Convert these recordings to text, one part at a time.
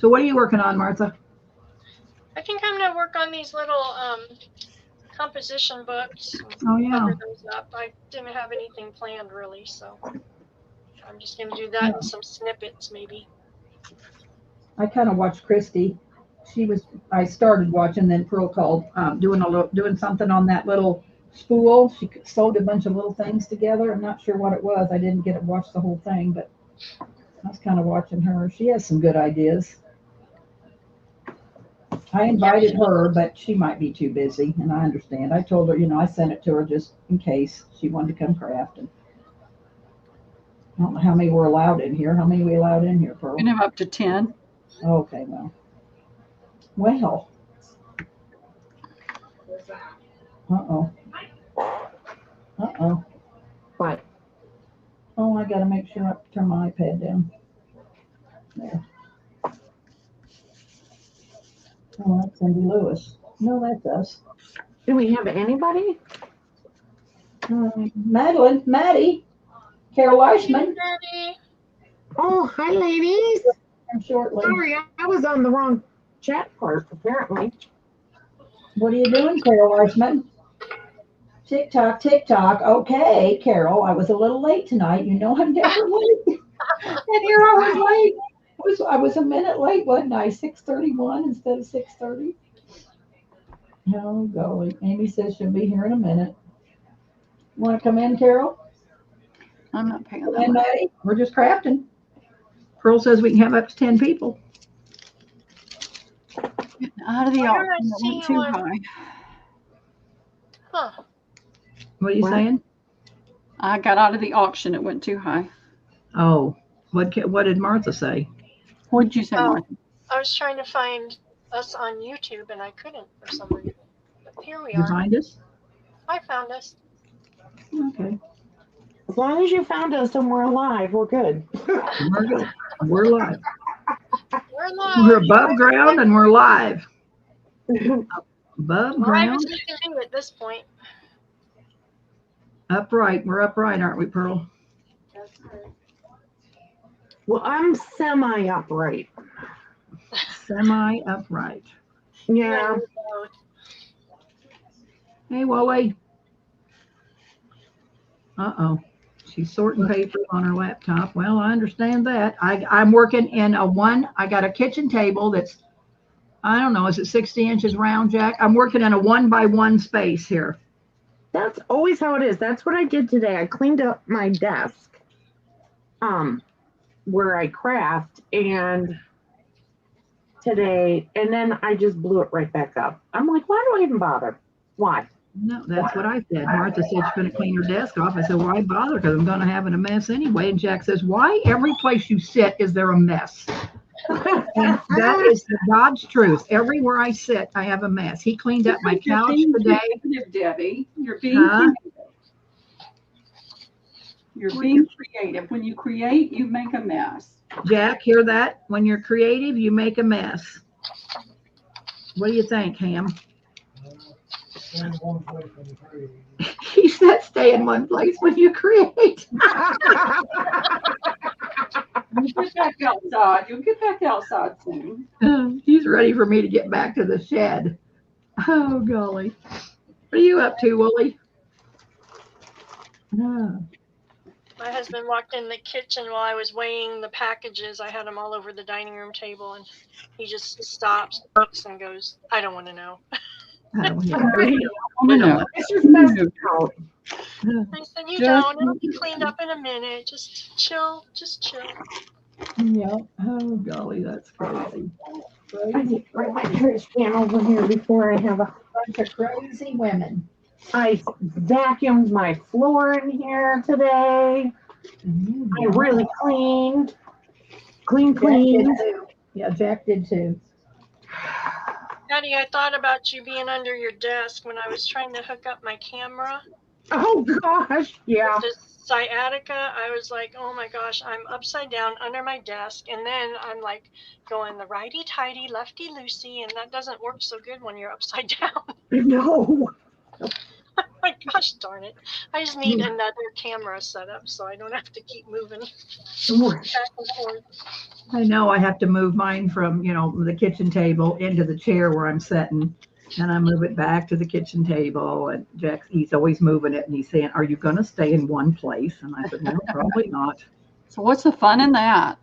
So what are you working on, Martha? I think I'm gonna work on these little composition books and Oh yeah. cover those up. I didn't have anything planned really, so I'm just gonna do that and some snippets maybe. I kind of watched Christy. I started watching, then Pearl called doing something on that little spool. She sewed a bunch of little things together. I'm not sure what it was. I didn't get to watch the whole thing, but I was kind of watching her. She has some good ideas. I invited her, but she might be too busy, and I understand. I told her, I sent it to her just in case she wanted to come craft. And I don't know how many we're allowed in here. How many we allowed in here, Pearl? You can have up to 10. Okay, well. Uh-oh. Uh-oh. What? Oh, I gotta make sure I turn my iPad down. There. Oh, that's Cindy Lewis. No, that's us. Do we have anybody? Maddie, Carol Leishman. Oh, hi, ladies. Shortly. Sorry, I was on the wrong chat part, apparently. What are you doing, Carol Leishman? TikTok. Okay, Carol, I was a little late tonight. You know I'm never late. And here I was late. I was a minute late, wasn't I? 6:31 instead of 6:30. Oh, golly. Amy says she'll be here in a minute. Want to come in, Carol? I'm not paying Come that in, much. Maddie. We're just crafting. Pearl says we can have up to 10 people. Out of the Why don't I auction, it went see too one? high. Huh. What are you saying? I got out of the auction, it went too high. Oh, what did Martha say? What did you say, Martha? I was trying to find us on YouTube and I couldn't for some reason. But here we You are. find us? I found us. Okay. As long as you found us and we're alive, we're good. We're good. We're live. We're live. We're above ground and we're live. Above Live ground, as we can do at this point. upright. We're upright, aren't we, Pearl? Well, I'm semi-upright. Semi-upright. Yeah. Hey, Wally. Uh-oh. She's sorting papers on her laptop. Well, I understand that. I'm working in I got a kitchen table that's, I don't know, is it 60 inches round, Jack? I'm working in a 1-by-1 space here. That's always how it is. That's what I did today. I cleaned up my desk, where I craft, and then I just blew it right back up. I'm like, why do I even bother? Why? No, that's what I said. Martha said she's going to clean her desk off. I said, why bother? Because I'm going to have it a mess anyway. And Jack says, why every place you sit is there a mess? And that is the God's truth. Everywhere I sit, I have a mess. He cleaned up my couch today. Debbie, you're being creative. You're being creative. When you create, you make a mess. Jack, hear that? When you're creative, you make a mess. What do you think, Ham? He said stay in one place when you create. You get back outside. You'll get back outside soon. He's ready for me to get back to the shed. Oh, golly. What are you up to, Wooly? My husband walked in the kitchen while I was weighing the packages. I had them all over the dining room table, and he just stops, looks, and goes, I don't want to know. I don't hear It's just best out. I said, you don't. It'll be cleaned up in a minute. Just chill. Yeah. Oh, golly, that's crazy. I need to bring my trash can over here before I have a bunch of crazy women. I vacuumed my floor in here today. I really cleaned. Clean. Yeah, Jack did too. Patty, I thought about you being under your desk when I was trying to hook up my camera. Oh, gosh. Yeah. With the sciatica, I was like, oh my gosh, I'm upside down under my desk. And then I'm like going the righty-tighty, lefty-loosey, and that doesn't work so good when you're upside down. No. My gosh darn it. I just need another camera set up so I don't have to keep moving back and forth. I know I have to move mine from, the kitchen table into the chair where I'm sitting. And I move it back to the kitchen table. And he's always moving it. And he's saying, are you going to stay in one place? And I said, no, probably not. So what's the fun in that?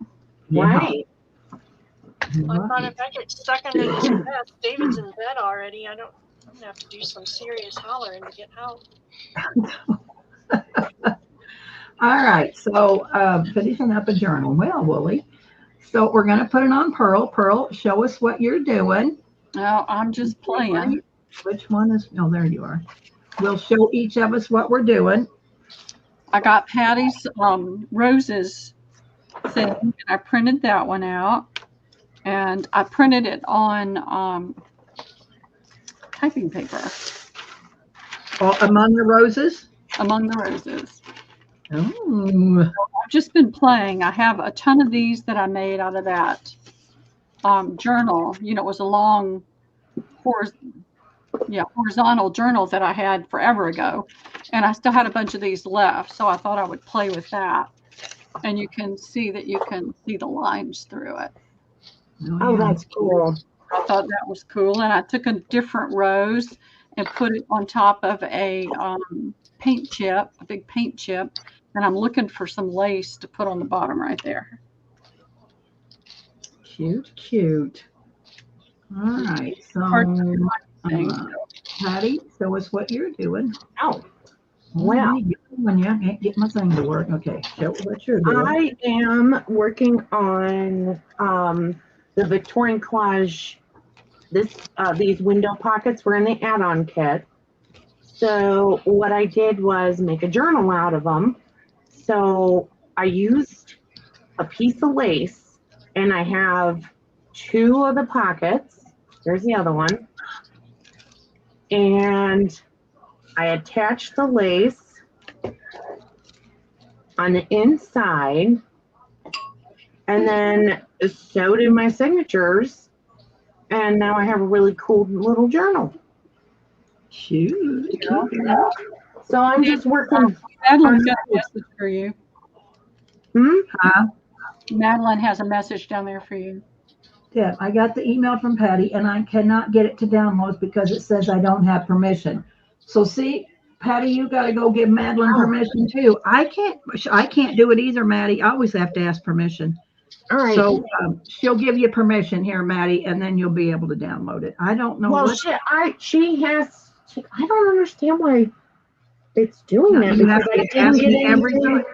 Yeah. Right. I thought if I get stuck under this desk, David's in bed already. I'm gonna have to do some serious hollering to get out. All right. So finishing up a journal. Well, Wooly. So we're going to put it on Pearl. Pearl, show us what you're doing. No, I'm just playing. Which one is? Oh, there you are. We'll show each of us what we're doing. I got Patty's roses thing, and I printed that one out. And I printed it on typing paper. Among the roses? Among the roses. Oh. I've just been playing. I have a ton of these that I made out of that journal. It was a long horizontal journal that I had forever ago. And I still had a bunch of these left. So I thought I would play with that. And you can see that you can see the lines through it. Oh, that's cool. I thought that was cool. And I took a different rose and put it on top of a paint chip, a big paint chip. And I'm looking for some lace to put on the bottom right there. Cute, cute. All right. So, Patty, show us what you're doing. Oh, well. When you can't get my thing to work. Okay, show what you're doing. I am working on the Victorian collage. These window pockets were in the add-on kit. So what I did was make a journal out of them. So I used a piece of lace, and I have 2 of the pockets. There's the other one. And I attached the lace on the inside, and then sewed in my signatures, and now I have a really cool little journal. Cute. So I'm just working. Madeline's got a message for you. Huh? Madeline has a message down there for you. Yeah, I got the email from Patty, and I cannot get it to download because it says I don't have permission. So see, Patty, you got to go give Madeline permission too. I can't do it either, Maddie. I always have to ask permission. All right. So she'll give you permission here, Maddie, and then you'll be able to download it. I don't know. Well, I don't understand why it's doing that. You have to ask me every time.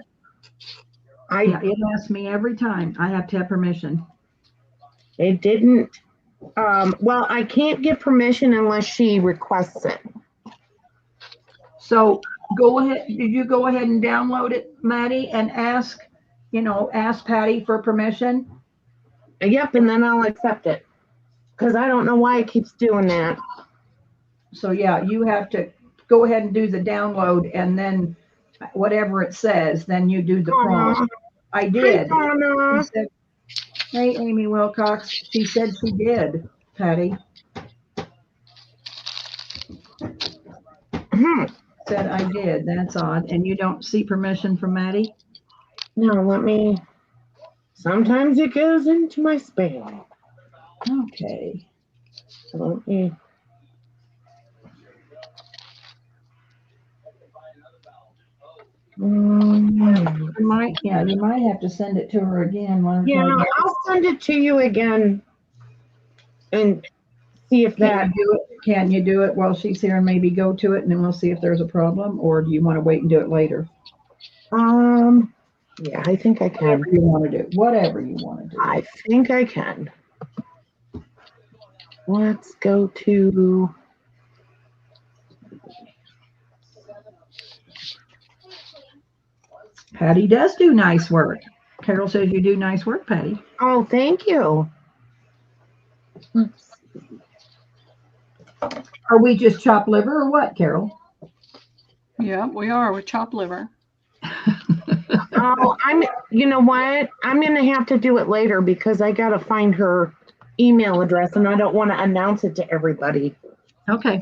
It asks me every time. I have to have permission. It didn't. Well, I can't get permission unless she requests it. So go ahead. Did you go ahead and download it, Maddie, and ask Patty for permission? Yep, and then I'll accept it. Because I don't know why it keeps doing that. So yeah, you have to go ahead and do the download, and then whatever it says, then you do the prompt. I did. Hi, She said, hey, Amy Wilcox. She said she did, Patty. Said I did. That's odd. And you don't see permission from Maddie? No, sometimes it goes into my spam. Okay. So let me. You might have to send it to her again. I'll send it to you again and see if that. Can you do it while she's here and maybe go to it, and then we'll see if there's a problem, or do you want to wait and do it later? Yeah, I think I can. Whatever you want to do. Whatever you want to do. I think I can. Let's go to. Patty does do nice work. Carol says you do nice work, Patty. Oh, thank you. Are we just chopped liver or what, Carol? Yeah, we are. We're chopped liver. Oh, you know what? I'm going to have to do it later because I got to find her email address and I don't want to announce it to everybody. Okay.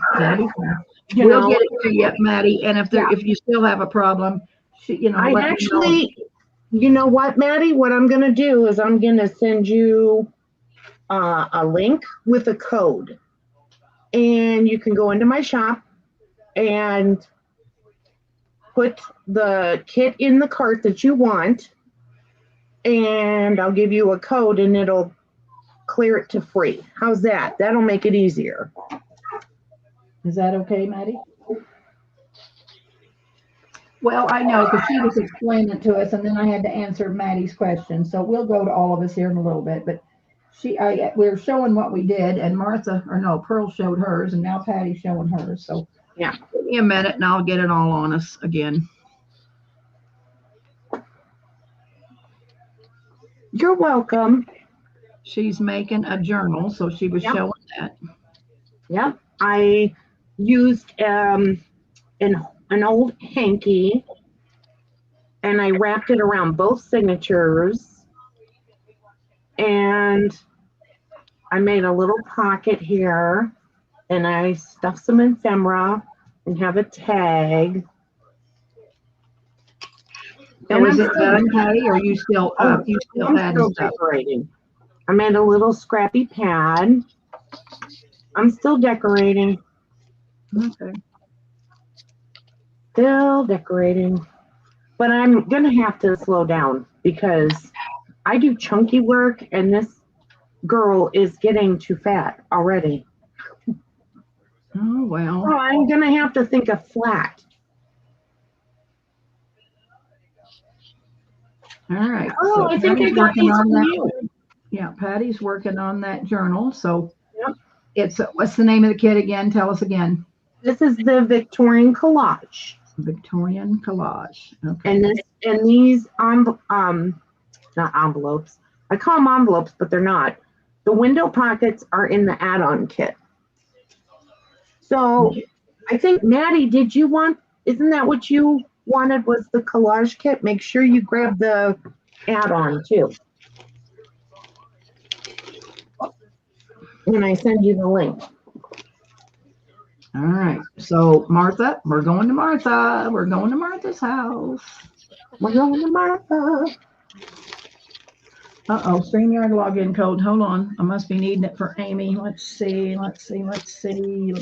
you We'll know, get it to you, Maddie, and if you still have a problem, I let me know. actually, you know what, Maddie? What I'm gonna do is I'm gonna send you a link with a code, and you can go into my shop and put the kit in the cart that you want, and I'll give you a code, and it'll clear it to free. How's that? That'll make it easier. Is that okay, Maddie? Well, I know, because she was explaining it to us, and then I had to answer Maddie's question. So we'll go to all of us here in a little bit. But we're showing what we did, and Pearl showed hers, and now Patty's showing hers. So Yeah. Give me a minute, and I'll get it all on us again. You're welcome. She's making a journal, so she was Yep. showing that. Yep. I used an old hanky, and I wrapped it around both signatures, and I made a little pocket here, and I stuffed some ephemera and have a tag. And is I'm it done, Patty, or you still I'm adding still stuff? decorating. I made a little scrappy pad. I'm still decorating. Okay. Still decorating. But I'm going to have to slow down because I do chunky work, and this girl is getting too fat already. Oh, well. So I'm going to have to think of flat. All right. Oh, So I think I Patty's got working these on from that. you. Yeah, Patty's working on that journal. So Yep. it's what's the name of the kit again? Tell us again. This is the Victorian collage. Victorian collage. Okay. And these not envelopes. I call them envelopes, but they're not. The window pockets are in the add-on kit. So I think, Maddie, isn't that what you wanted, was the collage kit? Make sure you grab the add-on too. When I send you the link. All right. So Martha, we're going to Martha. We're going to Martha's house. We're going to Martha. Uh-oh, StreamYard login code. Hold on. I must be needing it for Amy. Let's see. Let me see.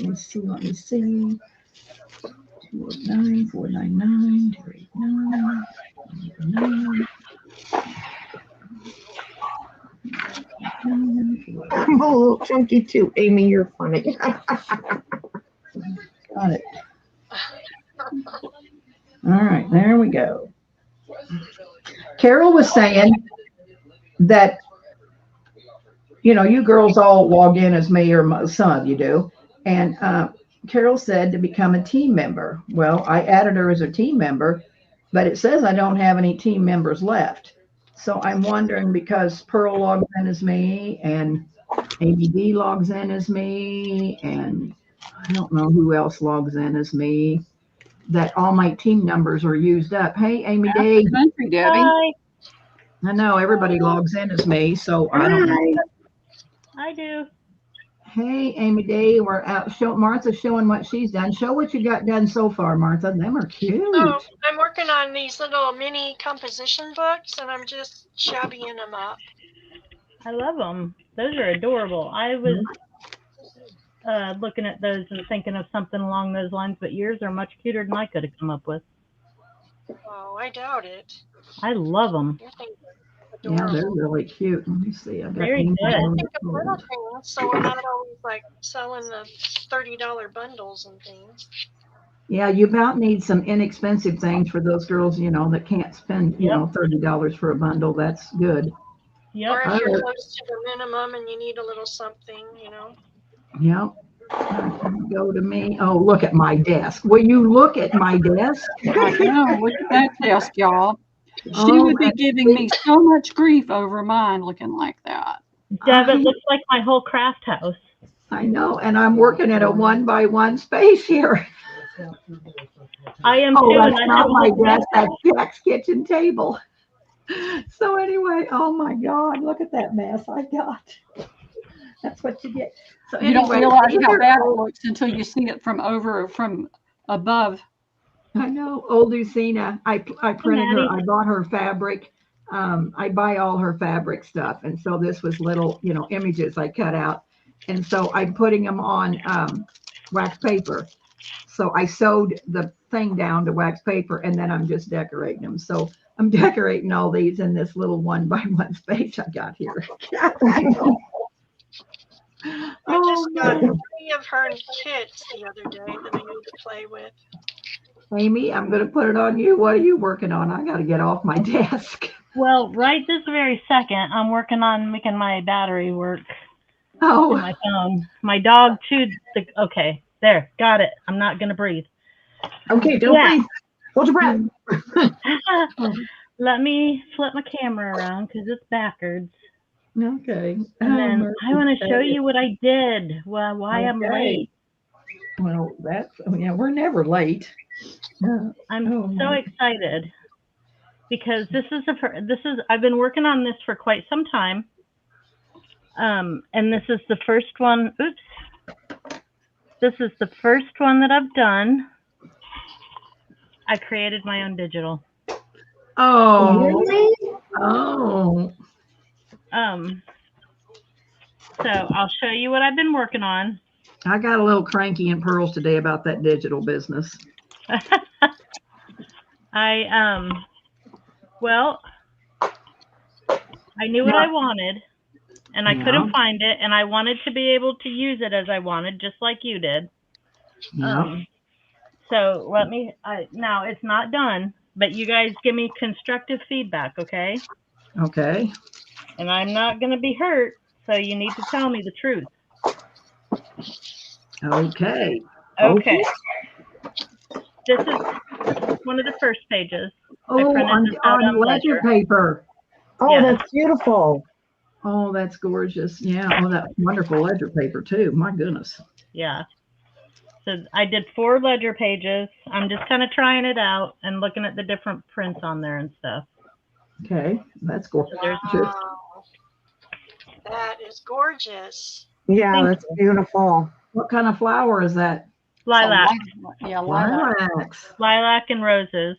209 499 289 I'm a little chunky too. Amy, you're funny. Got it. All right, there we go. Carol was saying that, you girls all log in as me or some of you do. And Carol said to become a team member. Well, I added her as a team member, but it says I don't have any team members left. So I'm wondering, because Pearl logs in as me and Amy D logs in as me, and I don't know who else logs in as me, that all my team numbers are used up. Hey, Amy D. Country, Debbie. Hi, I know everybody logs in as me, so I don't know. I do. Hey, Amy D, we're out. Martha's showing what she's done. Show what you got done so far, Martha. Them are cute. Oh, I'm working on these little mini composition books, and I'm just shabbying them up. I love them. Those are adorable. I was looking at those and thinking of something along those lines, but yours are much cuter than I could have come up with. Oh, I doubt it. I love them. Your things are Yeah, adorable. they're really cute. Let me see. I got Very Amy good. I on think of the little phone. things, so I'm not always like selling the $30 bundles and things. Yeah, you about need some inexpensive things for those girls, that can't spend, $30 for a bundle. That's good. Yep. Or if you're Alright. close to the minimum and you need a little something, Yep. Go to me. Oh, look at my desk. Will you look at my desk? I know. Look at that desk, y'all. She Oh, would be giving me so much grief over mine looking like that. Deb, it looks like my whole craft house. I know, and I'm working at a 1-by-1 space here. I am Oh, too. that's And I not have my a desk. That's Jack's kitchen table. So anyway, oh my God, look at that mess I got. That's what you get. So You don't anyway, realize these how are bad it old- looks until you see it from above. I know, old Lucina. I printed her. Maddie. I bought her fabric. I buy all her fabric stuff, and so this was little, images I cut out, and so I'm putting them on wax paper. So I sewed the thing down to wax paper, and then I'm just decorating them. So I'm decorating all these in this little 1-by-1 space I got here. I just got 3 of her kits the other day that I need to play with. Amy, I'm going to put it on you. What are you working on? I got to get off my desk. Well, right this very second, I'm working on making my battery work in Oh, my phone. My dog chewed the. Okay, there, got it. I'm not gonna breathe. Okay, don't Yeah. breathe. Hold your breath. Let me flip my camera around because it's backwards. okay. And then mercy. I want to show you what I did. Well, why I'm Okay. late. Well, we're never late. I'm Oh, so my. excited because I've been working on this for quite some time. And this is the first one. Oops. This is the first one that I've done. I created my own digital. Oh, Really? oh. So I'll show you what I've been working on. I got a little cranky in pearls today about that digital business. Well, I knew what I wanted and I couldn't find it, and I wanted to be able to use it as I wanted, just like you did. Yeah. So now it's not done, but you guys give me constructive feedback, okay? Okay. And I'm not going to be hurt, so you need to tell me the truth. Okay. Okay. This is one of the first pages. Oh, printed this out on on ledger ledger. paper. Oh, Yeah. that's beautiful. Oh, that's gorgeous. Yeah. Oh, that's wonderful ledger paper too. My goodness. Yeah. So I did 4 ledger pages. I'm just kind of trying it out and looking at the different prints on there and stuff. Okay. That's gorgeous. Wow. That is gorgeous. Yeah, Thank that's beautiful. What kind of flower is that? Lilac. Yeah, lilac. Lilacs. Lilac and roses.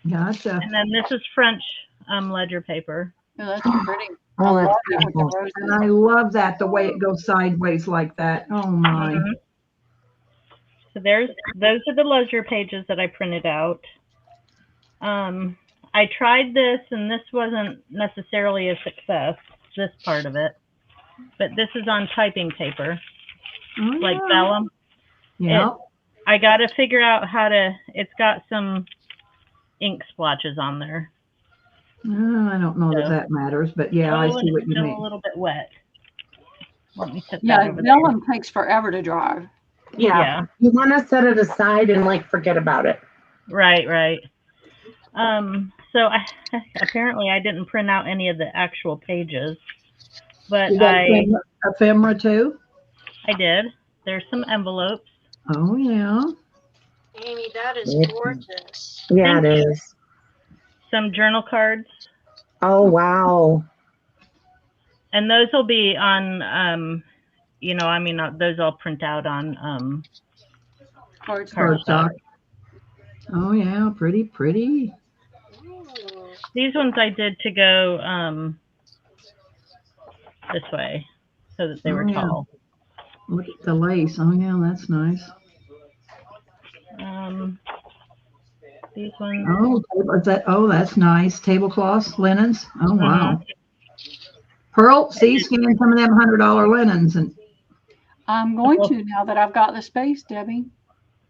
Gotcha. And then this is French ledger paper. Yeah, that's pretty. Oh, I that's love it with the beautiful. roses. And I love that, the way it goes sideways like that. Oh my. Mhm. So those are the ledger pages that I printed out. I tried this, and this wasn't necessarily a success, this part of it. But this is on typing paper, Oh, like yeah. vellum. Yeah. I got to figure out it's got some ink splotches on there. I don't know So- that that matters, but yeah, I Oh, see and what it's you still a mean. little bit wet. Let me set that Yeah, over there. vellum takes forever to dry. Yeah. Yeah. You want to set it aside and forget about it. Right. So apparently I didn't print out any of the actual pages, but You got I ephemera too? did. There's some envelopes. Oh yeah. Amy, that is Yep. gorgeous. Yeah, Thank it you. is. Some journal cards, Oh, wow. and those will be on, those I'll print out on Cardstock. cardstock. Oh yeah, pretty. Ooh. These ones I did to go this way so that they were Oh, yeah. tall. Look at the lace. Oh yeah, that's nice. These ones. That's nice. Tablecloths, linens. Oh wow. Mhm. Pearl, see, scan some of them $100 linens and I'm going to now that I've got the space, Debbie.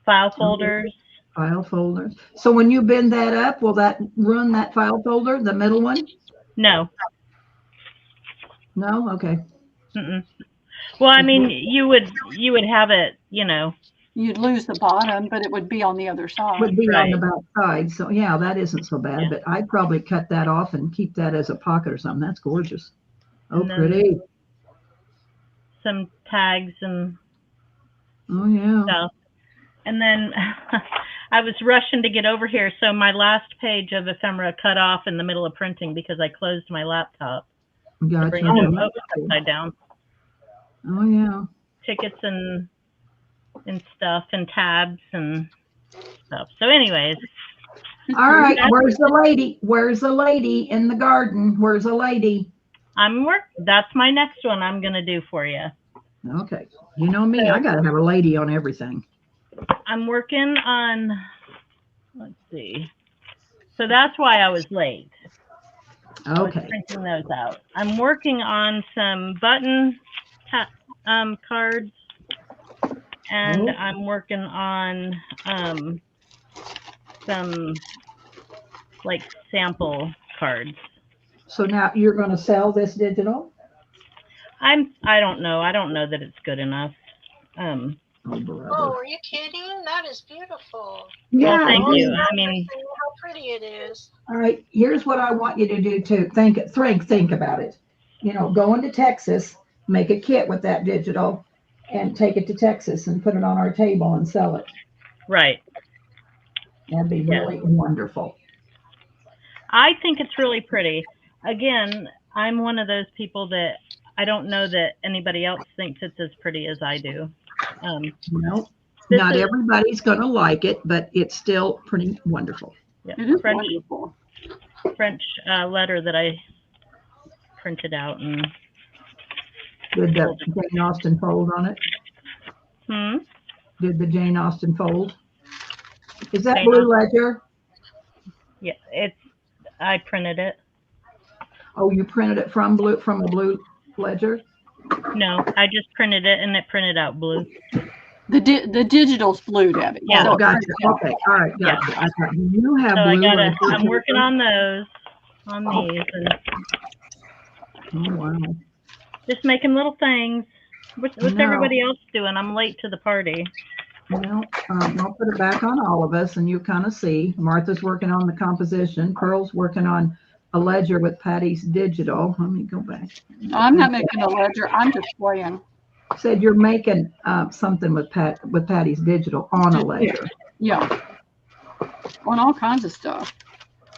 File folders. file folders. So when you bend that up, will that run that file folder, the middle one? No. No? Okay. Mm-mm. Well, I mean, you would have it, You'd lose the bottom, but it would be on the other side. Would be on the Right. back side. So yeah, that isn't so bad, Yeah. but I'd probably cut that off and keep that as a pocket or something. That's gorgeous. Oh, And then- pretty. some tags and Oh yeah. stuff. And then I was rushing to get over here, so my last page of ephemera cut off in the middle of printing because I closed my laptop to bring Gotcha. it over upside down. Oh, yeah. tickets and stuff and tabs and stuff. So anyways, All right. Where's the lady? Where's the lady in the garden? Where's the lady? that's my next one I'm going to do for you. Okay. You know me, I got to have a lady on everything. I'm working on, let's see. So that's why I was late. I was Okay. printing those out. I'm working on some button cards, and I'm working on some like sample cards. So now you're going to sell this digital? I don't know. I don't know that it's good enough. Oh, are you kidding? That is beautiful. Yeah. Well, thank you. I I mean, how pretty it is. All right. Here's what I want you to do too. Think about it. You know, go into Texas, make a kit with that digital, and take it to Texas and put it on our table and sell it. right. That'd be really wonderful. I think it's really pretty. Again, I'm one of those people that I don't know that anybody else thinks it's as pretty as I do. No, not everybody's going to like it, but it's still pretty wonderful. Yeah, It is French, wonderful. French letter that I printed out and. Did the Jane Austen fold on it? Did the Jane Austen fold? Is that Blue Ledger? Yeah, I printed it. Oh, you printed it from a Blue Ledger? No, I just printed it and it printed out blue. The digital's blue, Debbie. Yeah. Oh, gotcha. Okay. All right. Gotcha. Yeah. I thought you have So blue. I'm working on those, on these, and Oh, wow. just making little things. What's everybody else doing? I'm late to the party. Well, I'll put it back on all of us, and you kind of see. Martha's working on the composition. Pearl's working on a ledger with Patty's digital. Let me go back. I'm not making a ledger. I'm just playing. Said you're making something with Patty's digital on a ledger. Yeah. On all kinds of stuff.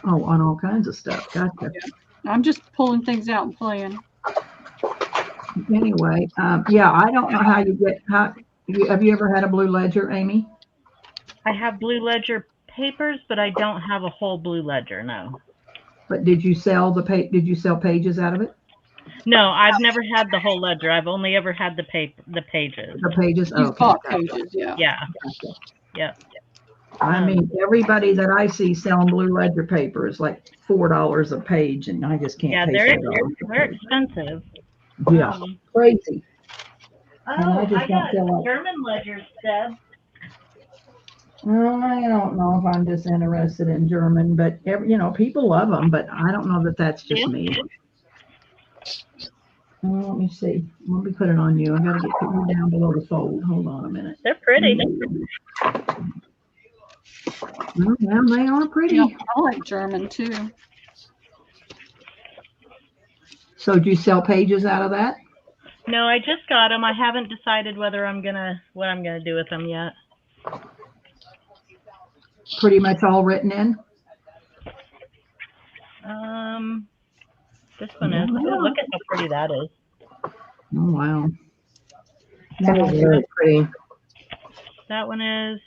Oh, on all kinds of stuff. Gotcha. Yeah. I'm just pulling things out and playing. Anyway, yeah, I don't know how you get have you ever had a Blue Ledger, Amy? I have Blue Ledger papers, but I don't have a whole Blue Ledger. No. But did you sell pages out of it? No, I've never had the whole ledger. I've only ever had the pages. The pages. You've Okay. bought pages, yeah. Yeah. Gotcha. Yeah. I mean, everybody that I see selling Blue Ledger paper is like $4 a page, and I just can't. Yeah, pay they're expensive. Yeah, crazy. I got German ledgers, Deb. Well, I don't know if I'm just interested in German, but people love them, but I don't know that that's just me. Let me see. Let me put it on you. I got to get you down below the fold. Hold on a minute. They're pretty. Well, they are pretty. Yeah, I like German too. So do you sell pages out of that? No, I just got them. I haven't decided what I'm gonna do with them yet. Pretty much all written in? This one is. Oh, look at how pretty that is. Oh, wow. That is really pretty. That one is.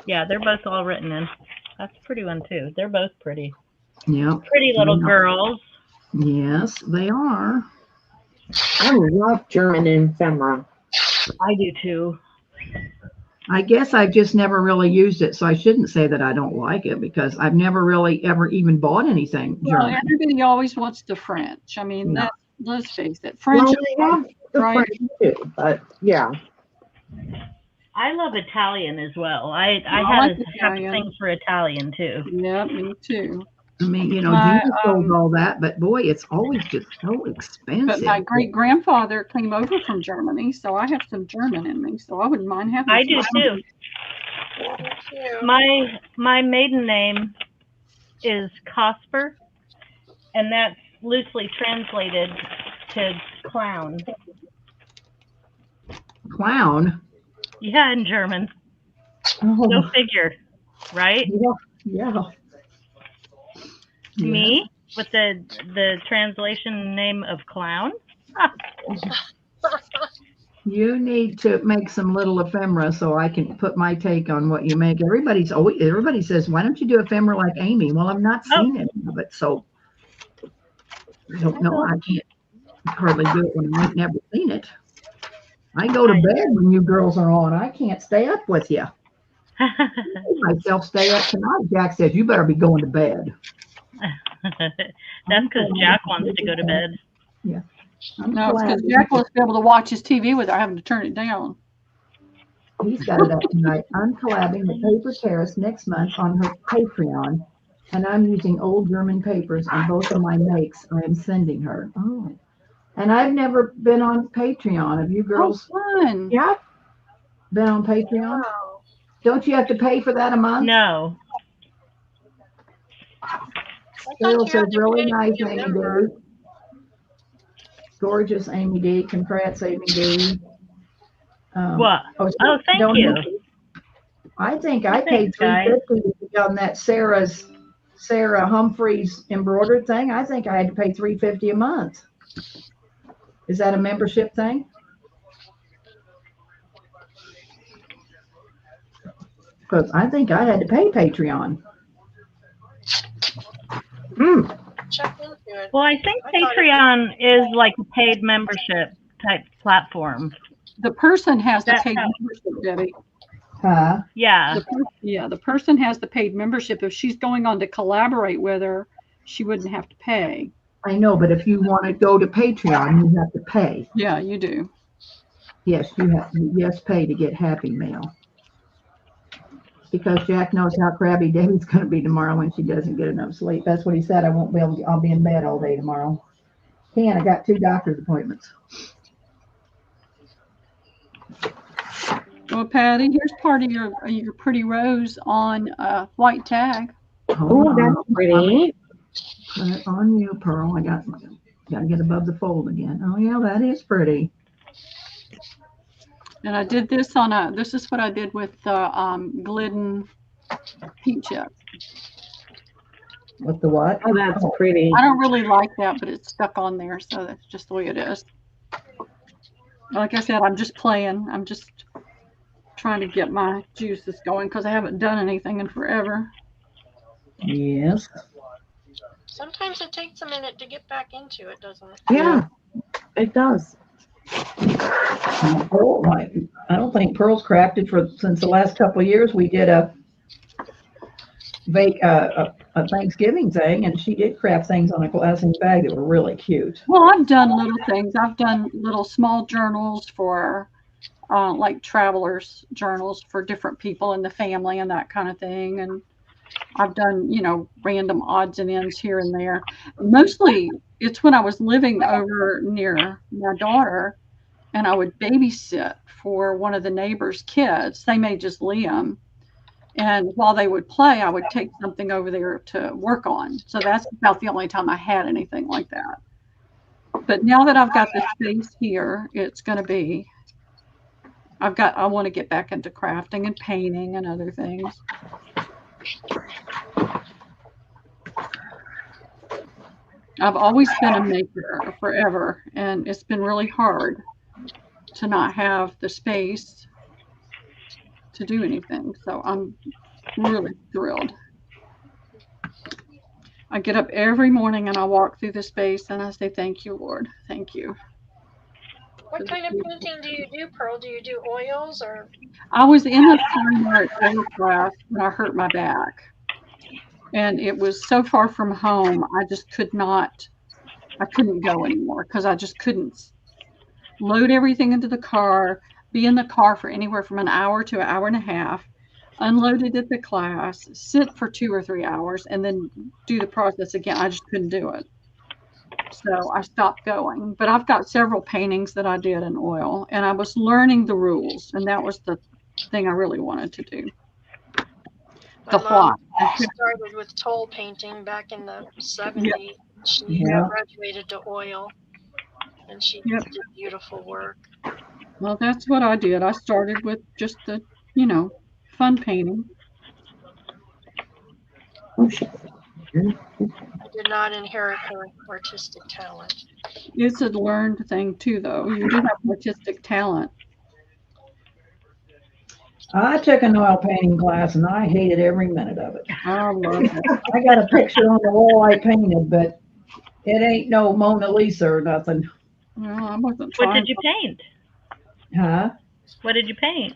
Yeah, they're both all written in. That's a pretty one too. They're both pretty. Yeah. Pretty little girls. Yes, they are. I love German ephemera. I do too. I guess I've just never really used it, so I shouldn't say that I don't like it because I've never really ever even bought anything German. Well, everybody always wants the French. I mean, Yeah. let's face it. French Well, is they have the right. French too, but yeah. I love Italian as well. I I have like a Italian. thing for Italian too. Yeah, me too. I mean, My, Jesus sold all that, but boy, it's always just so But expensive. my great grandfather came over from Germany, so I have some German in me, so I wouldn't mind having I do some. too. My maiden name is Cosper, and that's loosely translated to clown. Clown. Yeah, in German. Oh, Go figure, right? yeah. Me with the translation name of clown. You need to make some little ephemera so I can put my take on what you make. Everybody says, why don't you do ephemera like Amy? Well, I've not Oh. seen any of it, so I don't know. I can't hardly do it when I ain't never seen it. I go to bed when you girls are on. I can't stay up with you. I made myself stay up tonight. Jack says, you better be going to bed. That's because Jack wants to go to bed. Yeah. No, it's because Jack wants to be able to watch his TV without having to turn it down. He's got it up tonight. I'm collabing with Paper Terrace next month on her Patreon, and I'm using old German papers on both of my makes I am sending her. Oh. And I've never been on Patreon. Have you girls Fun. Yeah. been on Patreon? Wow. Don't you have to pay for that a month? No. I thought Cheryl you says, had to really pay to nice, be a Amy member. D. Gorgeous Amy D. Congrats, Amy D. What? so Oh, thank don't you. I think I paid Thanks, guys. $350 on that Sarah Humphreys embroidered thing. I think I had to pay $350 a month. Is that a membership thing? Because I think I had to pay Patreon. Check into it. Well, I think I thought it- Patreon is like a paid membership type platform. The person has the That's paid how- membership, Debbie. Huh? Yeah. The person has the paid membership. If she's going on to collaborate with her, she wouldn't have to pay. I know, but if you want to go to Patreon, you have to pay. Yeah, you do. Yes, you have to pay to get Happy Mail. Because Jack knows how crabby Debbie's going to be tomorrow when she doesn't get enough sleep. That's what he said. I'll be in bed all day tomorrow. I got 2 doctor's appointments. Well, Patty, here's part of your pretty rose on white tag. Oh, that's pretty. Put it on you, Pearl. I got to get above the fold again. Oh yeah, that is pretty. And I did this this is what I did with Glidden paint chip. With the what? Oh, that's pretty. I don't really like that, but it's stuck on there, so that's just the way it is. Like I said, I'm just playing. I'm just trying to get my juices going because I haven't done anything in forever. Yes. Sometimes it takes a minute to get back into it, doesn't it? Yeah, it does. Pearl, I don't think Pearl's crafted since the last couple of years. We did a Thanksgiving thing, and she did craft things on a glassine bag that were really cute. Well, I've done little things. I've done little small journals for like travelers journals for different people in the family and that kind of thing. And I've done, random odds and ends here and there. Mostly it's when I was living over near my daughter and I would babysit for one of the neighbors' kids. They made just Liam. And while they would play, I would take something over there to work on. So that's about the only time I had anything like that. But now that I've got the space here, it's going to be, I want to get back into crafting and painting and other things. I've always been a maker forever, and it's been really hard to not have the space to do anything. So I'm really thrilled. I get up every morning and I walk through the space and I say, thank you, Lord. Thank you. What kind of painting do you do, Pearl? Do you do oils or? I was in a fine art oil class when I hurt my back. And it was so far from home, I just couldn't go anymore because I just couldn't load everything into the car, be in the car for anywhere from an hour to an hour and a half, unload it at the class, sit for 2 or 3 hours, and then do the process again. I just couldn't do it. So I stopped going. But I've got several paintings that I did in oil, and I was learning the rules, and that was the thing I really wanted to do. My mom started with toll painting back in the 70s. She graduated to oil, and she did beautiful work. Well, that's what I did. I started with just the, fun painting. I did not inherit her artistic talent. It's a learned thing too, though. You do have artistic talent. I took an oil painting class and I hated every minute of it. I love it. I got a picture on the wall I painted, but it ain't no Mona Lisa or nothing. Well, I wasn't What trying. did you paint? Huh? What did you paint?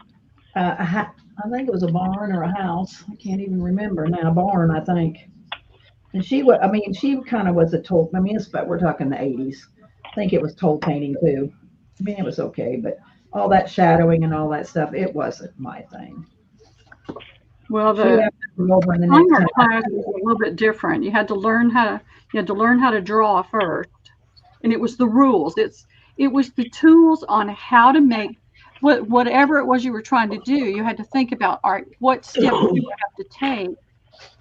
I think it was a barn or a house. I can't even remember now. Barn, I think. And she was, I mean, she kind of was a toll. I mean, we're talking the 80s. I think it was toll painting too. I mean, it was okay, but all that shadowing and all that stuff, it wasn't my thing. Well, She the left to go over in the fine next art class was a little bit different. You had to learn how to draw first, and it was the rules. It was the tools on how to make whatever it was you were trying to do. You had to think about, all right, what steps do you have to take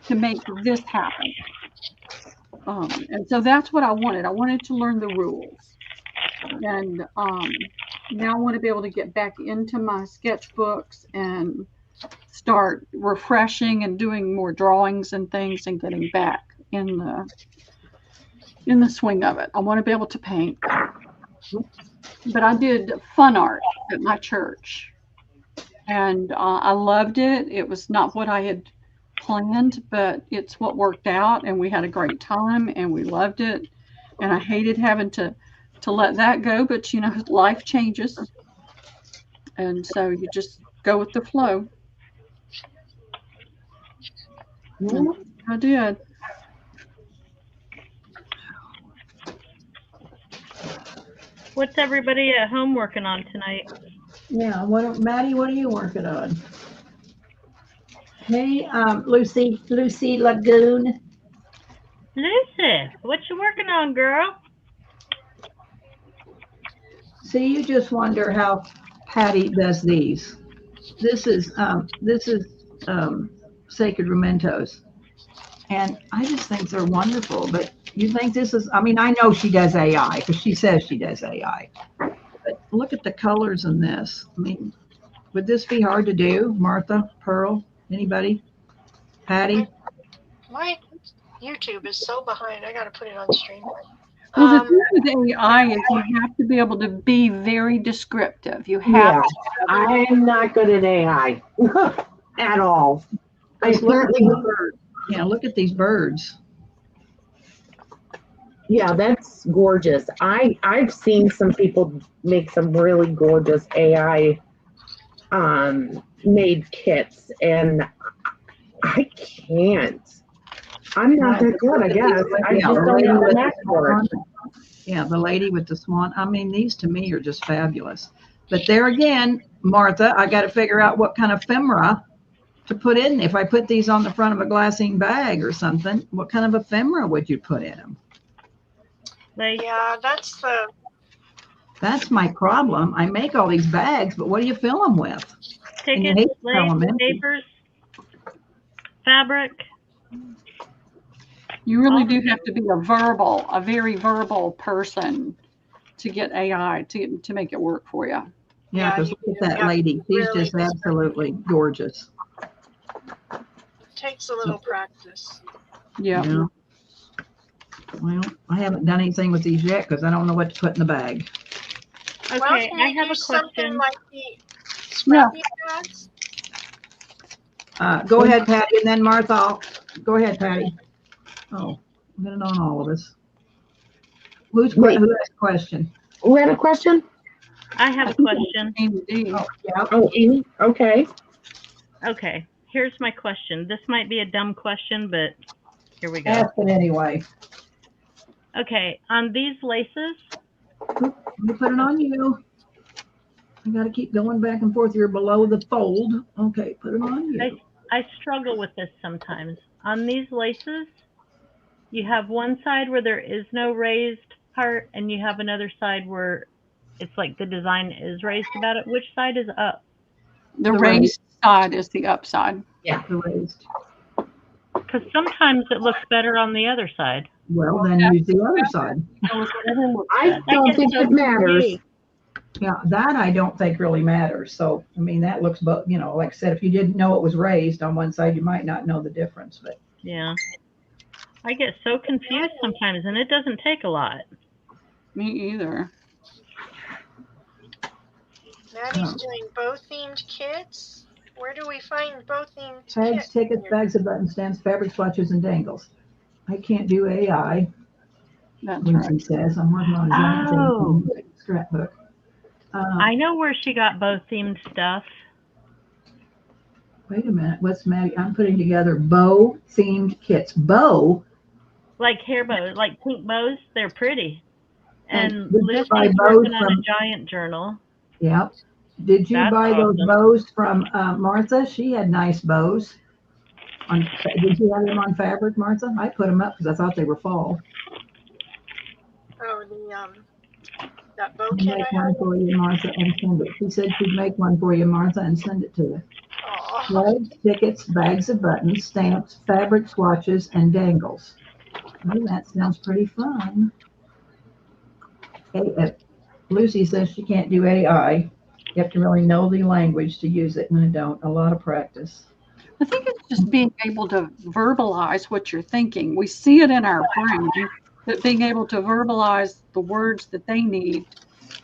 to make this happen. And so that's what I wanted. I wanted to learn the rules, and now I want to be able to get back into my sketchbooks and start refreshing and doing more drawings and things and getting back in the swing of it. I want to be able to paint. But I did fun art at my church, and I loved it. It was not what I had planned, but it's what worked out, and we had a great time and we loved it. And I hated having to let that go, but you know, life changes, and so you just go with the flow. And I did. What's everybody at home working on tonight? Yeah, Maddie, what are you working on? Hey, Lucy Lagoon. Lucy, what you working on, girl? See, you just wonder how Patty does these. This is Sacred Mementos, and I just think they're wonderful. But you think this is? I mean, I know she does AI because she says she does AI. But look at the colors in this. I mean, would this be hard to do, Martha, Pearl, anybody, Patty? My YouTube is so behind. I gotta put it on stream. Well, the thing with AI is you have to be able to be very descriptive. You have Yeah, I am not good at AI at all. I Just look at certainly, these birds. Yeah, look at these birds. yeah, that's gorgeous. I've seen some people make some really gorgeous AI made kits, and I can't. I'm not that good, I guess. I just don't have the knack for it. Yeah, the lady with the swan. I mean, these to me are just fabulous. But there again, Martha, I got to figure out what kind of ephemera to put in. If I put these on the front of a glassine bag or something, what kind of ephemera would you put in them? Yeah, That's my problem. I make all these bags, but what do you fill them with? And you hate Tickets, to fill 'em lace, empty. papers, fabric. You really do have to be a very verbal person to get AI to make it work for you. Yeah, because look at that lady. She's really just absolutely gorgeous. takes a little practice. Yeah. Yeah. Well, I haven't done anything with these yet because I don't know what to put in the bag. Okay, Well, can I you have do a something question. like the scrappy pads? Go ahead, Patty, and then Martha. Go ahead, Patty. Oh, I'm gonna on all of us. Who has a question? Who had a question? I have a question. Oh, yeah. Oh, Amy? Okay. Okay, here's my question. This might be a dumb question, but here we go. Ask it anyway. Okay, on these laces, Let me put it on you. I gotta keep going back and forth. You're below the fold. Okay, put it on you. I struggle with this sometimes. On these laces, you have one side where there is no raised part, and you have another side where it's like the design is raised about it. Which side is up? The raised side is the upside. Yeah, the raised. Because sometimes it looks better on the other side. Well, then use the other side. I don't think it matters. Yeah, that I don't think really matters. So, I mean, that looks, but you know, like I said, if you didn't know it was raised on one side, you might not know the difference. But Yeah. I get so confused sometimes, and it doesn't take a lot. Me either. Maddie's doing bow themed kits. Where do we find bow themed Tags, kits? tickets, bags of button stamps, fabric swatches, and dangles. I can't do AI, That's Lindsay right. says. I'm working on a giant Oh. scrapbook. I know where she got bow themed stuff. Wait a minute. What's Maddie? I'm putting together bow themed kits. Bow? Like hair bows, like pink bows. They're pretty. And did you buy Lucy's bows working on from? a giant journal. Yep. Did you That's buy those awesome. bows from Martha? She had nice bows. Did you have them on fabric, Martha? I put them up because I thought they were fall. Oh, that bow I'll kit make I one had. for you, Martha, and send it. She said she'd make one for you, Martha, and send it to you. Aw. Flags, tickets, bags of buttons, stamps, fabric swatches, and dangles. Oh, that sounds pretty fun. Hey, Lucy says she can't do AI. You have to really know the language to use it, and I don't. A lot of practice. I think it's just being able to verbalize what you're thinking. We see it in our brain, but being able to verbalize the words that they need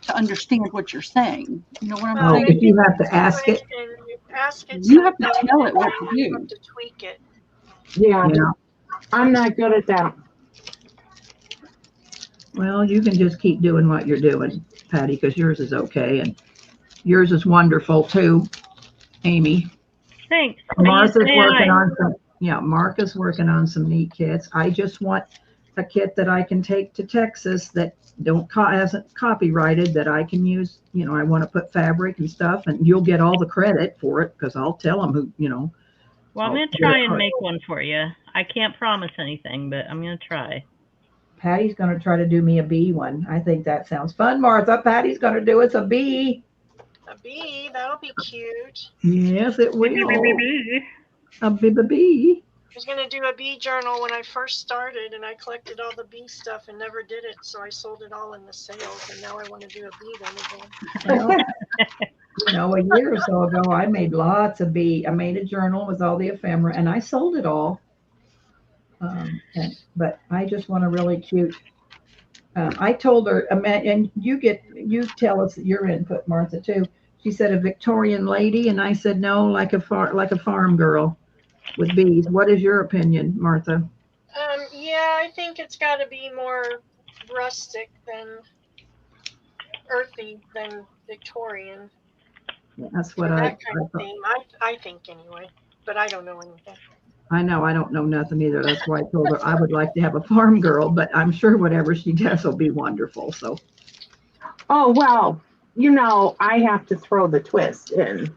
to understand what you're saying. You know what I'm Well, saying? If you have to ask it. And you ask it You have to something, tell it what and to you do. have to tweak it. Yeah, Yeah. I'm not good at that. Well, you can just keep doing what you're doing, Patty, because yours is okay, and yours is wonderful too, Amy. Thanks. Martha's May working I? on some. Yeah, Mark is working on some neat kits. I just want a kit that I can take to Texas that hasn't copyrighted that I can use. You know, I want to put fabric and stuff, and you'll get all the credit for it because I'll tell them who. You know. Well, I'm going to try and make one for you. I can't promise anything, but I'm going to try. Patty's going to try to do me a bee one. I think that sounds fun, Martha. Patty's going to do us a bee. A bee, that'll be cute. Yes, it will. A bee. I was going to do a bee journal when I first started, and I collected all the bee stuff and never did it, so I sold it all in the sales, and now I want to do a bee one again. Well, you know, a year or so ago, I made lots of I made a journal with all the ephemera, and I sold it all. But I just want a really cute. I told her, and you tell us your input, Martha, too. She said a Victorian lady, and I said no, like a farm girl with bees. What is your opinion, Martha? Yeah, I think it's got to be more rustic than earthy than Victorian. Yeah, that's what that kind of theme. I think anyway, but I don't know anything. I know I don't know nothing either. That's why I told her I would like to have a farm girl, but I'm sure whatever she does will be wonderful. So. Oh, well, you know, I have to throw the twist in.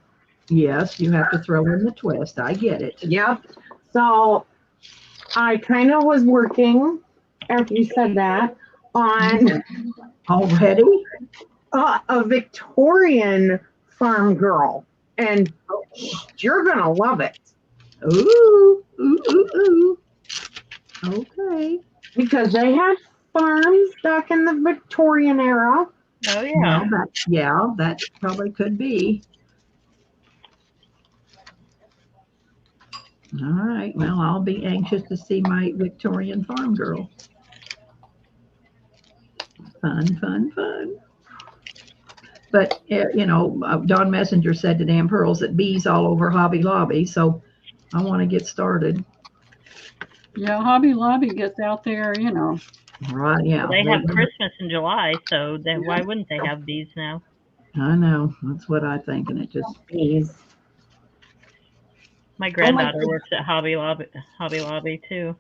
Yes, you have to throw in the twist. I get it. Yep. So I kind of was working, after you said that, on already a Victorian farm girl, and you're going to love it. Ooh, ooh, ooh, ooh. Okay. Because they had farms back in the Victorian era. Oh, yeah. Well, that probably could be. All right. Well, I'll be anxious to see my Victorian farm girl. Fun, fun, fun. But, you know, Don Messenger said to Dan Pearls that bees all over Hobby Lobby. So I want to get started. Yeah, Hobby Lobby gets out there, you know. Right, yeah. They have Christmas in July, so why wouldn't they have bees now? I know. That's what I think, and it just bees. My granddaughter works at Hobby Lobby too.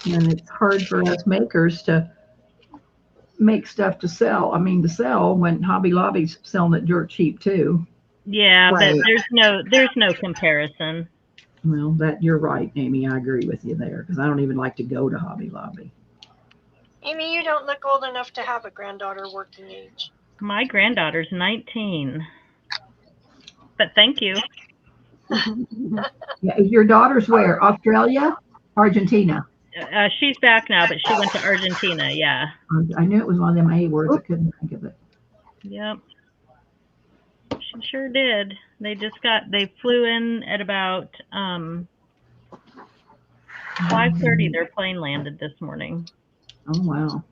And it's hard for us makers to make stuff to sell. I mean, to sell when Hobby Lobby's selling it dirt cheap too. Yeah, right. But there's no comparison. Well, you're right, Amy. I agree with you there because I don't even like to go to Hobby Lobby. Amy, you don't look old enough to have a granddaughter working age. My granddaughter's 19. But thank you. Yeah, your daughter's where? Australia? Argentina? She's back now, but she went to Argentina, yeah. I knew it was one of them A words. I couldn't think of it. Yep. She sure did. They flew in at about 5:30. Their plane landed this morning. Oh, wow.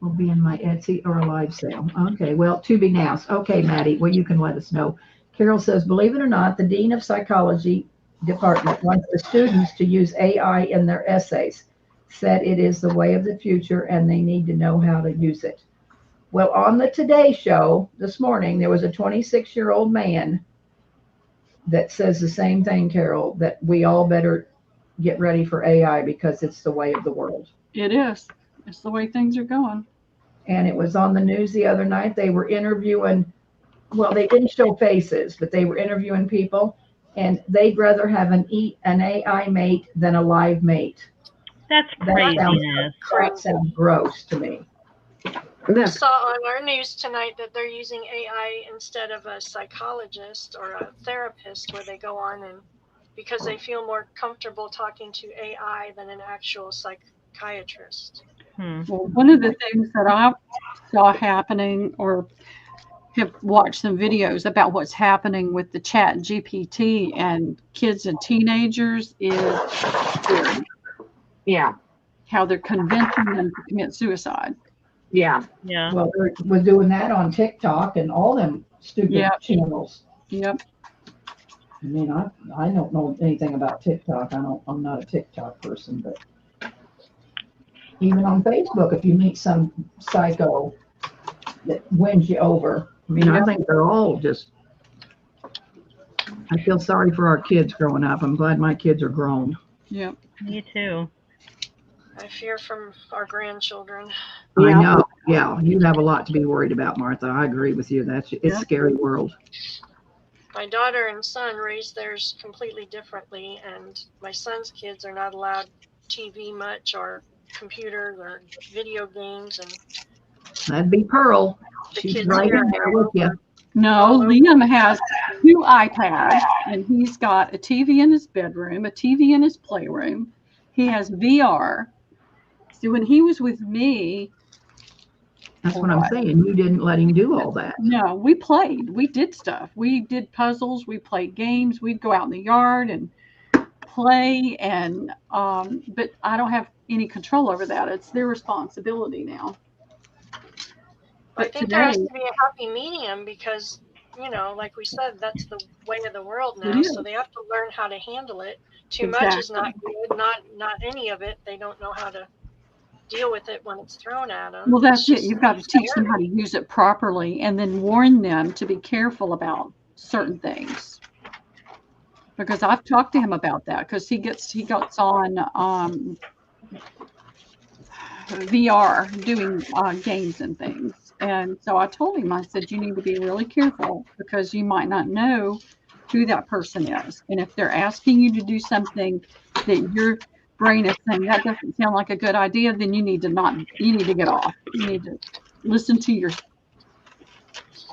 will be in my Etsy or a live sale. Okay, well, to be announced. Okay, Maddie, well, you can let us know. Carol says, believe it or not, the Dean of Psychology Department wants the students to use AI in their essays. Said it is the way of the future and they need to know how to use it. Well, on the Today Show this morning, there was a 26-year-old man that says the same thing, Carol, that we all better get ready for AI because it's the way of the world. It is. It's the way things are going. And it was on the news the other night. They were interviewing, well, they didn't show faces, but they were interviewing people, and they'd rather have an AI mate than a live mate. That's craziness. That sounds gross to me. I saw on our news tonight that they're using AI instead of a psychologist or a therapist, where they go on and because they feel more comfortable talking to AI than an actual psychiatrist. Well, one of the things that I saw happening, or have watched some videos about what's happening with the Chat GPT and kids and teenagers, is scary. Yeah. How they're convincing them to commit suicide. Yeah. Yeah. Well, we're doing that on TikTok and all them stupid channels. Yep. I mean, I don't know anything about TikTok. I'm not a TikTok person, but even on Facebook, if you meet some psycho that wins you over, I mean, I think they're all just. I feel sorry for our kids growing up. I'm glad my kids are grown. Yep. Me too. I fear from our grandchildren. I know. Yeah, you have a lot to be worried about, Martha. I agree with you. It's a scary world. My daughter and son raised theirs completely differently, and my son's kids are not allowed TV much or computers or video games, and That'd be Pearl. She's right in there with you. No, Liam has 2 iPads, and he's got a TV in his bedroom, a TV in his playroom. He has VR. So when he was with me, that's what I'm saying. You didn't let him do all that. No, we played. We did stuff. We did puzzles. We played games. We'd go out in the yard and play. And but I don't have any control over that. It's their responsibility now. I think there has to be a happy medium because, like we said, that's the way of the world now. So they have to learn how to handle it. Too much is not good. Not any of it. They don't know how to deal with it when it's thrown at them. Well, that's it. You've got to teach them how to use it properly and then warn them to be careful about certain things. Because I've talked to him about that because he gets on VR doing games and things. And so I told him, I said, you need to be really careful because you might not know who that person is. And if they're asking you to do something that your brain is saying that doesn't sound like a good idea, then you need to get off. You need to listen to your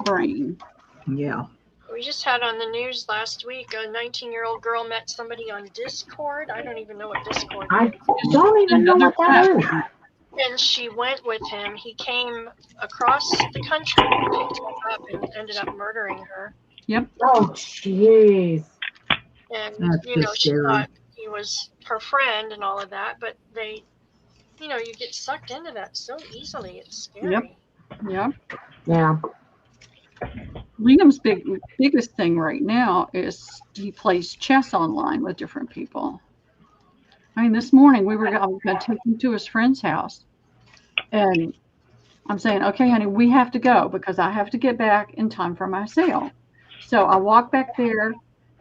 brain. Yeah. We just had on the news last week a 19-year-old girl met somebody on Discord. I don't even know what Discord is. I don't even know what that is. And she went with him. He came across the country, picked her up, and ended up murdering her. Yep. Oh, jeez. And, That's she thought he was her friend and all of that, but they, you get sucked into that so easily. It's scary. Yep. Yeah. Liam's biggest thing right now is he plays chess online with different people. I mean, this morning I was going to take him to his friend's house, and I'm saying, okay, honey, we have to go because I have to get back in time for my sale. So I walk back there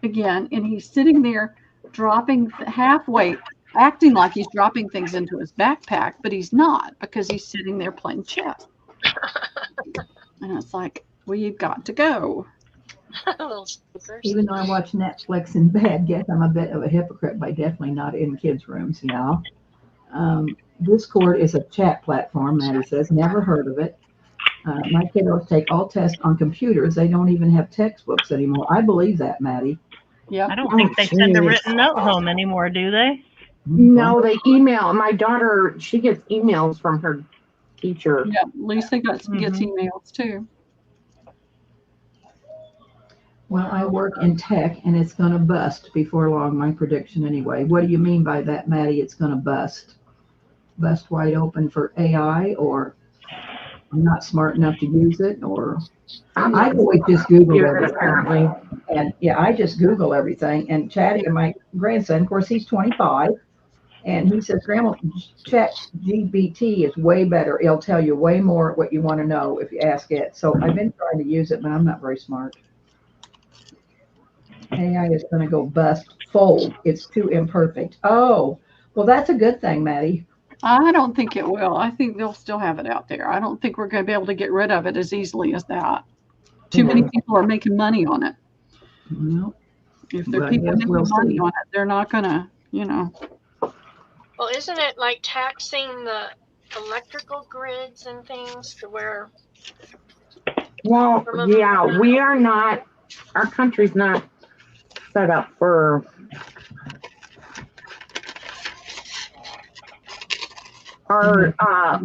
again, and he's sitting there dropping halfway, acting like he's dropping things into his backpack, but he's not because he's sitting there playing chess. And it's like, well, you've got to go. Even though I watch Netflix in bed, guess I'm a bit of a hypocrite by definitely not in kids' rooms, Discord is a chat platform, Maddie says. Never heard of it. My kiddos take all tests on computers. They don't even have textbooks anymore. I believe that, Maddie. Yeah. I don't think they send a written note home anymore, do they? No, they email. My daughter, she gets emails from her teacher. Yeah, Lisa gets emails too. Well, I work in tech, and it's going to bust before long, my prediction anyway. What do you mean by that, Maddie? It's going to bust? Bust wide open for AI, or? I'm not smart enough to use it, or I always just Google Use it everything. apparently. And yeah, I just Google everything. And Chatty, and my grandson, of course, he's 25, and he says, Grandma, Chat GBT is way better. It'll tell you way more what you want to know if you ask it. So I've been trying to use it, but I'm not very smart. AI is going to go bust, fold. It's too imperfect. Oh, well, that's a good thing, Maddie. I don't think it will. I think they'll still have it out there. I don't think we're going to be able to get rid of it as easily as that. Too many people are making money on it. No. If there are Well, people yes, making we'll money see. on it, they're not going to, you know. Well, isn't it like taxing the electrical grids and things to where? Well, yeah, we are not, our country's not set up for our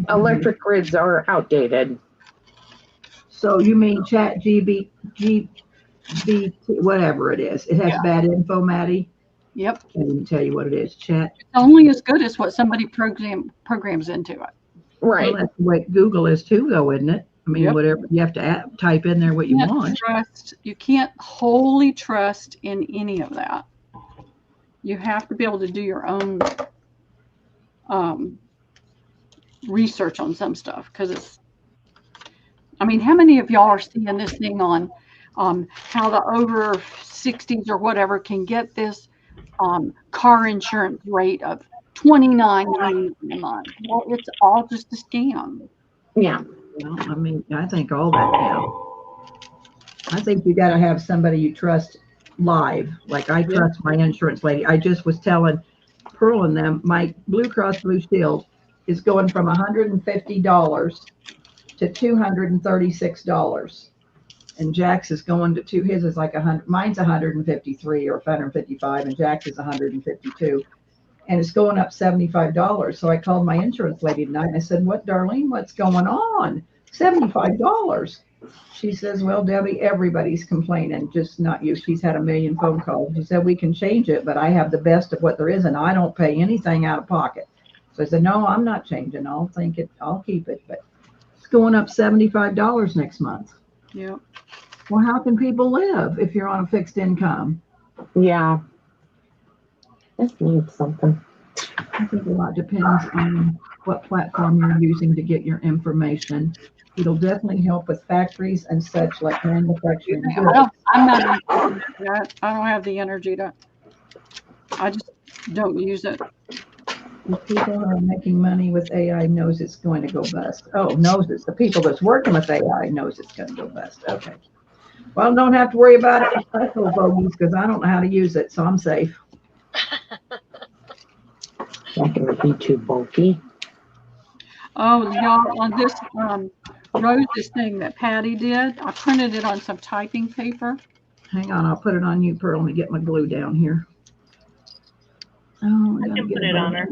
electric grids are outdated. So you mean Chat GBT, whatever it is. It has bad info, Maddie. Yep. Can't even tell you what it is. Chat. It's only as good as what somebody programs into it. Right. Well, that's the way Google is too, though, isn't it? I mean, Yep. whatever you have to type in there what you want. You can't wholly trust in any of that. You have to be able to do your own research on some stuff, because it's, I mean, how many of y'all are seeing this thing on how the over 60s or whatever can get this car insurance rate of $29.99 a month? Well, it's all just a scam. Yeah. Well, I mean, I think all that counts. I think you got to have somebody you trust live. Like I trust my insurance lady. I just was telling Pearl and them, my Blue Cross Blue Shield is going from $150 to $236. And Jack's is going to his is like 100, mine's 153 or 155, and Jack's is 152. And it's going up $75. So I called my insurance lady tonight and I said, "What, Darlene, what's going on? $75. She says, "Well, Debbie, everybody's complaining, just not you." She's had a million phone calls. She said, "We can change it, but I have the best of what there is, and I don't pay anything out of pocket." So I said, "No, I'm not changing. I'll keep it." But it's going up $75 next month. Yeah. Well, how can people live if you're on a fixed income? Yeah. This needs something. I think a lot depends on what platform you're using to get your information. It'll definitely help with factories and such, like manufacturing. I'm not into that. I don't have the energy to. I just don't use it. The people who are making money with AI knows it's going to go bust. Oh, knows it's the people that's working with AI knows it's going to go bust. Okay. Well, don't have to worry about it, special bogeys, because I don't know how to use it, so I'm safe. Not going to be too bulky. Oh, y'all, on this roses thing that Patty did, I printed it on some typing paper. Hang on, I'll put it on you, Pearl. Let me get my glue down here. Oh, I can put it on her.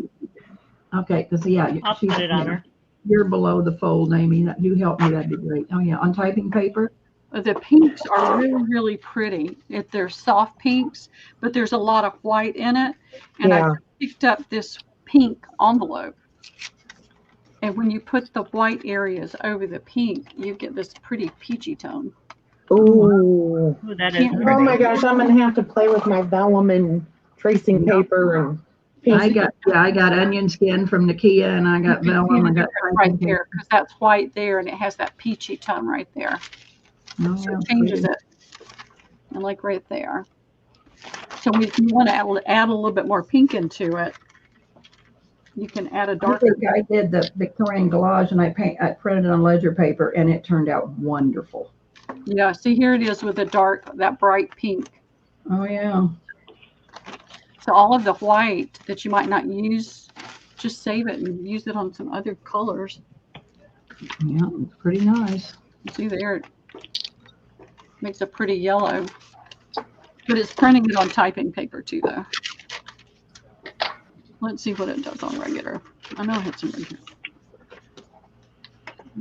Okay, because yeah, I'll put it on her. You're below the fold, Amy. You help me, that'd be great. Oh yeah, on typing paper. The pinks are really, really pretty. They're soft pinks, but there's a lot of white in it. And I picked up this pink envelope. And when you put the white areas over the pink, you get this pretty peachy tone. Ooh. That is Oh my gosh, I'm going to have to play with my vellum and tracing paper and I got onion skin from Nakia, and I got vellum. I got right there, because that's white there, and it has that peachy tone right there. Oh, So it changes it. And like right there. So if you want to add a little bit more pink into it, you can add a darker. I think I did the Victorian collage, and I printed it on ledger paper, and it turned out wonderful. Yeah, see here it is with that bright pink. Oh yeah. So all of the white that you might not use, just save it and use it on some other colors. Yeah, it's pretty nice. See there, it makes a pretty yellow. But it's printing it on typing paper too, though. Let's see what it does on regular. I know I had some regular.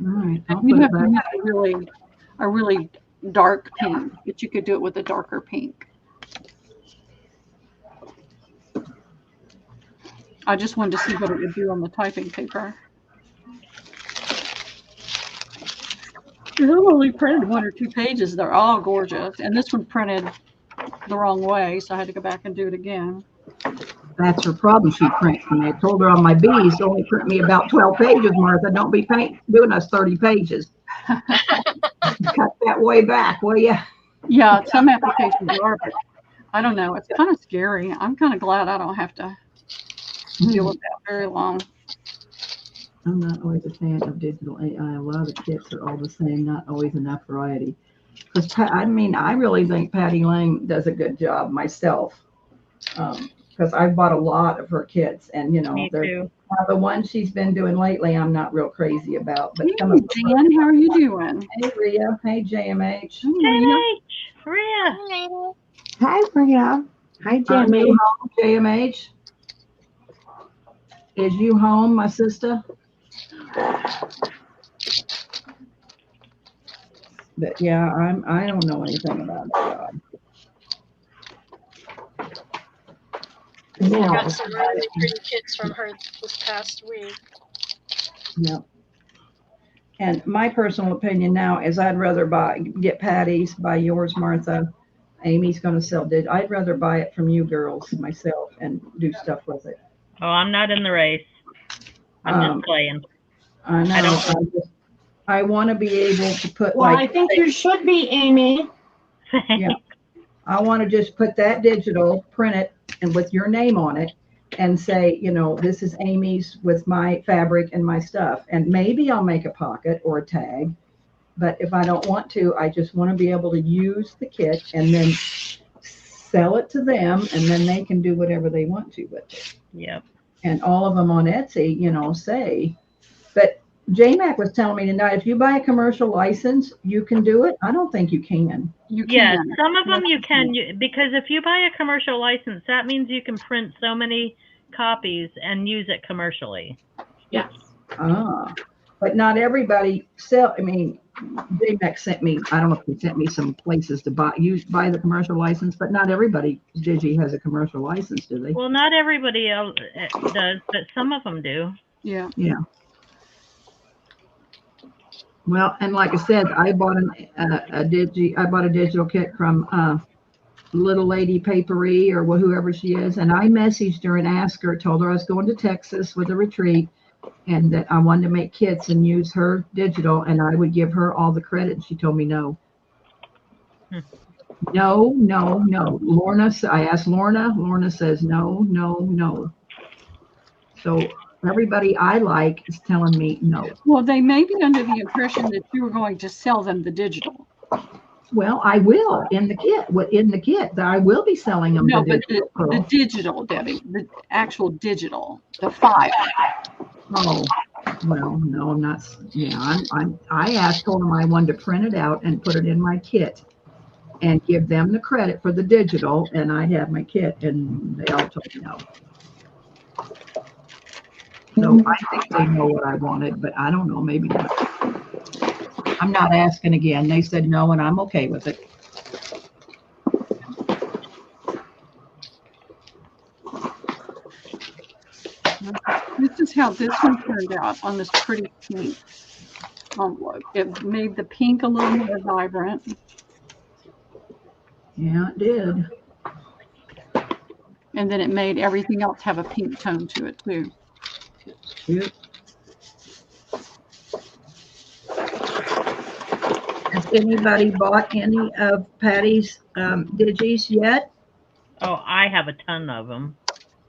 All right. You have to have a really dark pink, but you could do it with a darker pink. I just wanted to see what it would do on the typing paper. 'Cause I only printed 1 or 2 pages. They're all gorgeous, and this one printed the wrong way, so I had to go back and do it again. That's her problem. She prints me. I told her on my B's to only print me about 12 pages, Martha. Don't be doing us 30 pages. Cut that way back, will you? Yeah, some applications are, but I don't know. It's kind of scary. I'm kind of glad I don't have to deal with that very long. I'm not always a fan of digital AI. A lot of the kits are all the same, not always enough variety. Because I mean, I really think Patty Lang does a good job myself. Because I've bought a lot of her kits, and you know, Me too. the ones she's been doing lately, I'm not real crazy about. But Hey, some of Jan, how are you doing? Hey, Rhea. Hey, JMH. JMH, Maria. Hi, Maria. Hi, Are Jamie. you home, JMH? Is you home, my sister? But yeah, I don't know anything about the job. I Now, got some really pretty kits from her this past week. Yeah. And my personal opinion now is I'd rather get Patty's, buy yours, Martha. Amy's going to sell it. I'd rather buy it from you girls myself and do stuff with it. Oh, I'm not in the race. I'm just playing. I know. I want to be able to put well, I think you should be, Amy. Yeah. I want to just put that digital, print it, and with your name on it, and say, you know, this is Amy's with my fabric and my stuff. And maybe I'll make a pocket or a tag. But if I don't want to, I just want to be able to use the kit and then sell it to them, and then they can do whatever they want to with it. Yep. And all of them on Etsy, you know, say. But JMac was telling me tonight, if you buy a commercial license, you can do it. I don't think you can. You Yeah, can. some of them you can, because if you buy a commercial license, that means you can print so many copies and use it commercially. Yes. But not everybody sell. I mean, JMac sent me, I don't know if he sent me some places to buy the commercial license, but not everybody Digi has a commercial license, do they? Well, not everybody else does, but some of them do. Yeah. Yeah. Well, and like I said, I bought a digital kit from Little Lady Papery or whoever she is, and I messaged her and asked her, told her I was going to Texas with a retreat, and that I wanted to make kits and use her digital, and I would give her all the credit. And she told me no. No. Lorna, I asked Lorna. Lorna says no. So everybody I like is telling me no. Well, they may be under the impression that you were going to sell them the digital. Well, I will in the kit. I will be selling them. No, but the digital, Debbie, the actual digital, the file. Oh, well, no, I'm not. Yeah, I told them I wanted to print it out and put it in my kit, and give them the credit for the digital, and I have my kit, and they all told me no. So I think they know what I wanted, but I don't know, maybe not. I'm not asking again. They said no, and I'm okay with it. This is how this one turned out on this pretty pink envelope. It made the pink a little more vibrant. Yeah, it did. And then it made everything else have a pink tone to it too. Yep. Has anybody bought any of Patty's digis yet? Oh, I have a ton of them.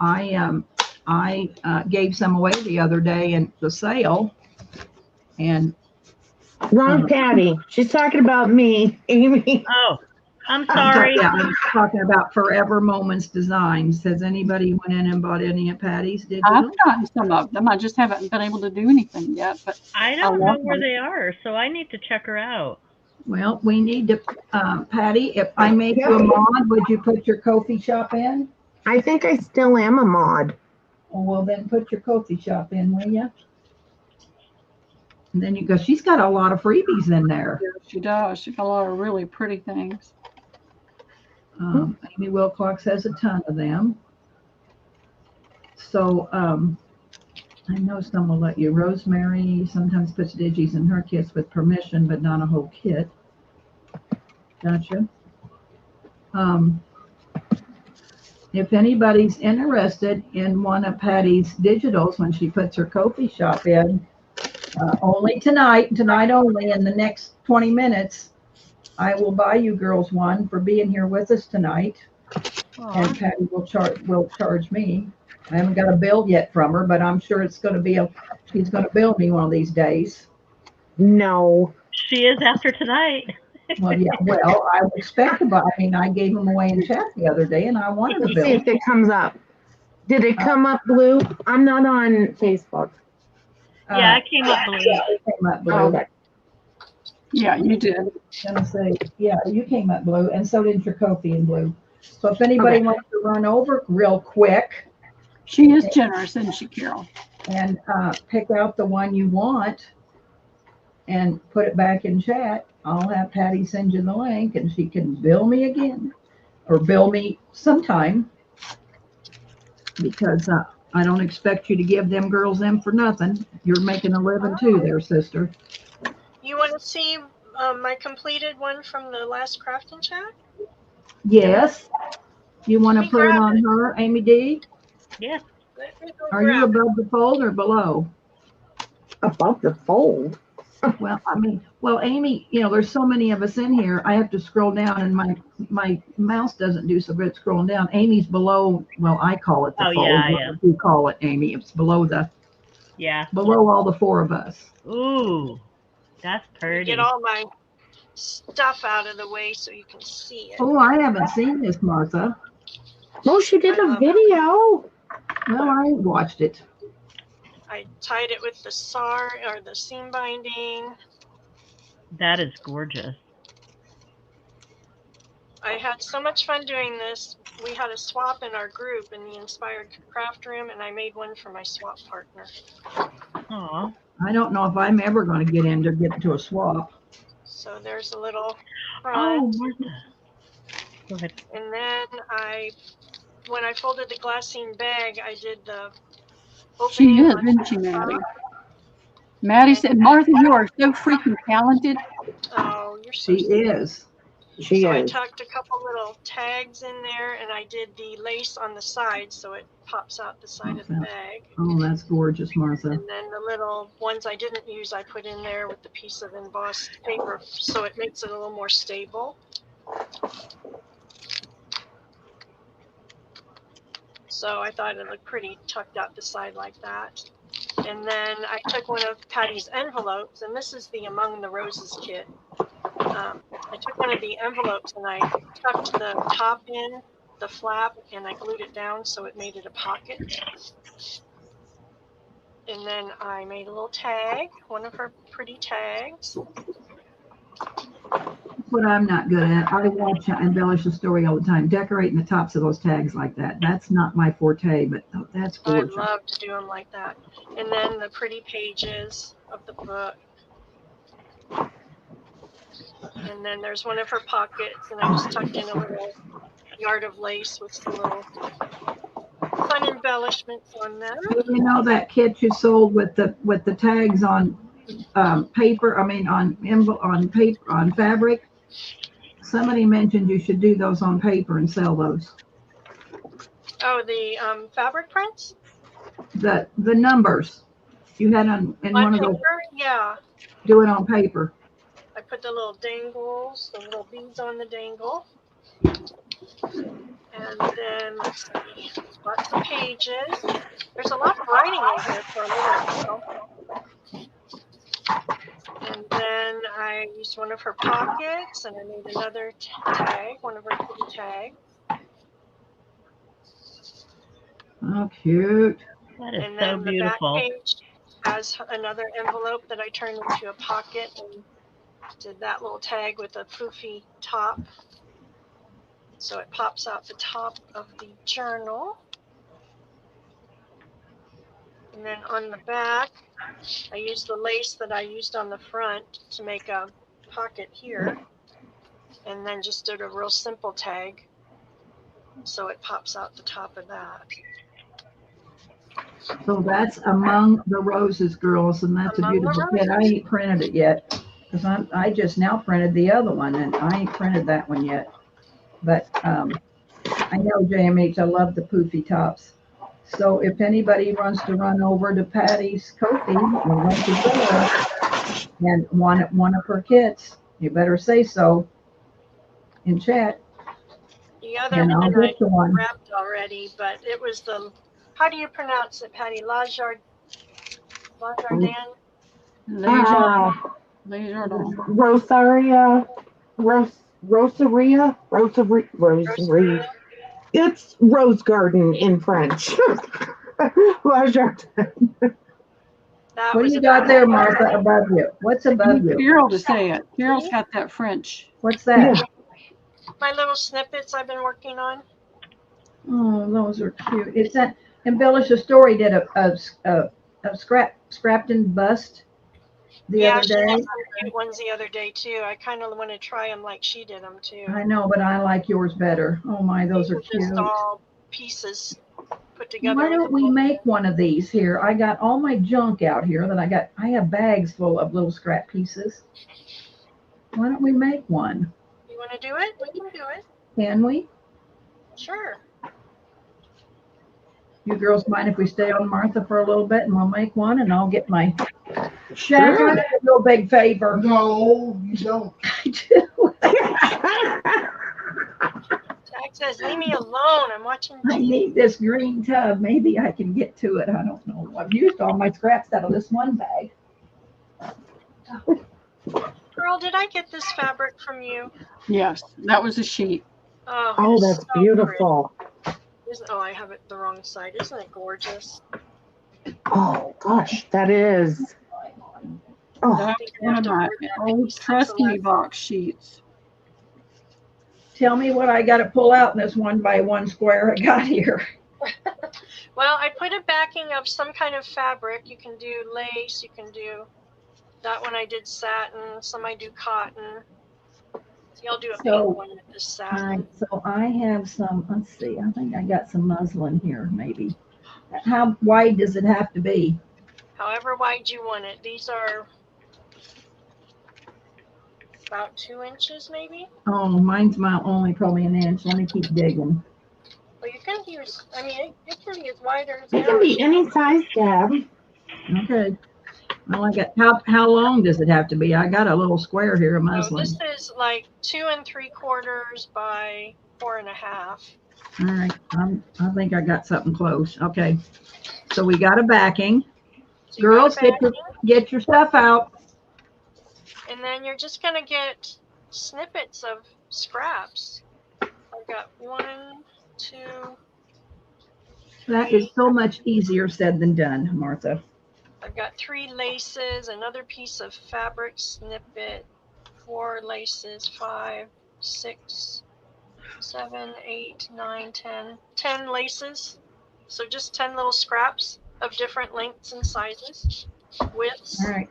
I gave some away the other day in the sale, and Wrong Patty. She's talking about me, Amy. Oh, I'm sorry. I'm talking about Forever Moments Designs. Has anybody went in and bought any of Patty's digital? I've gotten some of them. I just haven't been able to do anything yet. But I don't know where they are, so I need to check her out. Well, we need to, Patty, if I make you a mod, would you put your Ko-fi shop in? I think I still am a mod. Well, then put your Ko-fi shop in, will you? And then you go, she's got a lot of freebies in there. she does. She's got a lot of really pretty things. Amy Wilcox has a ton of them. So I know some will let you. Rosemary sometimes puts digis in her kits with permission, but not a whole kit. Gotcha. If anybody's interested in one of Patty's digitals when she puts her Ko-fi shop in, only tonight only, in the next 20 minutes, I will buy you girls one for being here with us tonight. And Patty will charge me. I haven't got a bill yet from her, but I'm sure it's going to be she's going to bill me one of these days. No. She is after tonight. Well, yeah, well, I would expect to buy. I mean, I gave them away in chat the other day, and I wanted Let a me bill. see if it comes up. Did it come up blue? I'm not on Facebook. Yeah, it came up blue. Yeah, it came up blue. Okay. Yeah, you did. Gonna say, yeah, you came up blue, and so did your Ko-fi in blue. So if anybody Okay. wants to run over real quick She is generous, isn't she, Carol? and pick out the one you want and put it back in chat, I'll have Patty send you the link, and she can bill me again, or bill me sometime, because I don't expect you to give them girls them for nothing. You're making a living too there, sister. You want to see my completed one from the last crafting chat? Yes. You want to Let me put it grab on it. her, Amy D? Yeah. Let me go Are you grab it. above the fold or below? Above the fold. Well, I mean, well, Amy, there's so many of us in here. I have to scroll down, and my mouse doesn't do so good scrolling down. Amy's below. Well, I call it the Oh, fold. yeah, What yeah. do you call it, Amy? It's below all the four of us. Ooh, that's pretty. Get all my stuff out of the way so you can see it. Oh, I haven't seen this, Martha. Oh, she did a video. Well, I ain't watched it. I tied it with the SAR or the seam binding. That is gorgeous. I had so much fun doing this. We had a swap in our group in the Inspired Craft Room, and I made one for my swap partner. Aw. I don't know if I'm ever going to get into a swap. So there's a little front. Oh, Martha. Go ahead. And then when I folded the glassine bag, I did the She opening is, on isn't she, the Maddie? top. Maddie said, Martha, you are so freaking talented. Oh, you're so She sweet. is. She I is. tucked a couple little tags in there, and I did the lace on the side so it pops out the side of the bag. Oh, that's gorgeous, Martha. And then the little ones I didn't use, I put in there with the piece of embossed paper so it makes it a little more stable. So I thought it looked pretty tucked out the side like that. And then I took one of Patty's envelopes, and this is the Among the Roses kit. I took one of the envelopes and I tucked the top in, the flap, and I glued it down so it made it a pocket. And then I made a little tag, one of her pretty tags. What I'm not good at. I watch Embellish the Story all the time, decorating the tops of those tags like that. That's not my forte, but that's gorgeous. I love to do them like that. And then the pretty pages of the book. And then there's one of her pockets, and I just tucked in a little yard of lace with some little fun embellishments on them. You know that kit you sold with the tags on paper? I mean on paper, on fabric. Somebody mentioned you should do those on paper and sell those. Oh, the fabric prints? The numbers you had on one paper? of those. Yeah. Do it on paper. I put the little dangles, the little beads on the dangle. And then, let's see, lots of pages. There's a lot of writing in here for a little girl. And then I used one of her pockets, and I made another tag, one of her pretty tags. Oh, cute. That is And so then beautiful. The back page has another envelope that I turned into a pocket and did that little tag with a poofy top. So it pops out the top of the journal. And then on the back, I used the lace that I used on the front to make a pocket here. And then just did a real simple tag. So it pops out the top of that. So that's Among the Roses, girls, and that's a Among the beautiful kit. I Roses. ain't printed it yet because I just now printed the other one, and I ain't printed that one yet. But I know JMH, I love the poofy tops. So if anybody wants to run over to Patty's Kofi or went to Zillow and want one of her kits, you better say so in chat, The other and I'll one I get you one. wrapped already, but it was the, how do you pronounce it, Patty? Lajardin? Leisure, leisure. Rosaria, Rosaria. Rosaria? It's Rose Garden in French. La Jardin. That What do was you a got there, beautiful Martha, above you? What's I above need you? Carol to say it. Carol's got that French. What's that? Yeah. My little snippets I've been working on. Oh, those are cute. It's that Embellish a Story did a Scrapton bust the Yeah, other she had day. some cute ones the other day too. I kind of want to try them like she did them too. I know, but I like yours better. Oh my, those These are are just cute. all pieces put together. Why with don't a we book. make one of these here? I got all my junk out here that I have bags full of little scrap pieces. Why don't we make one? You want to do it? We can do it. Can we? Sure. You girls mind if we stay on Martha for a little bit and we'll make one and I'll get my Jack, I have a real big favor. No, you don't. I do. Jack says, leave me alone. I'm watching I TV. need this green tub. Maybe I can get to it. I don't know. I've used all my scraps out of this one bag. Girl, did I get this fabric from you? Yes, that was a sheet. Oh, Oh, it's that's so beautiful. pretty. Oh, I have it the wrong side. Isn't it gorgeous? Oh gosh, that is. Oh, That's think I one have of to my order that old maybe Trust Me 611. box sheets. Tell me what I got to pull out in this 1x1 square I got here. Well, I put a backing of some kind of fabric. You can do lace. You can do that one. I did satin. Some I do cotton. See, I'll do a So, pink one with this All right, satin. so I have some, let's see, I think I got some muslin here, maybe. How wide does it have to be? However wide you want it. These are about 2 inches, maybe. Oh, mine's only probably an inch. Let me keep digging. Well, you can use. I mean, it can be as wide or as it can narrow. be any size, Deb. Okay. Well, I got, how long does it have to be? I got a little square here of So muslin. this is like 2 3/4 by 4.5. All right, I think I got something close. Okay. So we got a backing. So you got Girls, a backing, get your stuff out. and then you're just gonna get snippets of scraps. I've got 1, 2. That is so much easier said than done, Martha. I've got 3 laces, another piece of fabric snippet, 4 laces, 5, 6, 7, 8, 9, 10. 10 laces. So just 10 little scraps of different lengths and sizes, widths. All right.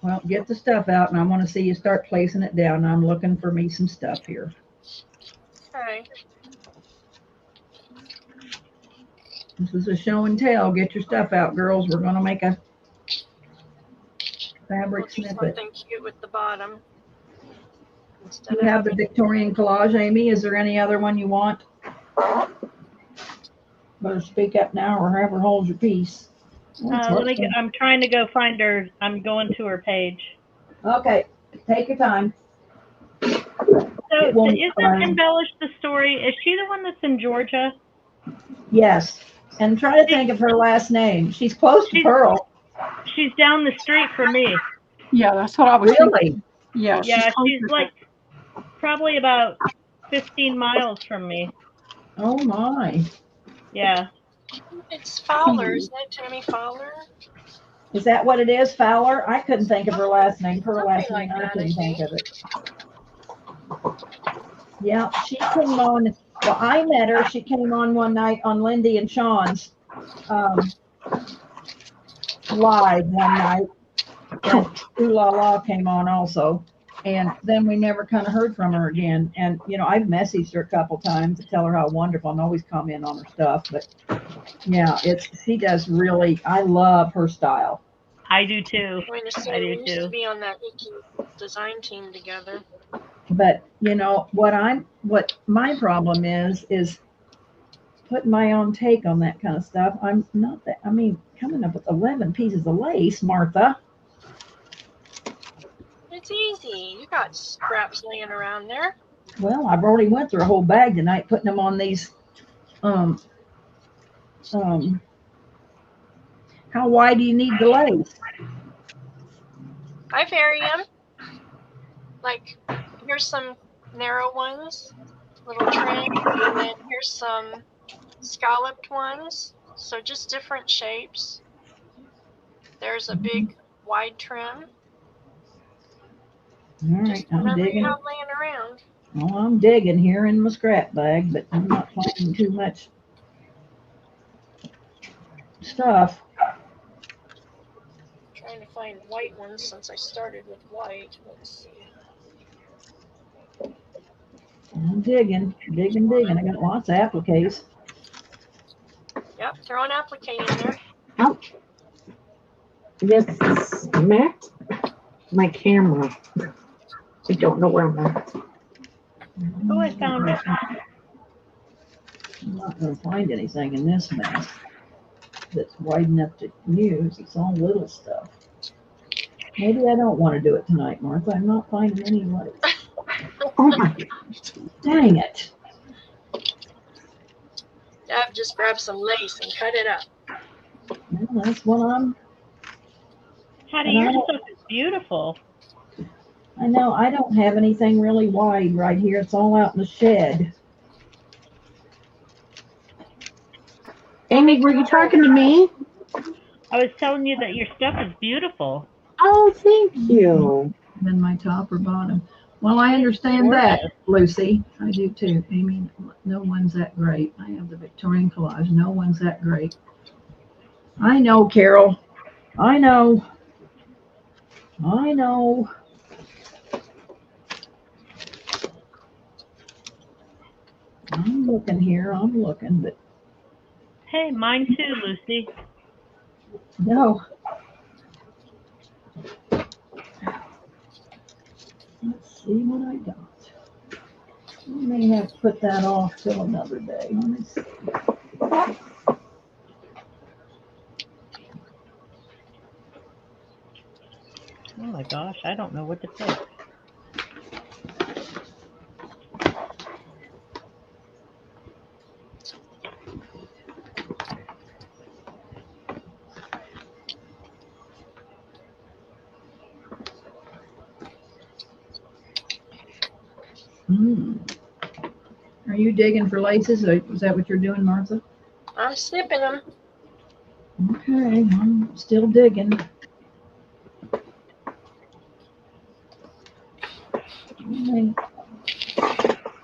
Well, get the stuff out, and I want to see you start placing it down. I'm looking for me some stuff here. Okay. This is a show and tell. Get your stuff out, girls. We're going to make a We'll fabric do snippet. something cute with the bottom. Instead You of have the having, Victorian collage, Amy. Is there any other one you want? Better speak up now or have her hold your peace. I'm trying to go find her. I'm going to her page. Okay, take your time. So It won't isn't fly. Embellish the Story? Is she the one that's in Georgia? Yes. And try to think of her last name. She's close to Pearl. She's down the street from me. Yeah, that's what I was thinking. Really? Yeah, Yeah, she's closer like probably about 15 miles from me. Oh my. Yeah. it's Fowler, isn't it? Tammy Fowler? Is that what it is, Fowler? I couldn't think of her last name. Her last Something name, like I that, couldn't I think think. of it. Yeah, she came on. Well, I met her. She came on one night on Lindy and Sean's live one night. And Ooh La La came on also. And then we never kind of heard from her again. And, you know, I've messaged her a couple times to tell her how wonderful and always comment on her stuff. But yeah, she does really, I love her style. I do too. I mean, I do we used to too. be on that Icky design team together. But, you know, what my problem is putting my own take on that kind of stuff. I'm not that, I mean, coming up with 11 pieces of lace, Martha. It's easy. You got scraps laying around there. Well, I've already went through a whole bag tonight putting them on these, how wide do you need the lace? I vary them. Like, here's some narrow ones, little trim, and then here's some scalloped ones. So just different shapes. There's a big wide trim. All right, Just I'm whatever digging. you have laying around. Well, I'm digging here in my scrap bag, but I'm not finding too much stuff. Trying to find white ones since I started with white. Let's see. I'm digging. I got lots of appliques. Yep, throw an applique in there. Ouch. This smacked my camera. I don't know where I'm at. Oh, I found it. I'm not going to find anything in this mess that's wide enough to use. It's all little stuff. Maybe I don't want to do it tonight, Martha. I'm not finding any lace. Oh my gosh. Dang it. Deb just grab some lace and cut it up. Well, that's what Hattie, And I your don't- stuff is beautiful. I know. I don't have anything really wide right here. It's all out in the shed. Amy, were you talking to me? I was telling you that your stuff is beautiful. Oh, thank you. Then my top or bottom. Well, I understand that, Lucy. I do too. Amy, no one's that great. I have the Victorian collage. No one's that great. I know, Carol. I know. I'm looking here. But Hey, mine too, Lucy. no. Let's see what I got. I may have to put that off till another day. Let me see. Oh my gosh, I don't know what to say. Are you digging for laces? Is that what you're doing, Martha? I'm snipping them. Okay, I'm still digging. Okay.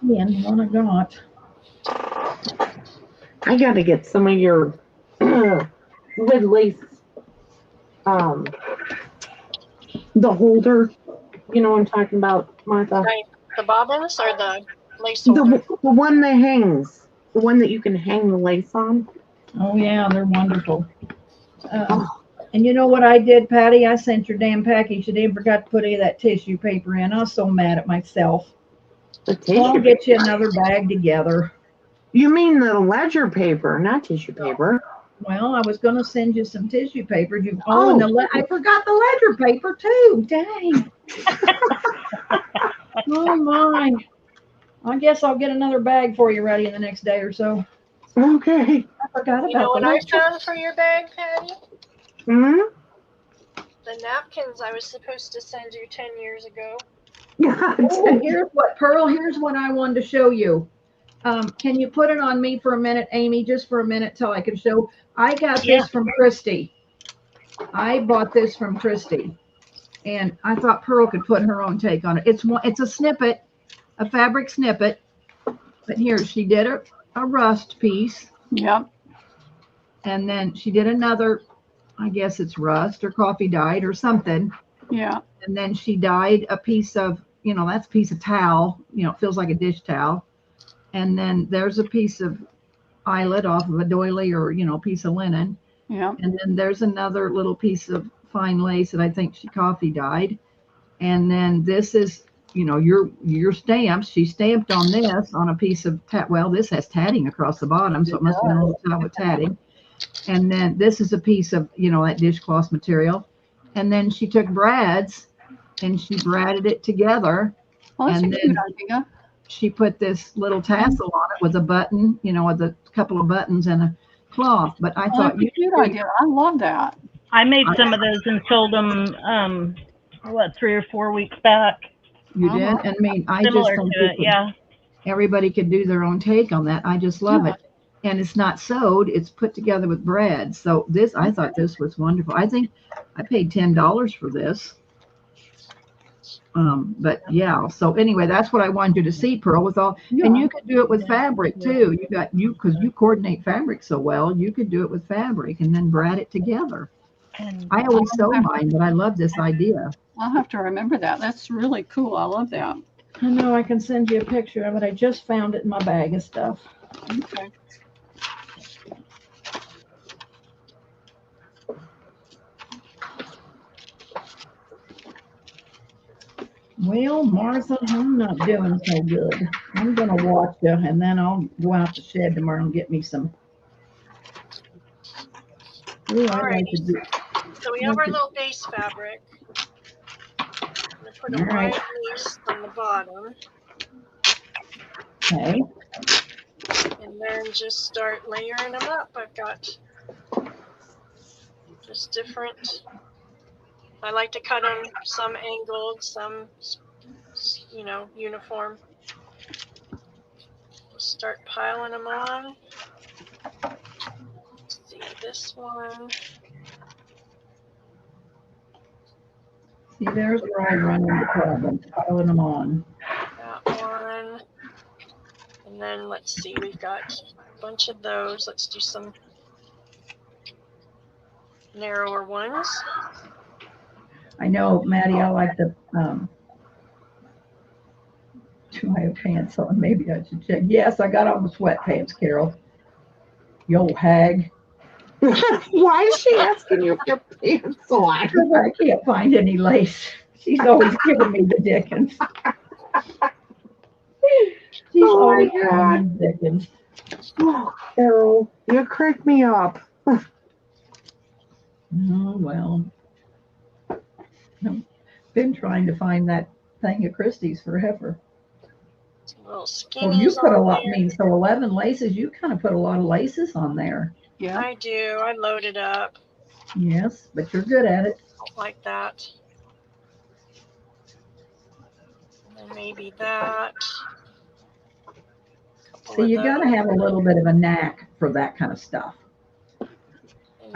Again, what I got. I got to get some of your with lace, the holder. You know what I'm talking about, Martha? Right. The bobbins or the lace holder? The one that hangs, the one that you can hang the lace on. Oh yeah, they're wonderful. And you know what I did, Patty? I sent your damn package. You didn't forgot to put any of that tissue paper in. I was so mad at myself. The So I'll tissue. get you another bag together. You mean the ledger paper, not tissue paper? Well, I was going to send you some tissue paper. I forgot the ledger paper too. Dang. Oh my. I guess I'll get another bag for you ready in the next day or so. Okay. I forgot You know about what the I ledger. found for your bag, Patty? Hmm? The napkins I was supposed to send you 10 years ago. Oh, here's what I wanted to show you. Can you put it on me for a minute, Amy? Just for a minute till I can show. I got this from Christy. I bought this from Christy, and I thought Pearl could put her own take on it. It's a snippet, a fabric snippet. But here she did a rust piece. Yep. And then she did another. I guess it's rust or coffee dyed or something. Yeah. And then she dyed a piece of, that's a piece of towel, it feels like a dish towel. And then there's a piece of eyelet off of a doily or, piece of linen. Yeah. And then there's another little piece of fine lace that I think she coffee dyed. And then this is, your stamps. She stamped on this on a piece of this has tatting across the bottom, so it must have been a little towel with tatting. And then this is a piece of, that dishcloth material. And then she took brads and she braided it together. Well, that's and a then cute idea. she put this little tassel on it with a button, with a couple of buttons and a cloth. But I thought, That's a cute idea. I love that. I made some of those and sold them, 3 or 4 weeks back. you did. And I mean, I just Similar think to it, yeah. everybody could do their own take on that. I just love it. And it's not sewed, it's put together with braid. So I thought this was wonderful. I think I paid $10 for this. But yeah, so anyway, that's what I wanted you to see, Pearl, with all, and you could do it with fabric too. Because you coordinate fabric so well, you could do it with fabric and then braid it together. And I always sew mine, but I love this idea. I'll have to remember that. That's really cool. I love that. I know, I can send you a picture of it. I just found it in my bag of stuff. Okay. Well, Martha, I'm not doing so good. I'm going to watch you, and then I'll go out the shed tomorrow and get me some. Ooh, I'd like to do. So we have our little base fabric. I'm going to put a white lace on the bottom. Okay. And then just start layering them up. I've got just different. I like to cut them some angled, some, uniform. Just start piling them on. Let's see this one. See, there's where I run into problems, piling them on. That one. And then let's see, we've got a bunch of those. Let's do some narrower ones. I know, Maddie, I like the, do I have pants on? Maybe I should check. Yes, I got on the sweatpants, Carol. You old hag. Why is she asking you if your pants on? Because I can't find any lace. She's always giving me the dickens. She's always giving me the dickens. Oh, Carol, you crack me up. Oh, well. I've been trying to find that thing at Christie's forever. Little Well, you skinnies put a on lot, there. so 11 laces, you kind of put a lot of laces on there. Yeah. I do. I load it up. Yes, but you're good at it. Like that. And then maybe that. Couple See, of you got to those. have a little bit of a knack for that kind of stuff.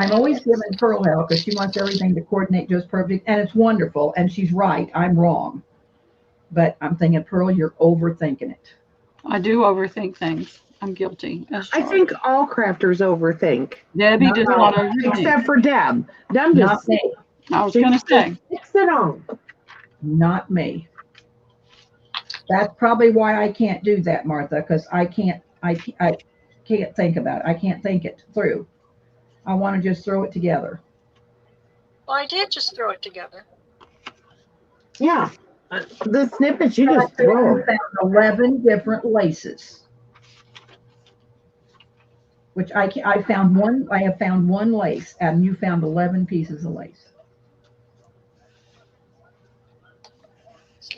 I'm always giving Pearl hell because she wants everything to coordinate just perfect, and it's wonderful, and she's right. I'm wrong. But I'm thinking, Pearl, you're overthinking it. I do overthink things. I'm guilty. I think all crafters overthink. Debbie Not does all. not overthink. Except for Deb. Deb Not just me. I was going to say. sticks it on. Not me. That's probably why I can't do that, Martha, because I can't think about it. I can't think it through. I want to just throw it together. Well, I did just throw it together. Yeah. The snippets you I just throw. found 11 different laces. Which I found one. I have found one lace, and you found 11 pieces of lace.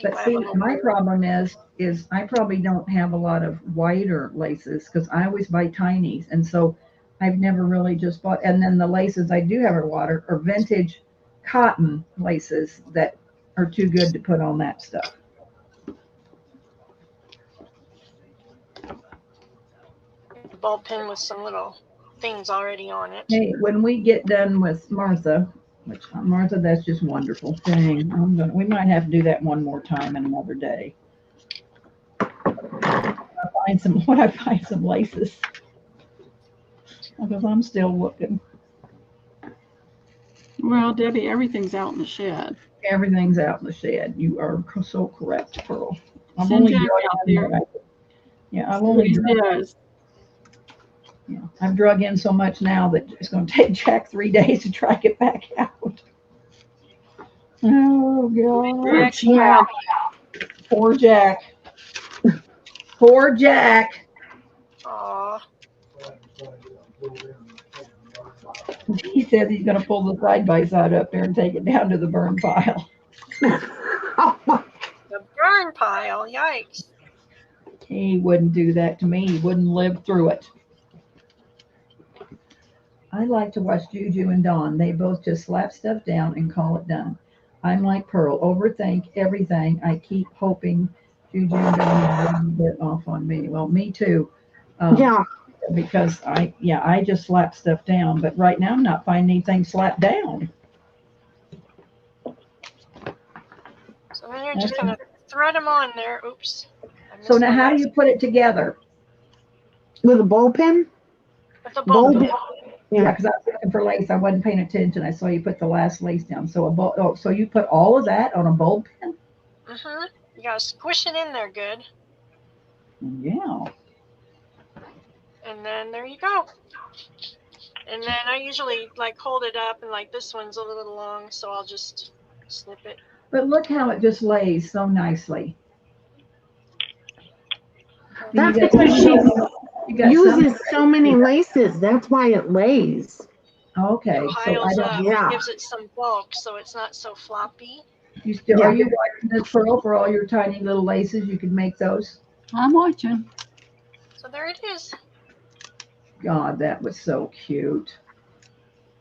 But see, my problem is I probably don't have a lot of whiter laces because I always buy tinies, and so I've never really just bought. And then the laces I do have are vintage cotton laces that are too good to put on that stuff. Ball pen with some little things already on it. Hey, when we get done with Martha, Martha, that's just wonderful. Dang, we might have to do that one more time in another day. I find some laces. Because I'm still looking. Well, Debbie, everything's out in the shed. Everything's out in the shed. You are so correct, Pearl. I'm only Jack drug out in there. what yeah, I've See what only he drug, does. yeah, I've drug in so much now that it's going to take Jack 3 days to try to get back out. Oh God, Jack, yeah. poor Jack. Poor Jack. Aw. He says he's going to pull the side by side up there and take it down to the burn pile. The burn pile. Yikes. He wouldn't do that to me. He wouldn't live through it. I like to watch Juju and Dawn. They both just slap stuff down and call it done. I'm like Pearl, overthink everything. I keep hoping Juju and Dawn will get off on me. Well, me too. Yeah. Because I just slap stuff down. But right now I'm not finding anything slapped down. So then you're just going to thread them on there. Oops. So now how do you put it together? With a bowl pin? With the bowl pin. Yeah, because I was looking for lace. I wasn't paying attention. I saw you put the last lace down. So so you put all of that on a bowl pin? Mm-hmm. You got to squish it in there good. Yeah. And then there you go. And then I usually like hold it up and like this one's a little long, so I'll just snip it. But look how it just lays so nicely. That's because she uses so many laces. That's why it lays. Okay. It So piles up. yeah. It gives it some bulk, so it's not so floppy. You still are you watching this, Pearl, for all your tiny little laces? You could make those. I'm watching. So there it is. God, that was so cute.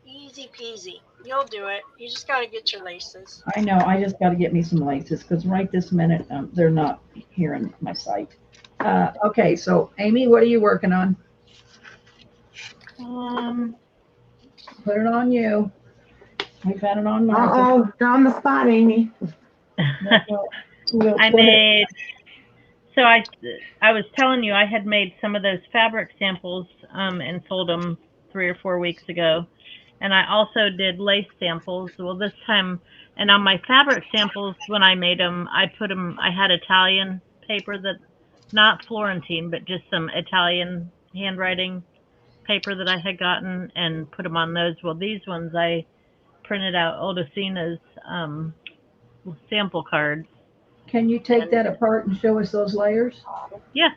Easy peasy. You'll do it. You just got to get your laces. I know. I just got to get me some laces because right this minute they're not here in my sight. Okay, so Amy, what are you working on? Put it on you. We've had it on Martha. Uh-oh, you're on the spot, Amy. I made, so I was telling you I had made some of those fabric samples and sold them 3 or 4 weeks ago. And I also did lace samples. Well, this time, and on my fabric samples, when I made them, I had Italian paper that, not Florentine, but just some Italian handwriting paper that I had gotten and put them on those. Well, these ones I printed out Odacina's sample cards. Can you take that apart and show us those layers? Yeah.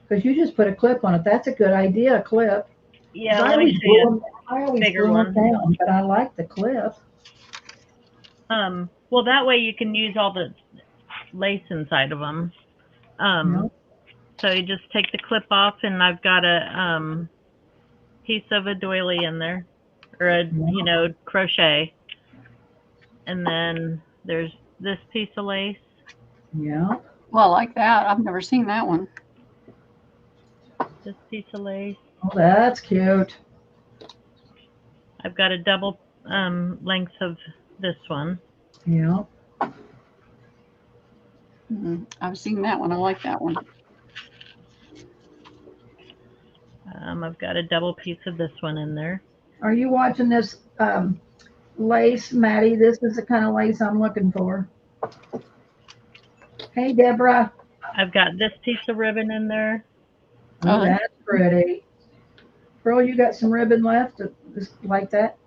Because you just put a clip on it. That's a good idea, a clip. Yeah, let me show you. I always bigger glue one. them down, but I like the clip. Well, that way you can use all the lace inside of them. So you just take the clip off, and I've got a piece of a doily in there, or a crochet, and then there's this piece of lace. Yeah. Well, I like that. I've never seen that one. This piece of lace. Oh, that's cute. I've got a double length of this one. Yeah. I've seen that one. I like that one. I've got a double piece of this one in there. Are you watching this lace, Maddie? This is the kind of lace I'm looking for. Hey, Deborah. I've got this piece of ribbon in there. Oh, that's pretty. Pearl, you got some ribbon left just like that?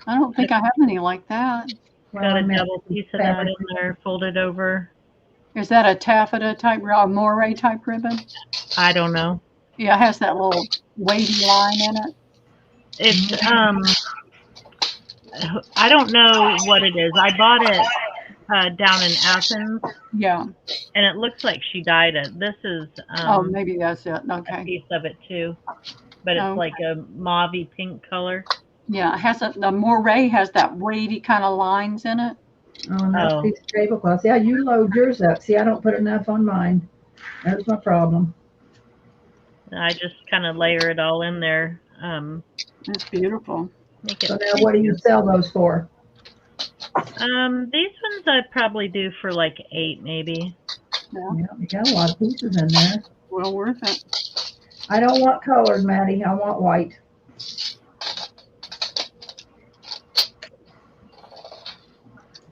I don't think I have any like that. Got a double piece of that in there, folded over. Is that a taffeta type, or moire type ribbon? I don't know. Yeah, it has that little wavy line in it. It's I don't know what it is. I bought it down in Athens. Yeah. And it looks like she dyed it. This is maybe that's it. Okay. A piece of it too, but it's like a mauvey pink color. Yeah, it has the moire has that wavy kind of lines in it. Oh, nice piece of tablecloth. Yeah, you load yours up. See, I don't put enough on mine. That's my problem. I just kind of layer it all in there. It's beautiful. So now what do you sell those for? These ones I'd probably do for like 8 maybe. Yeah, you got a lot of pieces in there. Well worth it. I don't want colored, Maddie. I want white.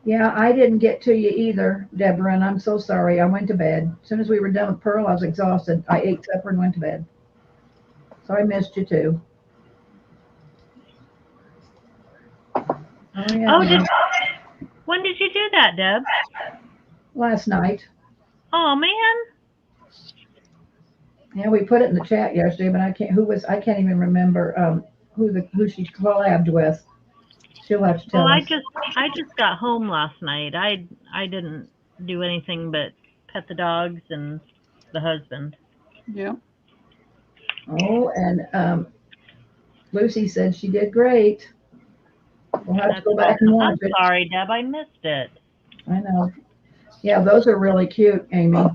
Yeah, I didn't get to you either, Deborah, and I'm so sorry. I went to bed. As soon as we were done with Pearl, I was exhausted. I ate supper and went to bed. So I missed you too. Oh yeah. Oh, when did you do that, Deb? Last night. Oh man. Yeah, we put it in the chat yesterday, but I can't even remember who she collabed with. She'll have to Well, tell us. I just got home last night. I didn't do anything but pet the dogs and the husband. Yeah. Oh, and Lucy said she did great. We'll have to That's go back and awesome. watch I'm it. sorry, Deb, I missed it. I know. Yeah, those are really cute, Amy.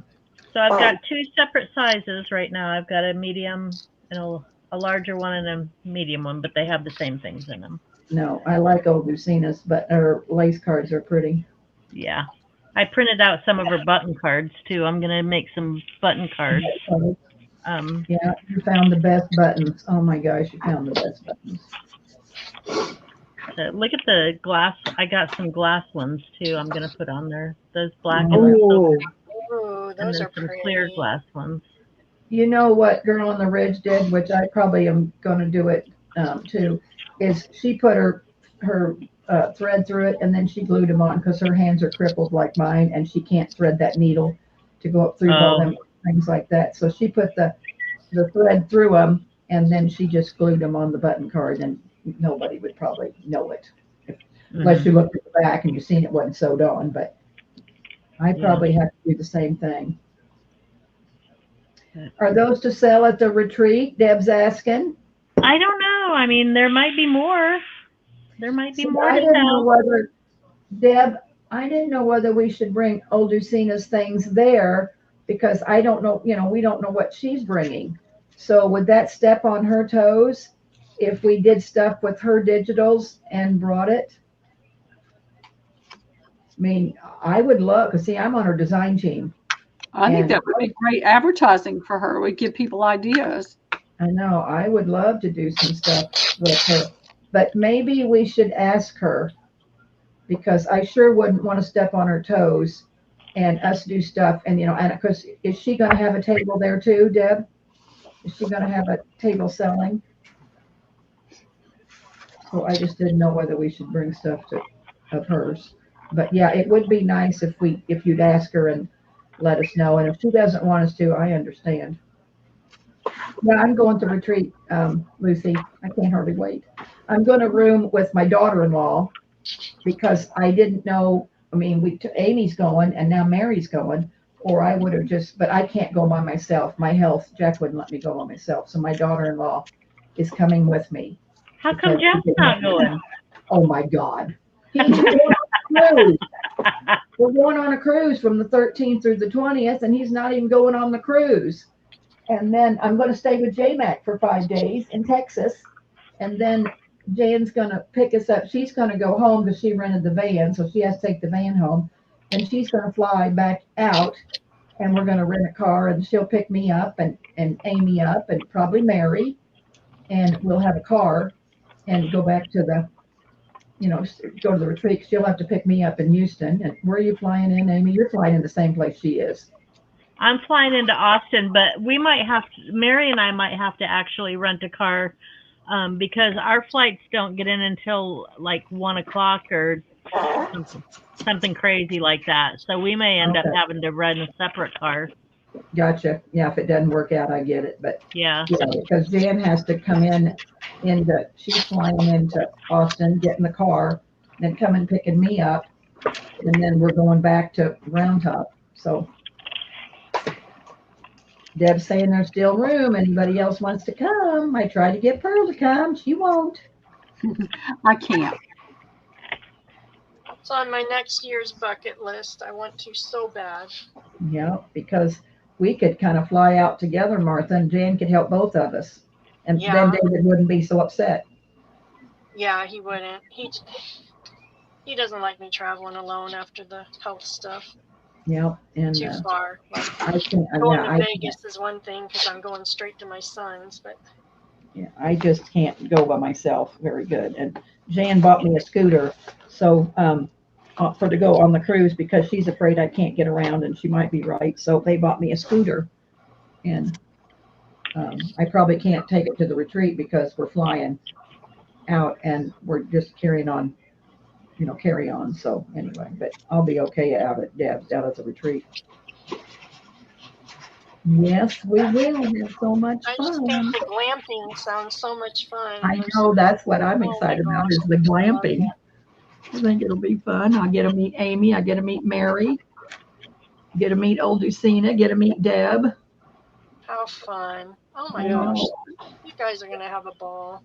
So I've got two separate sizes right now. I've got a medium and a larger one and a medium one, but they have the same things in them. No, I like old Lucina's, but her lace cards are pretty. Yeah. I printed out some of her button cards too. I'm gonna make some button cards. Yeah, you found the best buttons. Oh my gosh, you found the best buttons. So look at the glass. I got some glass ones too. I'm gonna put on there. Those black and Oh, Ooh, and those then are some pretty. clear glass ones. You know what Girl on the Ridge did, which I probably am going to do it too, is she put her thread through it and then she glued them on because her hands are crippled like mine and she can't thread that needle to go up through all them things like that. So she put the thread through them and then she just glued them on the button card and nobody would probably know it unless you looked at the back and you seen it wasn't sewed on. But I probably have to do the same thing. Are those to sell at the retreat? Deb's asking. I don't know. I mean, there might be more. There might be more I to didn't know sell. whether, Deb, I didn't know whether we should bring old Lucina's things there because I don't know, we don't know what she's bringing. So would that step on her toes if we did stuff with her digitals and brought it? I mean, I would love, because see, I'm on her design team. I think that would be great advertising for her. Would give people ideas. I know. I would love to do some stuff with her, but maybe we should ask her because I sure wouldn't want to step on her toes and us do stuff. And, and because is she going to have a table there too, Deb? Is she going to have a table selling? So I just didn't know whether we should bring stuff of hers. But yeah, it would be nice if you'd ask her and let us know. And if she doesn't want us to, I understand. Yeah, I'm going to retreat, Lucy. I can't hardly wait. I'm going to room with my daughter-in-law because I didn't know. I mean, Amy's going and now Mary's going, or I would have but I can't go by myself. My health, Jack wouldn't let me go by myself. So my daughter-in-law is coming with me. How come Jeff's not going? Oh my God. He's going on a cruise. We're going on a cruise from the 13th through the 20th, and he's not even going on the cruise. And then I'm going to stay with J-Mac for 5 days in Texas. And then Jan's going to pick us up. She's going to go home because she rented the van, so she has to take the van home. And she's going to fly back out, and we're going to rent a car, and she'll pick me up and Amy up and probably Mary. And we'll have a car and go back to go to the retreat. She'll have to pick me up in Houston. And where are you flying in, Amy? You're flying in the same place she is. I'm flying into Austin, but Mary and I might have to actually rent a car because our flights don't get in until like 1 o'clock or something crazy like that. So we may end up having to rent a separate car. Gotcha. Yeah, if it doesn't work out, I get it. But yeah, because Jan has to come she's flying into Austin, get in the car, then coming picking me up, and then we're going back to Round Top. So Deb's saying there's still room. Anybody else wants to come? I tried to get Pearl to come. She won't. I can't. It's on my next year's bucket list. I want to so bad. Yeah, because we could kind of fly out together, Martha, and Jan could help both of us. And then David wouldn't be so upset. Yeah, he wouldn't. He doesn't like me traveling alone after the health stuff. Yeah, and too far. Like, going to Vegas is one thing because I'm going straight to my son's, but yeah, I just can't go by myself very good. And Jan bought me a scooter, so for to go on the cruise because she's afraid I can't get around, and she might be right. So they bought me a scooter, and I probably can't take it to the retreat because we're flying out and we're just carrying on, carry on. So anyway, but I'll be okay out at Deb's, out at the retreat. Yes, we will have so much I just fun. think the glamping sounds so much fun. I know, that's what I'm Oh my excited about, gosh, is the I love glamping. that. I think it'll be fun. I get to meet Amy. I get to meet Mary. Get to meet old Lucina. Get to meet Deb. How fun. Oh my Yeah. gosh. You guys are going to have a ball.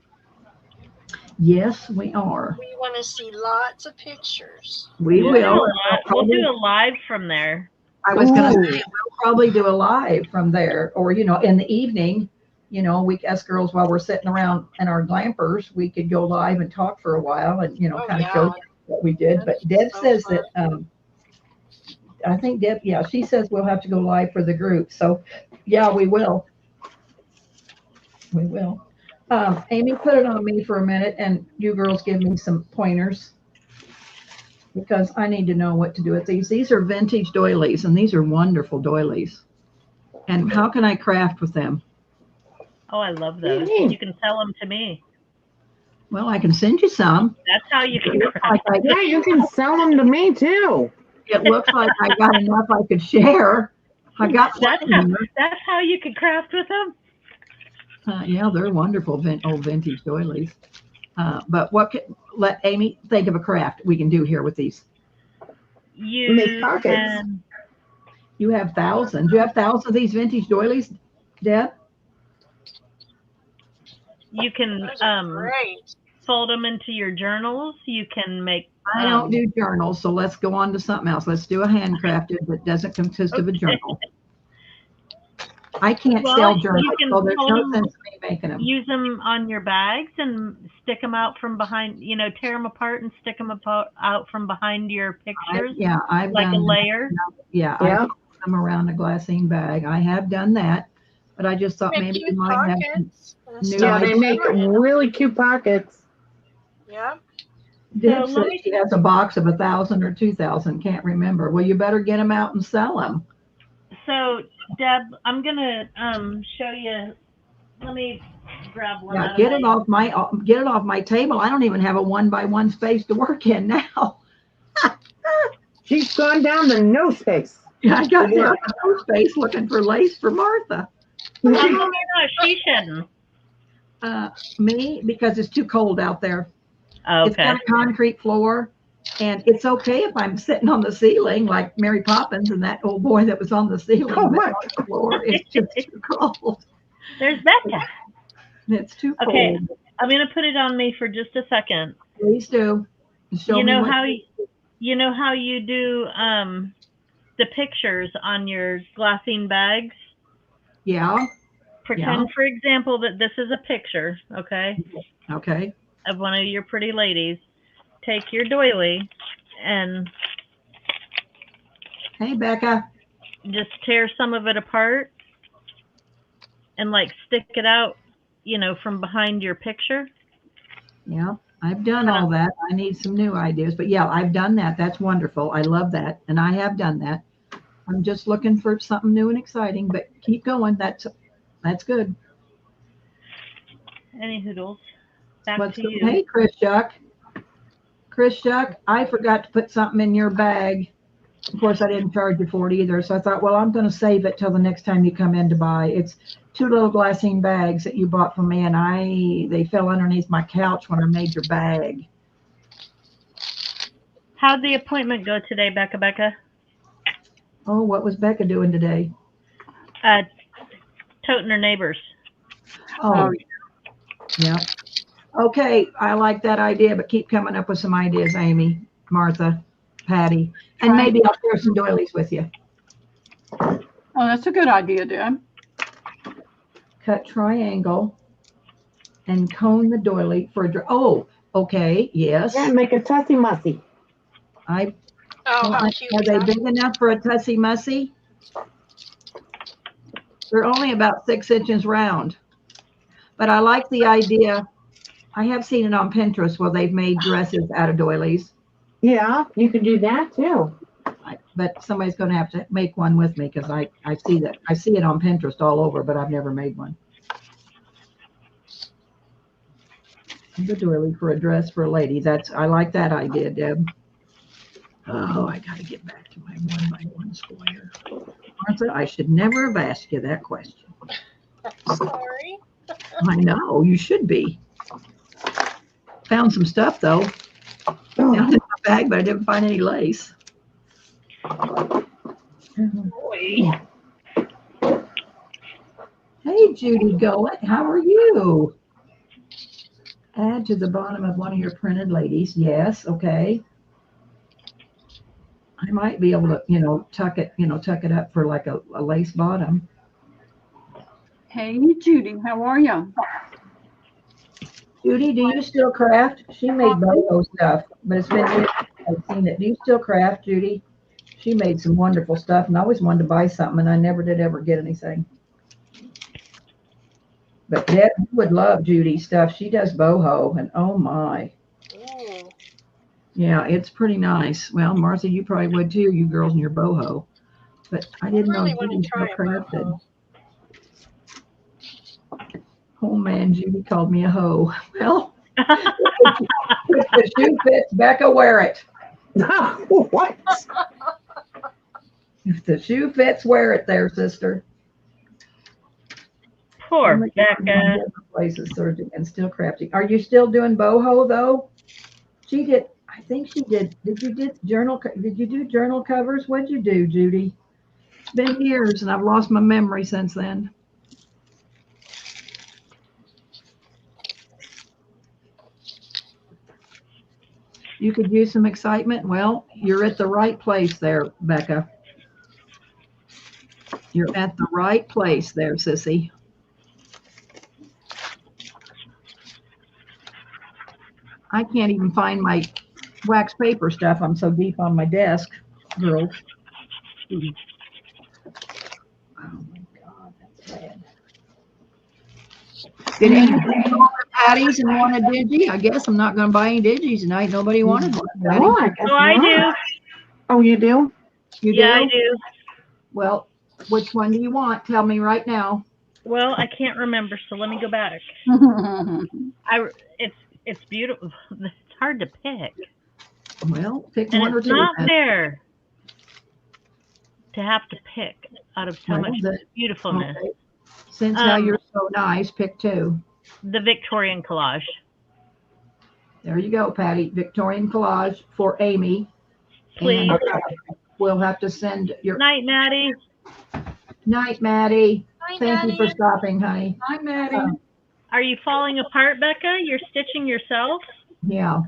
Yes, we are. We want to see lots of pictures. We We'll do will. we'll do a live from there. I was going to Ooh. say, we'll probably do a live from there, or, in the evening, us girls, while we're sitting around in our glampers, we could go live and talk for a while and, Oh, kind of yeah. show what we did. But That's Deb so says fun. that, I think Deb, yeah, she says we'll have to go live for the group. So, yeah, we will. We will. Amy, put it on me for a minute, and you girls give me some pointers, because I need to know what to do with these. These are vintage doilies, and these are wonderful doilies. And how can I craft with them? Oh, I love those. Mhm. You can sell them to me. Well, I can send you some. That's how you It can looks craft. like Yeah, you can sell them to me too. it looks like I got enough I could share. I got That's one how, here. that's how you can craft with them. Yeah, they're wonderful old vintage doilies. But let Amy think of a craft we can do here with these. You Make pockets. can. You have thousands. You have thousands of these vintage doilies, Deb? You can Those are great. fold them into your journals. You can make. I don't do journals, so let's go on to something else. Let's do a handcrafted that doesn't consist of a journal. I can't Well, sell you journals, can so there's fold no them, sense in me making them. use them on your bags and stick them out from behind. Tear them apart and stick them out from behind your pictures, I've like done a layer. Yeah, Yeah. I put them around a glassine bag. I have done that, but I just thought Make maybe you cute might have some pockets and new stuff. Yeah, they make really cute pockets. Yeah. Deb So said let me- she has a box of 1,000 or 2,000, can't remember. Well, you better get them out and sell them. So, Deb, I'm gonna show you. Let me grab one. Yeah, out of get it my- off my table. I don't even have a 1-by-1 space to work in now. She's gone down to no space. Yeah, I got there no space looking for lace for Martha. Oh my gosh, she shouldn't. Me, because it's too cold out there. It's Okay. got a concrete floor, and it's okay if I'm sitting on the ceiling like Mary Poppins and that old boy that was on the ceiling. Oh, but my. on the floor, it's just too cold. There's Becca. It's too cold. Okay. I'm gonna put it on me for just a second. Please do. Show You me know what- how you do the pictures on your glassine bags? Yeah. Pretend, for example, that this is a picture, okay, Okay. of one of your pretty ladies. Take your doily and Hey, Becca. just tear some of it apart and like stick it out, from behind your picture. Yeah, I've done all that. I need some new ideas, but yeah, I've done that. That's wonderful. I love that, and I have done that. I'm just looking for something new and exciting, but keep going. That's good. Any hoodles. Back What's to good? you. Hey, Chris Shuck. Chris Shuck, I forgot to put something in your bag. Of course, I didn't charge you for it either, so I thought, well, I'm going to save it till the next time you come in to buy. It's 2 little glassine bags that you bought from me, and they fell underneath my couch when I made your bag. How'd the appointment go today, Becca? Oh, what was Becca doing today? Toting her neighbors. Oh, yeah. Okay, I like that idea, but keep coming up with some ideas, Amy, Martha, Patty, and maybe I'll share some doilies with you. Oh, that's a good idea, Deb. Cut triangle and cone the doily for oh, okay, yes. Yeah, make a tussy mussy. I Oh, how cute. Are they big enough for a tussy mussy? They're only about 6 inches round, but I like the idea. I have seen it on Pinterest where they've made dresses out of doilies. Yeah, you could do that too. But somebody's going to have to make one with me because I see it on Pinterest all over, but I've never made one. The doily for a dress for a lady. I like that idea, Deb. Oh, I got to get back to my 1x1 square. Martha, I should never have asked you that question. Sorry. I know, you should be. Found some stuff though. Found it in my bag, but I didn't find any lace. Boy. Hey, Judy Goett, how are you? Add to the bottom of one of your printed ladies. Yes, okay. I might be able to, tuck it up for like a lace bottom. Hey, Judy, how are you? Judy, do you still craft? She made boho stuff, but it's been years since I've seen it. Do you still craft, Judy? She made some wonderful stuff, and I always wanted to buy something, and I never did ever get anything. But Deb, you would love Judy's stuff. She does boho, and oh my. Ooh. Yeah, it's pretty nice. Well, Martha, you probably would too, you girls in your boho. But I didn't really know want Judy to try still a crafted. boho. Oh man, Judy called me a hoe. Well, if the shoe fits, Becca, wear it. What? If the shoe fits, wear it there, sister. Poor I'm in Becca. different places searching and still crafting. Are you still doing boho though? She did. I think she did. Did you do journal covers? What'd you do, Judy? It's been years and I've lost my memory since then. You could use some excitement. Well, you're at the right place there, Becca. You're at the right place there, sissy. I can't even find my wax paper stuff. I'm so deep on my desk, girls. Oh my God, that's bad. Did anybody go over to Patty's and want a digi? I guess I'm not going to buy any digis tonight. Nobody wanted one. Patty? No, I guess Oh, I not. do. Oh, you do? You Yeah, do? I do. Well, which one do you want? Tell me right now. Well, I can't remember, so let me go back. It's beautiful. It's hard to pick. Well, pick And one or it's two. not then. fair to have to pick out of so Well, much beautifulness. Okay. Since how you're so nice, pick two. The Victorian collage. There you go, Patty. Victorian collage for Amy. Please. And we'll have to send your Night, Maddie. night, Maddie. Hi, Thank you for Maddie. stopping, honey. Hi, Maddie. Are you falling apart, Becca? You're stitching yourself? Yeah.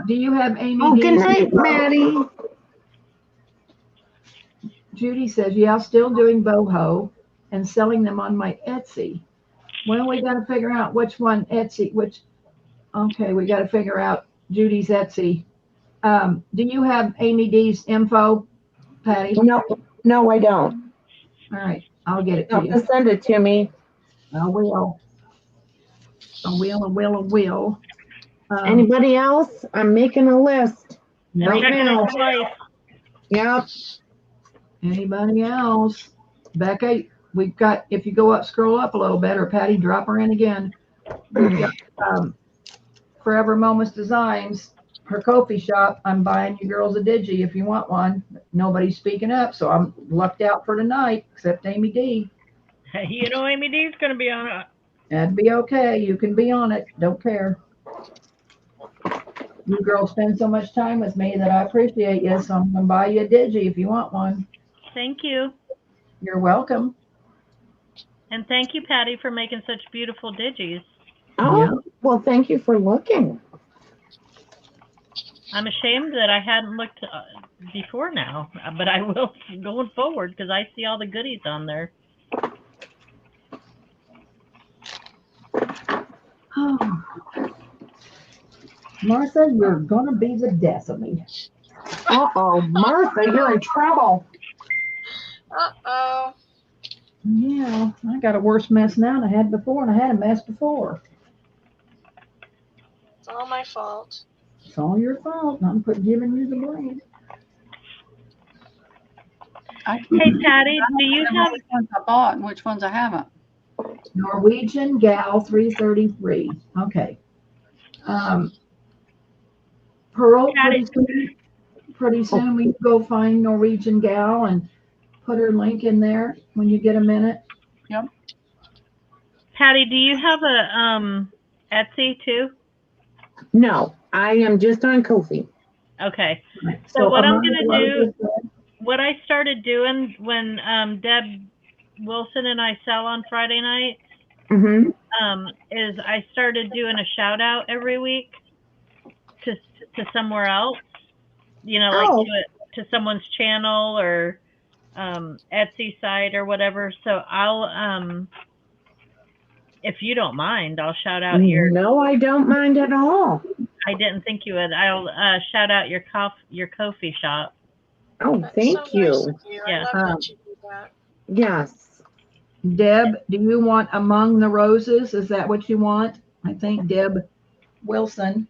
Do you have Amy? Oh, good D's night, info? Maddie. Judy says, yeah, still doing boho and selling them on my Etsy. Well, we got to figure out which one Etsy, okay, we got to figure out Judy's Etsy. Do you have Amy D's info, Patty? No, I don't. All right, I'll get it to No, you. just send it to me. I will. Anybody else? I'm making a list right Checking now. it twice. Yep. Anybody else? Becca, we've got, if you go up, scroll up a little bit, or Patty, drop her in again. We've got Forever Moments Designs, her Ko-fi shop. I'm buying you girls a digi if you want one. Nobody's speaking up, so I'm lucked out for tonight, except Amy D. You know Amy D's going to be on it. That'd be okay. You can be on it. Don't care. You girls spend so much time with me that I appreciate you, so I'm going to buy you a digi if you want one. Thank you. You're welcome. And thank you, Patty, for making such beautiful digis. Oh, Yeah. well, thank you for looking. I'm ashamed that I hadn't looked before now, but I will going forward because I see all the goodies on there. Oh. Martha, you're going to be the death of me. Uh-oh, Martha, you're in trouble. Uh-oh. Yeah, I got a worse mess now than I had before, and I had a mess before. It's all my fault. It's all your fault. I'm giving you the blame. Hey, Patty, do you have? Which ones I bought and which ones I haven't? Norwegian Gal 333. Okay. Pearl, Patty. pretty soon we can go find Norwegian Gal and put her link in there when you get a minute. Yep. Patty, do you have a Etsy too? No, I am just on Ko-fi. Okay. Right. So what I'm Among the gonna do, Roses, what I started doing when Deb Wilson and I sell on Friday night, Mm-hmm. is I started doing a shout out every week to somewhere else. You know, like Oh. to someone's channel or Etsy site or whatever. So I'll if you don't mind, I'll shout out your. No, I don't mind at all. I didn't think you would. I'll shout out your Ko-fi shop. Oh, That's thank so you. nice of you. Yeah. I love that you do that. Yes. Deb, do you want Among the Roses? Is that what you want? I think Deb Wilson.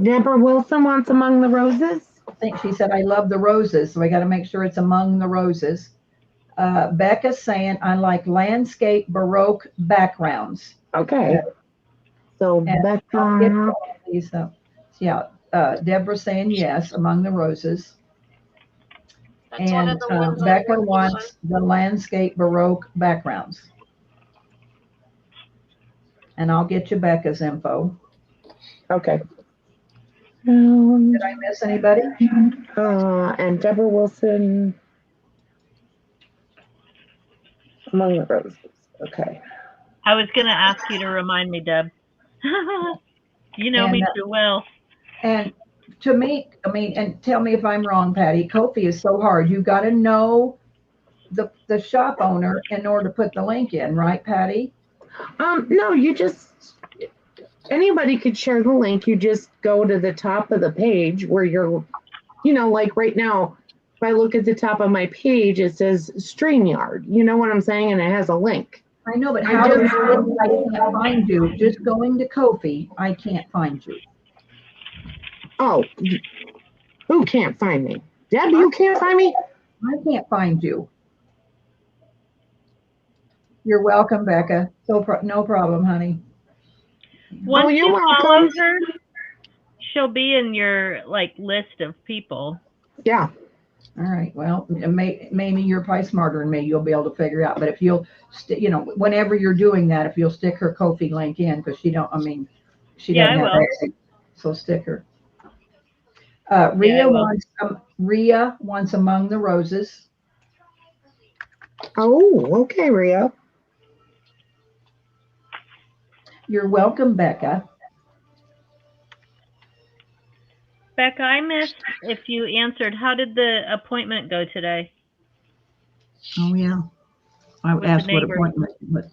Deborah Wilson wants Among the Roses. I think she said, I love the roses. So we got to make sure it's Among the Roses. Becca's saying, I like landscape Baroque backgrounds. Okay. So And Becca. I'll get all of these, yeah. Deborah's saying yes, Among the Roses. That's one And of the ones Becca I'm working wants the landscape Baroque backgrounds. And I'll get you Becca's info. Okay. Did I miss anybody? And Deborah Wilson. Among the Roses. Okay. I was gonna ask you to remind me, Deb. You know me too well. And to me, I mean, and tell me if I'm wrong, Patty, Ko-fi is so hard. You got to know the shop owner in order to put the link in, right, Patty? No, you just, anybody could share the link. You just go to the top of the page where you're, you know, like right now, if I look at the top of my page, it says StreamYard. You know what I'm saying? And it has a link. I know, but how do I can't find you? Just going to Ko-fi, I can't find you. Oh, who can't find me? Deb, you can't find me? I can't find you. You're welcome, Becca. So no problem, honey. Once you're you follow welcome. her, she'll be in your like list of people. Yeah. All right. Well, maybe you're probably smarter than me. You'll be able to figure out. But if you'll, you know, whenever you're doing that, if you'll stick her Ko-fi link in, because she don't. I mean, she Yeah, doesn't I have will. access. So stick her. Yeah, I will. Rhea wants Among the Roses. Oh, okay, Ria. You're welcome, Becca. Becca, I missed if you answered. How did the appointment go today? Oh yeah. I With the asked what neighbor. appointment, but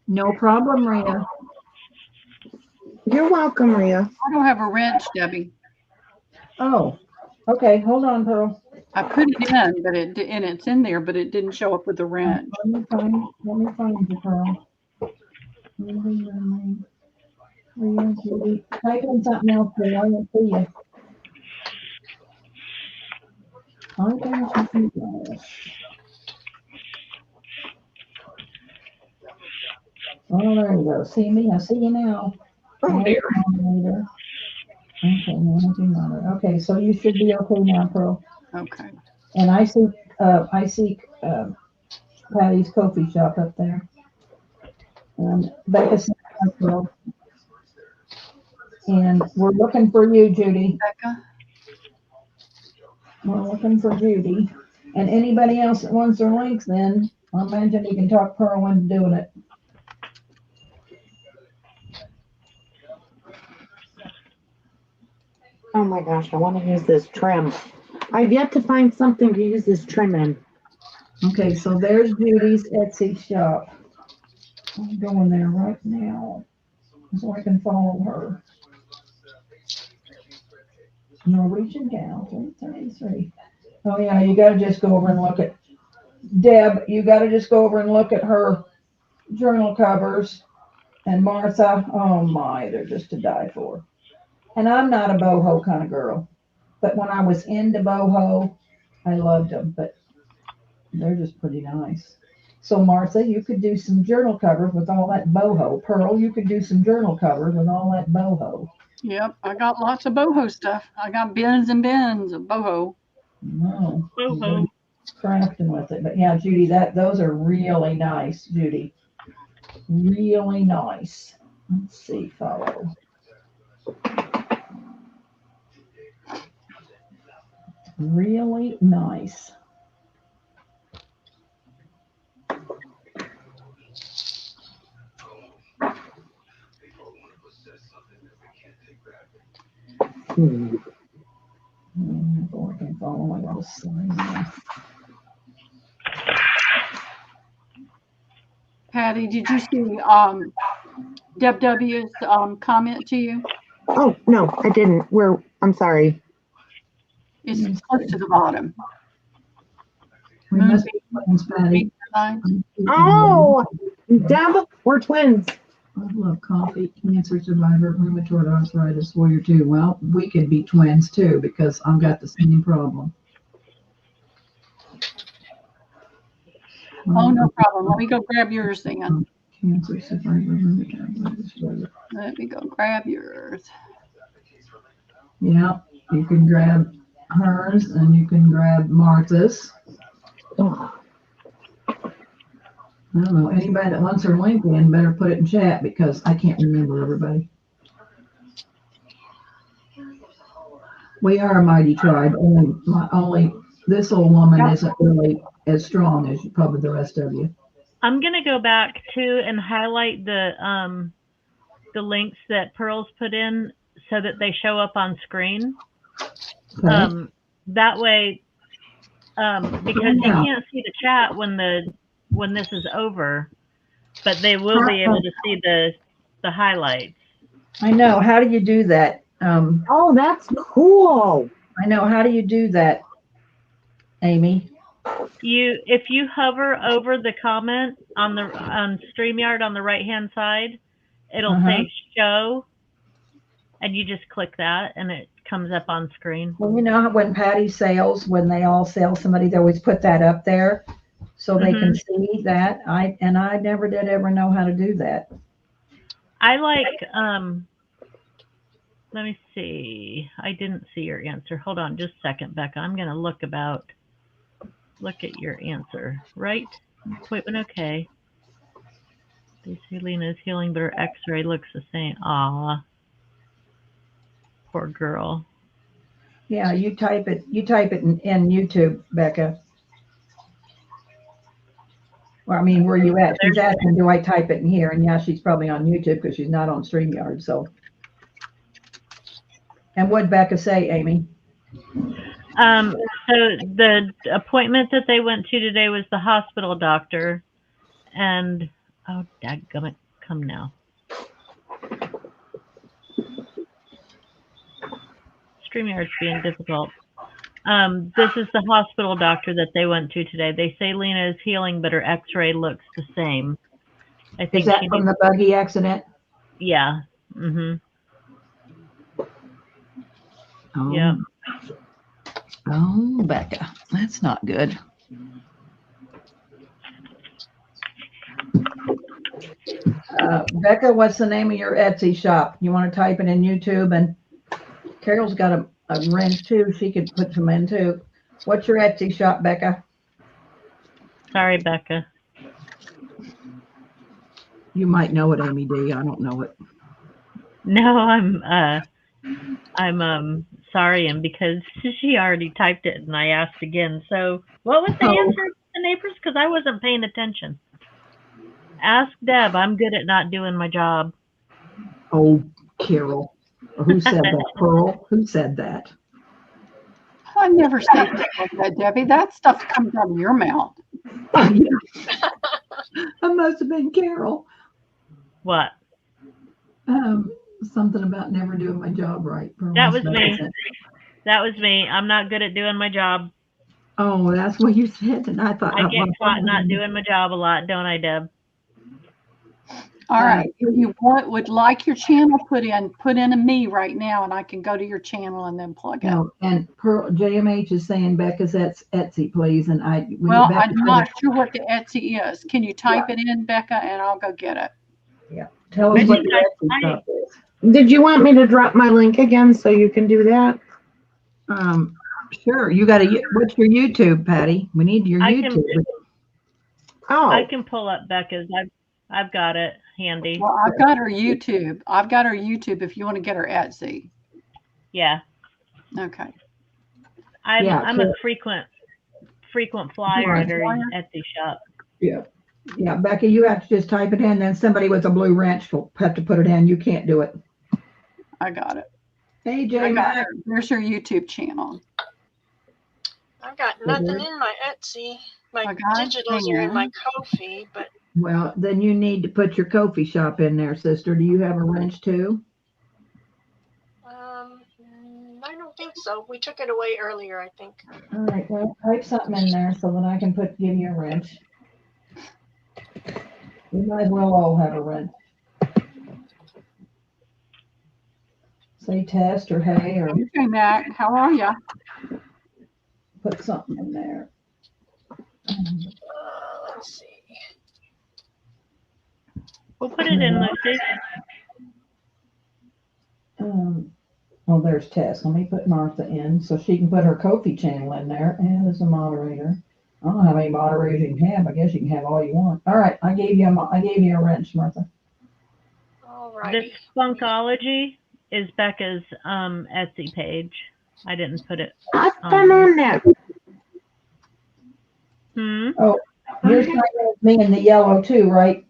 no problem, Rhea. You're welcome, Ria. I don't have a wrench, Debbie. Oh, okay. Hold on, Pearl. I put it in, but it's in there, but it didn't show up with the wrench. Let me find you, Pearl. Rhea, Judy. Type in something else, Pearl. I don't see you. Oh, there you go. See me? I see you now. Oh, dear. Okay, okay, so you should be okay now, Pearl. Okay. And I see Patty's Ko-fi shop up there. Becca's Pearl. And we're looking for you, Judy. Becca? We're looking for Judy. And anybody else that wants their links, then I imagine you can talk Pearl into doing it. Oh my gosh, I want to use this trim. I've yet to find something to use this trim in. Okay, so there's Judy's Etsy shop. I'm going there right now so I can follow her. Norwegian Gal 333. Oh yeah, you gotta just go over and look at Deb. You gotta just go over and look at her journal covers. And Martha, oh my, they're just to die for. And I'm not a boho kind of girl, but when I was into boho, I loved them. But they're just pretty nice. So Martha, you could do some journal covers with all that boho. Pearl, you could do some journal covers with all that boho. Yep, I got lots of boho stuff. I got bins and bins of boho. No, Boho. crafting with it. But yeah, Judy, those are really nice, Judy. Really nice. Let's see, follow. Really nice. Go I can follow. I gotta sign this. Patty, did you see Deb W's comment to you? Oh, no, I didn't. I'm sorry. It's close to the bottom. We must be twins, Patty. Oh, Deb, we're twins. I love coffee, cancer survivor, rheumatoid arthritis, warrior too. Well, we could be twins too because I've got the same problem. Oh, no problem. Let me go grab yours then. Cancer survivor, rheumatoid arthritis. Let me go grab yours. Yeah, you can grab hers and you can grab Martha's. Oh. I don't know. Anybody that wants her link in better put it in chat because I can't remember everybody. We are a mighty tribe. Only this old woman isn't really as strong as probably the rest of you. I'm gonna go back to and highlight the links that Pearl's put in so that they show up on screen. Okay. That way, because you can't see the chat when this is over, but they will be able to see the highlights. I know. How do you do that? Oh, that's cool. I know. How do you do that, Amy? If you hover over the comment on StreamYard on the right hand side, it'll say show, and you just click that, and it comes up on screen. Well, you know when Patty sales, when they all sell somebody, they always put that up there so they can see that. I never did ever know how to do that. I like let me see. I didn't see your answer. Hold on just a second, Becca. I'm going to look at your answer. Right? Equipment okay. They say Lena's healing, but her x-ray looks the same. Aw. Poor girl. Yeah, you type it in YouTube, Becca. Well, I mean, where you at? She's asking, do I type it in here? And yeah, she's probably on YouTube because she's not on StreamYard. So, and what'd Becca say, Amy? So the appointment that they went to today was the hospital doctor, and oh, dadgummit, come now. StreamYard's being difficult. This is the hospital doctor that they went to today. They say Lena is healing, but her x-ray looks the same. I think is that from the buggy accident? Yeah. Mm-hmm. Oh. Yeah. Oh, Becca, that's not good. Becca, what's the name of your Etsy shop? You want to type it in YouTube? And Carol's got a wrench too. She could put some in too. What's your Etsy shop, Becca? Sorry, Becca. You might know it, Amy D. I don't know it. No, I'm sorry, and because she already typed it and I asked again. So what was the answer to the neighbors? Because I wasn't paying attention. Ask Deb. I'm good at not doing my job. Oh, Carol. Who said that, Pearl? Who said that? I never said that, Debbie. That stuff comes out of your mouth. That must have been Carol. What? Something about never doing my job right. That was me. That was me. I'm not good at doing my job. Oh, that's what you said, and I thought. I get caught not doing my job a lot, don't I, Deb? All right. If you would like your channel put in a me right now, and I can go to your channel and then plug it. No, and Pearl JMH is saying Becca's Etsy, please, and Well, I'm not sure what the Etsy is. Can you type it in, Becca, and I'll go get it? Yeah. Tell us what your Etsy stuff is. Did you want me to drop my link again so you can do that? Sure. You got what's your YouTube, Patty? We need your YouTube. I can pull up Becca's. I've got it handy. Well, I've got her YouTube. I've got her YouTube if you want to get her Etsy. Yeah. Okay. I'm a frequent flyer at her Etsy shop. Yeah. Yeah, Becca, you have to just type it in, then somebody with a blue wrench will have to put it in. You can't do it. I got it. Hey, J Mac. There's her YouTube channel. I've got nothing in my Etsy. My digitals are in my Ko-fi, but. Well, then you need to put your Ko-fi shop in there, sister. Do you have a wrench too? I don't think so. We took it away earlier, I think. All right. Well, type something in there so that I can give you a wrench. We might as well all have a wrench. Say test or hey or. Okay, Mac. How are you? Put something in there. Let's see. We'll put it in, Lucy. Oh, there's Tess. Let me put Martha in so she can put her Ko-fi channel in there and as a moderator. I don't know how many moderators you can have. I guess you can have all you want. All right, I gave you a wrench, Martha. All right. This Spunkology is Becca's Etsy page. I didn't put it. I've been on that. Oh, you're signing with me in the yellow too, right,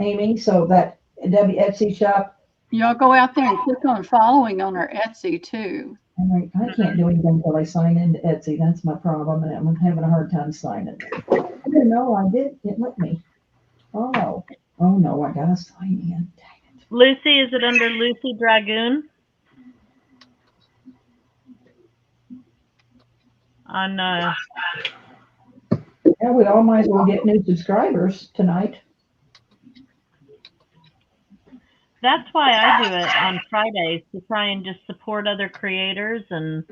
Amy? So that Etsy shop. Y'all go out there and click on following on our Etsy too. I can't do anything until I sign into Etsy. That's my problem, and I'm having a hard time signing. No, I did. It let me. Oh no, I gotta sign in. Dang it. Lucy, is it under Lucy Dragoon? On Yeah, we all might as well get new subscribers tonight. That's why I do it on Fridays, to try and just support other creators and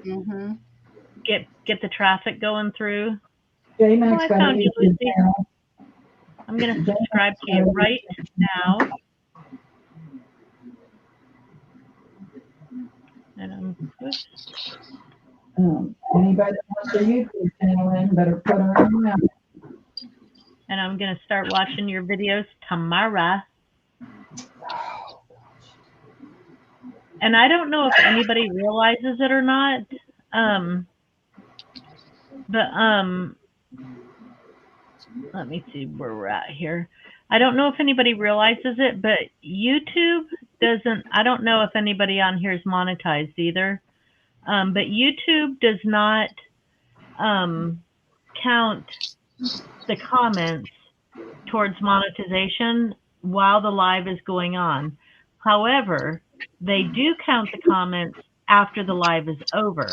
get the traffic going through. J-Mac's got a YouTube channel. I'm going to subscribe to you right now. And anybody that wants their YouTube channel in, better put her in now. And I'm going to start watching your videos tomorrow. And I don't know if anybody realizes it or not. Let me see where we're at here. I don't know if anybody realizes it, but YouTube doesn't, I don't know if anybody on here is monetized either. But YouTube does not count the comments towards monetization while the live is going on. However, they do count the comments after the live is over.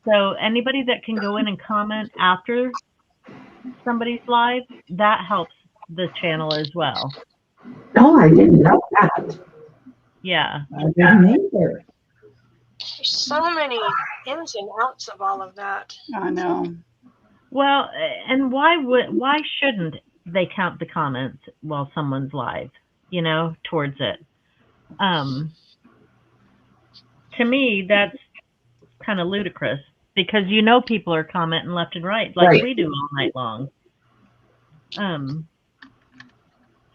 So anybody that can go in and comment after somebody's live, that helps the channel as well. Oh, I didn't know that. Yeah. I didn't either. There's so many ins and outs of all of that. I know. Well, and why shouldn't they count the comments while someone's live, towards it? To me, that's kind of ludicrous because people are commenting left and right like we do all night long.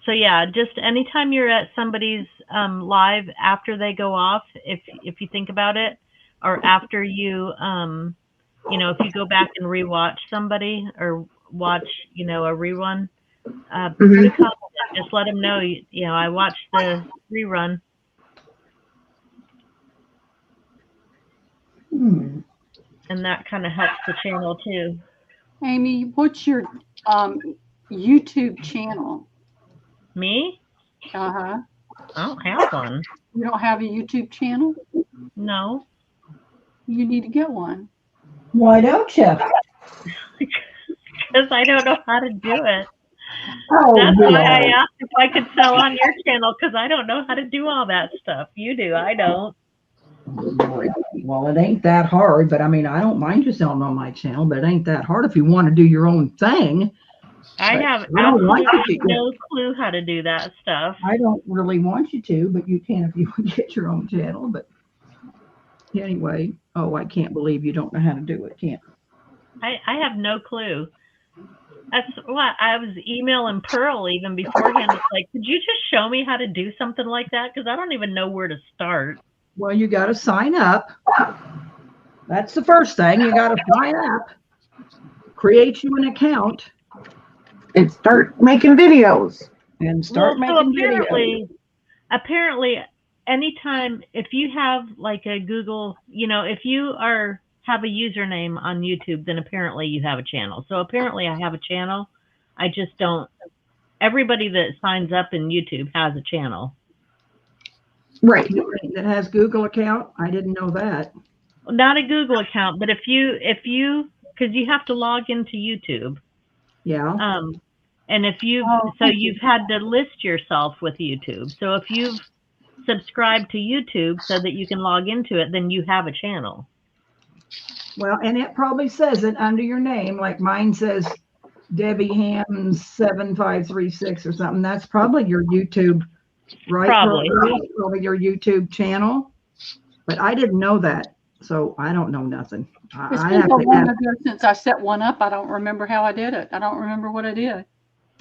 So yeah, just anytime you're at somebody's live after they go off, if you think about it, or after you if you go back and rewatch somebody or watch a rerun, put a comment, just let them know I watched the rerun. And that kind of helps the channel too. Amy, what's your YouTube channel? Me? I don't have one. You don't have a YouTube channel? No. You need to get one. Why don't you? because I don't know how to do it. Oh, That's why I no. asked if I could sell on your channel, because I don't know how to do all that stuff. You do, I don't. Well, it ain't that hard, but I mean, I don't mind you selling on my channel, but it ain't that hard if you want to do your own thing. I But have I don't want absolutely you to. no clue how to do that stuff. I don't really want you to, but you can if you want to get your own channel. But anyway, oh, I can't believe you don't know how to do it. Can't. I have no clue. That's what I was emailing Pearl even beforehand. It's like, could you just show me how to do something like that? Because I don't even know where to start. Well, you got to sign up. That's the first thing. You got to sign up, create you an account, And start making videos. and start Well, so making videos. apparently, anytime if you have like a Google, if you have a username on YouTube, then apparently you have a channel. So apparently I have a channel. I just don't. Everybody that signs up in YouTube has a channel. Right. That has Google account. I didn't know that. Not a Google account, but if you, because you have to log into YouTube. Yeah. And if you've had to list yourself with YouTube. So if you've subscribed to YouTube so that you can log into it, then you have a channel. Well, and it probably says it under your name, like mine says Debbie Hams 7536 or something. That's probably your YouTube, right? Probably. Probably your YouTube channel. But I didn't know that, so I don't know nothing. It's I been have so to long ask. ago since I set one up. I don't remember how I did it. I don't remember what I did.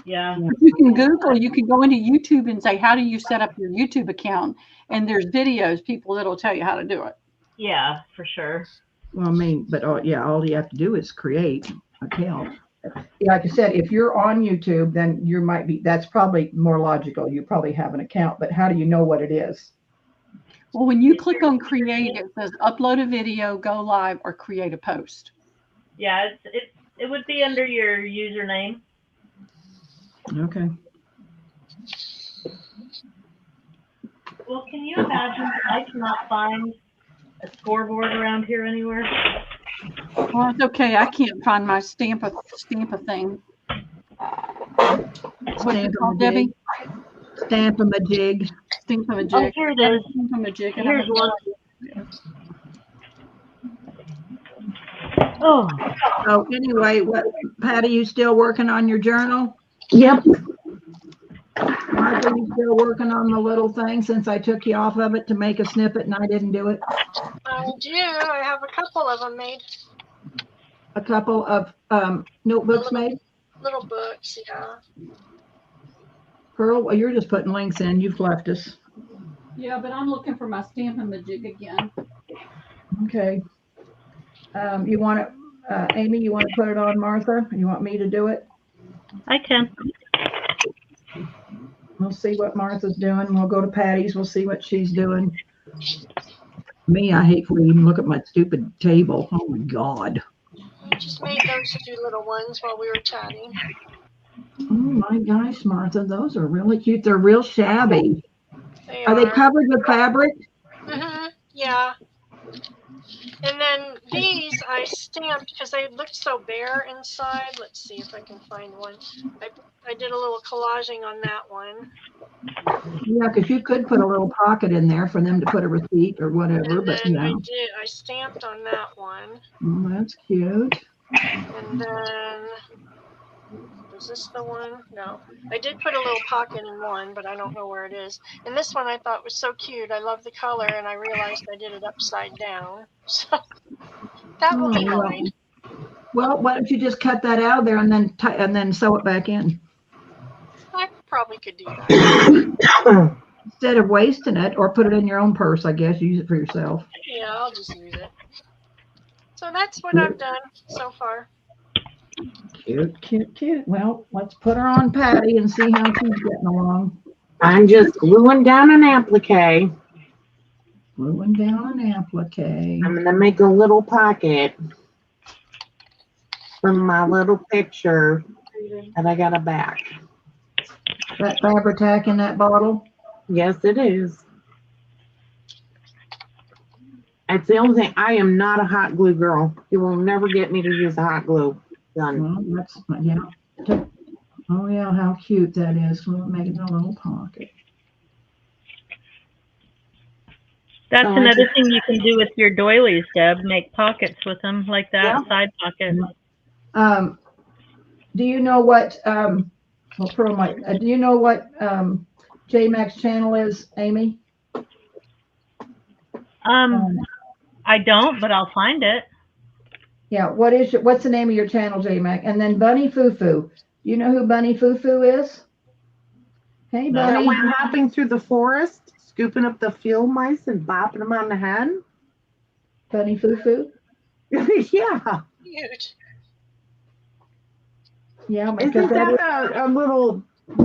Yeah. You can Google, you can go into YouTube and say, how do you set up your YouTube account? And there's videos, people that'll tell you how to do it. Yeah, for sure. Well, I mean, but yeah, all you have to do is create an account. Like I said, if you're on YouTube, then you might be, that's probably more logical. You probably have an account, but how do you know what it is? Well, when you click on create, it says upload a video, go live, or create a post. Yeah, it would be under your username. Okay. Well, can you imagine I cannot find a scoreboard around here anywhere? Well, it's okay. I can't find my stamp a thing. What's it called, Debbie? Stamp-a-ma-jig. Stamp-a-ma-jig. Oh, here it is. Stamp-a-ma-jig. Here's one. Oh, So anyway, Patty, you still working on your journal? Yep. Martha, you still working on the little thing since I took you off of it to make a snippet and I didn't do it? I do. I have a couple of them made. A couple of notebooks made? Little books, yeah. Pearl, well, you're just putting links in. You've left us. Yeah, but I'm looking for my Stamp-a-ma-jig again. Okay. You want to, Amy, you want to put it on Martha? You want me to do it? I can. We'll see what Martha's doing. We'll go to Patty's. We'll see what she's doing. Me, I hate for you to even look at my stupid table. Oh my God. I just made those two little ones while we were chatting. Oh my gosh, Martha, those are really cute. They're real shabby. Are they covered with fabric? Mm-hmm. Yeah. And then these I stamped because they looked so bare inside. Let's see if I can find one. I did a little collaging on that one. Yeah, because you could put a little pocket in there for them to put a receipt or whatever. And But then yeah, I stamped on that one. oh, that's cute. And then, is this the one? No. I did put a little pocket in one, but I don't know where it is. And this one I thought was so cute. I love the color, and I realized I did it upside down. So that will be mine. Well, why don't you just cut that out of there and then sew it back in I probably could do that. instead of wasting it, or put it in your own purse. I guess use it for yourself. Yeah, I'll just use it. So that's what I've done so far. Cute, cute, cute. Well, let's put her on Patty and see how she's getting along. I'm just gluing down an applique. Gluing down an applique. I'm going to make a little pocket from my little picture that I got a back. That Fabri-Tac in that bottle? Yes, it is. It's the only thing. I am not a hot glue girl. You will never get me to use a hot glue. Done. Well, that's, yeah. Oh, yeah, how cute that is. We'll make it a little pocket. That's Oh, I another just- thing you can do with your doilies, Deb. Make pockets with them like that, Yeah. side pockets. Do you know what, well, Pearl might, do you know what, JMax channel is, Amy? I don't, but I'll find it. Yeah, what's the name of your channel, JMac? And then Bunny Foo-Foo. You know who Bunny Foo-Foo is? Hey, That Bunny. went hopping through the forest, scooping up the field mice and bopping them on the head. Bunny Foo-Foo? Yeah. Cute. Yeah, Isn't because that a little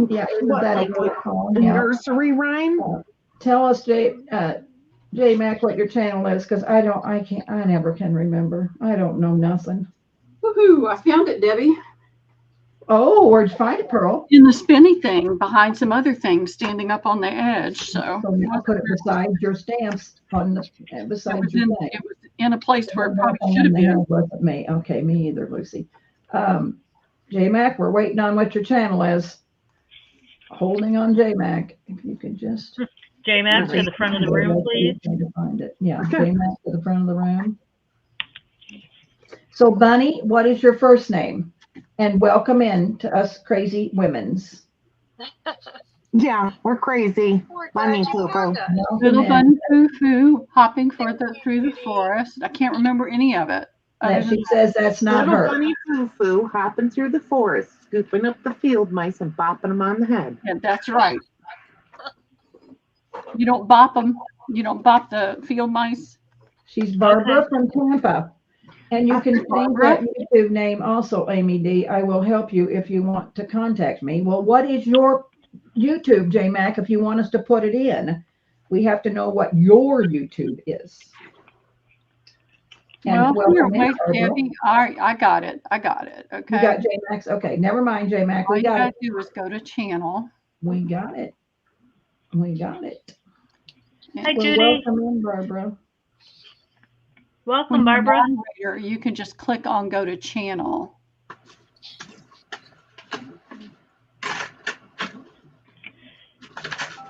yeah, isn't what, that a like good song? Yeah. nursery rhyme? Tell us, JMac, what your channel is, because I never can remember. I don't know nothing. Woohoo! I found it, Debbie. Oh, where'd you find it, Pearl? In the spinny thing behind some other things standing up on the edge. So So now put it beside your stamps on the it beside was, your in, thing. it was in a place where it probably Nothing should in have the been. head wasn't me. Okay, me either, Lucy. JMac, we're waiting on what your channel is. Holding on JMac. If you could just JMac to the front of the room, please. To find it. Yeah, JMac to the front of the room. So, Bunny, what is your first name? And welcome in to us crazy women's. Yeah, we're crazy. We're Bunny glad you Foo-Foo. found us. Welcome Little in. Bunny Foo-Foo hopping through the forest. I can't remember any of it. other That than she says that's not Little her. bunny Foo-Foo hopping through the forest, scooping up the field mice and bopping them on the head. Yeah, that's right. You don't bop them. You don't bop the field mice. She's Barbara from Tampa. And you can change that YouTube name also, Amy D. I will help you if you want to contact me. Well, what is your YouTube, JMac, if you want us to put it in? We have to know what your YouTube is. And Well, here, welcome in, wait, Barbara. Debbie. All right, I got it. Okay. You got JMac? Okay, never mind, JMac. All We you got gotta it. do is go to channel. We got it. We got it. Hi, Well, Judy. welcome in, Barbara. Welcome, When you're Barbara. moderator, you can just click on go to channel.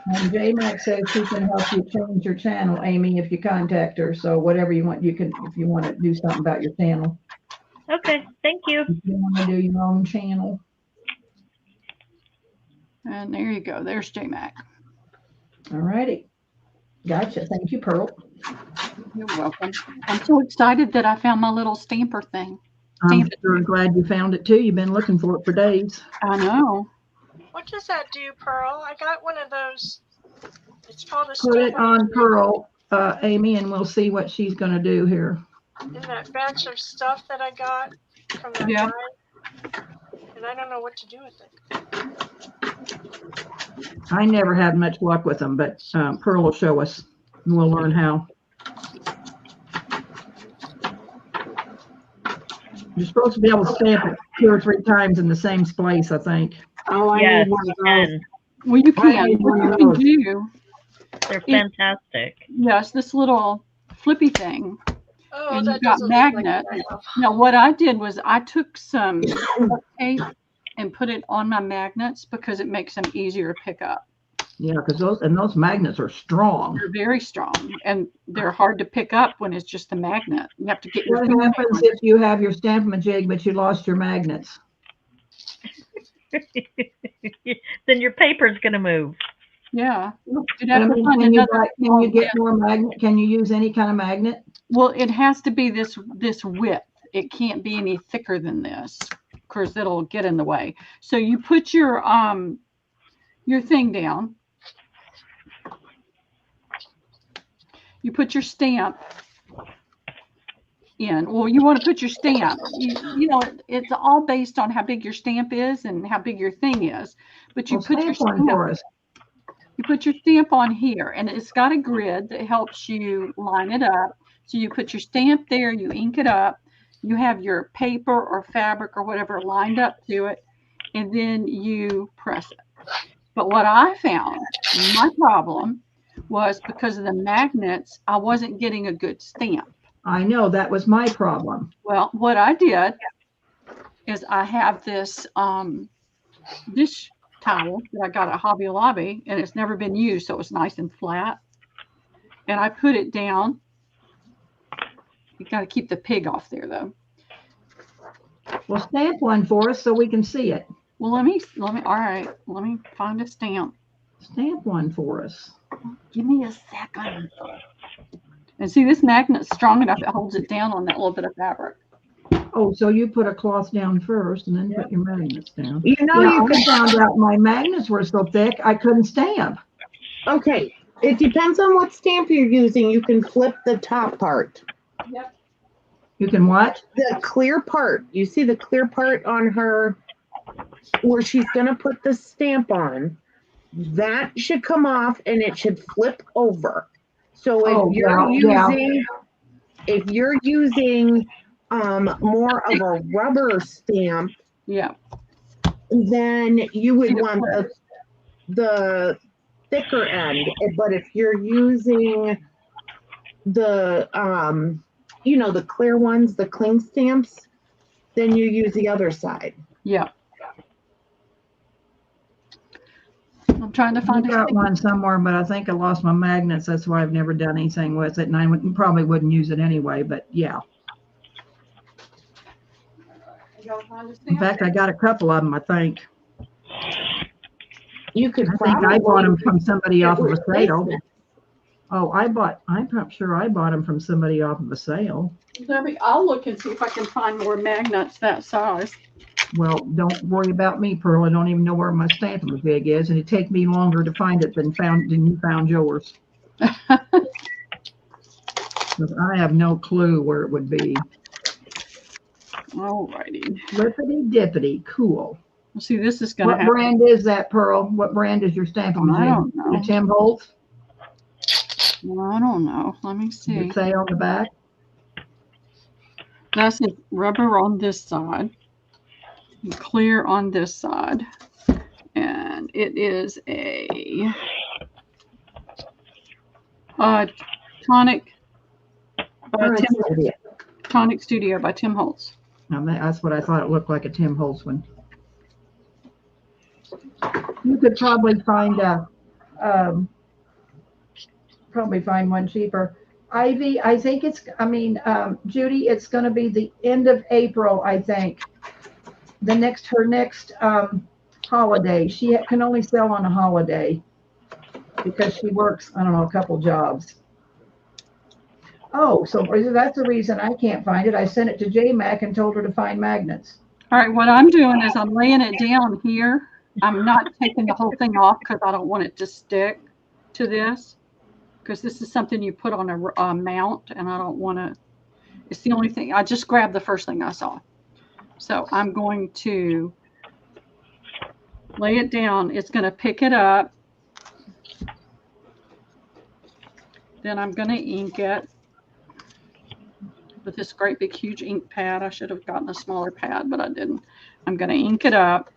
And JMac says she can help you change your channel, Amy, if you contact her. So whatever you want, you can, if you want to do something about your channel. Okay, thank you. If you want to do your own channel. And there you go. There's JMac. All righty. Gotcha. Thank you, Pearl. You're welcome. I'm so excited that I found my little stamper thing. I'm sure glad you found it too. You've been looking for it for days. I know. What does that do, Pearl? I got one of those. It's called a Put it stamp on Pearl, Amy, and we'll see what she's going to do here. in that batch of stuff that I got from that Yeah. guy. And I don't know what to do with it. I never had much luck with them, but Pearl will show us and we'll learn how. You're supposed to be able to stamp it 2 or 3 times in the same place, I think. Oh, I Yes, need one you of those. can. Well, you I can. need one What of you can those. do, They're fantastic. yes, this little flippy thing. Oh, And that you've got doesn't look like magnet. what I have. Now, what I did was I took some duct tape and put it on my magnets because it makes them easier to pick up. Yeah, because those magnets are strong. They're very strong and they're hard to pick up when it's just a magnet. You have to get your What finger happens on it. if you have your Stamp-A-Jig, but you lost your magnets? Then your paper's going to move. Yeah. You'd But have I to mean, find can you another. get more magnet? Can you use any kind of magnet? Well, it has to be this width. It can't be any thicker than this. Of course, it'll get in the way. So you put your thing down. You put your stamp in. Well, you want to put your stamp. You know, it's all based on how big your stamp is and how big your thing is. But you Well, put your stamp one for stamp. us. You put your stamp on here, and it's got a grid that helps you line it up. So you put your stamp there, you ink it up, you have your paper or fabric or whatever lined up to it, and then you press it. But what I found, my problem was because of the magnets, I wasn't getting a good stamp. I know that was my problem. Well, what I did is I have this dish towel that I got at Hobby Lobby, and it's never been used, so it's nice and flat. And I put it down. You got to keep the pig off there, though. Well, stamp one for us so we can see it. Well, let me. All right, let me find a stamp. Stamp one for us. Give me a second. And see, this magnet's strong enough; it holds it down on that little bit of fabric. Oh, so you put a cloth down first and then put your magnets down. You know, Yeah, you I could, found out my magnets were so thick I couldn't stamp. okay, it depends on what stamp you're using. You can flip the top part. You can what? The clear part. You see the clear part on her where she's going to put the stamp on. That should come off and it should flip over. So if you're using more of a rubber stamp, Yeah. then you would want the thicker end. But if you're using the the clear ones, the cling stamps, then you use the other side. Yeah. I'm trying to I find got one somewhere, but I think I lost my magnets. That's why I've never done anything with it, and I probably wouldn't use it anyway, but yeah. In fact, I got a couple of them, I think. You could I think I bought them from somebody off of a sale. replacement. Oh, I'm sure I bought them from somebody off of a sale. Debbie, I'll look and see if I can find more magnets that size. Well, don't worry about me, Pearl. I don't even know where my stamping pig is, and it'd take me longer to find it than you found yours. 'Cause I have no clue where it would be. All righty. Flippity dippity, cool. Well, see, this is going to What happen. brand is that, Pearl? What brand is your stamping I machine? don't know. The Tim Holtz? Well, I don't know. Let me Does see. it say on the back? That's a rubber on this side, and clear on this side, and it is a Tonic Studio by Tim Holtz. That's what I thought it looked like, a Tim Holtz one. You could probably find one cheaper. Ivy, I think Judy, it's going to be the end of April, I think. Her next holiday. She can only sell on a holiday because she works, I don't know, a couple jobs. Oh, so that's the reason I can't find it. I sent it to JMac and told her to find magnets. All right, what I'm doing is I'm laying it down here. I'm not taking the whole thing off because I don't want it to stick to this, because this is something you put on a mount, and I don't want to. It's the only thing. I just grabbed the first thing I saw. So I'm going to lay it down. It's going to pick it up. Then I'm going to ink it with this great big huge ink pad. I should have gotten a smaller pad, but I didn't. I'm going to ink it up.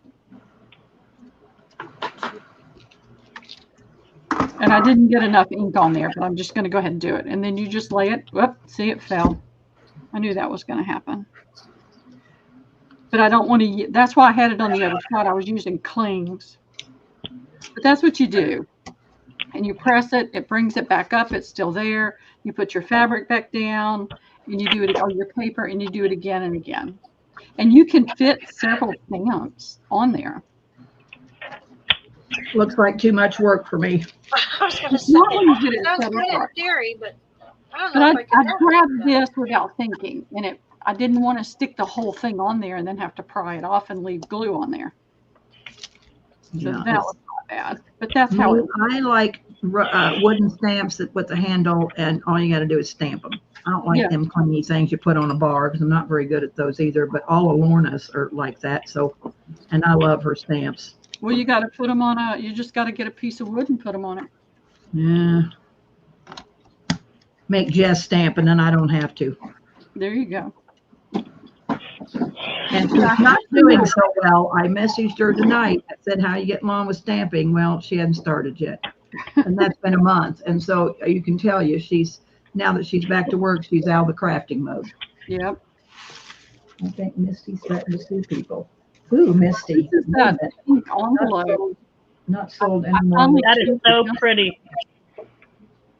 And I didn't get enough ink on there, but I'm just going to go ahead and do it. And then you just lay it. Whoop, see, it fell. I knew that was going to happen. But I don't want to, that's why I had it on the other side. I was using clings. But that's what you do. And you press it, it brings it back up, it's still there. You put your fabric back down, and you do it on your paper, and you do it again and again. And you can fit several stamps on there. Looks like too much work for me. I was going to say, Not when you get it sounds set good in up. theory, but I don't But know if I I can. grabbed this without thinking, and I didn't want to stick the whole thing on there and then have to pry it off and leave glue on there. So Yeah, that was not bad. But that's how it. I like wooden stamps with the handle, and all you got to do is stamp them. I don't like them clingy things you put on a bar, because I'm not very good at those either. But all of Lorna's are like that. So, and I love her stamps. Well, you got to put them on you just got to get a piece of wood and put them on it. Yeah. Make Jess stamp, and then I don't have to. There you go. And she's not doing so well. I messaged her tonight. I said, how you getting along with stamping? Well, she hadn't started yet. And that's been a month. And so you can tell you, now that she's back to work, she's out of the crafting mode. Yep. I think Misty's threatened to sue people. Ooh, Misty. This is that pink envelope. Not sold I anymore. finally That is so pretty,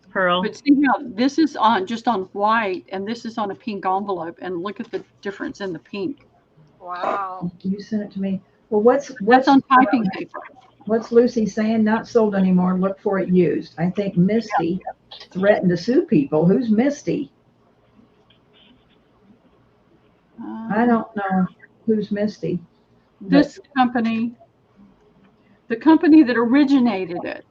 Pearl. But see how this is on just on white and this is on a pink envelope, and look at the difference in the pink. Wow. You sent it to me. Well, what's on typing paper. What's Lucy saying? Not sold anymore. Look for it used. I think Misty threatened to sue people. Who's Misty? I don't know who's Misty. This company, the company that originated it.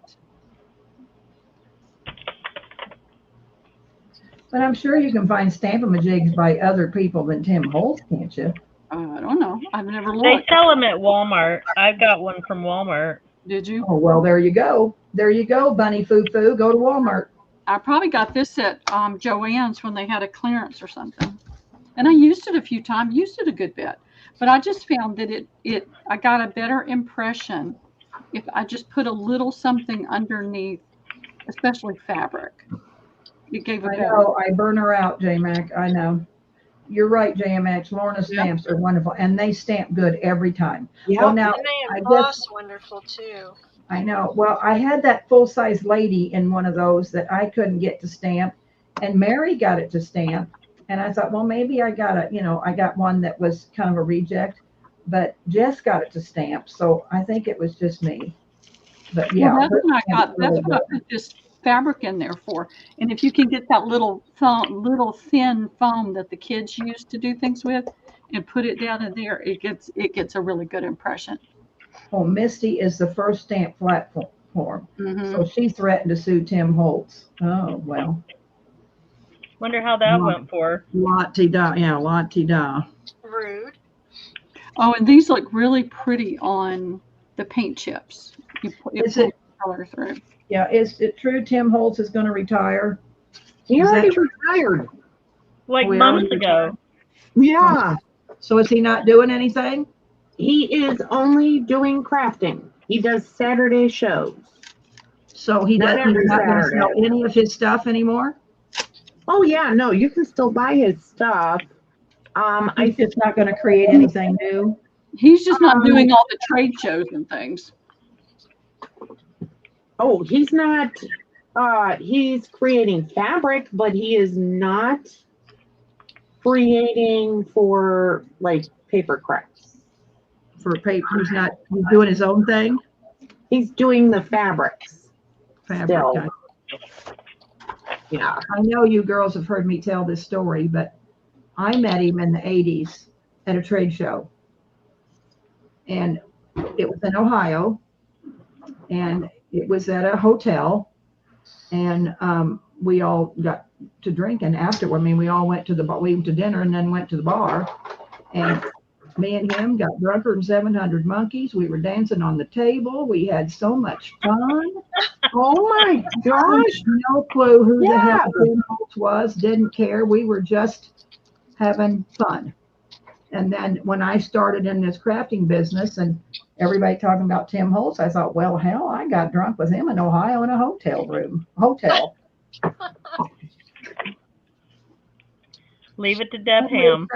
But I'm sure you can find Stamp-A-Majigs by other people than Tim Holtz, can't you? I don't know. I've never They looked. sell them at Walmart. I've got one from Walmart. Did you? Oh, well, there you go. There you go, Bunny Foo Foo. Go to Walmart. I probably got this at Joann's when they had a clearance or something. And I used it a few times, used it a good bit. But I just found that I got a better impression if I just put a little something underneath, especially fabric. It gave a I better. know. I burn her out, J-Mac. I know. You're right, JMX. Lorna stamps are wonderful, and they stamp good every time. Yeah. Well, now, And they I emboss wonderful too. I know. Well, I had that full-size lady in one of those that I couldn't get to stamp, and Mary got it to stamp. And I thought, well, maybe I got I got one that was kind of a reject, but Jess got it to stamp. So I think it was just me. But yeah, Well, that's what I her got. stamp's That's really what I good. put this fabric in there for. And if you can get that little thin foam that the kids use to do things with, and put it down in there, it gets a really good impression. Oh, Misty is the first stamp platform. Mhm. So she threatened to sue Tim Holtz. Oh, well. Wonder how that Wow. went for her. La-ti-da. Yeah, la-ti-da. Rude. Oh, and these look really pretty on the paint chips. You put Is it- color through. Yeah, is it true Tim Holtz is going to retire? He Is already that- retired. Like We months already ago. Yeah. So is he not doing anything? He is only doing crafting. He does Saturday shows. So he's Not not every going to Saturday. sell any of his stuff anymore? Oh yeah, no, you can still buy his stuff. I He's just not going to create anything new? He's just not doing all the trade shows and things. he's not he's creating fabric, but he is not creating for like paper crafts. For paper, he's doing his own thing? He's doing the fabrics. Fabric. Still. Yeah. I know you girls have heard me tell this story, but I met him in the 80s at a trade show. And it was in Ohio. And it was at a hotel. And we all got to drinking afterward. I mean, we all went to the bar. We went to dinner and then went to the bar. And me and him got drunker than 700 monkeys. We were dancing on the table. We had so much fun. Oh my gosh. No clue who the Yeah. hell Tim Holtz was, didn't care. We were just having fun. And then when I started in this crafting business and everybody talking about Tim Holtz, I thought, well, hell, I got drunk with him in Ohio in a hotel. Leave it to Deb Ham.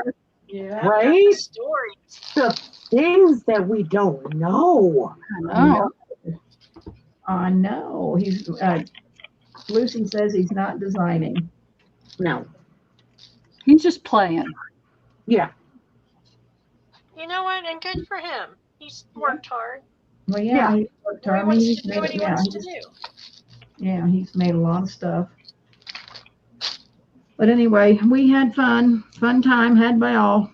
Yeah, Right? story. The things that we don't know. I know. I know. He's Lucy says he's not designing. No. He's just playing. Yeah. You know what? And good for him. He's worked hard. Well, Yeah. he worked He hard. I mean, wants he's to do made what it, he yeah, wants to do. yeah, he's made a lot of stuff. But anyway, we had fun. Fun time had by all.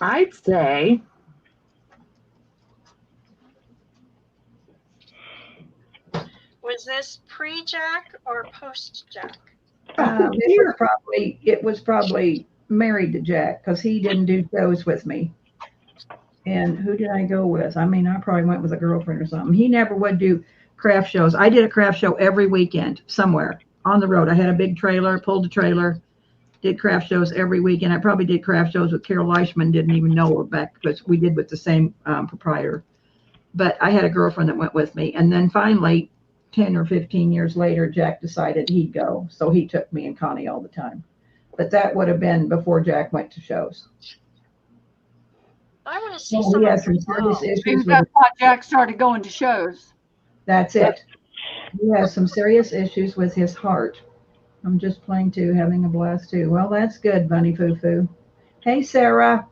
I'd say Was this pre-Jack or post-Jack? It was probably married to Jack because he didn't do shows with me. And who did I go with? I mean, I probably went with a girlfriend or something. He never would do craft shows. I did a craft show every weekend somewhere on the road. I had a big trailer, pulled a trailer, did craft shows every weekend. I probably did craft shows with Carol Leishman, didn't even know her back because we did with the same proprietor. But I had a girlfriend that went with me. And then finally, 10 or 15 years later, Jack decided he'd go. So he took me and Connie all the time. but that would have been before Jack went to shows. I want to see So some he of has some your serious dolls. issues Maybe with that's why Jack started going to shows. That's it. He has some serious issues with his heart. I'm just playing too, having a blast too. Well, that's good, Bunny Foo Foo. Hey, Sarah.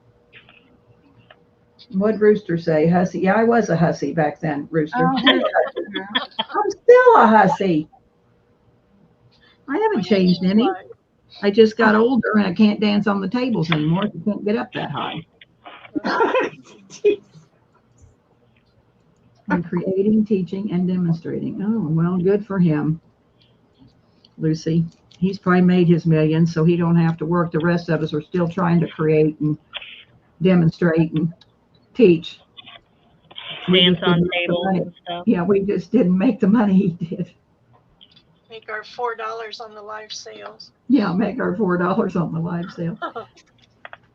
What'd Rooster say? Hussy. Yeah, I was a hussy back then, Rooster. Oh, here's Rooster. I'm still a hussy. I haven't changed any. I just got older and I can't dance on the tables anymore. I can't get up that high. And creating, teaching, and demonstrating. Oh, well, good for him, Lucy. He's probably made his millions, so he don't have to work. The rest of us are still trying to create and demonstrate and teach. Dance on tables and stuff. Yeah, we just didn't make the money he did. Make our $4 on the live sales. Yeah, make our $4 on the live sale.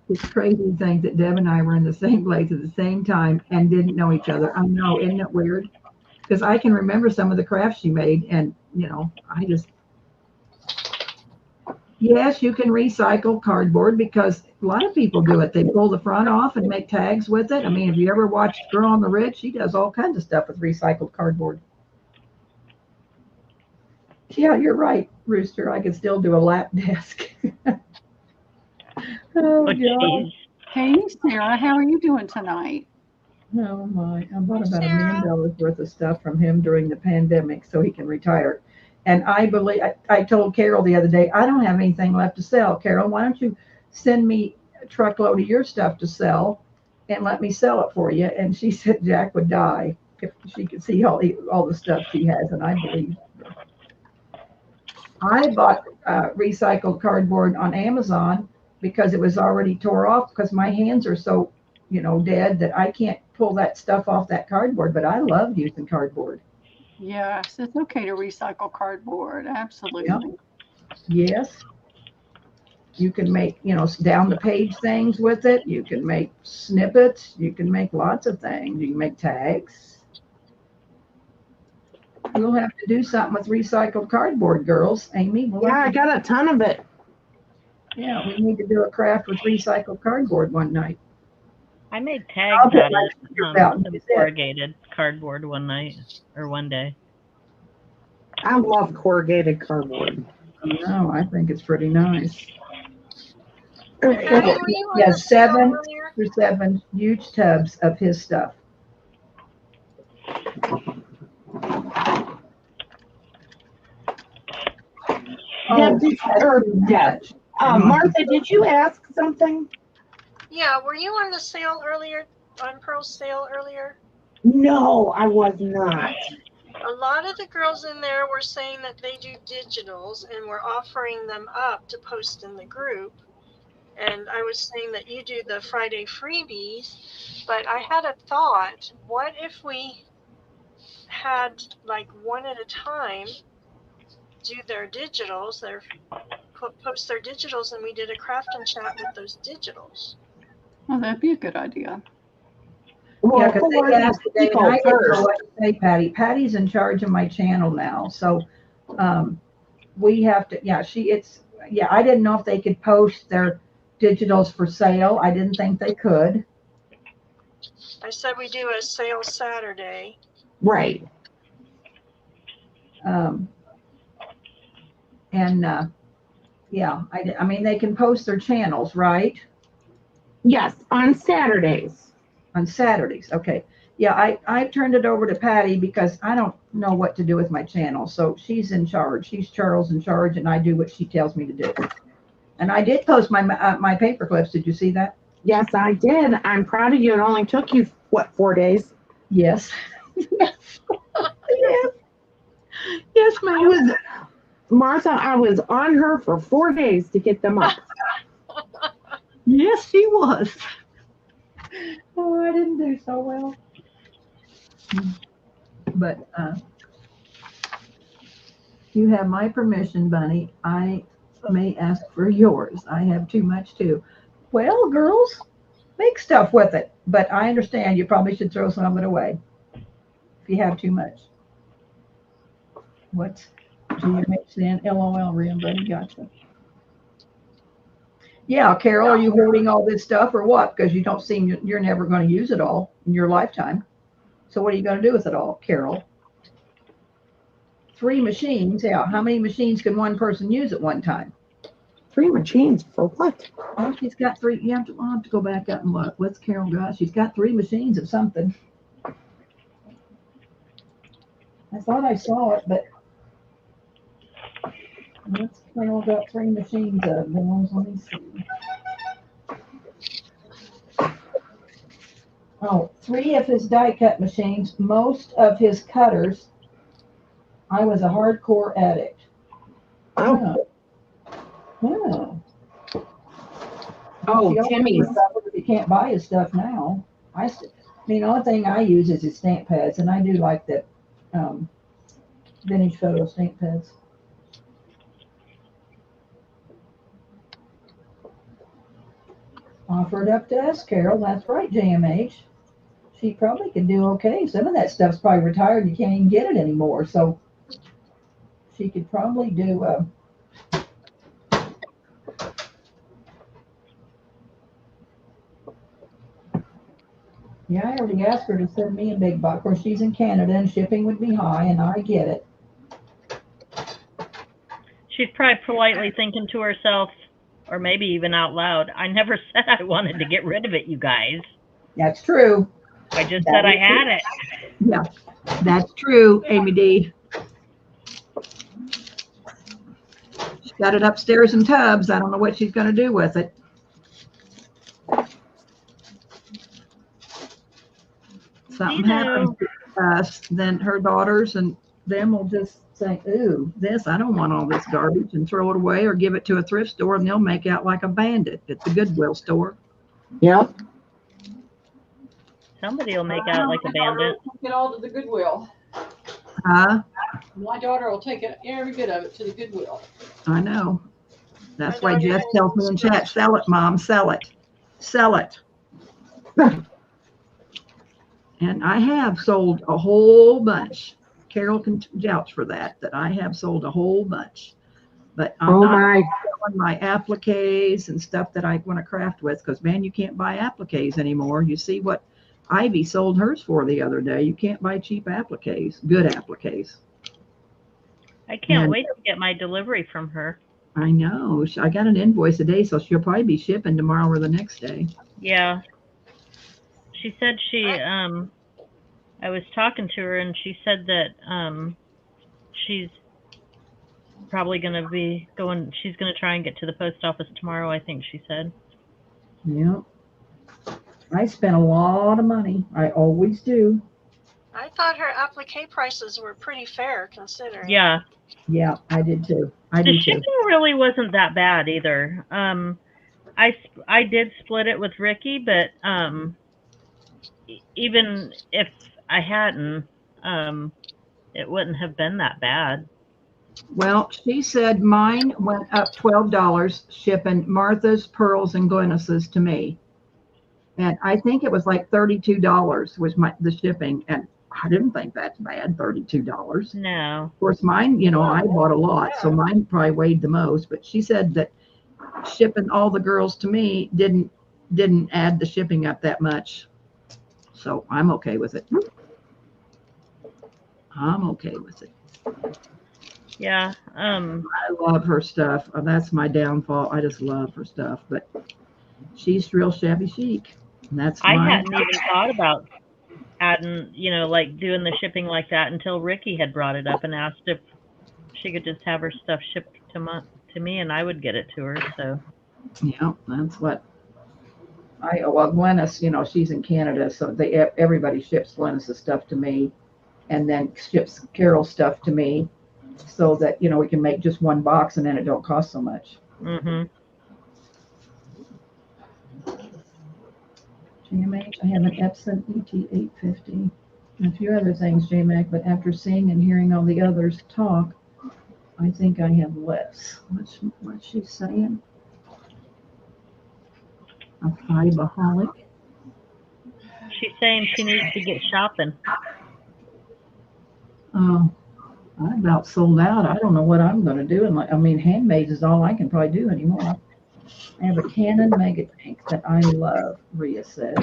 It's crazy to think that Deb and I were in the same place at the same time and didn't know each other. I know, isn't it weird? Because I can remember some of the crafts she made, and I just. Yes, you can recycle cardboard because a lot of people do it. They pull the front off and make tags with it. I mean, have you ever watched Girl on the Ridge? She does all kinds of stuff with recycled cardboard. Yeah, you're right, Rooster. I could still do a lap desk. Oh, God. Geez. Hey, Sarah, how are you doing tonight? Oh, my. I bought Hi, about $1 Sarah. million worth of stuff from him during the pandemic so he can retire. And I believe, I told Carol the other day, I don't have anything left to sell. Carol, why don't you send me a truckload of your stuff to sell and let me sell it for you? And she said Jack would die if she could see all the stuff she has, and I believe her. I bought recycled cardboard on Amazon because it was already tore off because my hands are so, dead that I can't pull that stuff off that cardboard, but I love using cardboard. Yes, it's okay to recycle cardboard. Absolutely. Yeah. Yes. You can make, down the page things with it. You can make snippets. You can make lots of things. You can make tags. We'll have to do something with recycled cardboard, girls. Amy, Yeah, I got a ton of it. Yeah, we need to do a craft with recycled cardboard one night. I made tags I'll get out my of fingers out and some use it. corrugated cardboard one night or one day. I love corrugated cardboard. No, I think it's pretty nice. Patty, were you on Yeah, the sale 7 earlier? or 7 huge tubs of his stuff. Martha, did you ask something? Yeah, were you on the sale earlier, on Pearl's sale earlier? No, I was not. A lot of the girls in there were saying that they do digitals and were offering them up to post in the group. And I was saying that you do the Friday freebies, but I had a thought. What if we had like one at a time do their digitals, post their digitals, and we did a craft and chat with those digitals? Well, that'd be a good idea. Yeah, because they asked today, and I didn't know what to say, Patty. Patty's in charge of my channel now, so we have to. Yeah, I didn't know if they could post their digitals for sale. I didn't think they could. I said we do a sale Saturday. Right. Yeah, I mean, they can post their channels, right? Yes, on Saturdays. On Saturdays, okay. Yeah, I turned it over to Patty because I don't know what to do with my channel. So she's in charge. She's Charles in charge, and I do what she tells me to do. And I did post my paper clips. Did you see that? Yes, I did. I'm proud of you. It only took you, 4 days? Yes. Yes. Yes, ma'am. Martha, I was on her for 4 days to get them up. Yes, she was. Oh, I didn't do so well. But you have my permission, Bunny. I may ask for yours. I have too much too. Well, girls, make stuff with it. But I understand you probably should throw some of it away if you have too much. What's GMH then? LOL, Ram, Bunny, gotcha. Yeah, Carol, are you hoarding all this stuff or what? Because you don't seem you're never going to use it all in your lifetime. So what are you going to do with it all, Carol? 3 machines. Yeah, how many machines can one person use at one time? 3 machines for what? Oh, she's got 3. I'll have to go back up and look. What's Carol got? She's got 3 machines of something. I thought I saw it, but what's Carol got 3 machines of? Let me see. Oh, 3 of his die cut machines, most of his cutters. I was a hardcore addict. Oh. Oh. Oh, Timmy's. You can't buy his stuff now. The only thing I use is his stamp pads, and I do like the vintage photo stamp pads. Offered up to us, Carol. That's right, JMH. She probably could do okay. Some of that stuff's probably retired. You can't even get it anymore. So she could probably do. Yeah, I already asked her to send me a big box. Of course, she's in Canada and shipping would be high, and I get it. She's probably politely thinking to herself, or maybe even out loud, I never said I wanted to get rid of it, you guys. That's true. I just said I had it. Yeah, that's true, Amy D. She's got it upstairs in tubs. I don't know what she's going to do with it. Something happens to us, then her daughters and them will just say, ooh, I don't want all this garbage, and throw it away or give it to a thrift store, and they'll make out like a bandit at the Goodwill store. Yep. Somebody will make out like a bandit. Take it all to the Goodwill. Huh? My daughter will take it, every bit of it, to the Goodwill. I know. That's why Jess tells me in chat, sell it, Mom, sell it. Sell it. And I have sold a whole bunch. Carol can vouch for that I have sold a whole bunch. But I'm not selling my appliques and stuff that I want to craft with, because, man, you can't buy appliques anymore. You see what Ivy sold hers for the other day. You can't buy cheap appliques, good appliques. I can't wait to get my delivery from her. I know. I got an invoice today, so she'll probably be shipping tomorrow or the next day. Yeah. She said I was talking to her, and she said that she's probably going to be she's going to try and get to the post office tomorrow, I think she said. Yep. I spent a lot of money. I always do. I thought her applique prices were pretty fair, considering. Yeah. Yeah, I did too. The shipping really wasn't that bad either. I did split it with Ricky, but even if I hadn't, it wouldn't have been that bad. Well, she said mine went up $12 shipping Martha's, Pearl's, and Glennis's to me. And I think it was like $32 was the shipping. And I didn't think that's bad, $32. No. Of course, mine, I bought a lot, so mine probably weighed the most. But she said that shipping all the girls to me didn't add the shipping up that much. So I'm okay with it. I'm okay with it. Yeah. I love her stuff. That's my downfall. I just love her stuff. But she's real shabby chic. And that's I hadn't even thought about adding, like doing the shipping like that until Ricky had brought it up and asked if she could just have her stuff shipped to me and I would get it to her. So yeah, that's what Glennis, she's in Canada, so everybody ships Glennis's stuff to me and then ships Carol's stuff to me so that, we can make just one box and then it don't cost so much. Mm-hmm. JMac, I have an Epson ET850 and a few other things, JMac, but after seeing and hearing all the others talk, I think I have less. What's she saying? A fibaholic. She's saying she needs to get shopping. Oh, I about sold out. I don't know what I'm going to do. Handmaids is all I can probably do anymore. I have a Canon Megatank that I love, Rhea says.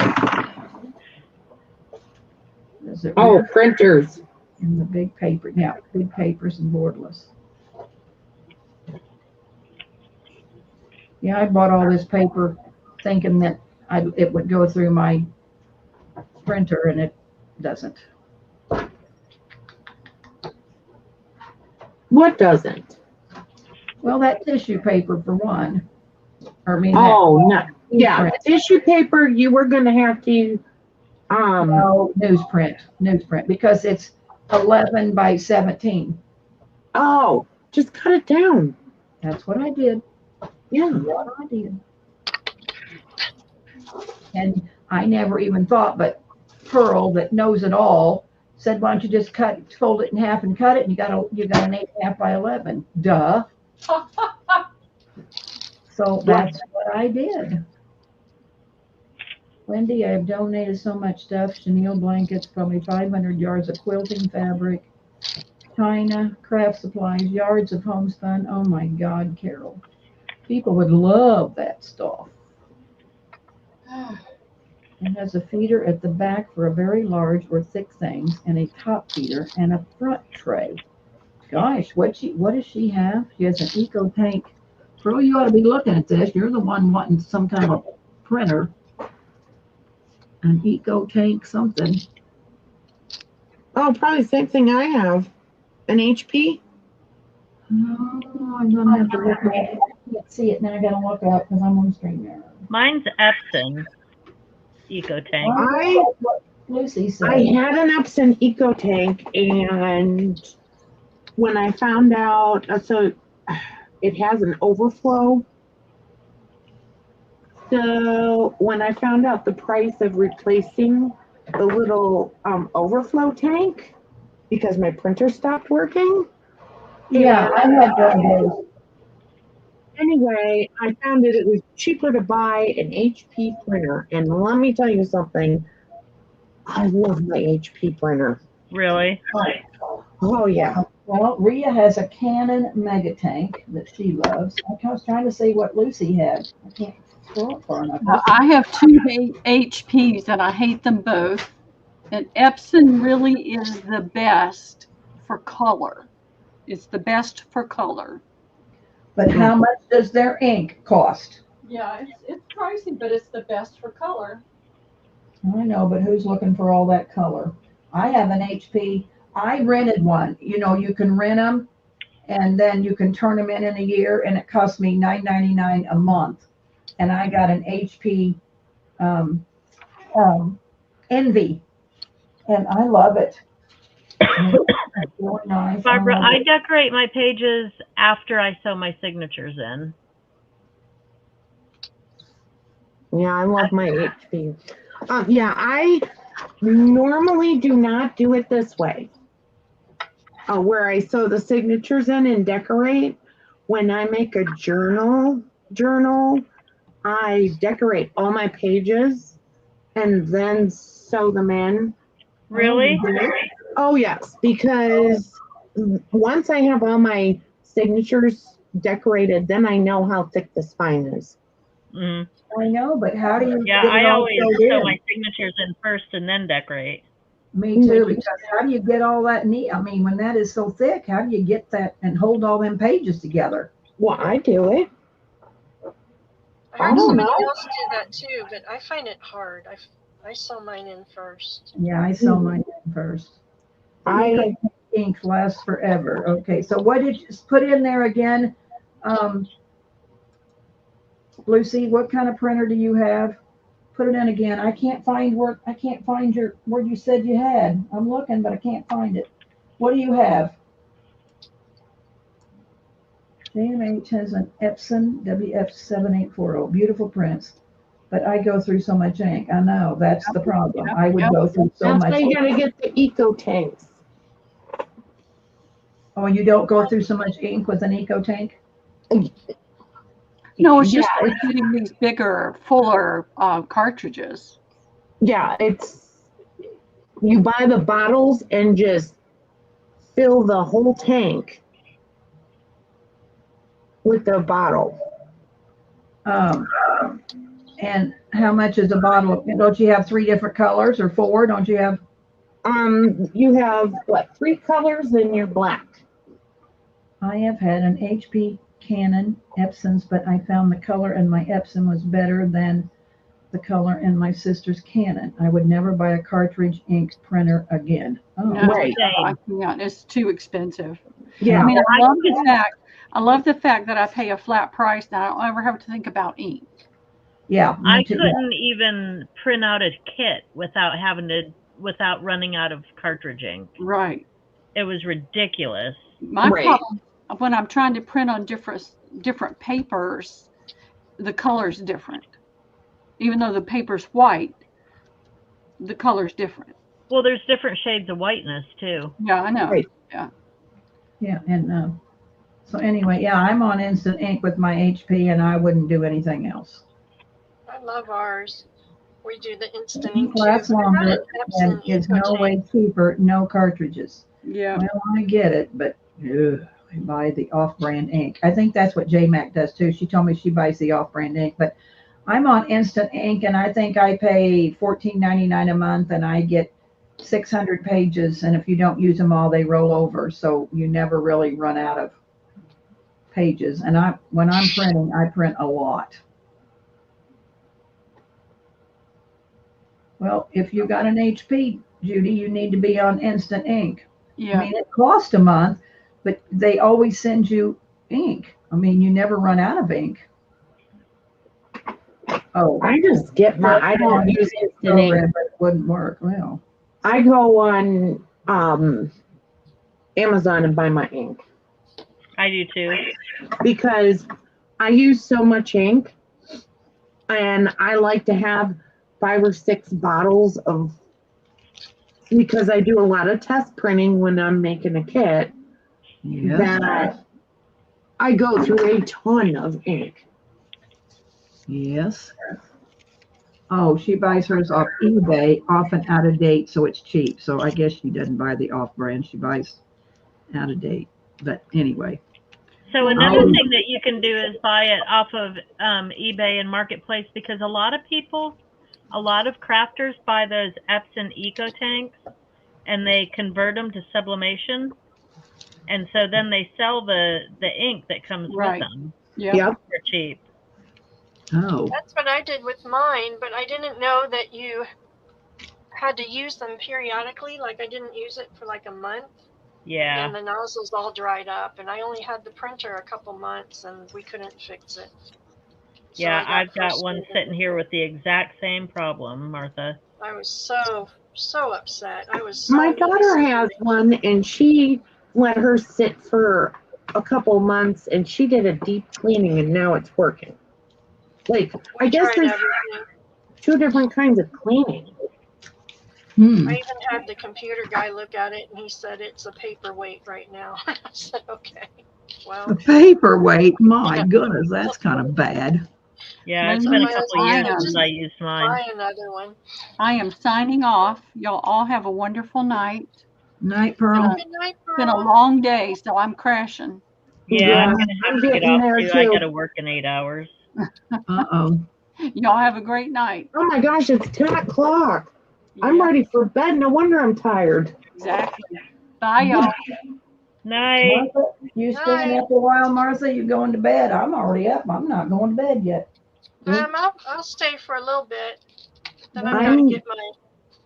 Is it Oh, rare? printers. In the big paper, yeah, big papers and borderless. Yeah, I bought all this paper thinking that it would go through my printer, and it doesn't. What doesn't? Well, that tissue paper for one. Or I mean, Oh, no. that Yeah, newsprint. tissue paper, you were going to have to, No, newsprint, because it's 11 by 17. oh, just cut it down. That's what I did. Yeah. What I did. And I never even thought, but Pearl, that knows it all, said, "Why don't you just fold it in half and cut it, and you got an 8.5 by 11." Duh. So that's what I did. Wendy, I have donated so much stuff: chenille blankets, probably 500 yards of quilting fabric, china, craft supplies, yards of homespun. Oh my God, Carol. People would love that stuff. It has a feeder at the back for a very large or thick things, and a top feeder and a front tray. Gosh, what does she have? She has an Eco Tank. Pearl, you ought to be looking at this. You're the one wanting some kind of printer. An Eco Tank something. Oh, probably the same thing I have. An HP? No, I'm gonna have to look at it. I can't see it now. I gotta look up because I'm on StreamYard. Mine's Epson EcoTank. That's what Lucy said. I had an Epson Eco Tank, and when I found out, so it has an overflow. So when I found out the price of replacing the little overflow tank, because my printer stopped working. Yeah, I had one of those. Anyway, I found it was cheaper to buy an HP printer. And let me tell you something. I love my HP printer. Really? Oh, yeah. Well, Rhea has a Canon Megatank that she loves. I was trying to see what Lucy had. I can't scroll up far enough. Well, I have two HPs and I hate them both. And Epson really is the best for color. It's the best for color. But how much does their ink cost? Yeah, it's pricey, but it's the best for color. I know, but who's looking for all that color? I have an HP. I rented one. You know, you can rent them, and then you can turn them in a year, and it cost me $9.99 a month. And I got an HP Envy, and I love it. It's really nice. Barbara, I decorate my pages after I sew my signatures in. Yeah, I love my HP. Yeah, I normally do not do it this way. Where I sew the signatures in and decorate. When I make a journal, I decorate all my pages and then sew them in. Really? Oh, yes, because once I have all my signatures decorated, then I know how thick the spine is. Mm. I know, but how do you? Yeah, get it I all always sewed sew in? my signatures in first and then decorate. Me too, because how do you get all that neat? I mean, when that is so thick, how do you get that and hold all them pages together? Well, I do it. I heard somebody else do that too, but I find it hard. I sew mine in first. Yeah, I sew mine in first. Ink lasts forever. Okay, so what did you put in there again? Lucy, what kind of printer do you have? Put it in again. I can't find where you said you had. I'm looking, but I can't find it. What do you have? JMH has an Epson WF7840. Beautiful prints. But I go through so much ink. I know, that's the problem. I would go through so much. That's why you gotta get the Eco Tanks. Oh, you don't go through so much ink with an Eco Tank? No, it's just like getting these bigger, fuller cartridges. Yeah, you buy the bottles and just fill the whole tank with the bottle. And how much is a bottle? Don't you have 3 different colors or 4? Don't you have? You have what, 3 colors and you're black. I have had an HP Canon Epson's, but I found the color in my Epson was better than the color in my sister's Canon. I would never buy a cartridge ink printer again. Oh, No, Right. I can't. It's too expensive. Yeah. I mean, I love the fact that I pay a flat price and I don't ever have to think about ink. yeah. I Me too. couldn't even print out a kit without running out of cartridge ink. Right. It was ridiculous. My Right. problem when I'm trying to print on different papers, the color's different. Even though the paper's white, the color's different. Well, there's different shades of whiteness too. Yeah, I know. Right. Yeah, and so anyway, yeah, I'm on Instant Ink with my HP, and I wouldn't do anything else. I love ours. We do the instant ink too. Lasts I run longer an and Epson is no EcoTank. way cheaper. No cartridges. Yeah. Well, I get it, but I buy the off-brand ink. I think that's what JMac does too. She told me she buys the off-brand ink, but I'm on Instant Ink, and I think I pay $14.99 a month, and I get 600 pages. And if you don't use them all, they roll over, so you never really run out of pages. And when I'm printing, I print a lot. Well, if you got an HP, Judy, you need to be on Instant Ink. Yeah. I mean, it costs a month, but they always send you ink. I mean, you never run out of ink. Oh, I just get I don't use Instant Ink. program, but it wouldn't work. Well, I go on Amazon and buy my ink I do too. because I use so much ink, and I like to have 5 or 6 bottles of, because I do a lot of test printing when I'm making a kit, yeah. that I go through a ton of ink. Yes. Oh, she buys hers off eBay, often out of date, so it's cheap. So I guess she doesn't buy the off-brand. She buys out of date. But anyway. So another thing that you can do is buy it off of eBay and Marketplace, because a lot of crafters buy those Epson EcoTanks and they convert them to sublimation, and so then they sell the ink that comes Right. with them Yeah. for cheap. Oh. That's what I did with mine, but I didn't know that you had to use them periodically. Like I didn't use it for like a month. Yeah. And the nozzles all dried up, and I only had the printer a couple months, and we couldn't fix it. So Yeah, I've got one frustrated. sitting here with the exact same problem, Martha. I was so upset. I was so My daughter has one, and she let her sit for a couple months, and she did a deep cleaning, and now it's working. Like, I guess tried there's everything. 2 different kinds of cleaning. I even had the computer guy look at it, and he said it's a paperweight right now. I said, okay, A well. paperweight. My goodness, that's kind of bad. Yeah, it's Lindsay, been a couple of years I am- since I used mine. Buy another one. I am signing off. Y'all all have a wonderful night. Night, Pearl. Good night, It's been a Pearl. long day, so I'm crashing. Yeah, I'm Yeah, gonna I'm have to get getting off there too. I too. gotta work in 8 hours. Uh-oh. Y'all have a great night. Oh my gosh, it's 10 o'clock. I'm Yeah, ready for bed. No wonder I'm tired. exactly. Bye, y'all. Night. Martha, you staying up a while, Martha? You going to bed? I'm already up. I'm not going to bed yet. I'll stay for a little bit. Then I gotta I'm- get my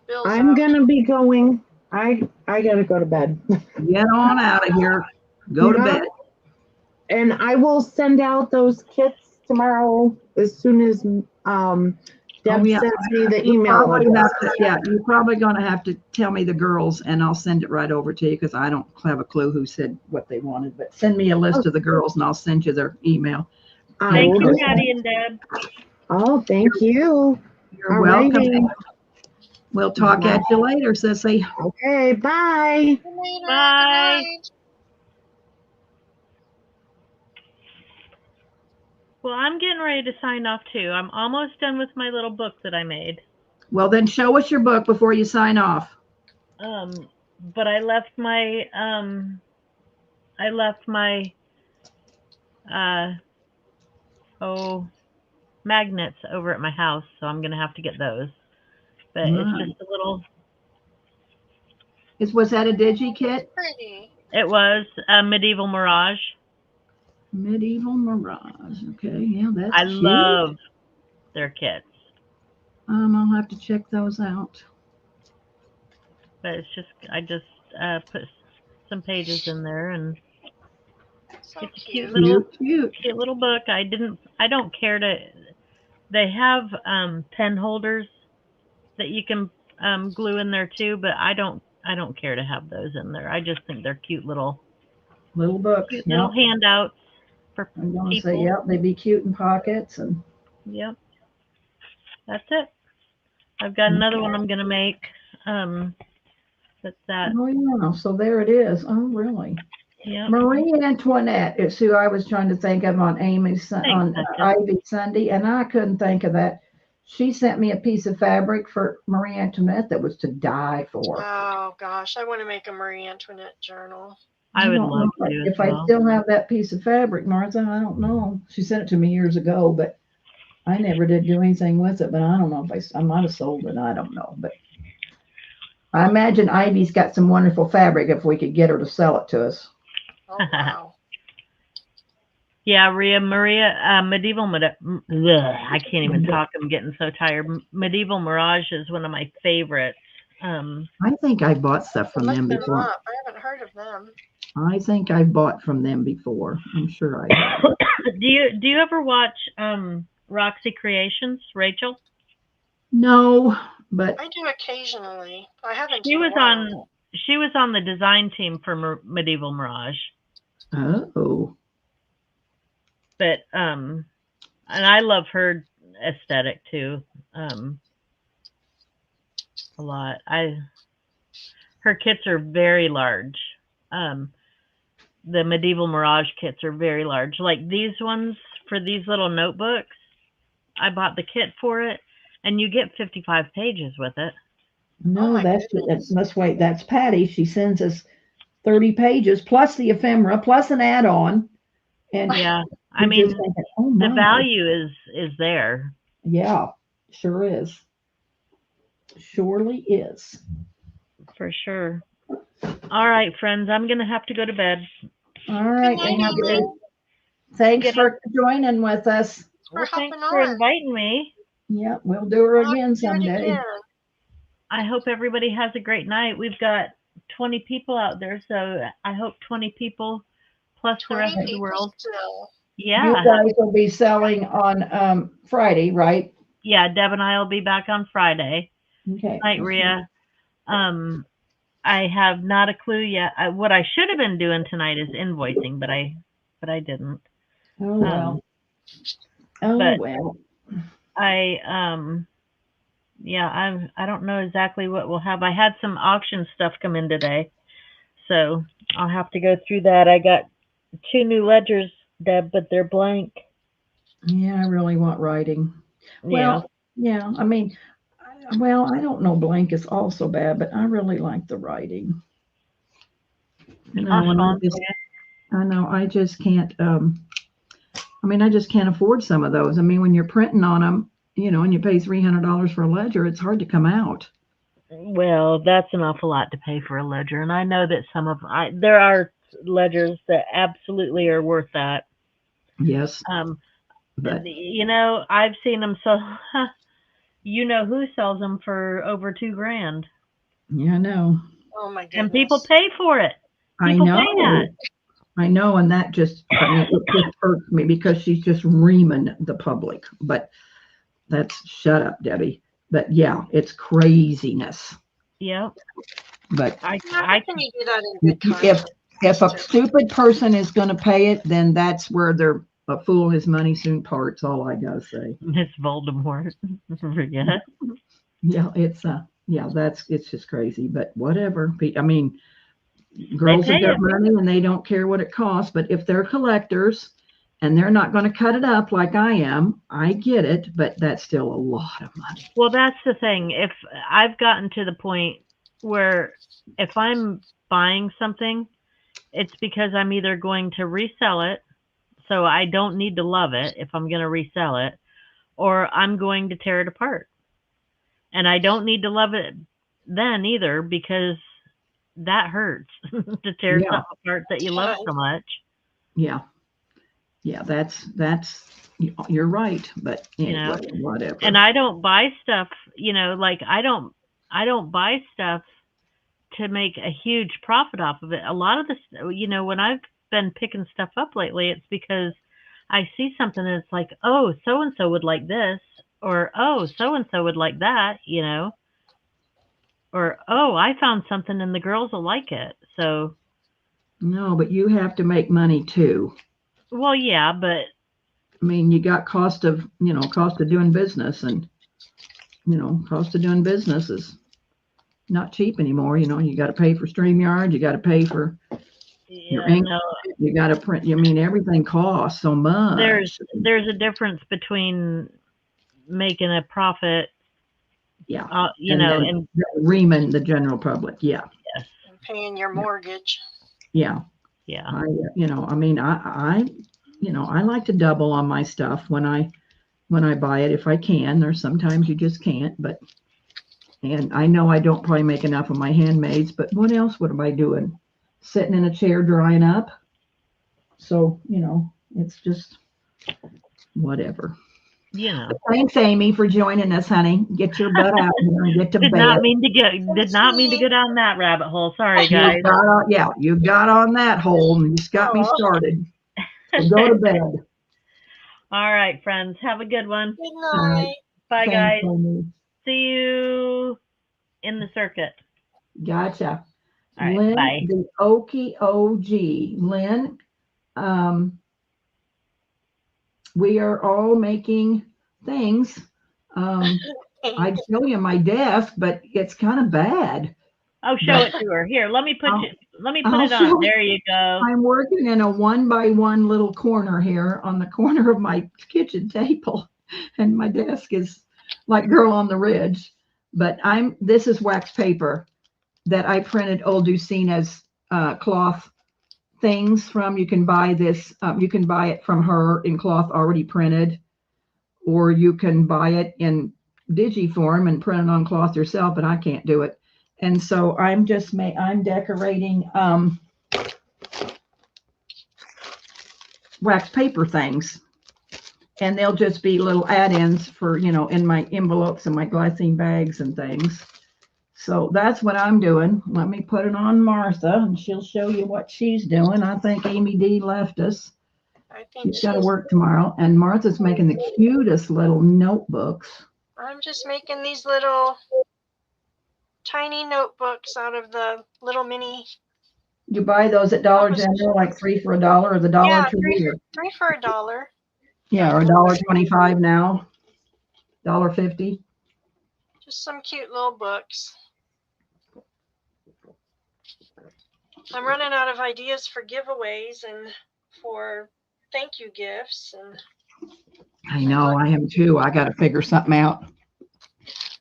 bills I'm out. gonna be going. I gotta go to bed. Get on out of here. Go to Yeah. bed. And I will send out those kits tomorrow as soon as Deb yeah. sends me the You email probably address. you're probably going to have to tell me the girls, and I'll send it right over to you because I don't have a clue who said what they wanted. But send me a list of the girls, and I'll send you their email. I Thank will you, do Patty and Deb. Oh, thank you. You're Alrighty. welcome. We'll talk at you later, sissy. Okay, bye. See you later. Bye. Good night. Well, I'm getting ready to sign off too. I'm almost done with my little book that I made. Well, then show us your book before you sign off. But I left my magnets over at my house, so I'm gonna have to get those. But Right. it's just a little. Was that a digi kit? Pretty. It was a Medieval Mirage. Medieval Mirage. Okay, yeah, that's I cute. love their kits, I'll have to check those out. but it's just I just put some pages in there, and So it's a cute. cute little book. I don't care to. They have pen holders that you can glue in there too, but I don't care to have those in there. I just think they're cute little books. little handouts for I'm gonna people. say, yep, they'd be cute in pockets and. Yep, that's it. I've got another one I'm gonna make. That's that. Oh yeah, so there it is. Oh really? Yep. Marie Antoinette is who I was trying to think of on Ivy Sunday, and I couldn't think of that. She sent me a piece of fabric for Marie Antoinette that was to die for. Oh gosh, I want to make a Marie Antoinette journal. I would don't love know to. if I still have that piece of fabric, Martha. I don't know. She sent it to me years ago, but I never did do anything with it. But I don't know if I might have sold it. I don't know, but I imagine Ivy's got some wonderful fabric if we could get her to sell it to us. Oh wow. Yeah, Medieval. I can't even talk. I'm getting so tired. Medieval Mirage is one of my favorites. I think I bought stuff from them before. I haven't heard of them. I think I bought from them before. I'm sure I have. Do you ever watch Roxy Creations, Rachel? No, but I do occasionally. I haven't. She was on the design team for Medieval Mirage. Oh. But and I love her aesthetic too. A lot. Her kits are very large. The Medieval Mirage kits are very large. Like these ones for these little notebooks, I bought the kit for it, and you get 55 pages with it. No, let's wait. That's Patty. She sends us 30 pages plus the ephemera plus an add-on. And yeah, I mean, thinking, oh the value is there. Yeah, sure is. Surely is. For sure. All right, friends, I'm going to have to go to bed. All right. Thanks for joining with us. Well, thanks for inviting me. Yeah, we'll do her again someday. I hope everybody has a great night. We've got 20 people out there, so I hope 20 people plus the rest of the world. Yeah. You guys will be selling on Friday, right? Yeah, Deb and I will be back on Friday. Okay. Night, Rhea. I have not a clue yet. What I should have been doing tonight is invoicing, but I didn't. Oh well. Well. I don't know exactly what we'll have. I had some auction stuff come in today, so I'll have to go through that. I got 2 new ledgers, Deb, but they're blank. Yeah, I really want writing. Yeah. Well, yeah. I mean, I don't know. Blank is also bad, but I really like the writing. I know. I just can't. I just can't afford some of those. I mean, when you're printing on them, and you pay $300 for a ledger, it's hard to come out. Well, that's an awful lot to pay for a ledger, and I know that there are ledgers that absolutely are worth that. Yes. But I've seen them so. Who sells them for over $2,000? Yeah, I know. Oh my goodness. And people pay for it. I know, and that just it just hurts me because she's just reaming the public. But shut up, Debbie. But yeah, it's craziness. Yeah. But I can you do that in good time? If a stupid person is going to pay it, then that's where a fool his money soon parts. All I gotta say. It's Voldemort. Yeah. Yeah, it's just crazy. But whatever. I mean, girls have got money and they don't care what it costs. But if they're collectors and they're not going to cut it up like I am, I get it. But that's still a lot of money. Well, that's the thing. If I've gotten to the point where if I'm buying something, it's because I'm either going to resell it, so I don't need to love it if I'm going to resell it, or I'm going to tear it apart. And I don't need to love it then either, because that hurts to tear Yeah. something apart that you love so much. Yeah. Yeah, you're right, but You know, anyway, whatever. And I don't buy stuff, like I don't buy stuff to make a huge profit off of it. A lot of this, when I've been picking stuff up lately, it's because I see something and it's like, oh, so and so would like this, or oh, so and so would like that, or oh, I found something and the girls will like it. So No, but you have to make money too. well, yeah, but I mean, you got cost of doing business, and cost of doing business is not cheap anymore. You got to pay for StreamYard, you got to pay for your ink, you got to print. I mean, everything costs so much. There's a difference between making a profit, yeah, and reaming the general public. Yeah. Yes. And paying your mortgage. Yeah. Yeah. I like to double on my stuff when I buy it if I can. There's sometimes you just can't, and I know I don't probably make enough of my handmaids, but what else would am I doing? Sitting in a chair drying up. So, it's just whatever. Thanks, Amy, for joining us, honey. Get your butt out here and get to bed. Did not mean to go down that rabbit hole. Sorry, guys. You got on that hole and you just got me started. So go to bed. All right, friends. Have a good one. Good night. Bye, Thanks, guys. Amy. See you in the circuit. Gotcha. All right, Lynn, bye. the Okie OG. Lynn, we are all making things. I'd show you my desk, but it's kind of bad. Oh, show it to her. Here, let me put it on. There you go. I'm working in a 1-by-1 little corner here on the corner of my kitchen table, and my desk is like Girl on the Ridge. But this is wax paper that I printed old Dulcina's cloth things from. You can buy this. You can buy it from her in cloth already printed, or you can buy it in digiform and print it on cloth yourself. But I can't do it, and so I'm decorating wax paper things, and they'll just be little add-ins for in my envelopes and my glycine bags and things. So that's what I'm doing. Let me put it on Martha, and she'll show you what she's doing. I think Amy D left us. I think She's got to work tomorrow. And Martha's making the cutest little notebooks. I'm just making these little tiny notebooks out of the little mini. You buy those at Dollar General, like 3 for $1, or the Dollar Tree? Three for $1. Yeah, or $1.25 now. $1.50. Just some cute little books. I'm running out of ideas for giveaways and for thank you gifts, and I know, I am too. I got to figure something out.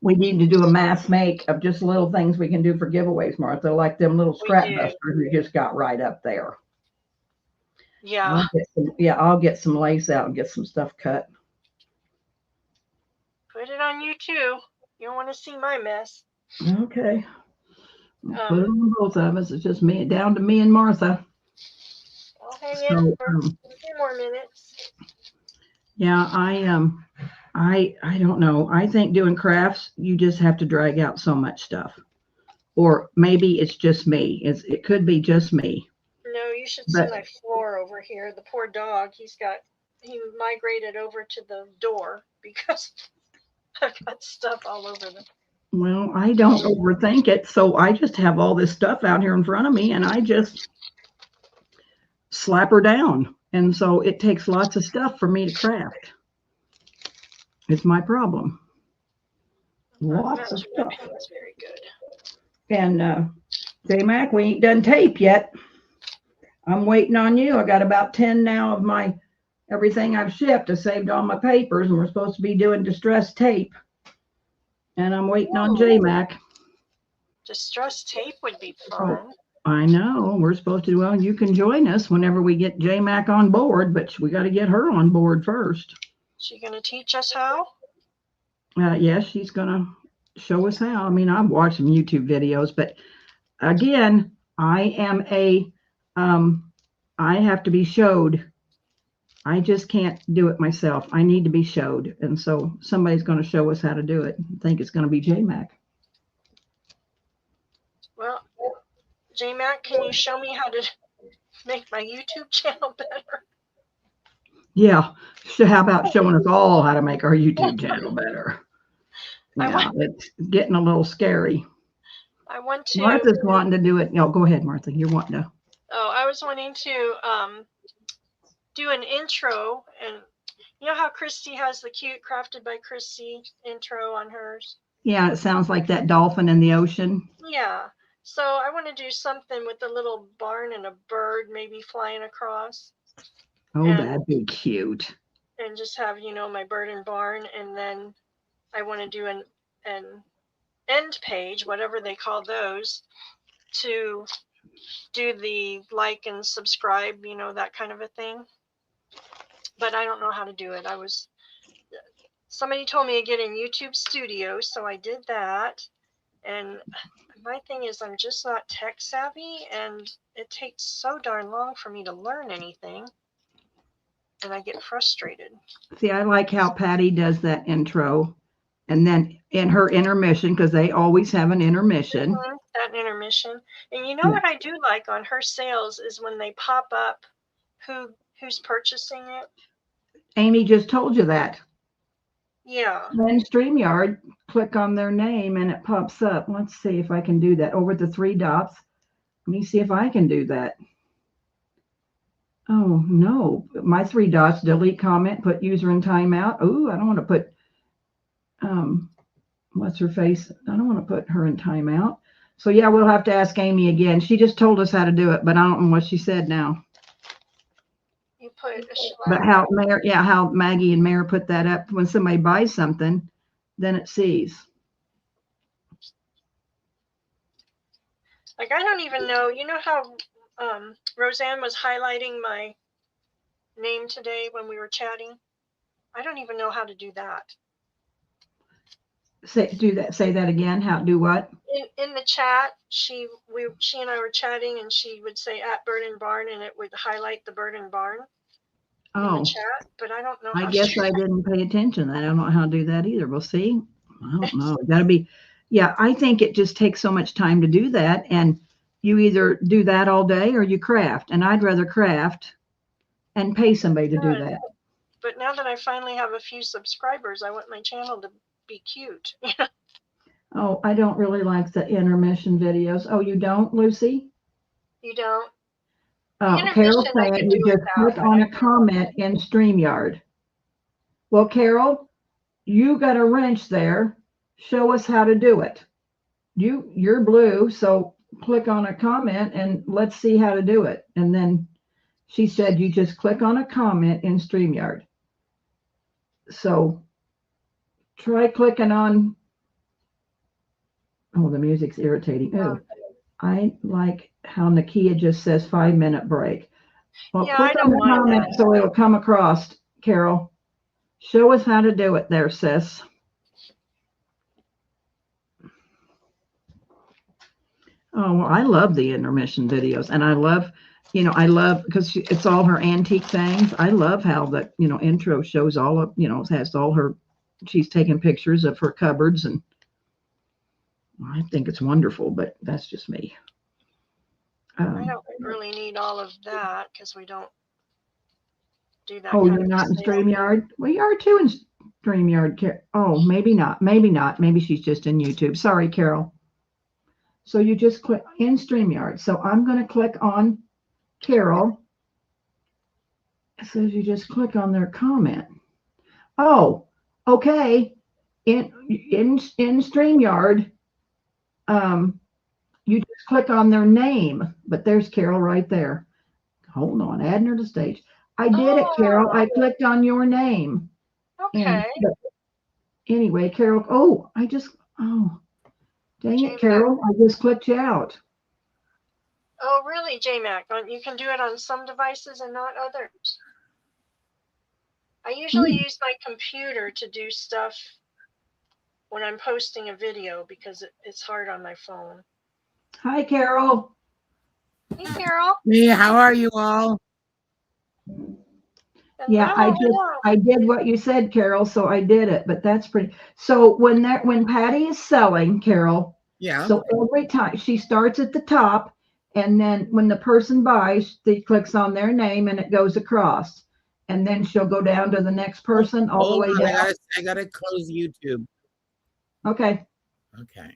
We need to do a mass make of just little things we can do for giveaways, Martha, like them little scrap busters you just got right up there. Yeah. I'll get some lace out and get some stuff cut. Put it on you too. You don't want to see my mess. Okay. Put it on both of us. It's just down to me and Martha. I'll hang in for a few more minutes. Yeah, I don't know. I think doing crafts, you just have to drag out so much stuff. Or maybe it's just me. It could be just me. No, you should see my floor over here. The poor dog, he migrated over to the door because I've got stuff all over them. Well, I don't overthink it, so I just have all this stuff out here in front of me, and I just slap her down. And so it takes lots of stuff for me to craft. It's my problem. Lots of stuff. That's very good. And J-Mac, we ain't done tape yet. I'm waiting on you. I got about 10 now of my everything I've shipped. I saved all my papers, and we're supposed to be doing distress tape. And I'm waiting on J-Mac. Distress tape would be fun. I know. We're supposed to. Well, you can join us whenever we get J-Mac on board, but we got to get her on board first. She gonna teach us how? Yes, she's gonna show us how. I mean, I've watched some YouTube videos, but again, I have to be showed. I just can't do it myself. I need to be showed. And so somebody's going to show us how to do it. I think it's going to be JMac. Well, JMac, can you show me how to make my YouTube channel better? Yeah. So how about showing us all how to make our YouTube channel better? Yeah, it's getting a little scary. I want to. Martha's wanting to do it. No, go ahead, Martha. You're wanting to. Oh, I was wanting to do an intro, and you know how Christy has the cute Crafted by Christy intro on hers? Yeah, it sounds like that dolphin in the ocean. Yeah. So I want to do something with a little barn and a bird maybe flying across. Oh, that'd be cute. And just have, my bird and barn, and then I want to do an end page, whatever they call those, to do the like and subscribe, that kind of a thing. But I don't know how to do it. Somebody told me to get in YouTube Studio, so I did that. And my thing is I'm just not tech savvy, and it takes so darn long for me to learn anything. And I get frustrated. See, I like how Patty does that intro. And then in her intermission, because they always have an intermission. Mm-hmm, that intermission. And you know what I do like on her sales is when they pop up who's purchasing it. Amy just told you that. Yeah. Then StreamYard, click on their name and it pops up. Let's see if I can do that. Over the 3 dots. Let me see if I can do that. Oh, no. My 3 dots, delete comment, put user in timeout. Oh, I don't want to put what's her face? I don't want to put her in timeout. So yeah, we'll have to ask Amy again. She just told us how to do it, but I don't know what she said now. You put but how Maggie and Mayor put that up when somebody buys something, then it sees. Like, I don't even know, you know how Roseanne was highlighting my name today when we were chatting? I don't even know how to do that. Say that again. How do what? In the chat, she and I were chatting, and she would say at Bird and Barn, and it would highlight the Bird and Barn in the chat. But I don't know. I guess I didn't pay attention. I don't know how to do that either. We'll see. I don't know. Gotta be. Yeah, I think it just takes so much time to do that, and you either do that all day or you craft. And I'd rather craft and pay somebody to do that. But now that I finally have a few subscribers, I want my channel to be cute. Oh, I don't really like the intermission videos. Oh, you don't, Lucy? You don't? Carol saying you just click on a comment in StreamYard. Well, Carol, you got a wrench there. Show us how to do it. You're blue, so click on a comment and let's see how to do it. And then she said you just click on a comment in StreamYard. So try clicking on. Oh, the music's irritating. Oh, I like how Nakia just says 5-minute break. Well, yeah, click on the comment so it'll come across, Carol. Show us how to do it there, sis. Oh, well, I love the intermission videos, and I love because it's all her antique things. I love how the intro shows all of has all her. She's taking pictures of her cupboards, and I think it's wonderful. But that's just me. I don't really need all of that because we don't do that. Oh, you're not in StreamYard? Well, you are too in StreamYard. Oh, maybe not. Maybe not. Maybe she's just in YouTube. Sorry, Carol. So you just click in StreamYard. So I'm going to click on Carol. It says you just click on their comment. Oh, okay. In StreamYard, you just click on their name. But there's Carol right there. Hold on, adding her to stage. I did it, Carol. I clicked on your name. Okay. Anyway, Carol. Oh, dang it, Carol. I just clicked you out. Oh, really, JMac? You can do it on some devices and not others. I usually use my computer to do stuff when I'm posting a video because it's hard on my phone. Hi, Carol. Hey, Carol. Hey, how are you all? Yeah, I did what you said, Carol, so I did it, but that's pretty. So when Patty is selling, Carol, Yeah. so every time she starts at the top, and then when the person buys, she clicks on their name and it goes across. And then she'll go down to the next person all the way down. I gotta close YouTube. Okay. Okay.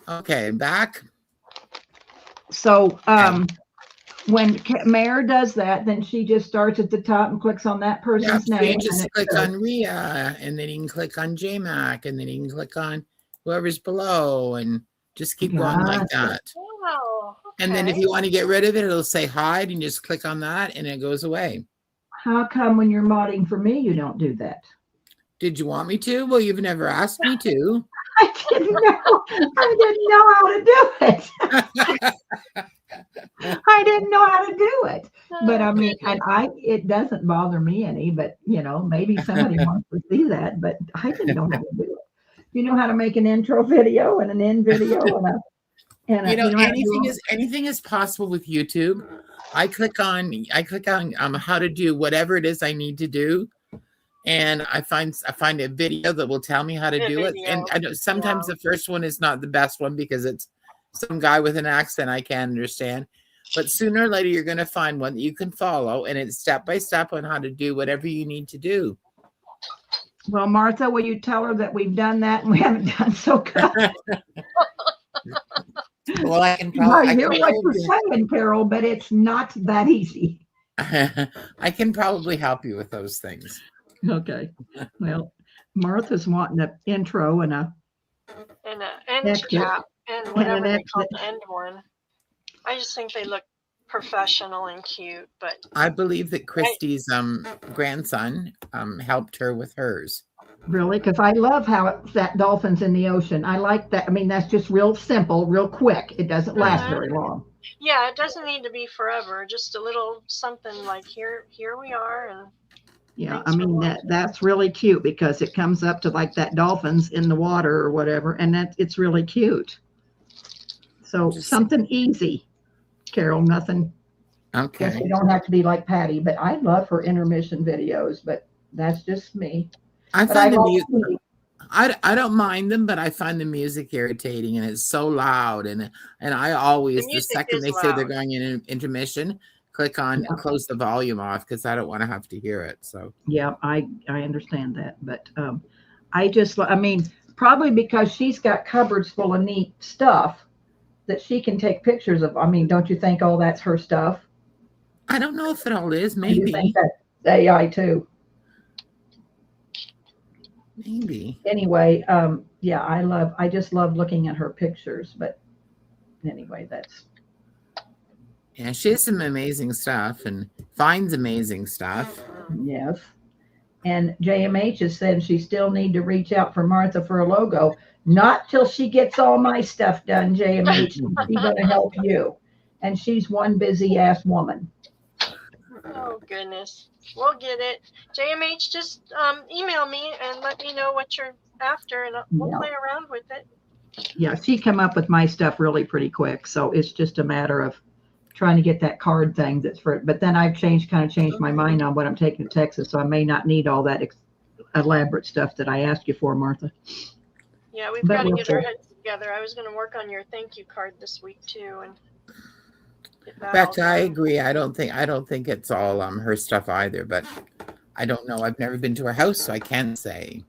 Okay, back. So when Mare does that, then she just starts at the top and clicks on that person's So name. you just click on Rhea, and then you can click on JMac, and then you can click on whoever's below, and just keep going like that. Wow. Okay. And then if you want to get rid of it, it'll say hide, and just click on that, and it goes away. How come when you're modding for me, you don't do that? Did you want me to? Well, you've never asked me to. I didn't know how to do it. I didn't know how to do it. But I mean, it doesn't bother me any, but maybe somebody wants to see that, but I didn't know how to do it. You know how to make an intro video and an end video and anything is possible with YouTube. I click on how to do whatever it is I need to do. And I find a video that will tell me how to do it. And I know sometimes the first one is not the best one because it's some guy with an accent I can't understand. But sooner or later, you're going to find one that you can follow, and it's step by step on how to do whatever you need to do. Well, Martha, will you tell her that we've done that and we haven't done so good? Well, I can probably. I hear what you're saying, Carol, but it's not that easy. I can probably help you with those things. Okay. Well, Martha's wanting an intro and an end cap and whatever they call the end one. I just think they look professional and cute, but I believe that Christy's grandson helped her with hers. Really? Because I love how that dolphin's in the ocean. I like that. I mean, that's just real simple, real quick. It doesn't last very long. Yeah, it doesn't need to be forever. Just a little something like here we are, and yeah, I mean that's really cute because it comes up to like that dolphin's in the water or whatever, and it's really cute. So something easy, Carol. Nothing. Okay. You don't have to be like Patty, but I love her intermission videos. But that's just me. I find the music. I don't mind them, but I find the music irritating, and it's so loud. And I always the second they say they're going in intermission, click on close the volume off because I don't want to have to hear it. So yeah, I understand that, but I mean probably because she's got cupboards full of neat stuff that she can take pictures of. I mean, don't you think all that's her stuff? I don't know if it all is. Maybe I think that's AI too. Maybe. Anyway, yeah, I just love looking at her pictures, but anyway, that's. Yeah, she has some amazing stuff and finds amazing stuff. Yes. And JMH has said she still need to reach out for Martha for a logo. Not till she gets all my stuff done, JMH. She's going to help you. And she's one busy ass woman. Oh, goodness. We'll get it. JMH, just email me and let me know what you're after, and we'll play around with it. Yeah, she come up with my stuff really pretty quick. So it's just a matter of trying to get that card thing that's for it. But then I've changed my mind on what I'm taking to Texas. So I may not need all that elaborate stuff that I asked you for, Martha. Yeah, we've got to get our heads together. I was going to work on your thank you card this week too, and Becca, I agree. I don't think it's all her stuff either, but I don't know. I've never been to her house, so I can't say.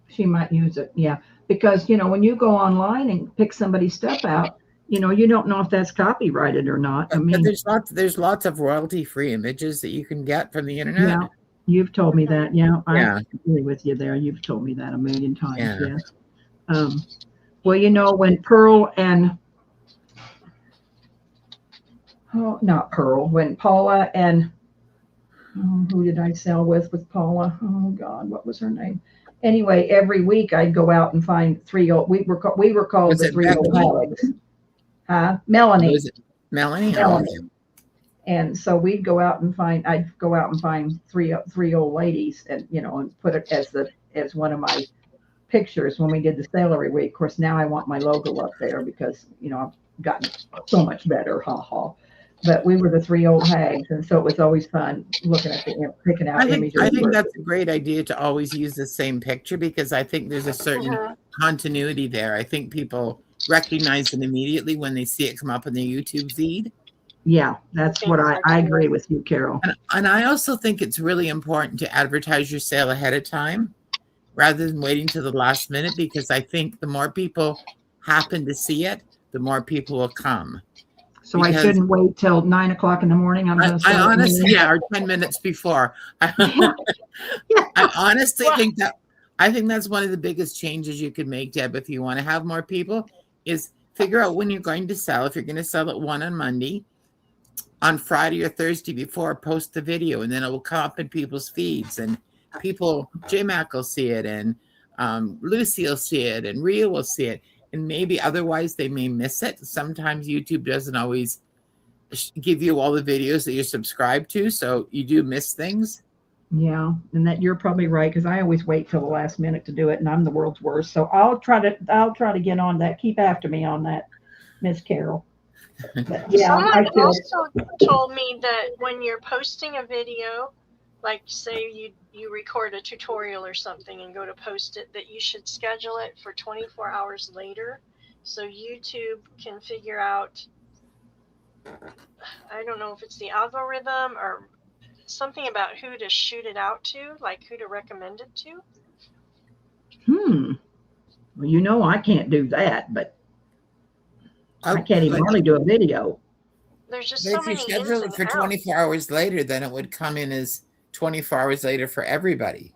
She might use it, yeah. Because when you go online and pick somebody's stuff out, you don't know if that's copyrighted or not. I mean, there's lots of royalty-free images that you can get from the internet. Yeah, you've told me that. Yeah, I agree with you there. You've told me that a million times. Yeah. Yes. Well, when Pearl and when Paula and who did I sell with Paula? Oh God, what was her name? Anyway, every week I'd go out and find three old. We were called the three old hags. Melanie. Melanie. Melanie. And so I'd go out and find three old ladies and, and put it as one of my pictures when we did the sale every week. Of course, now I want my logo up there because, I've gotten so much better. Ha ha. But we were the three old hags. And so it was always fun looking at picking out images. I think that's a great idea to always use the same picture because I think there's a certain continuity there. I think people recognize it immediately when they see it come up in the YouTube feed. Yeah, that's what I agree with you, Carol. And I also think it's really important to advertise your sale ahead of time rather than waiting to the last minute, because I think the more people happen to see it, the more people will come. So I shouldn't wait till 9 o'clock in the morning. I honestly, or 10 minutes before. I honestly think that's one of the biggest changes you could make, Deb, if you want to have more people, is figure out when you're going to sell. If you're going to sell at 1 on Monday, on Friday or Thursday before, post the video, and then it will come up in people's feeds, and J-Mac will see it, and Lucy will see it, and Rhea will see it, and maybe otherwise they may miss it. Sometimes YouTube doesn't always give you all the videos that you're subscribed to, so you do miss things. Yeah, and that you're probably right, because I always wait till the last minute to do it, and I'm the world's worst. So I'll try to get on that. Keep after me on that, Miss Carol. But, yeah, someone also told me that when you're posting a video, like say you record a tutorial or something and go to post it, that you should schedule it for 24 hours later, so YouTube can figure out, I don't know if it's the algorithm or something about who to shoot it out to, like who to recommend it to. Well, I can't do that, but I can't even hardly do a video. There's just so many. If you schedule it for 24 hours later, then it would come in as 24 hours later for everybody.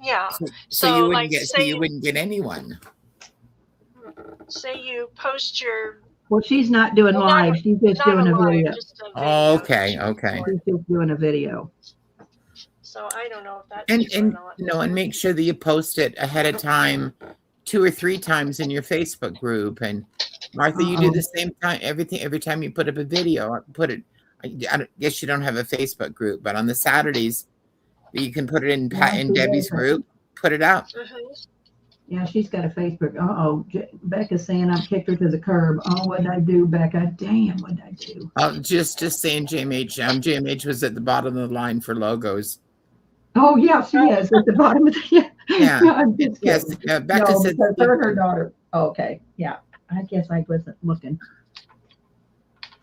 Yeah. So you wouldn't get anyone. Say you post your. Well, she's not doing live. She's just doing a video. Okay. She's just doing a video. So I don't know if that's and make sure that you post it ahead of time, 2 or 3 times in your Facebook group. And Martha, you do the same time. Every time you put up a video, I guess you don't have a Facebook group, but on the Saturdays, you can put it in Debbie's group. Put it out. Yeah, she's got a Facebook. Becca's saying I've kicked her to the curb. Oh, what'd I do, Becca? Damn, what'd I do? Just saying, JMH. JMH was at the bottom of the line for logos. Oh yeah, she is at the bottom of the. Yeah. Yes. Becca said her daughter. Okay. Yeah. I guess I wasn't looking.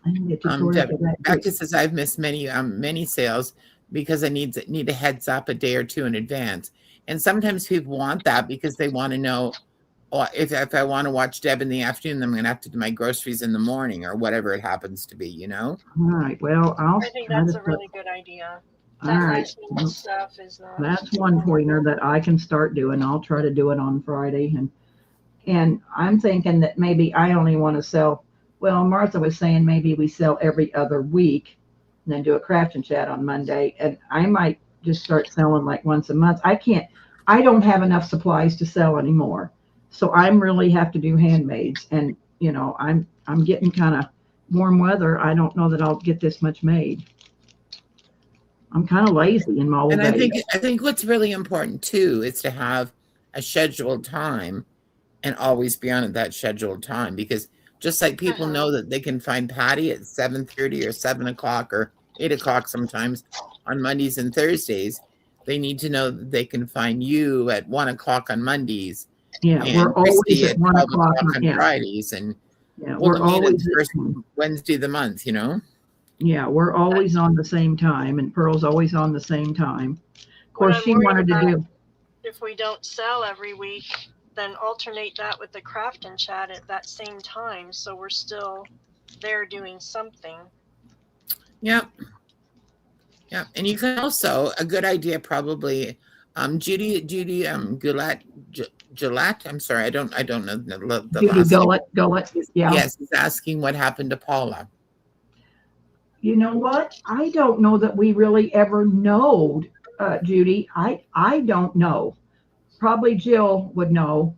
Becca says I've missed many sales because I need a heads up a day or 2 in advance. And sometimes people want that because they want to know if I want to watch Deb in the afternoon, I'm going to have to do my groceries in the morning or whatever it happens to be, All right. Well, I think that's a really good idea. All right. Stuff is not. That's one pointer that I can start doing. I'll try to do it on Friday. And I'm thinking that maybe I only want to sell. Well, Martha was saying maybe we sell every other week and then do a craft and chat on Monday. And I might just start selling like once a month. I don't have enough supplies to sell anymore. So I'm really have to do handmaids. And, I'm getting kind of warm weather. I don't know that I'll get this much made. I'm kind of lazy in my old age. I think what's really important too is to have a scheduled time and always be on at that scheduled time, because just like people know that they can find Patty at 7:30 or 7 o'clock or 8 o'clock sometimes on Mondays and Thursdays, they need to know that they can find you at 1 o'clock on Mondays. Yeah, we're always at 1 o'clock on Fridays, and we're always the first Wednesday of the month. Yeah, we're always on the same time, and Pearl's always on the same time. Of course, she wanted to do. If we don't sell every week, then alternate that with the craft and chat at that same time, so we're still there doing something. Yep. Yeah, and you can also, a good idea probably, Judy Gillette. I'm sorry, I don't know the Judy Gillette. Yeah. Yes, is asking what happened to Paula. You know what? I don't know that we really ever know, Judy. I don't know. Probably Jill would know,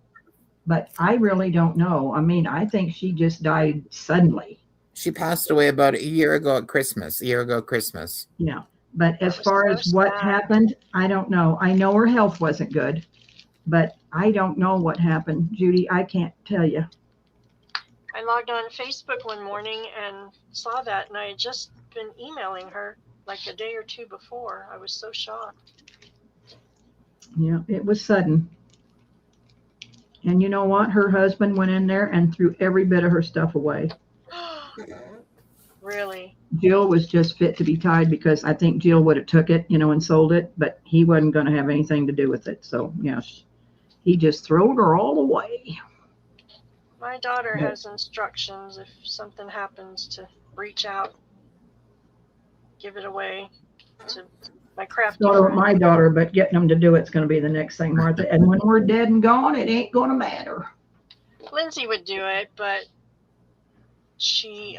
but I really don't know. I mean, I think she just died suddenly. She passed away about a year ago Christmas. Yeah. But as That was far so as what sad. happened, I don't know. I know her health wasn't good, but I don't know what happened. Judy, I can't tell you. I logged on Facebook one morning and saw that, and I had just been emailing her like a day or two before. I was so shocked. Yeah, it was sudden. And you know what? Her husband went in there and threw every bit of her stuff away. Really? Jill was just fit to be tied because I think Jill would have took it, and sold it, but he wasn't going to have anything to do with it. So, yeah, he just throwed her all away. My daughter Yeah. has instructions if something happens to reach out, give it away to my crafty Daughter with friend. my daughter, but getting them to do it's going to be the next thing, Martha. And when we're dead and gone, it ain't going to matter. Lindsay would do it, but she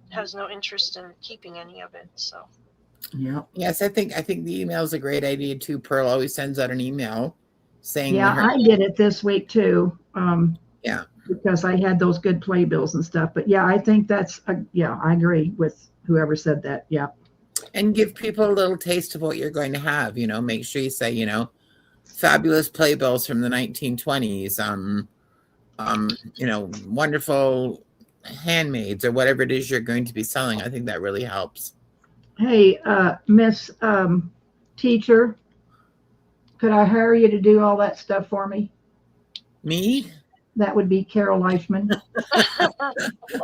has no interest in keeping any of it. So Yeah. Yes, I think the email is a great idea too. Pearl always sends out an email saying Yeah, when her, I did it this week too. Yeah. Because I had those good playbills and stuff. But yeah, I think I agree with whoever said that. Yeah. and give people a little taste of what you're going to have. Make sure you say, fabulous playbills from the 1920s. Wonderful handmaids or whatever it is you're going to be selling. I think that really helps. Hey, Miss Teacher, could I hire you to do all that stuff for me? Me? That would be Carol Leishman.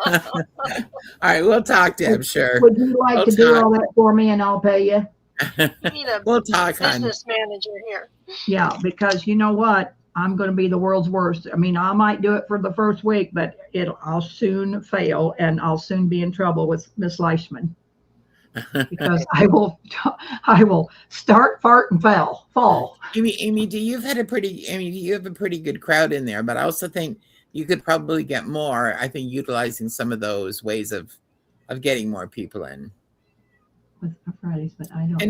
All right, we'll talk, Deb. Sure. Would you like We'll to do talk. all that for me and I'll pay you? you need a We'll talk, hon. business manager here. Yeah, because you know what? I'm going to be the world's worst. I mean, I might do it for the first week, but I'll soon fail and I'll soon be in trouble with Miss Leishman because I will start, fart, and fall. Amy, do you have a pretty good crowd in there? But I also think you could probably get more. I think utilizing some of those ways of getting more people in. With Fridays, but I don't.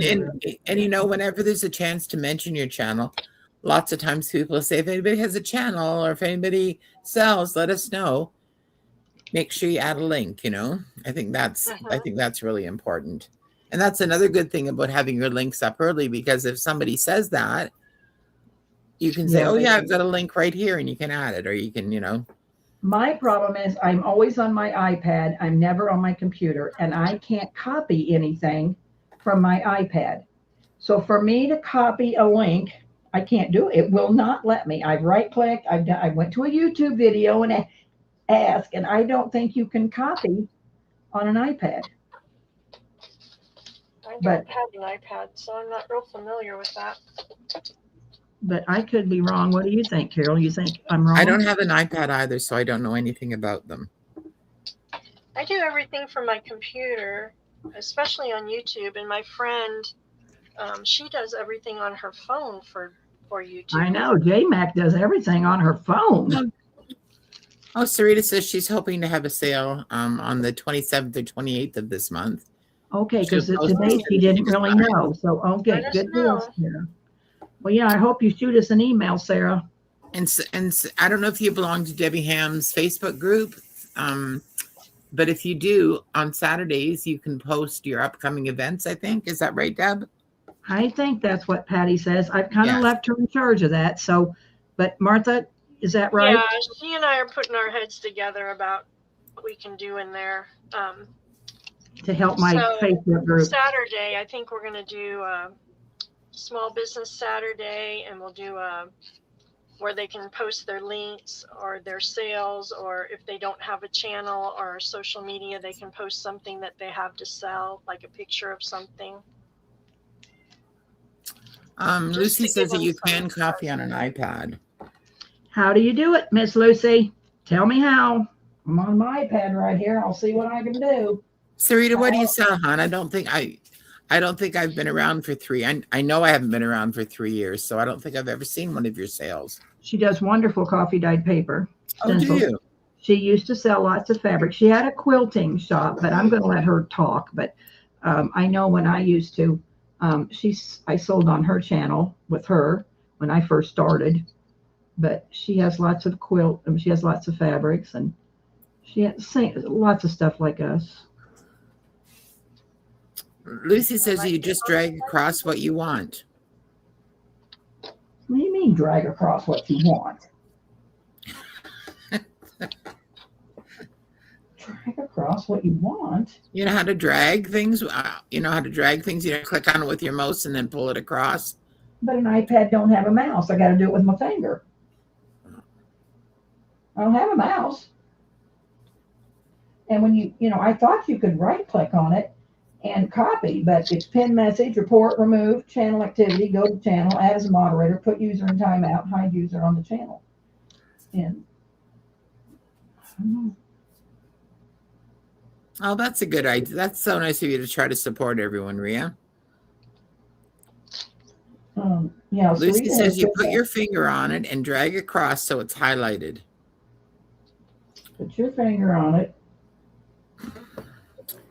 And whenever there's a chance to mention your channel, lots of times people say, if anybody has a channel or if anybody sells, let us know. Make sure you add a link. I think that's really important. And that's another good thing about having your links up early, because if somebody says that, you can say, Yeah, oh yeah, I've got a link right here, and you can add it, or you can, My problem is I'm always on my iPad. I'm never on my computer, and I can't copy anything from my iPad. So for me to copy a link, I can't do it. It will not let me. I've right-clicked. I went to a YouTube video and asked, and I don't think you can copy on an iPad. I don't But- have an iPad, so I'm not real familiar with that. But I could be wrong. What do you think, Carol? You think I'm wrong? I don't have an iPad either, so I don't know anything about them. I do everything from my computer, especially on YouTube. And my friend, she does everything on her phone for YouTube. I know. JMac does everything on her phone. Oh, Sarita says she's hoping to have a sale on the 27th or 28th of this month. Okay, because She'll post today it. she didn't really know. So, okay, Let us good deal, know. Sarah. Well, yeah, I hope you shoot us an email, Sarah. And I don't know if you belong to Debbie Ham's Facebook group, but if you do, on Saturdays, you can post your upcoming events, I think. Is that right, Deb? I think that's what Patty says. I've kind of Yeah. left her in charge of that. So, but Martha, is that right? Yeah, she and I are putting our heads together about what we can do in there. To help my So, Facebook group. Saturday, I think we're going to do Small Business Saturday, and we'll do where they can post their links or their sales, or if they don't have a channel or social media, they can post something that they have to sell, like a picture of something. Lucy to says give that you them can some copy on an iPad. How do you do it, Miss Lucy? Tell me how. I'm on my iPad right here. I'll see what I can do. Sarita, what do you sell, hon? I don't think I've been around for I know I haven't been around for 3 years, so I don't think I've ever seen one of your sales. She does wonderful coffee dyed paper. Oh, do stencils. you? She used to sell lots of fabric. She had a quilting shop, but I'm going to let her talk. But I know when I used to, I sold on her channel with her when I first started. But she has lots of she has lots of fabrics, and She had lots of stuff like us. Lucy says you just drag across what you want. What do you mean drag across what you want? Drag across what you want? You know how to drag things? You know how to drag things? You know, click on it with your mouse and then pull it across. But an iPad don't have a mouse. I got to do it with my finger. I don't have a mouse. And when you know, I thought you could right click on it and copy, but it's pin message, report, remove, channel activity, go to channel, add as a moderator, put user in timeout, hide user on the channel. And I don't know. Oh, that's a good idea. That's so nice of you to try to support everyone, Ria. Yeah. Lucy says you put your finger on it and drag across so it's highlighted. Put your finger on it.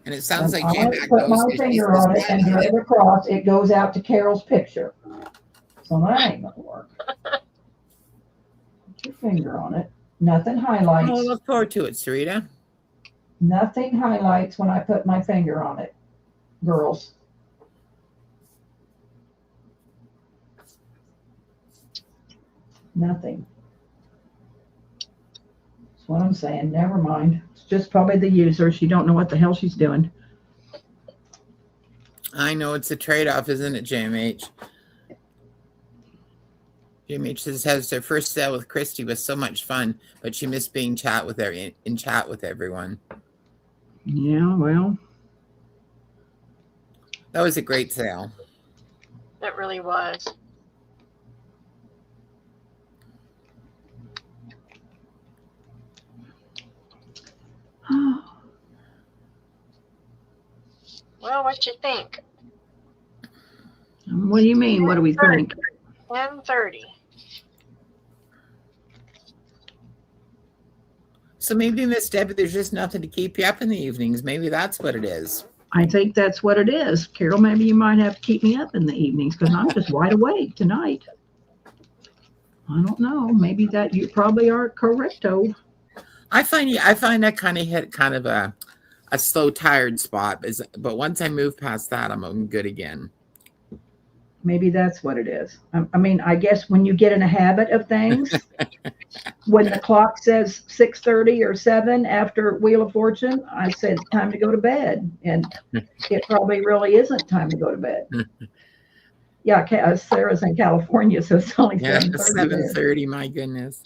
And it sounds like I put my finger on it and drag across. It goes out to Carol's picture. So that ain't gonna work. Put your finger on it. Nothing highlights. Oh, look forward to it, Sarita. Nothing highlights when I put my finger on it, girls. Nothing. That's what I'm saying. Never mind. It's just probably the user. She don't know what the hell she's doing. I know it's a trade-off, isn't it, JMH? JMH says their first sale with Christy was so much fun, but she missed being in chat with everyone. Yeah, well. That was a great sale. It really was. Well, what you think? What do you mean? What do we think? 10:30. So maybe, Miss Debbie, there's just nothing to keep you up in the evenings. Maybe that's what it is. I think that's what it is. Carol, maybe you might have to keep me up in the evenings because I'm just wide awake tonight. I don't know. Maybe that you probably are correcto. I find that kind of hit kind of a slow, tired spot. But once I move past that, I'm good again. Maybe that's what it is. I mean, I guess when you get in a habit of things, when the clock says 6:30 or 7 after Wheel of Fortune, I said it's time to go to bed. And it probably really isn't time to go to bed. Yeah, Sarah's in California, so it's only 7:30. 7:30, my goodness.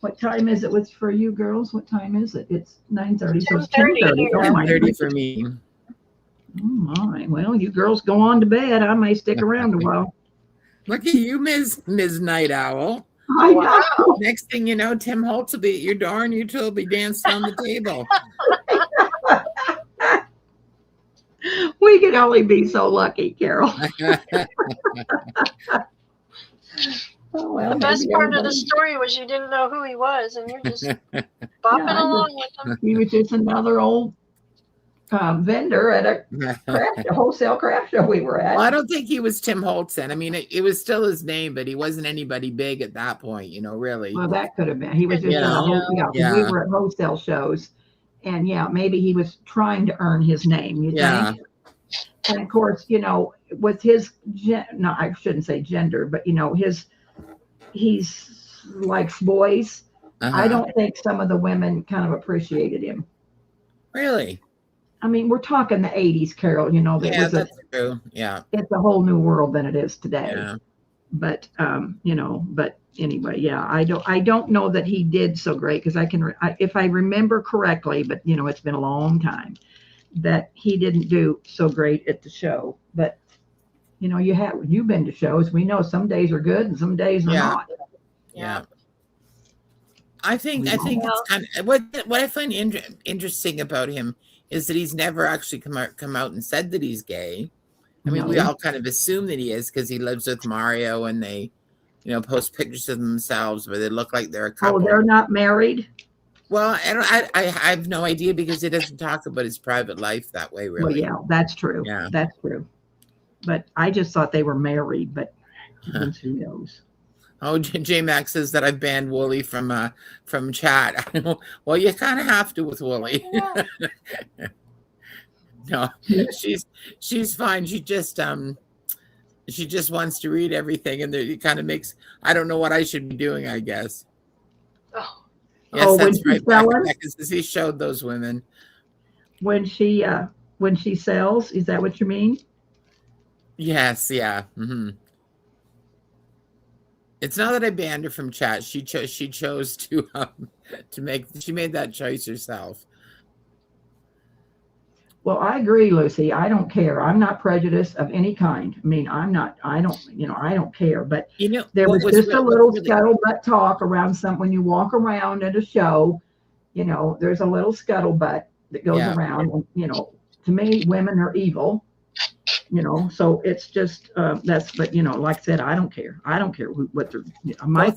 What time is it for you girls? What time is it? It's 9:30. So it's 10:30. 10:30. Oh, my 10:30 for me. Oh my. Well, you girls go on to bed. I may stick around a while. Look at you, Ms. Night Owl. I know. Next thing you know, Tim Holtz will be at your door and you two will be dancing on the table. We could only be so lucky, Carol. Oh, well, The best part of the story was you didn't know who he was, and you're just bopping along with him. He was just another old vendor at a wholesale craft show we were at. Well, I don't think he was Tim Holtz then. I mean, it was still his name, but he wasn't anybody big at that point, really. Well, that could have been. He was just we were at wholesale shows, and maybe he was trying to earn his name, you think? And of course, with his, no, I shouldn't say gender, but he's likes boys. I don't think some of the women kind of appreciated him. Really? I mean, we're talking the 80s, Carol, that's true. Yeah. It's a whole new world than it is today. Yeah. But, but anyway, I don't know that he did so great because if I remember correctly, but it's been a long time, that he didn't do so great at the show. But, you've been to shows. We know some days are good and some days are not. Yeah. I think it's kind of what I find interesting about him is that he's never actually come out and said that he's gay. I mean, we all kind of assume that he is because he lives with Mario and they, post pictures of themselves where they look like they're a couple. Oh, they're not married? Well, I have no idea because he doesn't talk about his private life that way, really. Well, that's true. Yeah. That's true. But I just thought they were married, but who knows? Oh, J Max says that I've banned Wooly from chat. Well, you kind of have to with Wooly. No, she's fine. She just wants to read everything, and it kind of makes, I don't know what I should be doing, I guess. Oh, Yes, when that's right. she's selling? Because he showed those women. When she sells, is that what you mean? Yes, yeah. It's not that I banned her from chat. She chose to she made that choice herself. Well, I agree, Lucy. I don't care. I'm not prejudiced of any kind. I mean, I don't care. But there was just a little scuttlebutt talk around when you walk around at a show, there's a little scuttlebutt that goes around. And, to me, women are evil. So it's just but like I said, I don't care. I don't care what they're. My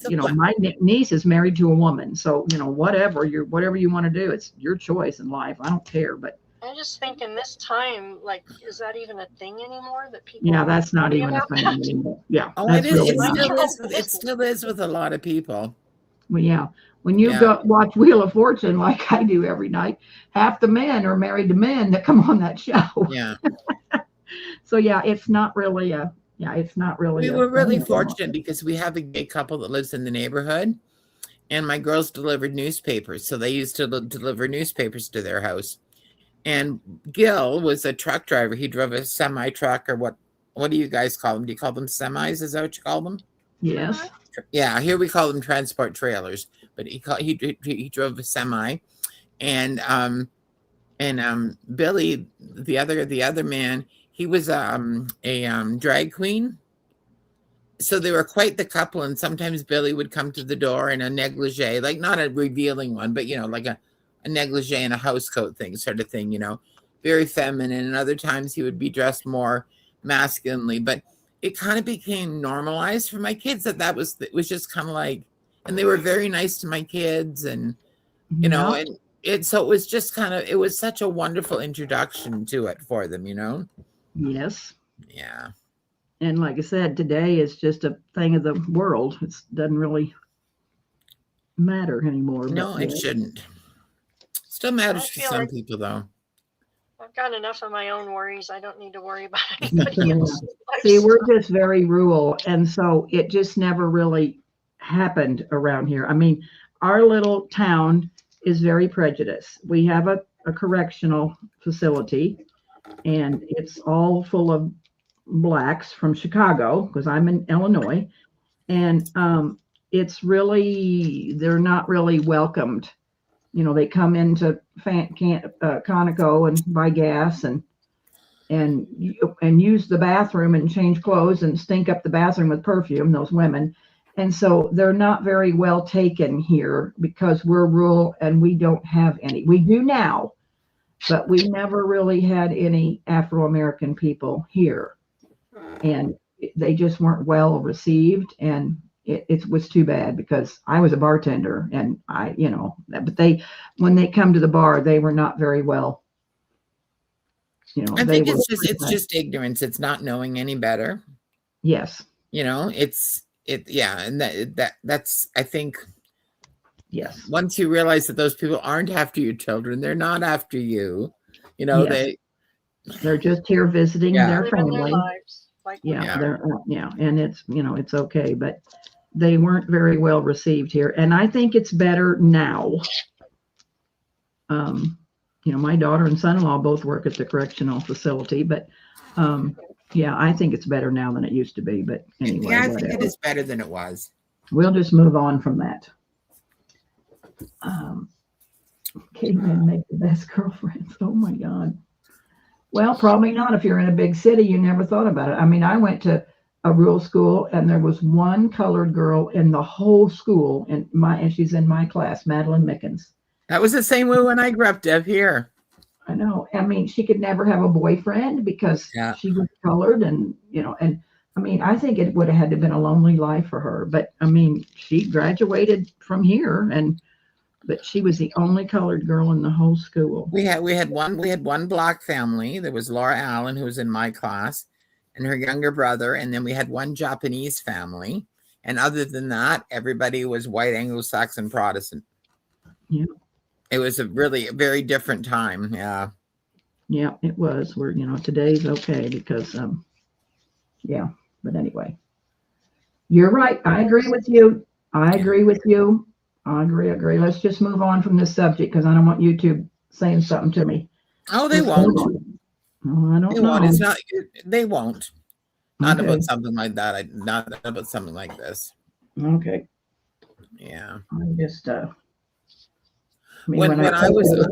niece is married to a woman, so whatever you want to do, it's your choice in life. I don't care, but. I just think in this time, like, is that even a thing anymore that people? Yeah, that's not even a thing anymore. Yeah. Oh, it is. Really it still is with a lot of people. Well, yeah. When you go watch Wheel of Fortune like I do every night, half the men are married to men that come on that show. Yeah. So yeah, it's not really We were really fortunate because we have a gay couple that lives in the neighborhood, and my girls delivered newspapers, so they used to deliver newspapers to their house. And Gil was a truck driver. He drove a semi truck, or what do you guys call them? Do you call them semis? Is that what you call them? Yes. Yeah, here we call them transport trailers, but he drove a semi, and Billy, the other man, he was a drag queen. So they were quite the couple, and sometimes Billy would come to the door in a negligee, like not a revealing one, but like a negligee and a house coat thing, sort of thing, very feminine. And other times he would be dressed more masculinely, but it kind of became normalized for my kids it was just kind of like, and they were very nice to my kids, and so it was just it was such a wonderful introduction to it for them, Yes. Yeah. And like I said, today is just a thing of the world. It doesn't really matter anymore. No, it shouldn't. Still matters to some people, though. I've got enough of my own worries. I don't need to worry about anybody else. See, we're just very rural, and so it just never really happened around here. I mean, our little town is very prejudiced. We have a correctional facility, and it's all full of blacks from Chicago, because I'm in Illinois, and it's really, they're not really welcomed. They come into Conoco and buy gas and use the bathroom and change clothes and stink up the bathroom with perfume, those women. And so they're not very well taken here because we're rural and we don't have any. We do now, but we never really had any Afro-American people here. And they just weren't well received, and it was too bad because I was a bartender, and but when they come to the bar, they were not very well. I think it's just ignorance. It's not knowing any better. Yes. And that's, I think. Yes. Once you realize that those people aren't after your children, they're not after you. Yes. They're just here visiting their family. And it's okay, but they weren't very well received here, and I think it's better now. My daughter and son-in-law both work at the correctional facility, but I think it's better now than it used to be. But anyway, I think it is better than it was. We'll just move on from that. Cavemen make the best girlfriends. Oh my God. Well, probably not if you're in a big city. You never thought about it. I mean, I went to a rural school, and there was one colored girl in the whole school, and she's in my class, Madeline Mickens. That was the same way when I grew up, Deb, here. I know. I mean, she could never have a boyfriend because she was colored, and I mean, I think it would have had to been a lonely life for her. But I mean, she graduated from here, but she was the only colored girl in the whole school. We had one black family. There was Laura Allen, who was in my class, and her younger brother, and then we had one Japanese family, And other than that, everybody was white Anglo-Saxon Protestant. Yeah. It was a very different time. Yeah. Yeah, it was. Where, today's okay because, yeah. But anyway, you're right. I agree with you. I agree. Let's just move on from this subject because I don't want YouTube saying something to me. Oh, they won't. Oh, I don't know. Won't. It's not. They won't. Not Okay. about something like that. Not about something like this. Okay. Yeah. I just, When I was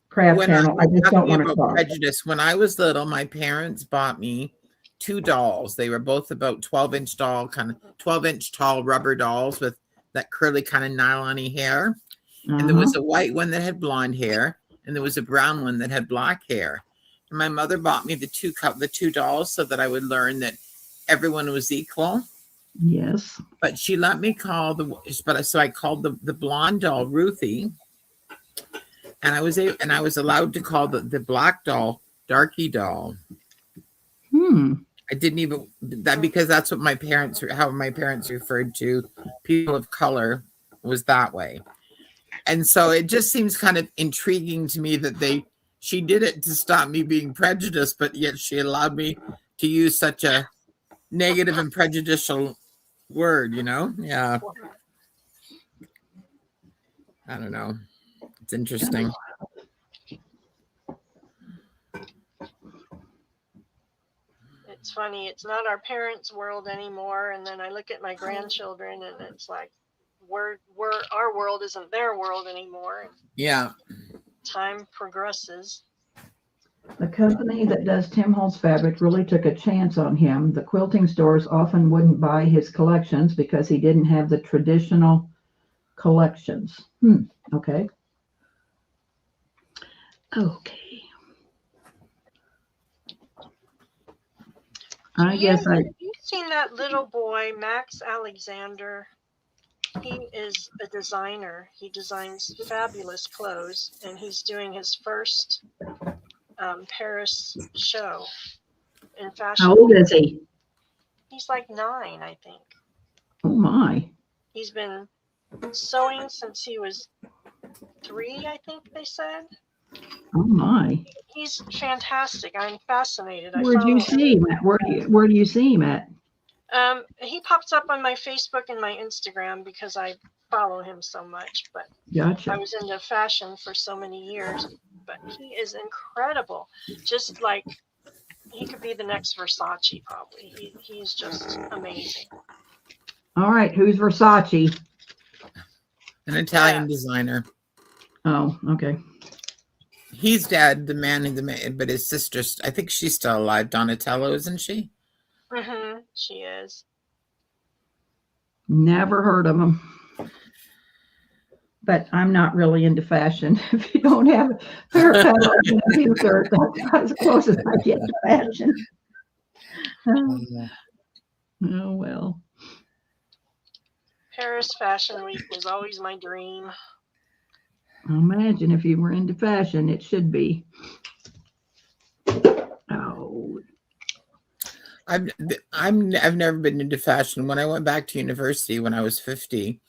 craft channel, I just don't want to talk. Prejudice. When I was little, my parents bought me 2 dolls. They were both about 12-inch tall rubber dolls with that curly kind of nylon-y hair. And there was a white one that had blonde hair, and there was a brown one that had black hair. And my mother bought me the two dolls so that I would learn that everyone was equal. Yes. But she let me call so I called the blonde doll Ruthie. And I was allowed to call the black doll Darky doll. I didn't even that because that's what how my parents referred to people of color was that way. And so it just seems kind of intriguing to me that she did it to stop me being prejudiced, but yet she allowed me to use such a negative and prejudicial word, Yeah. I don't know. It's interesting. It's funny. It's not our parents' world anymore. And then I look at my grandchildren, and it's like, our world isn't their world anymore. Yeah. Time progresses. The company that does Tim Holtz fabric really took a chance on him. The quilting stores often wouldn't buy his collections because he didn't have the traditional collections. Okay. Okay. You've seen that little boy, Max Alexander. He is a designer. He designs fabulous clothes, and he's doing his first Paris show in fashion. How old is he? He's like 9, I think. Oh my. He's been sewing since he was 3, I think they said. Oh my. He's fantastic. I'm fascinated. Where do you see him at? Where do you see him at? He pops up on my Facebook and my Instagram because I follow him so much, but Gotcha. I was into fashion for so many years, but he is incredible. Just like he could be the next Versace, probably. He's just amazing. All right. Who's Versace? An Italian designer. Oh, okay. He's dead, the man, but his sister, I think she's still alive. Donatello, isn't she? Mm-hmm. She is. Never heard of him. But I'm not really into fashion. If you don't have a pair of pedals and a t-shirt, that's about as close as I get to fashion. Oh, well. Paris Fashion Week was always my dream. Imagine if you were into fashion, it should be. Oh. I've never been into fashion. When I went back to university when I was 50,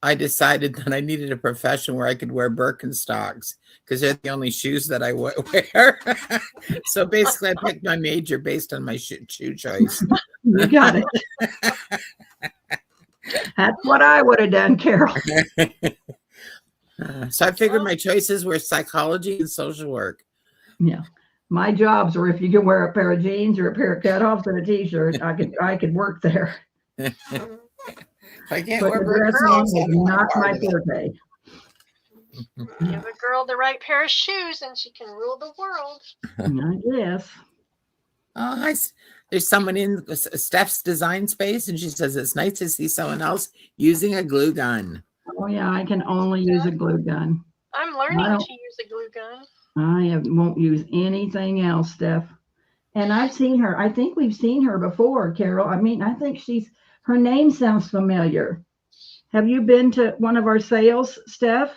I decided that I needed a profession where I could wear Birkenstocks because they're the only shoes that I wear. So basically, I picked my major based on my shoe choice. You got it. That's what I would have done, Carol. So I figured my choices were psychology and social work. Yeah. My jobs were if you could wear a pair of jeans or a pair of cutoffs and a t-shirt, I could work there. If I can't But wear the dress Birkenstocks, is not my forte. Give a girl the right pair of shoes and she can rule the world. I guess. Oh, hi. There's someone in Steph's design space, and she says it's nice to see someone else using a glue gun. Oh yeah, I can only use a glue gun. I'm learning to use a glue gun. Won't use anything else, Steph. And I've seen her. I think we've seen her before, Carol. I mean, I think her name sounds familiar. Have you been to one of our sales, Steph?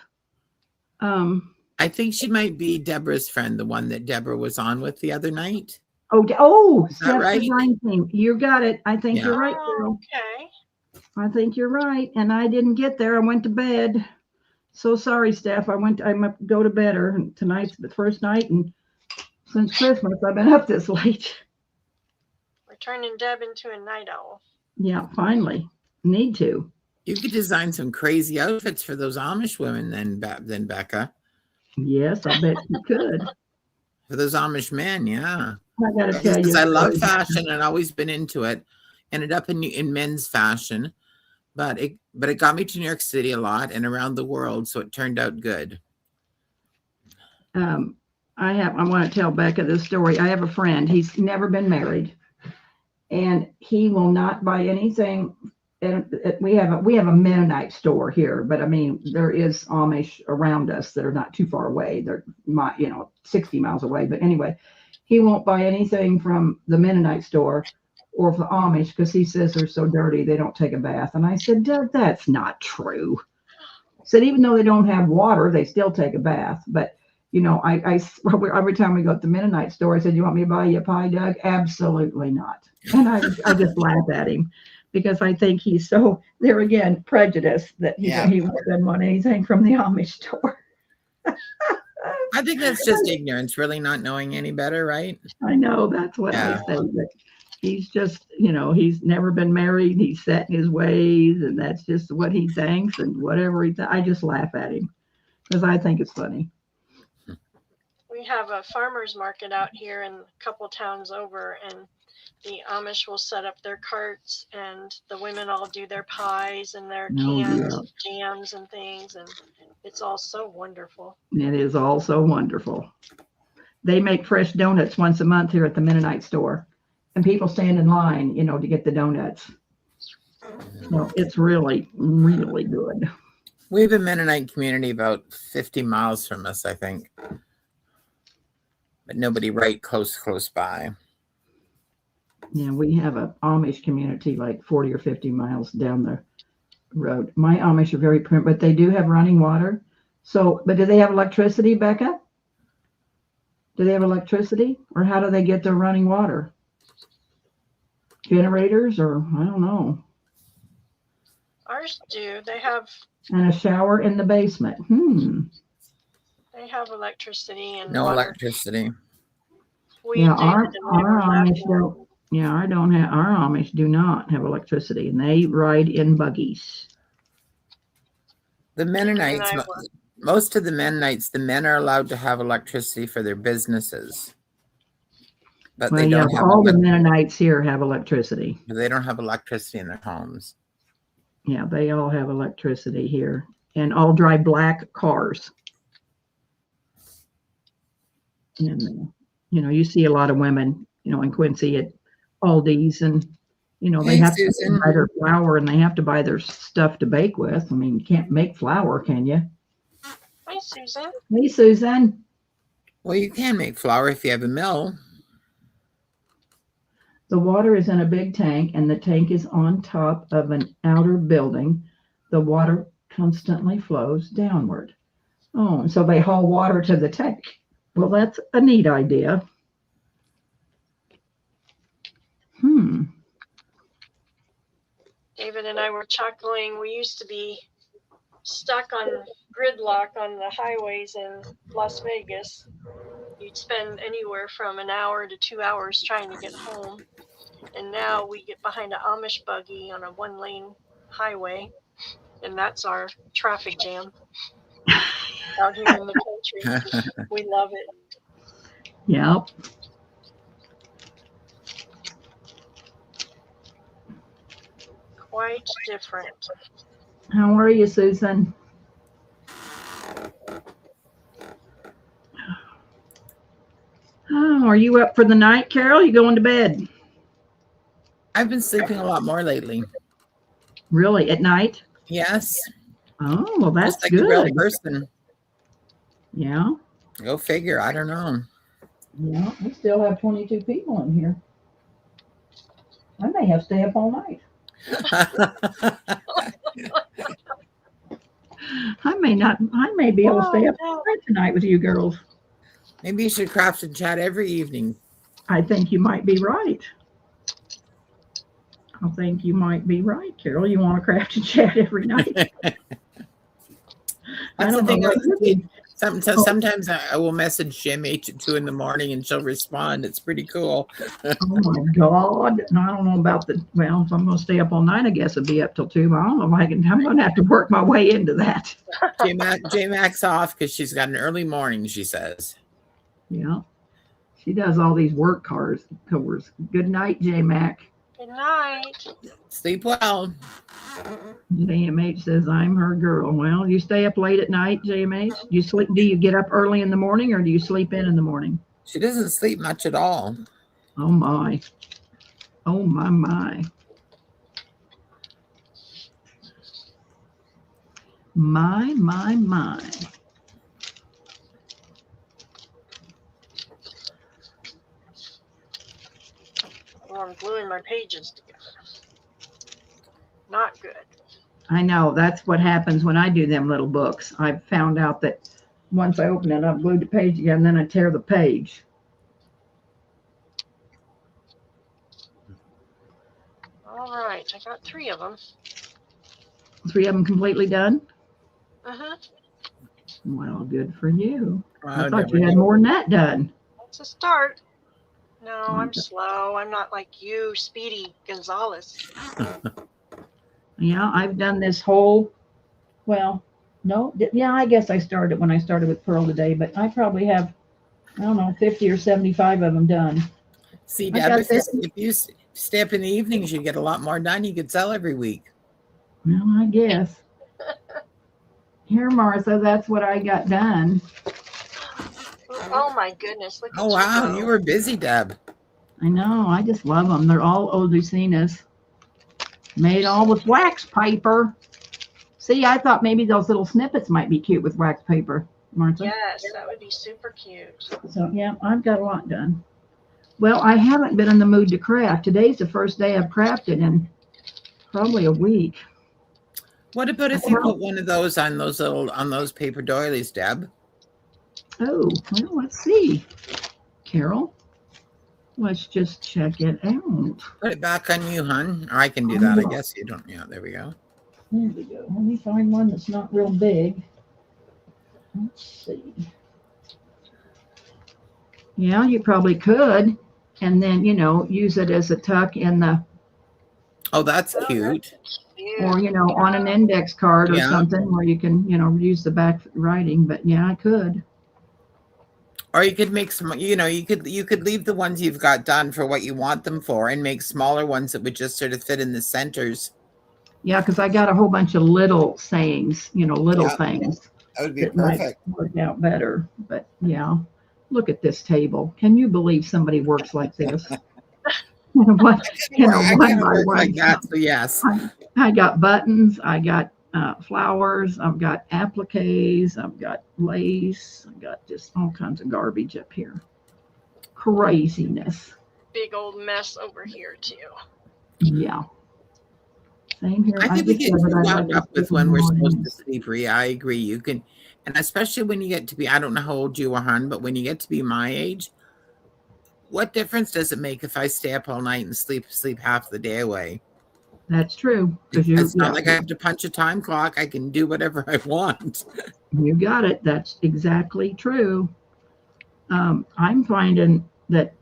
I think she might be Deborah's friend, the one that Deborah was on with the other night. Oh, Steph's right? design team. You got it. I think you're right, Carol. Okay. I think you're right. And I didn't get there. I went to bed. So sorry, Steph. I'm up to go to bed. And tonight's the first night, and since Christmas, I've been up this late. We're turning Deb into a night owl. Yeah, finally. Need to. You could design some crazy outfits for those Amish women then, Becca. Yes, I bet you could. For those Amish men, yeah. I gotta tell you. Because I love fashion and always been into it. Ended up in men's fashion, but it got me to New York City a lot and around the world, so it turned out good. I want to tell Becca this story. I have a friend. He's never been married, and he will not buy anything. And we have a Mennonite store here, but I mean there is Amish around us that are not too far away. They're 60 miles away. But anyway, he won't buy anything from the Mennonite store or for the Amish because he says they're so dirty they don't take a bath. And I said, Doug, that's not true. I said even though they don't have water, they still take a bath. But every time we go to the Mennonite store, I said, you want me to buy you a pie, Doug? Absolutely not. And I just laugh at him because I think he's so, there again, prejudiced that he won't want anything from the Amish store. I think that's just ignorance, really not knowing any better, right? I know, that's what I say. But he's just, he's never been married. He's set in his ways, and that's just what he thinks and whatever I just laugh at him because I think it's funny. We have a farmer's market out here and a couple towns over, and the Amish will set up their carts and the women all do their pies and their canned jams and things, and it's all so wonderful. It is all so wonderful. They make fresh donuts once a month here at the Mennonite store, and people stand in line, to get the donuts. So it's really, really good. We have a Mennonite community about 50 miles from us, I think. But nobody right close by. Yeah, we have an Amish community like 40 or 50 miles down the road. My Amish are very primitive, but they do have running water. So, but do they have electricity, Becca? Do they have electricity? Or how do they get their running water? Generators or I don't know. Ours do. They have. And a shower in the basement. They have electricity and no water. Electricity. Our Amish don't. Yeah, our Amish do not have electricity, and they ride in buggies. The Mennonites, most of the Mennonites, the men are allowed to have electricity for their businesses, but they don't have. All the Mennonites here have electricity. But they don't have electricity in their homes. Yeah, they all have electricity here, and all drive black cars. And you see a lot of women, in Quincy at Aldi's, and they have to buy their flour and they have to buy their stuff to bake with. I mean, you can't make flour, can you? Hi, Susan. Hey, Susan. Well, you can make flour if you have a mill. The water is in a big tank, and the tank is on top of an outer building. The water constantly flows downward. Oh, so they haul water to the tank. Well, that's a neat idea. David and I were chuckling. We used to be stuck on gridlock on the highways in Las Vegas. You'd spend anywhere from an hour to 2 hours trying to get home. And now we get behind an Amish buggy on a one-lane highway, and that's our traffic jam out here in the country. We love it. Yep. Quite different. How are you, Susan? Oh, are you up for the night, Carol? You going to bed? I've been sleeping a lot more lately. Really? At night? Yes. Oh, well, that's just like good. a real person. Yeah. Go figure. I don't know. Yeah, we still have 22 people in here. I may have to stay up all night. I may be able to stay up all night tonight with you girls. Maybe you should craft and chat every evening. I think you might be right. I think you might be right, Carol. You want to craft and chat every night. I That's the don't know thing. what you think. Sometimes I will message Jim H at 2 a.m. and she'll respond. It's pretty cool. Oh my God. And I don't know about well, if I'm going to stay up all night, I guess it'd be up till 2. But I don't know if I'm going to have to work my way into that. J Mac's off because she's got an early morning, she says. Yeah. She does all these work cars. Good night, J Mac. Good night. Sleep well. JMH says, I'm her girl. Well, you stay up late at night, JMH? Do you get up early in the morning or do you sleep in the morning? She doesn't sleep much at all. Oh my. Oh my, my. My. Well, I'm gluing my pages together. Not good. I know. That's what happens when I do them little books. I've found out that once I open it, I've glued the page again, and then I tear the page. All right, I got 3 of them. 3 of them completely done? Uh-huh. Well, good for you. I Wow, thought you had more than that done. That's a start. No, I'm slow. I'm not like you, Speedy Gonzalez. Yeah, I've done this whole, well, no, yeah, I guess I started when I started with Pearl today, but I probably have, I don't know, 50 or 75 of them done. See, Deb, if you stay up in the evenings, you get a lot more done. You could sell every week. Well, I guess. Here, Martha, that's what I got done. Oh my goodness! Look Oh wow, you were busy, Deb. I know. I just love them. They're all Oducinas, made all with wax paper. See, I thought maybe those little snippets might be cute with wax paper, Martha. Yes, that would be super cute. So yeah, I've got a lot done. Well, I haven't been in the mood to craft. Today's the first day I've crafted in probably a week. What about if you put one of those on those paper doilies, Deb? Oh, well, let's see. Carol, let's just check it out. Put it back on you, hon. Or I can do that. I guess you don't. Yeah, there we go. There we go. Let me find one that's not real big. Let's see. Yeah, you probably could. And then, use it as a tuck in the. Oh, that's cute. Or, on an index card or something where you can, use the back writing. But yeah, I could. Or you could make some, you could leave the ones you've got done for what you want them for and make smaller ones that would just sort of fit in the centers. Yeah, because I got a whole bunch of little sayings, little things. That would be perfect. Might work out better. But yeah, look at this table. Can you believe somebody works like this? One by one. So yes. I got buttons. I got flowers. I've got appliques. I've got lace. I've got just all kinds of garbage up here. Craziness. Big old mess over here too. Yeah. Same here. I think we get too wound up with when we're supposed to sleep, Rhea. I agree. You can, and especially when you get to be, I don't know how old you are, hon, but when you get to be my age, what difference does it make if I stay up all night and sleep half the day away? That's true. It's not like I have to punch a time clock. I can do whatever I want. You got it. That's exactly true. I'm finding that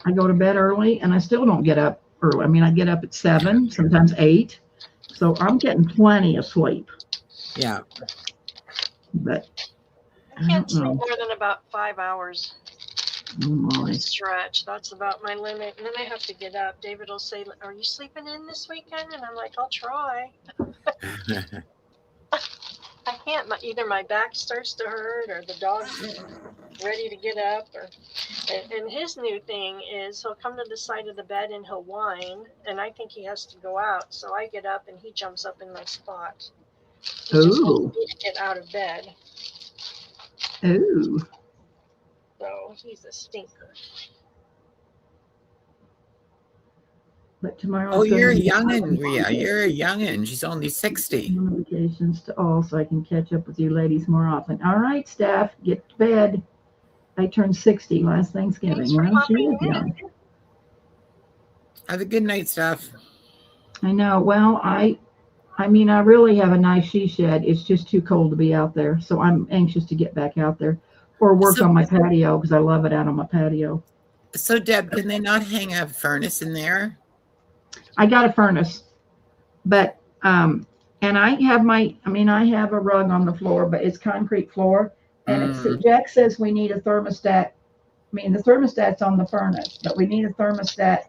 I go to bed early and I still don't get up early. I mean, I get up at 7, sometimes 8. So I'm getting plenty of sleep. Yeah. But I can't sleep more than about 5 hours. Oh my. Stretch. That's about my limit. And then I have to get up. David will say, "Are you sleeping in this weekend?" And I'm like, "I'll try." I can't. Either my back starts to hurt, or the dog's ready to get up. And his new thing is he'll come to the side of the bed and he'll whine, and I think he has to go out. So I get up and he jumps up in my spot. He just wants me to get out of bed. Ooh. So he's a stinker. But tomorrow. Oh, you're a youngin', Rhea. You're a youngin'. She's only 60. Notifications to all, so I can catch up with you ladies more often. All right, staff, get to bed. I turned 60 last Thanksgiving. Well, she is young. Have a good night, Steph. I know. Well, I mean, I really have a nice she shed. It's just too cold to be out there. So I'm anxious to get back out there or work So, on my patio because I love it out on my patio. so Deb, can they not hang a furnace in there? I got a furnace, but, and I have a rug on the floor, but it's concrete floor. And Jack says we need a thermostat. I mean, the thermostat's on the furnace, but we need a thermostat.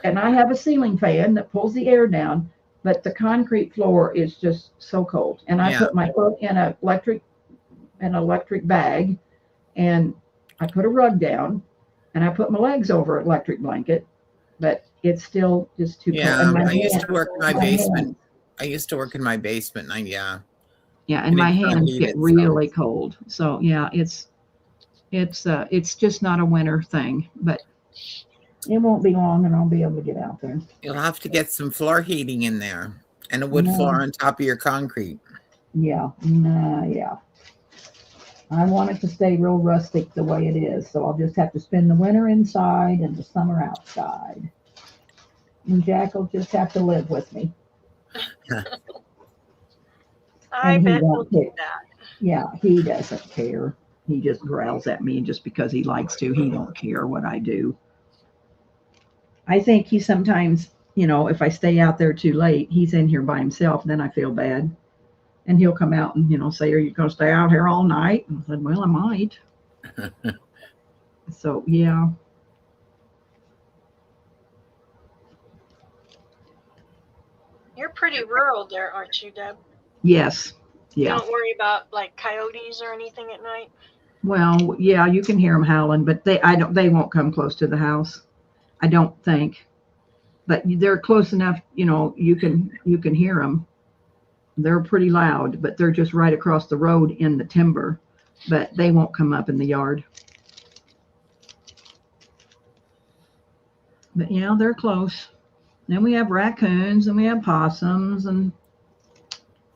And I have a ceiling fan that pulls the air down, but the concrete floor is just so cold. And I put my foot in an electric bag, and I put a rug down, and I put my legs over an electric blanket, but it's still just too cold. Yeah, I used to work in my basement. I used to work in my basement. Yeah, and my hands get really cold. So yeah, it's just not a winter thing, but it won't be long and I'll be able to get out there. You'll have to get some floor heating in there and a wood floor on top of your concrete. Yeah. Yeah. I want it to stay real rustic the way it is. So I'll just have to spend the winter inside and the summer outside. And Jack will just have to live with me. I bet he'll do that. Yeah, he doesn't care. He just growls at me just because he likes to. He don't care what I do. I think he sometimes, if I stay out there too late, he's in here by himself, then I feel bad. And he'll come out and, say, are you going to stay out here all night? And I said, well, I might. So, yeah. You're pretty rural there, aren't you, Deb? Yes. Yeah. You don't worry about like coyotes or anything at night? Well, yeah, you can hear them howling, but they won't come close to the house. I don't think, but they're close enough, you can hear them. They're pretty loud, but they're just right across the road in the timber, but they won't come up in the yard. But yeah, they're close. Then we have raccoons and we have possums and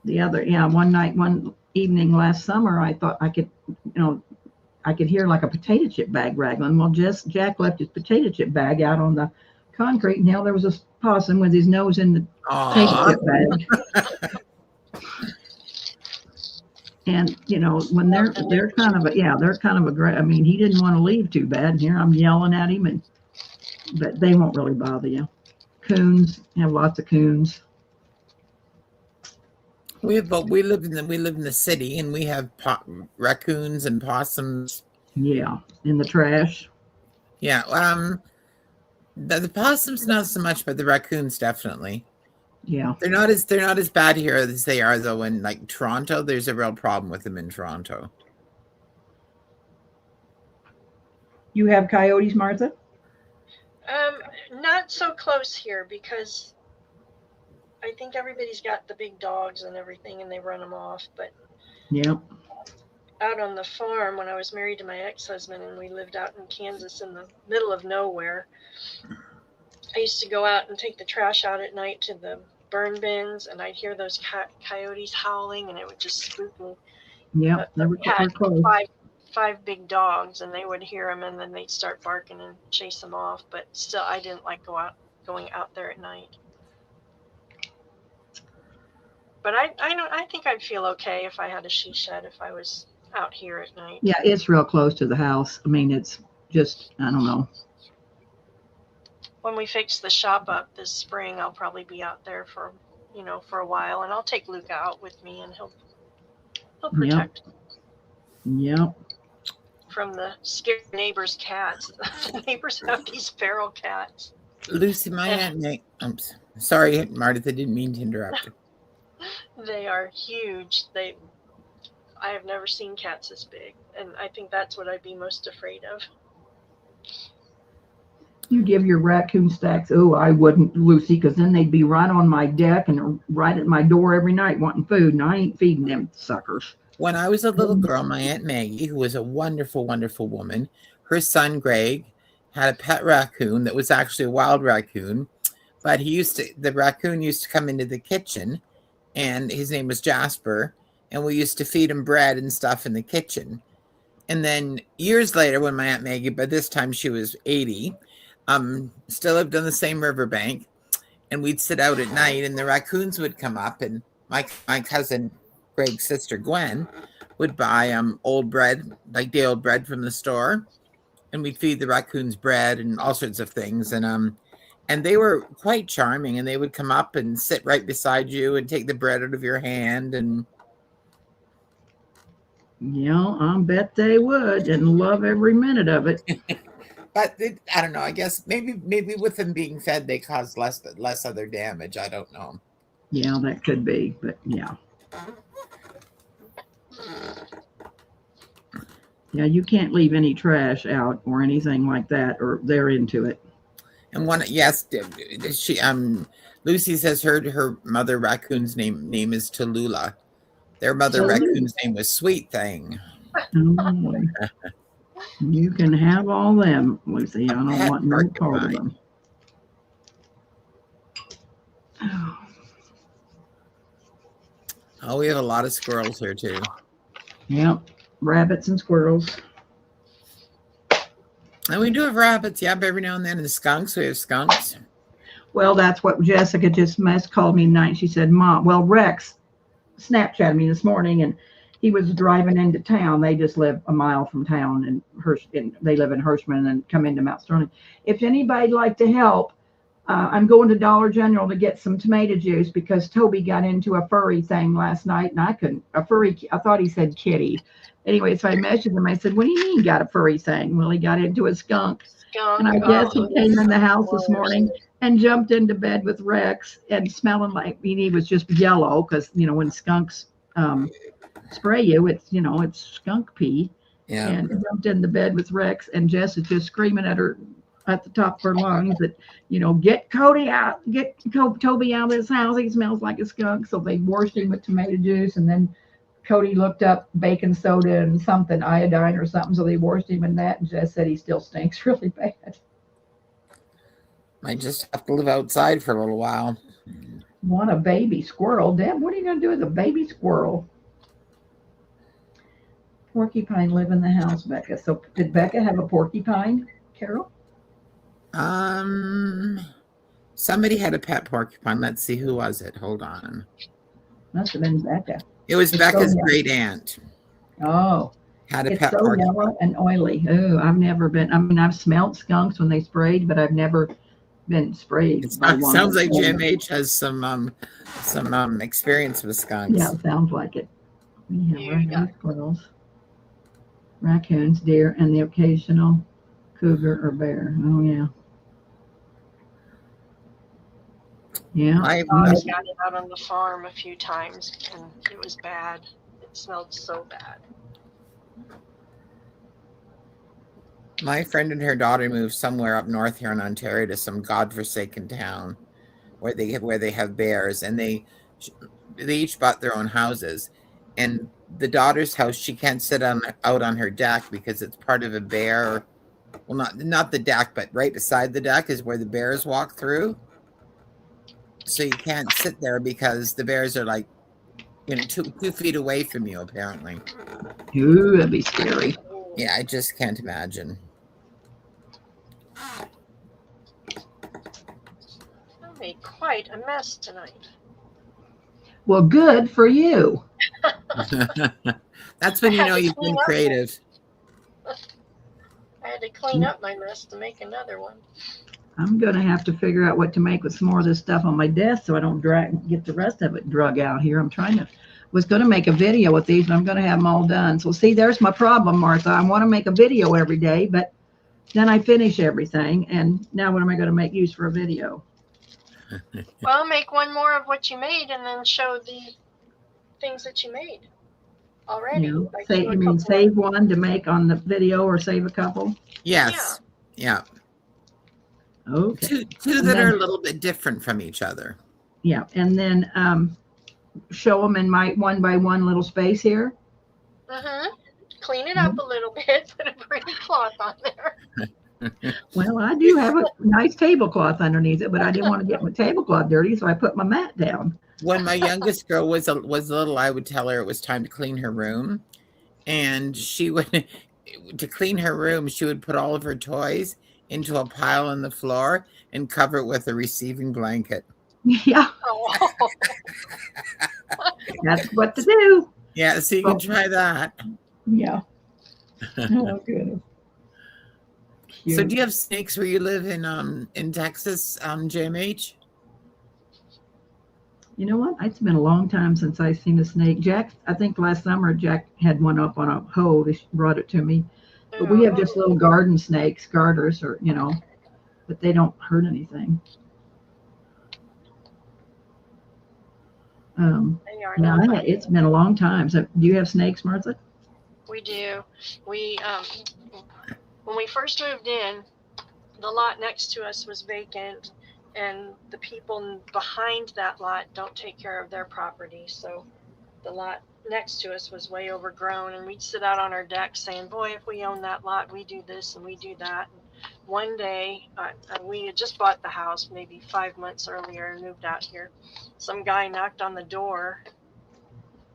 one evening last summer, I thought I could, I could hear like a potato chip bag rattling. Well, Jack left his potato chip bag out on the concrete. And now there was a possum with his nose in the potato chip bag. And when they're kind of a I mean, he didn't want to leave too bad. And here I'm yelling at him, but they won't really bother you. Coons, have lots of coons. We live in the city, and we have raccoons and possums. Yeah, in the trash. Yeah, the possums not so much, but the raccoons definitely. Yeah, they're not as bad here as they are though in like Toronto. There's a real problem with them in Toronto. You have coyotes, Martha? Not so close here because I think everybody's got the big dogs and everything and they run them off. But yeah, out on the farm when I was married to my ex-husband and we lived out in Kansas in the middle of nowhere, I used to go out and take the trash out at night to the burn bins and I'd hear those coyotes howling and it would just spook me. Yeah, we had five big dogs and they would hear them and then they'd start barking and chase them off. But still, I didn't like going out there at night. But I think I'd feel okay if I had a she shed if I was out here at night. Yeah, it's real close to the house. I mean, it's just, I don't know. When we fix the shop up this spring, I'll probably be out there for a while, and I'll take Luca out with me, and he'll protect Yep. from the scary neighbors' cats. The neighbors have these feral cats. Lucy, my Aunt May. I'm sorry, Martha. Didn't mean to interrupt you. They are huge. I have never seen cats this big, and I think that's what I'd be most afraid of. You give your raccoon stacks. Oh, I wouldn't, Lucy, because then they'd be right on my deck and right at my door every night wanting food, and I ain't feeding them suckers. When I was a little girl, my Aunt Maggie, who was a wonderful, wonderful woman, her son Greg had a pet raccoon that was actually a wild raccoon, but the raccoon used to come into the kitchen, and his name was Jasper, and we used to feed him bread and stuff in the kitchen. And then years later, when my Aunt Maggie, by this time she was 80, still lived on the same riverbank, and we'd sit out at night, and the raccoons would come up, and my cousin Greg's sister Gwen would buy old bread, like day old bread from the store, and we'd feed the raccoons bread and all sorts of things, and they were quite charming, and they would come up and sit right beside you and take the bread out of your hand, and Yeah, I bet they would, and love every minute of it. but I don't know. I guess maybe with them being fed, they caused less other damage. I don't know. Yeah, that could be, but yeah. Yeah, you can't leave any trash out or anything like that, or they're into it. And she Lucy says her mother raccoon's name is Tallulah. Their mother Tallulah. raccoon's name was Sweet Thing. Oh, you can have all them, Lucy. I don't want no part of them. Oh, we have a lot of squirrels here too. Yep, rabbits and squirrels. And we do have rabbits, yep, every now and then. And skunks, we have skunks. Well, that's what Jessica just called me tonight. She said, Mom, well, Rex Snapchatted me this morning, and he was driving into town. They just live a mile from town, and they live in Hirschman and come into Mount Sterling. If anybody'd like to help, I'm going to Dollar General to get some tomato juice because Toby got into a furry thing last night, and I thought he said kitty. Anyway, so I messaged him. I said, what do you mean got a furry thing? Well, he got into a skunk. And I guess he came in the house this morning and jumped into bed with Rex and smelling like, he was just yellow because, when skunks spray you, it's skunk pee. Yeah. And jumped into bed with Rex, and Jess is just screaming at her at the top of her lungs that, get Toby out of this house. He smells like a skunk. So they washed him with tomato juice, and then Cody looked up baking soda and something, iodine or something. So they washed him in that, and Jess said he still stinks really bad. Might just have to live outside for a little while. Want a baby squirrel. Deb, what are you going to do with a baby squirrel? Porcupine live in the house, Becca. So did Becca have a porcupine, Carol? Somebody had a pet porcupine. Let's see, who was it? Hold on. Must have been Becca. It was Becca's great aunt. Oh, Had a it's pet so porcupine. yellow and oily. Oh, I've never been. I've smelled skunks when they sprayed, but I've never been sprayed. It sounds like Jim H has some experience with skunks. Yeah, it sounds like it. We have squirrels, raccoons, deer, and the occasional cougar or bear. Oh yeah. Yeah. I got it out on the farm a few times, and it was bad. It smelled so bad. My friend and her daughter moved somewhere up north here in Ontario to some godforsaken town where they have bears, and they each bought their own houses. And the daughter's house, she can't sit out on her deck because it's part of a bear. Well, not the deck, but right beside the deck is where the bears walk through. So you can't sit there because the bears are like, 2 feet away from you, apparently. Ooh, that'd be scary. Yeah, I just can't imagine. I made quite a mess tonight. Well, good for you. That's when you know you've been creative. I had to clean up my mess to make another one. I'm going to have to figure out what to make with some more of this stuff on my desk so I don't get the rest of it drug out here. Was going to make a video with these, and I'm going to have them all done. So see, there's my problem, Martha. I want to make a video every day, but then I finish everything. And now what am I going to make use for a video? Well, make one more of what you made and then show the things that you made already. Like You mean save one to make on the video or save a couple? Yes. Yeah. Okay. Two that are a little bit different from each other. Yeah. And then show them in my 1x1 little space here. Clean it up a little bit, put a pretty cloth on there. Well, I do have a nice tablecloth underneath it, but I didn't want to get my tablecloth dirty, so I put my mat down. When my youngest girl was little, I would tell her it was time to clean her room, and she would, to clean her room, she would put all of her toys into a pile on the floor and cover it with a receiving blanket. Yeah, Oh, that's what to do. Yeah, so you can try that. Yeah. Oh, goodness. So Cute. do you have snakes where you live in Texas, JMH? You know what? It's been a long time since I've seen a snake. Jack, I think last summer Jack had one up on a hoe. She brought it to me. But we have just little garden snakes, garters, or but they don't hurt anything. they are No, not. it's been a long time. So, do you have snakes, Martha? We do. We when we first moved in, the lot next to us was vacant, and the people behind that lot don't take care of their property. So the lot next to us was way overgrown, and we'd sit out on our deck saying, boy, if we own that lot, we do this and we do that. And one day, we had just bought the house maybe 5 months earlier and moved out here. Some guy knocked on the door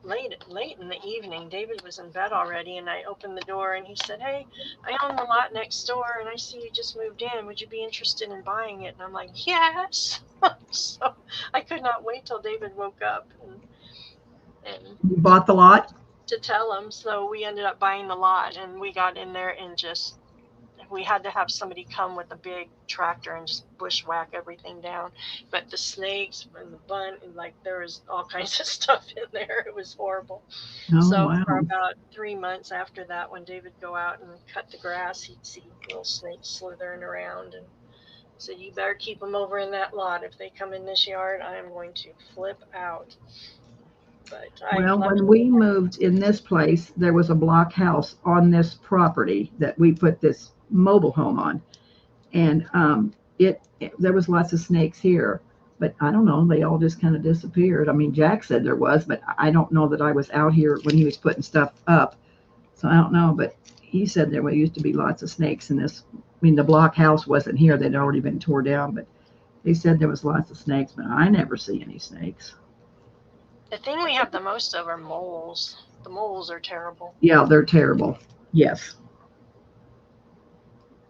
late in the evening. David was in bed already, and I opened the door, and he said, hey, I own the lot next door, and I see you just moved in. Would you be interested in buying it? And I'm like, yes. So I could not wait till David woke up and You bought the lot? to tell him. So we ended up buying the lot, and we got in there and we had to have somebody come with a big tractor and just bushwhack everything down. But the snakes and the and there was all kinds of stuff in there. It was horrible. Oh, So wow. for about 3 months after that, when David go out and cut the grass, he'd see little snakes slithering around, and said, you better keep them over in that lot. If they come in this yard, I am going to flip out. But Well, when we moved in this place, there was a block house on this property that we put this mobile home on. And there was lots of snakes here, but I don't know, they all just kind of disappeared. I mean, Jack said there was, but I don't know that I was out here when he was putting stuff up. So I don't know, but he said there used to be lots of snakes in this. I mean, the block house wasn't here. They'd already been tore down, but they said there was lots of snakes, but I never see any snakes. the thing we have the most of are moles. The moles are terrible. Yeah, they're terrible. Yes.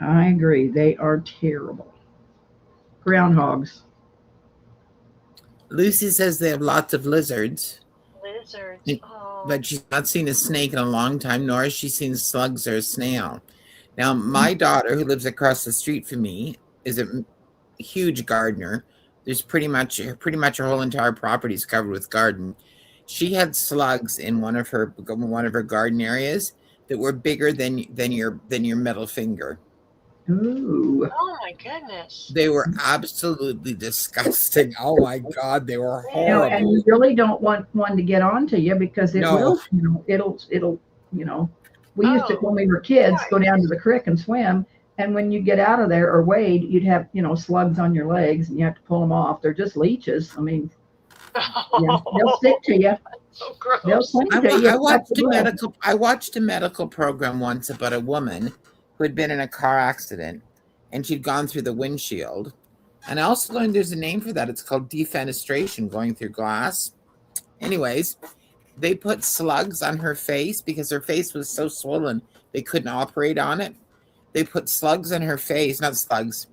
I agree. They are terrible. Groundhogs. Lucy says they have lots of lizards, Lizards. Oh. but she's not seen a snake in a long time, nor has she seen slugs or a snail. Now, my daughter, who lives across the street from me, is a huge gardener. There's pretty much her whole entire property is covered with garden. She had slugs in one of her garden areas that were bigger than your middle finger. Ooh. Oh my goodness. They were absolutely disgusting. Oh my God, they were horrible. And you really don't want one to get onto you because it will, it'll, we used to, when we were kids, go down to the creek and swim. And when you get out of there or wade, you'd have, slugs on your legs and you have to pull them off. They're just leeches. I mean, they'll stick to you. So gross. They'll cling to you. I watched a medical program once about a woman who had been in a car accident and she'd gone through the windshield. And I also learned there's a name for that. It's called defenestration, going through glass. Anyways, they put slugs on her face because her face was so swollen they couldn't operate on it. They put slugs on her face, not slugs,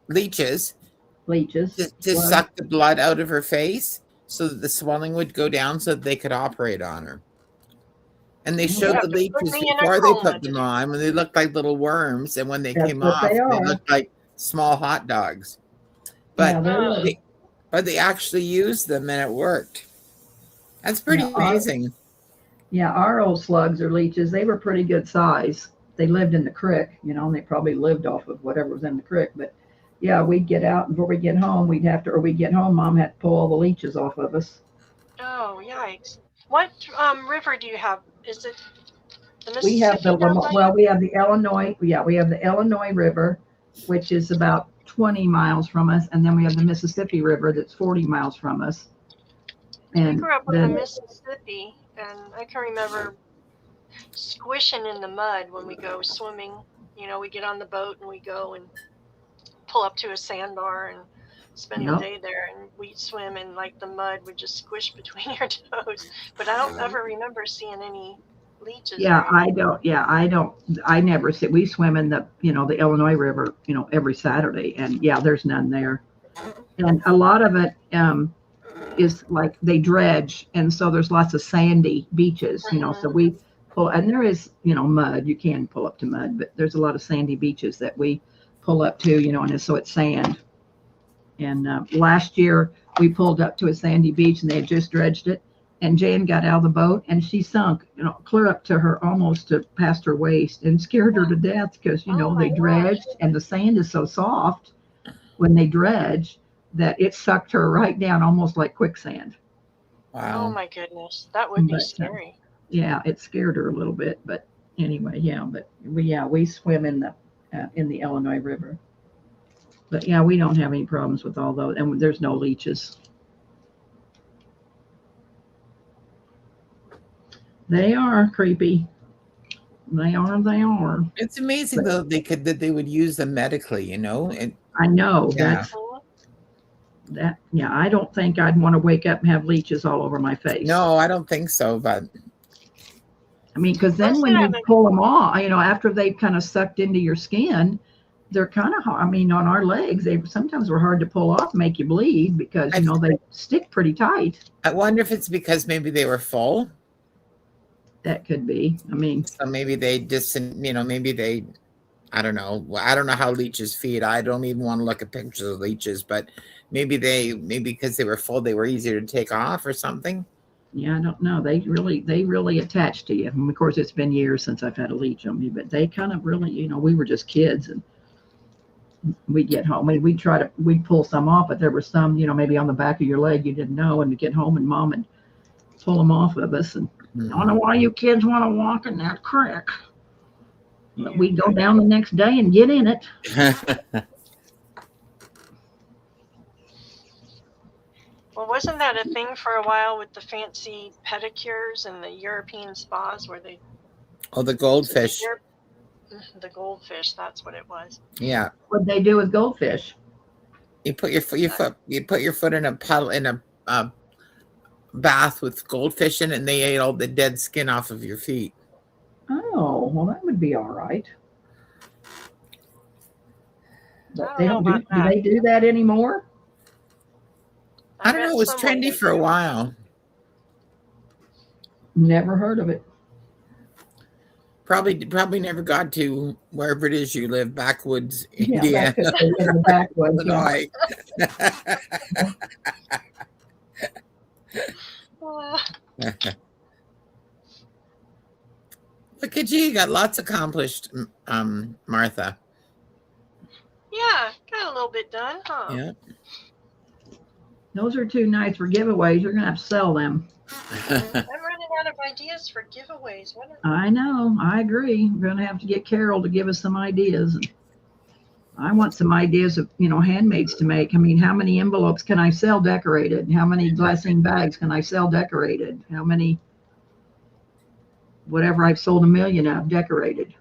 leeches. Leeches. To suck the blood out of her face so that the swelling would go down so that they could operate on her. And they showed the leeches before they put them on when they looked like little worms. And when they came off, they looked like small hot dogs. But, they actually used them and it worked. That's pretty amazing. Our old slugs or leeches, they were pretty good size. They lived in the creek, and they probably lived off of whatever was in the creek. But yeah, we'd get out and before we get home, we'd get home, Mom had to pull all the leeches off of us. Oh, yikes. What river do you have? Is it the Mississippi? We have we have the Illinois. Yeah, we have the Illinois River, which is about 20 miles from us, and then we have the Mississippi River that's 40 miles from us. And I grew up in the Mississippi, and I can remember squishing in the mud when we go swimming. We get on the boat and we go and pull up to a sandbar and spend the day there, and we'd swim, and the mud would just squish between your toes. But I don't ever remember seeing any leeches. I don't. I never see. We swim in the the Illinois River every Saturday, and there's none there. And a lot of it is like they dredge, and so there's lots of sandy beaches, so we pull, and there is, mud, you can pull up to mud, but there's a lot of sandy beaches that we pull up to, and so it's sand. And last year we pulled up to a sandy beach and they had just dredged it, and Jan got out of the boat and she sunk, clear up to her, almost to past her waist, and scared her to death because, they dredged and the sand is so soft when they dredge that it sucked her right down, almost like quicksand. Wow. Oh my goodness, that would be scary. Yeah, it scared her a little bit, but anyway, but we swim in the Illinois River. But yeah, we don't have any problems with all those, and there's no leeches. They are creepy. They are. It's amazing though that they would use them medically, And I know yeah. I don't think I'd want to wake up and have leeches all over my face. No, I don't think so, but I mean, because then when you pull them off, after they've kind of sucked into your skin, they're kind of hard. I mean, on our legs, they sometimes were hard to pull off, make you bleed because, they stick pretty tight. I wonder if it's because maybe they were full. That could be. I mean, so maybe they just, I don't know. I don't know how leeches feed. I don't even want to look at pictures of leeches, but maybe because they were full, they were easier to take off or something. Yeah, I don't know. They really attach to you. And of course, it's been years since I've had a leech on me, but they kind of really, we were just kids and we'd get home. We'd pull some off, but there were some, maybe on the back of your leg you didn't know, and you get home and mom would pull them off of us. And I don't know why you kids want to walk in that creek. But we'd go down the next day and get in it. Well, wasn't that a thing for a while with the fancy pedicures and the European spas where they... Oh, the goldfish. The goldfish, that's what it was. Yeah. What'd they do with goldfish? You put your foot in a puddle, in a bath with goldfish in it, and they ate all the dead skin off of your feet. Oh, well, that would be all right. But they don't do they do that anymore? I don't know. It was trendy for a while. Never heard of it. Probably never got to wherever it is you live, backwoods, Indiana. Yeah, backwoods, Illinois. Look at you got lots accomplished, Martha. Yeah, got a little bit done, huh? Yeah. Those are too nice for giveaways. You're gonna have to sell them. I'm running out of ideas for giveaways. I know. I agree. We're gonna have to get Carol to give us some ideas. I want some ideas of handmaids to make. I mean, how many envelopes can I sell decorated? How many blessing bags can I sell decorated? How many? Whatever I've sold 1 million of decorated.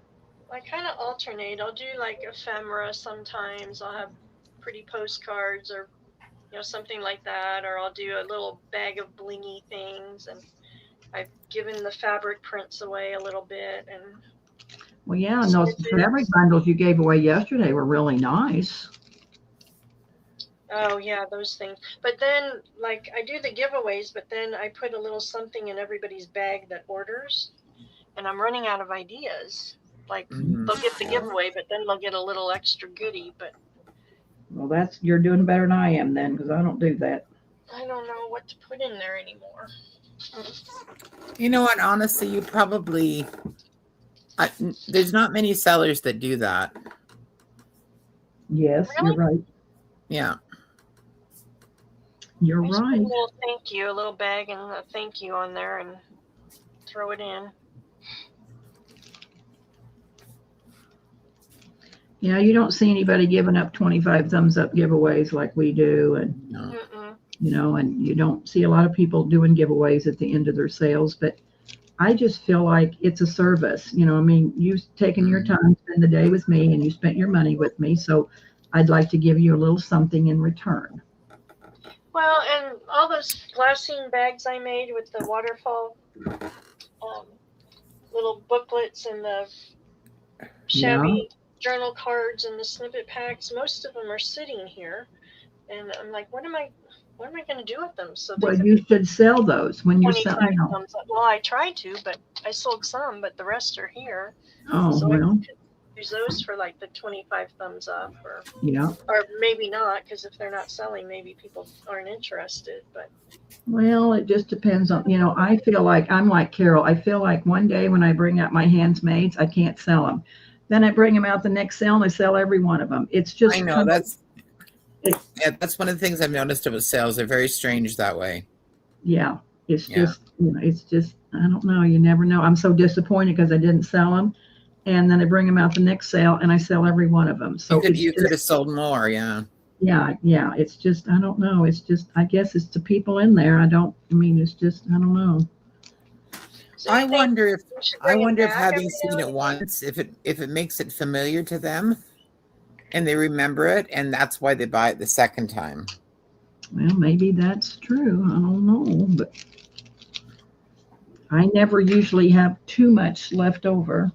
I kind of alternate. I'll do like ephemera sometimes. I'll have pretty postcards or something like that, or I'll do a little bag of blingy things, and I've given the fabric prints away a little bit. And well, yeah, and those fabric bundles you gave away yesterday were really nice. Oh yeah, those things. But then, like, I do the giveaways, but then I put a little something in everybody's bag that orders, and I'm running out of ideas. Like, they'll get the giveaway, but then they'll get a little extra goodie. But well, you're doing better than I am then, because I don't do that. I don't know what to put in there anymore. You know what? Honestly, you probably there's not many sellers that do that. Yes, really? You're right. Yeah. You're just right. Put a little thank you, a little bag and a thank you on there, and throw it in. Yeah, you don't see anybody giving up 25 thumbs up giveaways like we do, and and you don't see a lot of people doing giveaways at the end of their sales. But I just feel like it's a service. I mean, you've taken your time to spend the day with me, and you spent your money with me, so I'd like to give you a little something in return. Well, and all those glassine bags I made with the waterfall little booklets and the shabby journal cards and the snippet packs, most of them are sitting here. And I'm like, what am I going to do with them? So Well, they you should sell those when you 25 sell, you know. thumbs up. Well, I tried to, but I sold some, but the rest are here. Oh, So well, I could use those for like the 25 thumbs up, yeah. or maybe not, because if they're not selling, maybe people aren't interested. But Well, it just depends on, you know, I feel like I'm like Carol. I feel like one day when I bring out my handmaids, I can't sell them. Then I bring them out the next sale and I sell every one of them. It's just, I know that's one of the things I've noticed about sales. They're very strange that way. yeah, it's just, you know, it's just, I don't know. You never know. I'm so disappointed because I didn't sell them. And then I bring them out the next sale and I sell every one of them. So You could have sold more. Yeah. Yeah. It's just, I don't know. It's just, I guess it's the people in there. It's just, I don't know. so I you think wonder if we should bring it back having every seen now it and once, if it makes it familiar to them, and they remember it, and that's why they buy it the second time. Well, maybe that's true. I don't know, but I never usually have too much left over.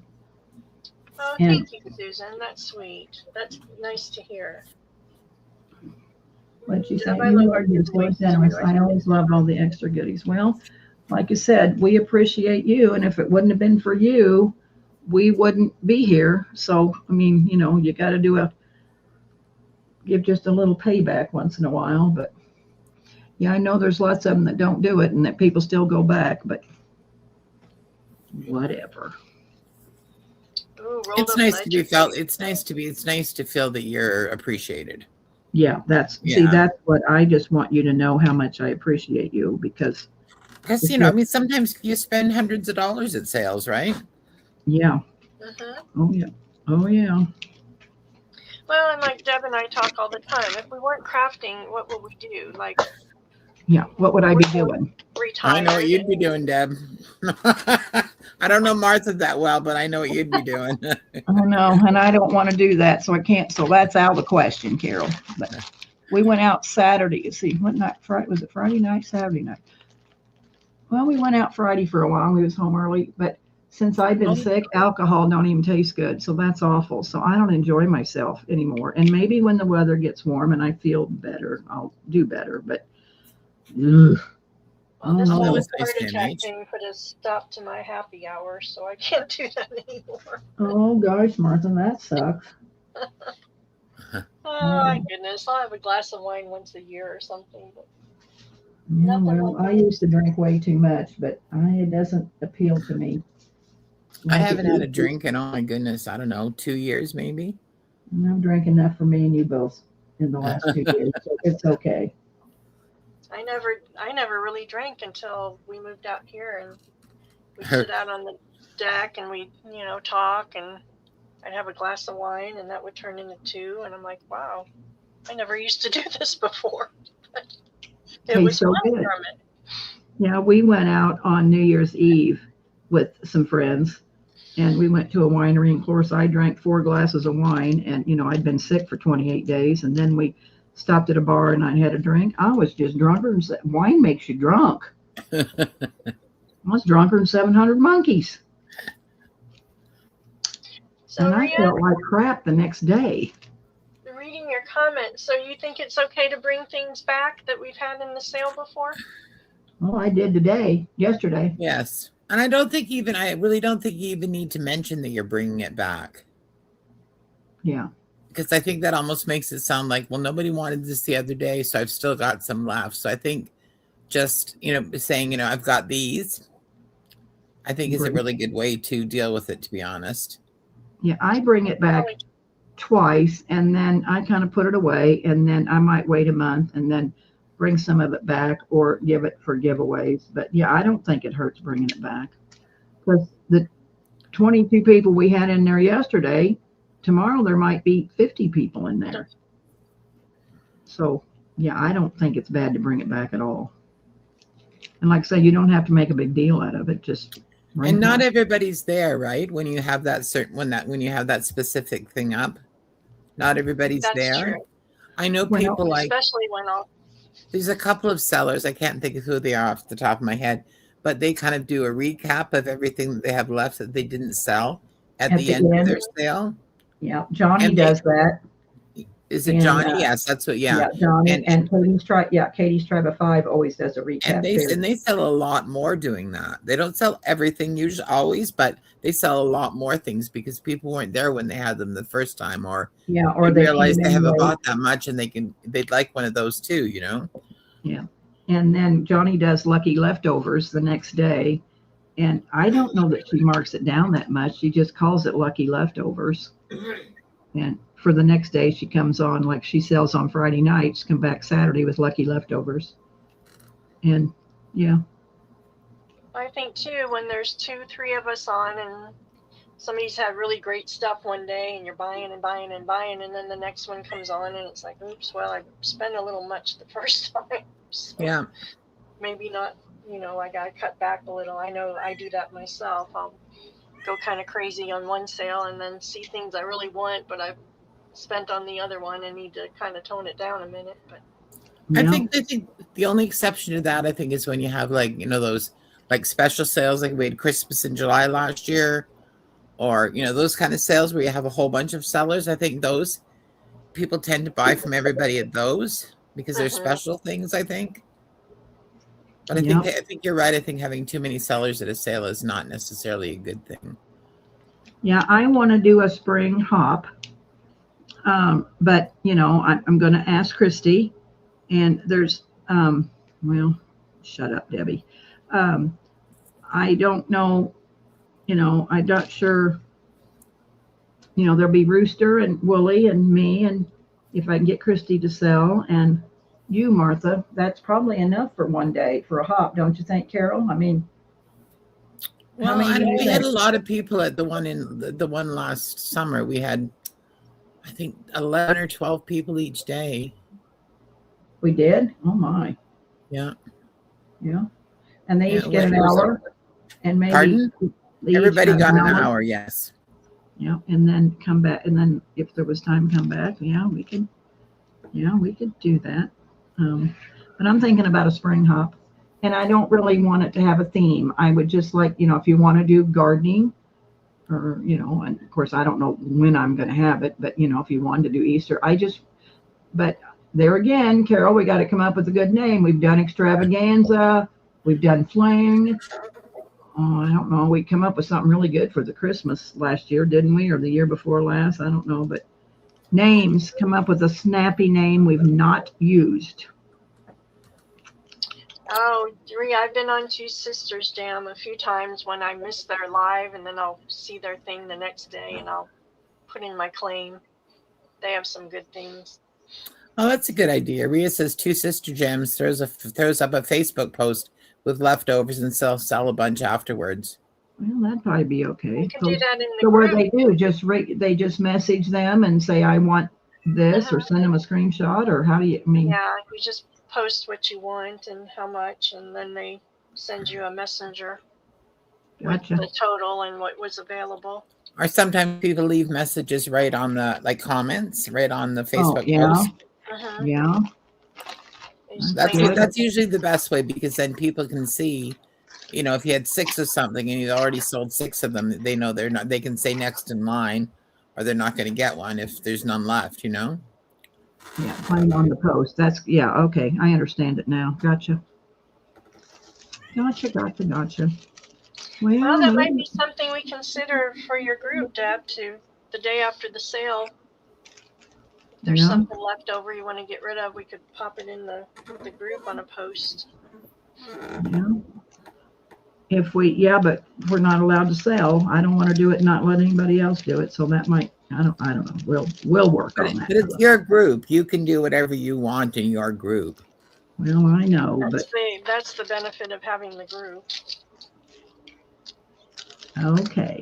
Oh, And- thank you, Susan. That's sweet. That's nice to hear. What you say? I love our You're kids' so ways, generous. too. I always love all the extra goodies. Well, like I said, we appreciate you, and if it wouldn't have been for you, we wouldn't be here. So, I mean, you know, you got to give just a little payback once in a while. But yeah, I know there's lots of them that don't do it, and that people still go back. But whatever. Ooh, rolled It's up nice to be legend. felt. It's nice to feel that you're appreciated. Yeah, see, Yeah. that's what I just want you to know how much I appreciate you because, Because you know, I mean, sometimes you spend hundreds of dollars at sales, right? yeah. Mhm. Oh yeah. Oh yeah. Well, and like Deb and I talk all the time. If we weren't crafting, what would we do? Like Yeah. What would I be doing? retire? I know what you'd be doing, Deb. I don't know Martha that well, but I know what you'd be doing. Oh no, and I don't want to do that, so I can't. So that's out of the question, Carol. But we went out Saturday. You see, what night? Friday was it? Friday night, Saturday night. Well, we went out Friday for a while. We was home early, but since I've been sick, alcohol don't even taste good, so that's awful. So I don't enjoy myself anymore. And maybe when the weather gets warm and I feel better, I'll do better. But ugh. Well, this Oh, no. whole Always nice heart to attack meet. thing put a stop to my happy hour, so I can't do that anymore. Oh gosh, Martha, that sucks. Oh my goodness! I'll have a glass of wine once a year or something. But Yeah, Nothing well, like I that. used to drink way too much, but it doesn't appeal to me. I Like haven't it had a used to. drink in, oh my goodness, I don't know, 2 years maybe. I've drank enough for me and you both in the last 2 years, so it's okay. I never really drank until we moved out here, and we'd sit out on the deck and we'd talk, and I'd have a glass of wine, and that would turn into two, and I'm like, wow, I never used to do this before. But it Tastes was so fun good. from it. Yeah, we went out on New Year's Eve with some friends, and we went to a winery. And of course, I drank 4 glasses of wine, and I'd been sick for 28 days. And then we stopped at a bar, and I had a drink. I was just drunker, and wine makes you drunk. I was drunker than 700 monkeys, So and I Rhea, felt like crap the next day. reading your comments, so you think it's okay to bring things back that we've had in the sale before? Well, I did yesterday. Yes. And I really don't think you even need to mention that you're bringing it back. Yeah. Because I think that almost makes it sound like, well, nobody wanted this the other day, so I've still got some left. So I think just, saying, I've got these, I think is a really good way to deal with it, to be honest. Yeah, I bring it back twice, and then I kind of put it away, and then I might wait a month and then bring some of it back or give it for giveaways. But yeah, I don't think it hurts bringing it back, because the 22 people we had in there yesterday, tomorrow there might be 50 people in there. So yeah, I don't think it's bad to bring it back at all. And like I say, you don't have to make a big deal out of it. Just bring And it not back. everybody's there, right? When you have that when you have that specific thing up, not everybody's That's there. true. I know Well, people Especially when there's a couple of sellers, I can't think of who they are off the top of my head, but they kind of do a recap of everything that they have left that they didn't sell at the end of their sale. Yeah, Johnny And does that. Is it And, Johnny? Yes, that's what. Yeah, Johnny and Katie's Tribe of Five always does a recap too. and they sell a lot more doing that. They don't sell everything usually always, but they sell a lot more things because people weren't there when they had them the first time, or or they they realize came they in haven't late. bought that much and they'd like one of those too, you know. And then Johnny does lucky leftovers the next day. And I don't know that she marks it down that much. She just calls it lucky leftovers. And for the next day, she comes on, like she sells on Friday nights, come back Saturday with lucky leftovers. And yeah. I think too, when there's 2-3 of us on and somebody's had really great stuff one day and you're buying and buying and buying, and then the next one comes on and it's like, oops, well, I spent a little much the first time. So Yeah. maybe not, I got to cut back a little. I know I do that myself. I'll go kind of crazy on one sale and then see things I really want, but I've spent on the other one and need to kind of tone it down a minute. But I think the only exception to that, I think, is when you have those like special sales, like we had Christmas in July last year, or those kind of sales where you have a whole bunch of sellers. I think those people tend to buy from everybody at those because they're special things, I think. But I think you're right. I think having too many sellers at a sale is not necessarily a good thing. Yeah, I want to do a spring hop. But I'm going to ask Christy, and there's well, shut up, Debbie. I don't know, I'm not sure. There'll be Rooster and Wooly and me, and if I can get Christy to sell, and you, Martha, that's probably enough for one day for a hop, don't you think, Carol? I mean, well, we had a lot of people at the one last summer. We had, I think, 11 or 12 people each day. We did? Oh my. Yeah. Yeah. And they each get an hour. And maybe pardon? Everybody got an hour, yes. Yeah. And then come back. And then if there was time to come back, we could do that. But I'm thinking about a spring hop. And I don't really want it to have a theme. I would just like, if you want to do gardening, or, and of course, I don't know when I'm going to have it, but, if you wanted to do Easter, but there again, Carol, we got to come up with a good name. We've done extravaganza. We've done fling. Oh, I don't know. We come up with something really good for the Christmas last year, didn't we? Or the year before last? I don't know. But names, come up with a snappy name we've not used. Oh, I've been on Two Sisters Jam a few times when I miss their live, and then I'll see their thing the next day and I'll put in my claim. They have some good things. Oh, that's a good idea. Rhea says Two Sister Jams throws up a Facebook post with leftovers and sell a bunch afterwards. Well, that'd probably be okay. You can do that in the so group. What they just message them and say, I want this, or send them a screenshot, or how do you, Yeah, you just post what you want and how much, and then they send you a messenger Gotcha. with the total and what was available. Or sometimes people leave messages right on the comments, right on the Facebook post. Yeah. That's usually the best way, because then people can see, if you had 6 of something and you already sold 6 of them, they know they can say next in line, or they're not going to get one if there's none left, Yeah, find on the post. Okay. I understand it now. Gotcha. Well, that might be something we consider for your group, Deb, to the day after the sale. If there's something left over you want to get rid of, we could pop it in the group on a post. Yeah. But we're not allowed to sell. I don't want to do it and not let anybody else do it. So that might, I don't know. We'll work on that. But it's your group. You can do whatever you want in your group. Well, I know, that's the benefit of having the group. Okay.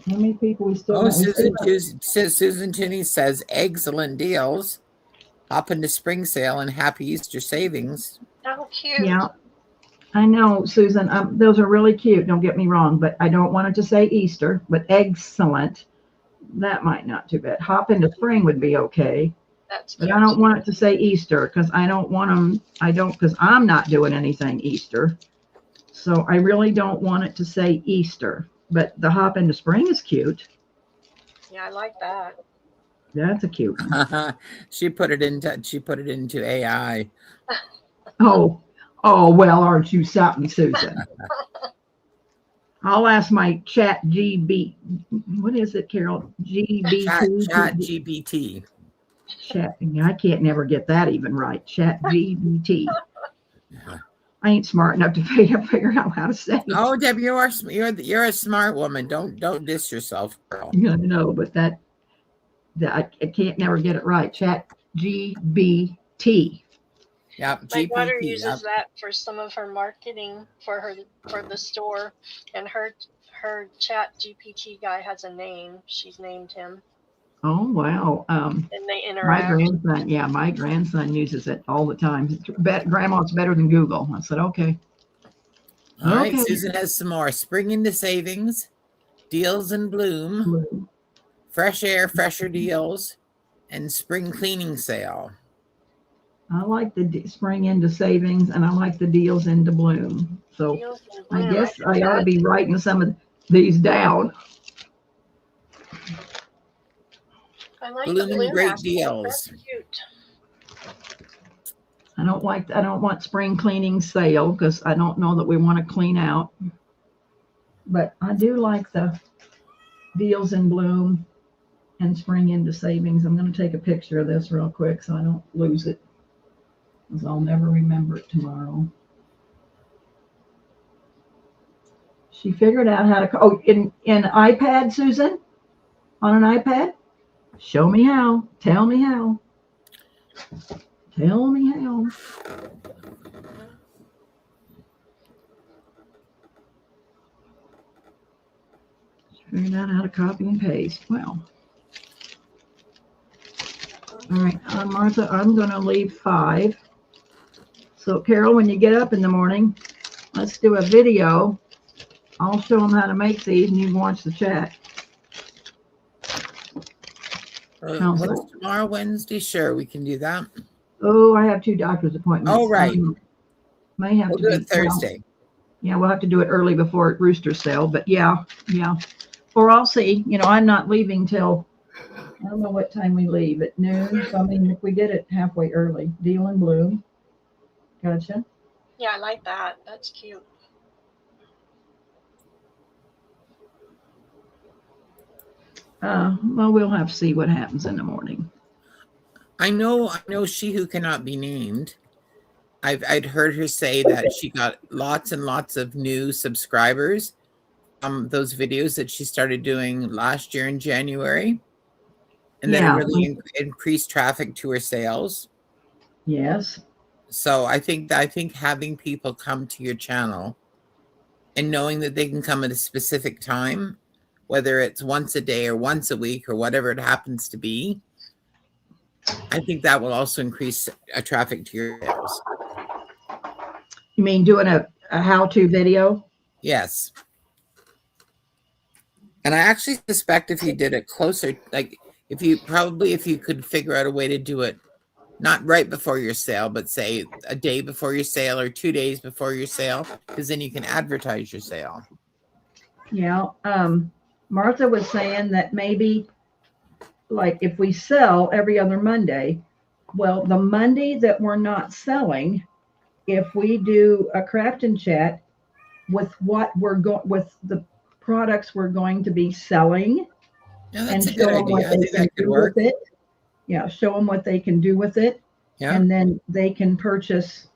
How many people we still? Oh, Susan Tinney says excellent deals. Hop into spring sale and happy Easter savings. Oh, cute. Yeah, I know, Susan. Those are really cute. Don't get me wrong, but I don't want it to say Easter. But excellent, that might not too bad. Hop into spring would be okay. But I don't want it to say Easter, because I don't want them. Because I'm not doing anything Easter. So I really don't want it to say Easter. But the hop into spring is cute. Yeah, I like that. That's a cute one. She put it into AI. Oh, well, aren't you something, Susan? I'll ask my chat GB. What is it, Carol? GBT. Chat GPT. Chat. I can't never get that even right. Chat GBT. I ain't smart enough to figure out how to say it. Oh, Deb, you're a smart woman. Don't diss yourself, girl. Yeah, no, but that I can't never get it right. Chat GBT. Yep, My GPT. daughter uses Yep. that for some of her marketing for the store, and her chat GPT guy has a name. She's named him, Oh wow. and they My interact. grandson uses it all the time. Grandma's better than Google. I said, okay. All right, Okay. Susan has some more. Spring into savings, deals in bloom, fresh air, fresher deals, and spring cleaning sale. I like the spring into savings, and I like the deals into bloom. So Deals in I bloom. guess think I ought to that- be writing some of these down. I like Bloom the and bloom great aspect. deals. That's cute. I don't want spring cleaning sale because I don't know that we want to clean out. But I do like the deals in bloom and spring into savings. I'm going to take a picture of this real quick so I don't lose it, because I'll never remember it tomorrow. She figured out how to, in iPad, Susan? On an iPad? Show me how. Tell me how. Tell me how. She figured out how to copy and paste. Well. All right, Martha, I'm going to leave 5. So, Carol, when you get up in the morning, let's do a video. I'll show them how to make these, and you can watch the chat. What's tomorrow, Wednesday? Sure, we can do that. Oh, I have 2 doctor's appointments. Oh, right. May have We'll to do be it Thursday. Yeah, we'll have to do it early before Rooster sale, but yeah. Or I'll see. I'm not leaving till, I don't know what time we leave, at noon. So, I mean, if we get it halfway early, deal in bloom. Gotcha. Yeah, I like that. That's cute. Well, we'll have to see what happens in the morning. I know she who cannot be named. I'd heard her say that she got lots and lots of new subscribers from those videos that she started doing last year in January. And then it really increased traffic to her sales. Yes. So I think having people come to your channel and knowing that they can come at a specific time, whether it's once a day or once a week or whatever it happens to be, I think that will also increase traffic to your sales. You mean doing a how-to video? Yes. And I actually suspect if you did it closer, like if you could figure out a way to do it, not right before your sale, but say a day before your sale or 2 days before your sale, because then you can advertise your sale. Yeah. Martha was saying that maybe, like, if we sell every other Monday, well, the Monday that we're not selling, if we do a craft and chat with what we're going with the products we're going to be selling, Yeah, that's and a good show them idea. what I they think can that could do work. with it. Yeah, show them what they can do with it, Yeah. and then they can purchase,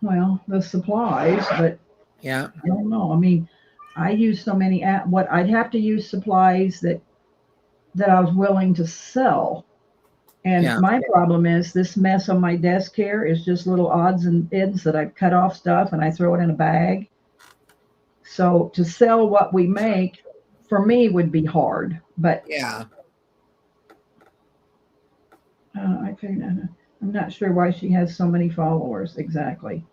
well, the supplies. But Yeah. I don't know. I mean, I use so many. What I'd have to use supplies that I was willing to sell. And Yeah. my problem is this mess on my desk here is just little odds and ends that I've cut off stuff and I throw it in a bag. So to sell what we make for me would be hard, but Yeah. I'm not sure why she has so many followers exactly.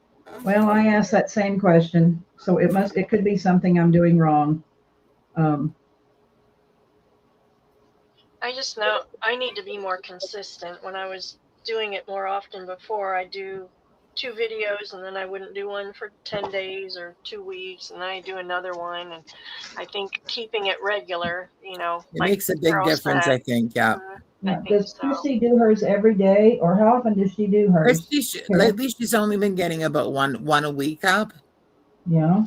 Well, I asked that same question, so it could be something I'm doing wrong. I just know I need to be more consistent. When I was doing it more often before, I do 2 videos, and then I wouldn't do one for 10 days or 2 weeks, and then I do another one. And I think keeping it regular, It like makes a big Carol difference, said, I think. Yeah. I Yeah. think Does so. Christy do hers every day, or how often does she do hers? Lately, she's only been getting about one a week up. Yeah.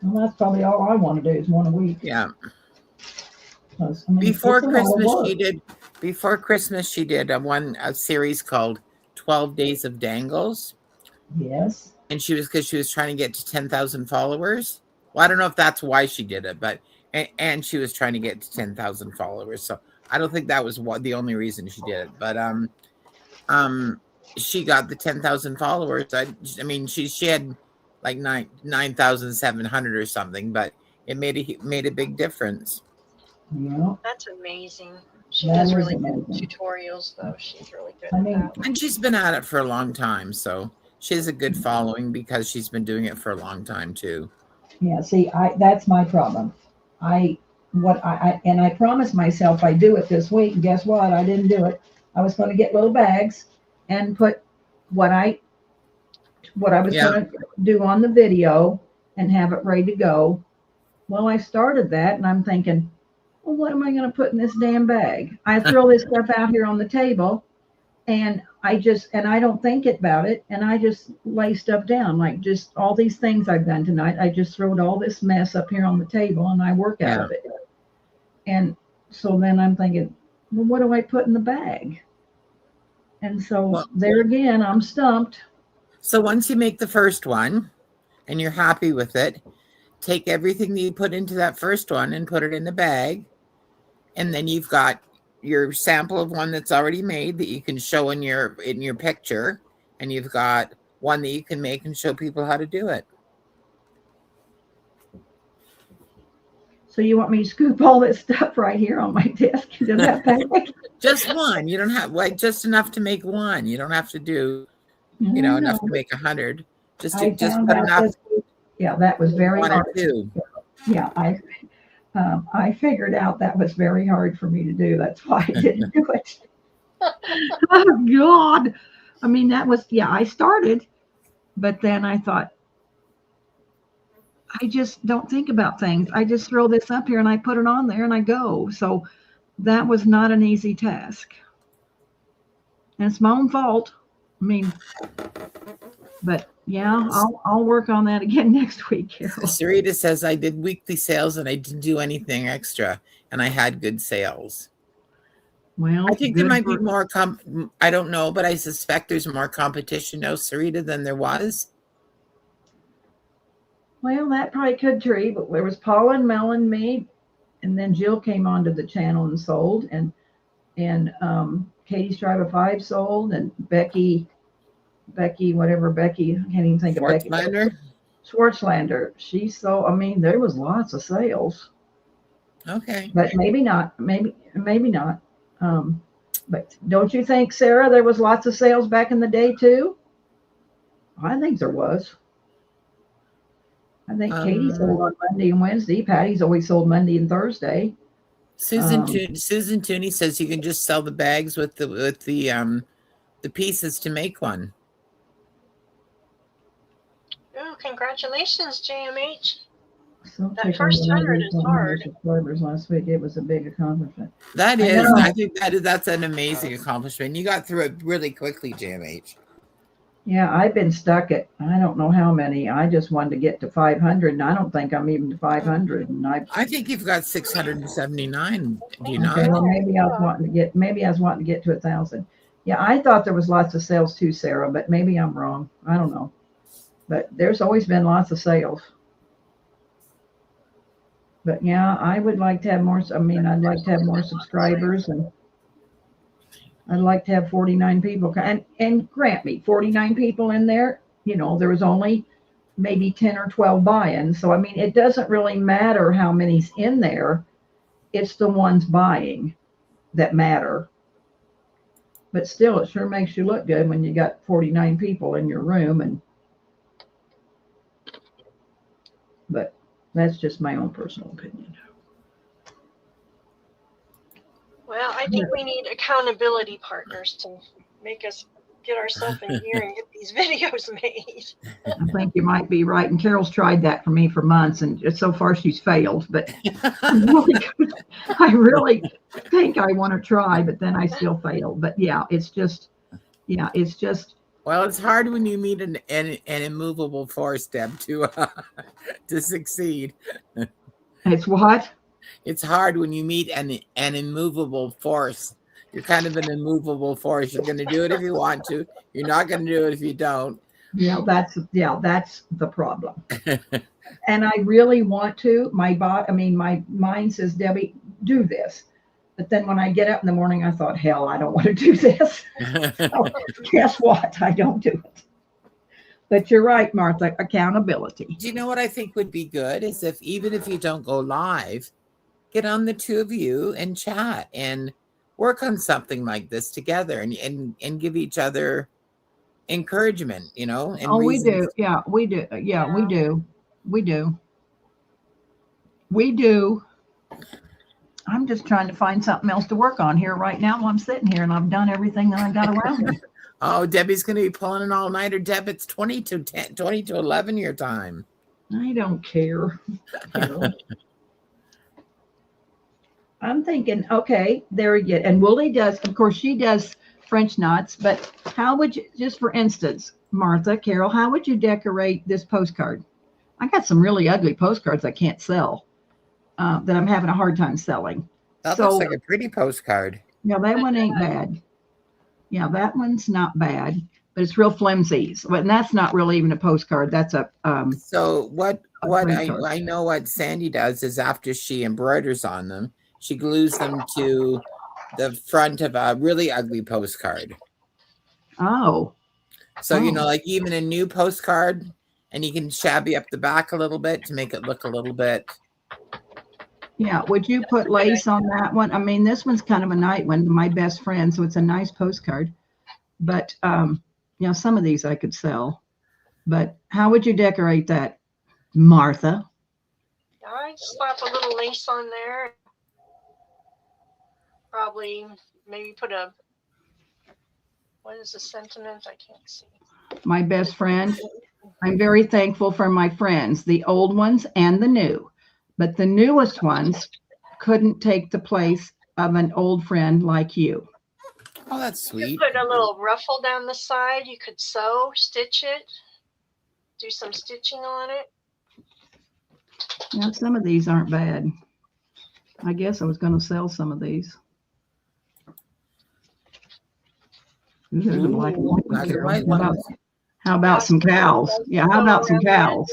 Well, that's probably all I want to do is one a week. Yeah. 'Cause, I mean, Before it's a lot of Christmas, work. she did a series called 12 Days of Dangles. Yes. And because she was trying to get to 10,000 followers. Well, I don't know if that's why she did it, but and she was trying to get to 10,000 followers. So I don't think that was the only reason she did it. But she got the 10,000 followers. I mean, she had like 9,700 or something, but it made a big difference. Yeah. That's amazing. She That does is really good amazing. tutorials, though. She's really good I at mean, that. And she's been at it for a long time, so she has a good following because she's been doing it for a long time too. yeah. See, that's my problem. I promised myself I'd do it this week, and guess what? I didn't do it. I was going to get little bags and put what I was going to do on the video and have it ready to go. Well, I started that, and I'm thinking, well, what am I going to put in this damn bag? I throw this stuff out here on the table, and I don't think about it, and I just lay stuff down, like just all these things I've done tonight. I just throw all this mess up here on the table, and I work out of it. And so then I'm thinking, well, what do I put in the bag? And so there again, I'm stumped. So once you make the first one and you're happy with it, take everything that you put into that first one and put it in the bag. And then you've got your sample of one that's already made that you can show in your picture. And you've got one that you can make and show people how to do it. So you want me to scoop all this stuff right here on my desk into that bag? Just one. You don't have just enough to make one. You don't have to do, enough to make 100. Just put enough. Yeah, that was very one hard. or two. Yeah, I figured out that was very hard for me to do. That's why I didn't do it. Oh God. I mean, that was, I started, but then I thought, I just don't think about things. I just throw this up here and I put it on there and I go. So that was not an easy task. And it's my own fault. I mean, but yeah, I'll work on that again next week, Carol. Sarita says, I did weekly sales and I didn't do anything extra and I had good sales. Well, I think there might be more, I don't know, but I suspect there's more competition now, Sarita, than there was. Well, that probably could tree, but there was Paula and Mel and me, and then Jill came onto the channel and sold, and Katie's Tribe of Five sold, and Becky, I can't even think of Becky. Schwartzlander. She sold. I mean, there was lots of sales. Okay. But maybe not. Maybe not. But don't you think, Sarah, there was lots of sales back in the day too? I think there was. I think Katie sold on Monday and Wednesday. Patty's always sold Monday and Thursday. Susan Tooney says you can just sell the bags with the pieces to make one. Oh, congratulations, JMH. So that first 100 is hard. Subscribers last week. It was a big accomplishment. That is. I think that's an amazing accomplishment. You got through it really quickly, JMH. Yeah, I've been stuck at, I don't know how many. I just wanted to get to 500, and I don't think I'm even to 500. And I think you've got 679. Do you okay, not? Well, maybe I was wanting to get to 1,000. Yeah, I thought there was lots of sales too, Sarah, but maybe I'm wrong. I don't know. But there's always been lots of sales. But yeah, I would like to have more. I mean, I'd like to have more subscribers, and I'd like to have 49 people. And grant me, 49 people in there, there was only maybe 10 or 12 buy-ins. So, I mean, it doesn't really matter how many's in there. It's the ones buying that matter. But still, it sure makes you look good when you got 49 people in your room. But that's just my own personal opinion. Well, I think we need accountability partners to make us get ourselves in gear and get these videos made. I think you might be right. And Carol's tried that for me for months, and so far she's failed. But I really think I want to try, but then I still fail. But yeah, it's just. Well, it's hard when you meet an immovable force, Deb, to succeed. It's what? It's hard when you meet an immovable force. You're kind of an immovable force. You're going to do it if you want to. You're not going to do it if you don't. Yeah, that's the problem. And I really want to. My mind says, Debbie, do this. But then when I get up in the morning, I thought, hell, I don't want to do this. So guess what? I don't do it. But you're right, Martha, accountability. Do you know what I think would be good is if even if you don't go live, get on the two of you and chat and work on something like this together and give each other encouragement, and we reasons. do. Yeah, we do. Yeah, we do. We do. I'm just trying to find something else to work on here right now while I'm sitting here, and I've done everything that I got around me. Oh, Debbie's going to be pulling an all-nighter. Deb, it's 20 to 11 your time. I don't care. I'm thinking, okay, there we get. And Wooly does, of course, she does French knots, but how would you, just for instance, Martha, Carol, how would you decorate this postcard? I got some really ugly postcards I can't sell. That I'm having a hard time selling. That looks like a pretty postcard. Yeah, that one ain't bad. Yeah, that one's not bad, but it's real flimsy. And that's not really even a postcard. That's a so what I know what Sandy does is after she embroiders on them, she glues them to the front of a really ugly postcard. Oh. So like even a new postcard, and you can shabby up the back a little bit to make it look a little bit. Yeah, would you put lace on that one? I mean, this one's kind of a nice one, my best friend, so it's a nice postcard. But, some of these I could sell. But how would you decorate that, Martha? I slap a little lace on there. Probably maybe put what is the sentiment? I can't see. My best friend. I'm very thankful for my friends, the old ones and the new. But the newest ones couldn't take the place of an old friend like you. Oh, that's sweet. You could put a little ruffle down the side. You could stitch it, do some stitching on it. Yeah, some of these aren't bad. I guess I was going to sell some of these. Ooh, there's a black and white one. How about some cows? Yeah, how about some cows?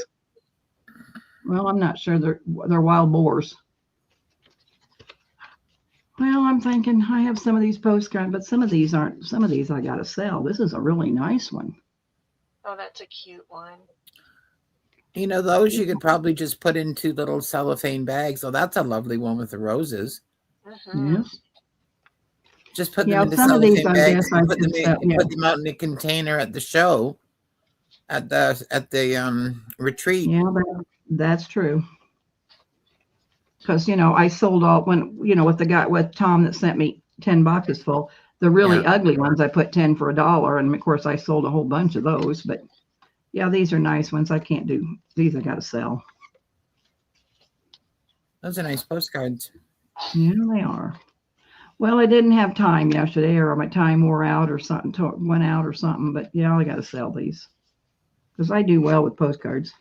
Well, I'm not sure they're wild boars. Well, I'm thinking I have some of these postcards, but some of these aren't. Some of these I got to sell. This is a really nice one. Oh, that's a cute one. Those you could probably just put into little cellophane bags. Oh, that's a lovely one with the roses. Mm-hmm. Yes. Just put them into cellophane bags and put them out in a container at the show, at the retreat. Yeah, that's true. Because I sold all with Tom that sent me 10 boxes full. The really ugly ones I put 10 for $1, and of course I sold a whole bunch of those. But yeah, these are nice ones. I can't do these. I got to sell. Those are nice postcards. Yeah, they are. Well, I didn't have time yesterday, or my time wore out, or something went out, or something. But yeah, I got to sell these because I do well with postcards.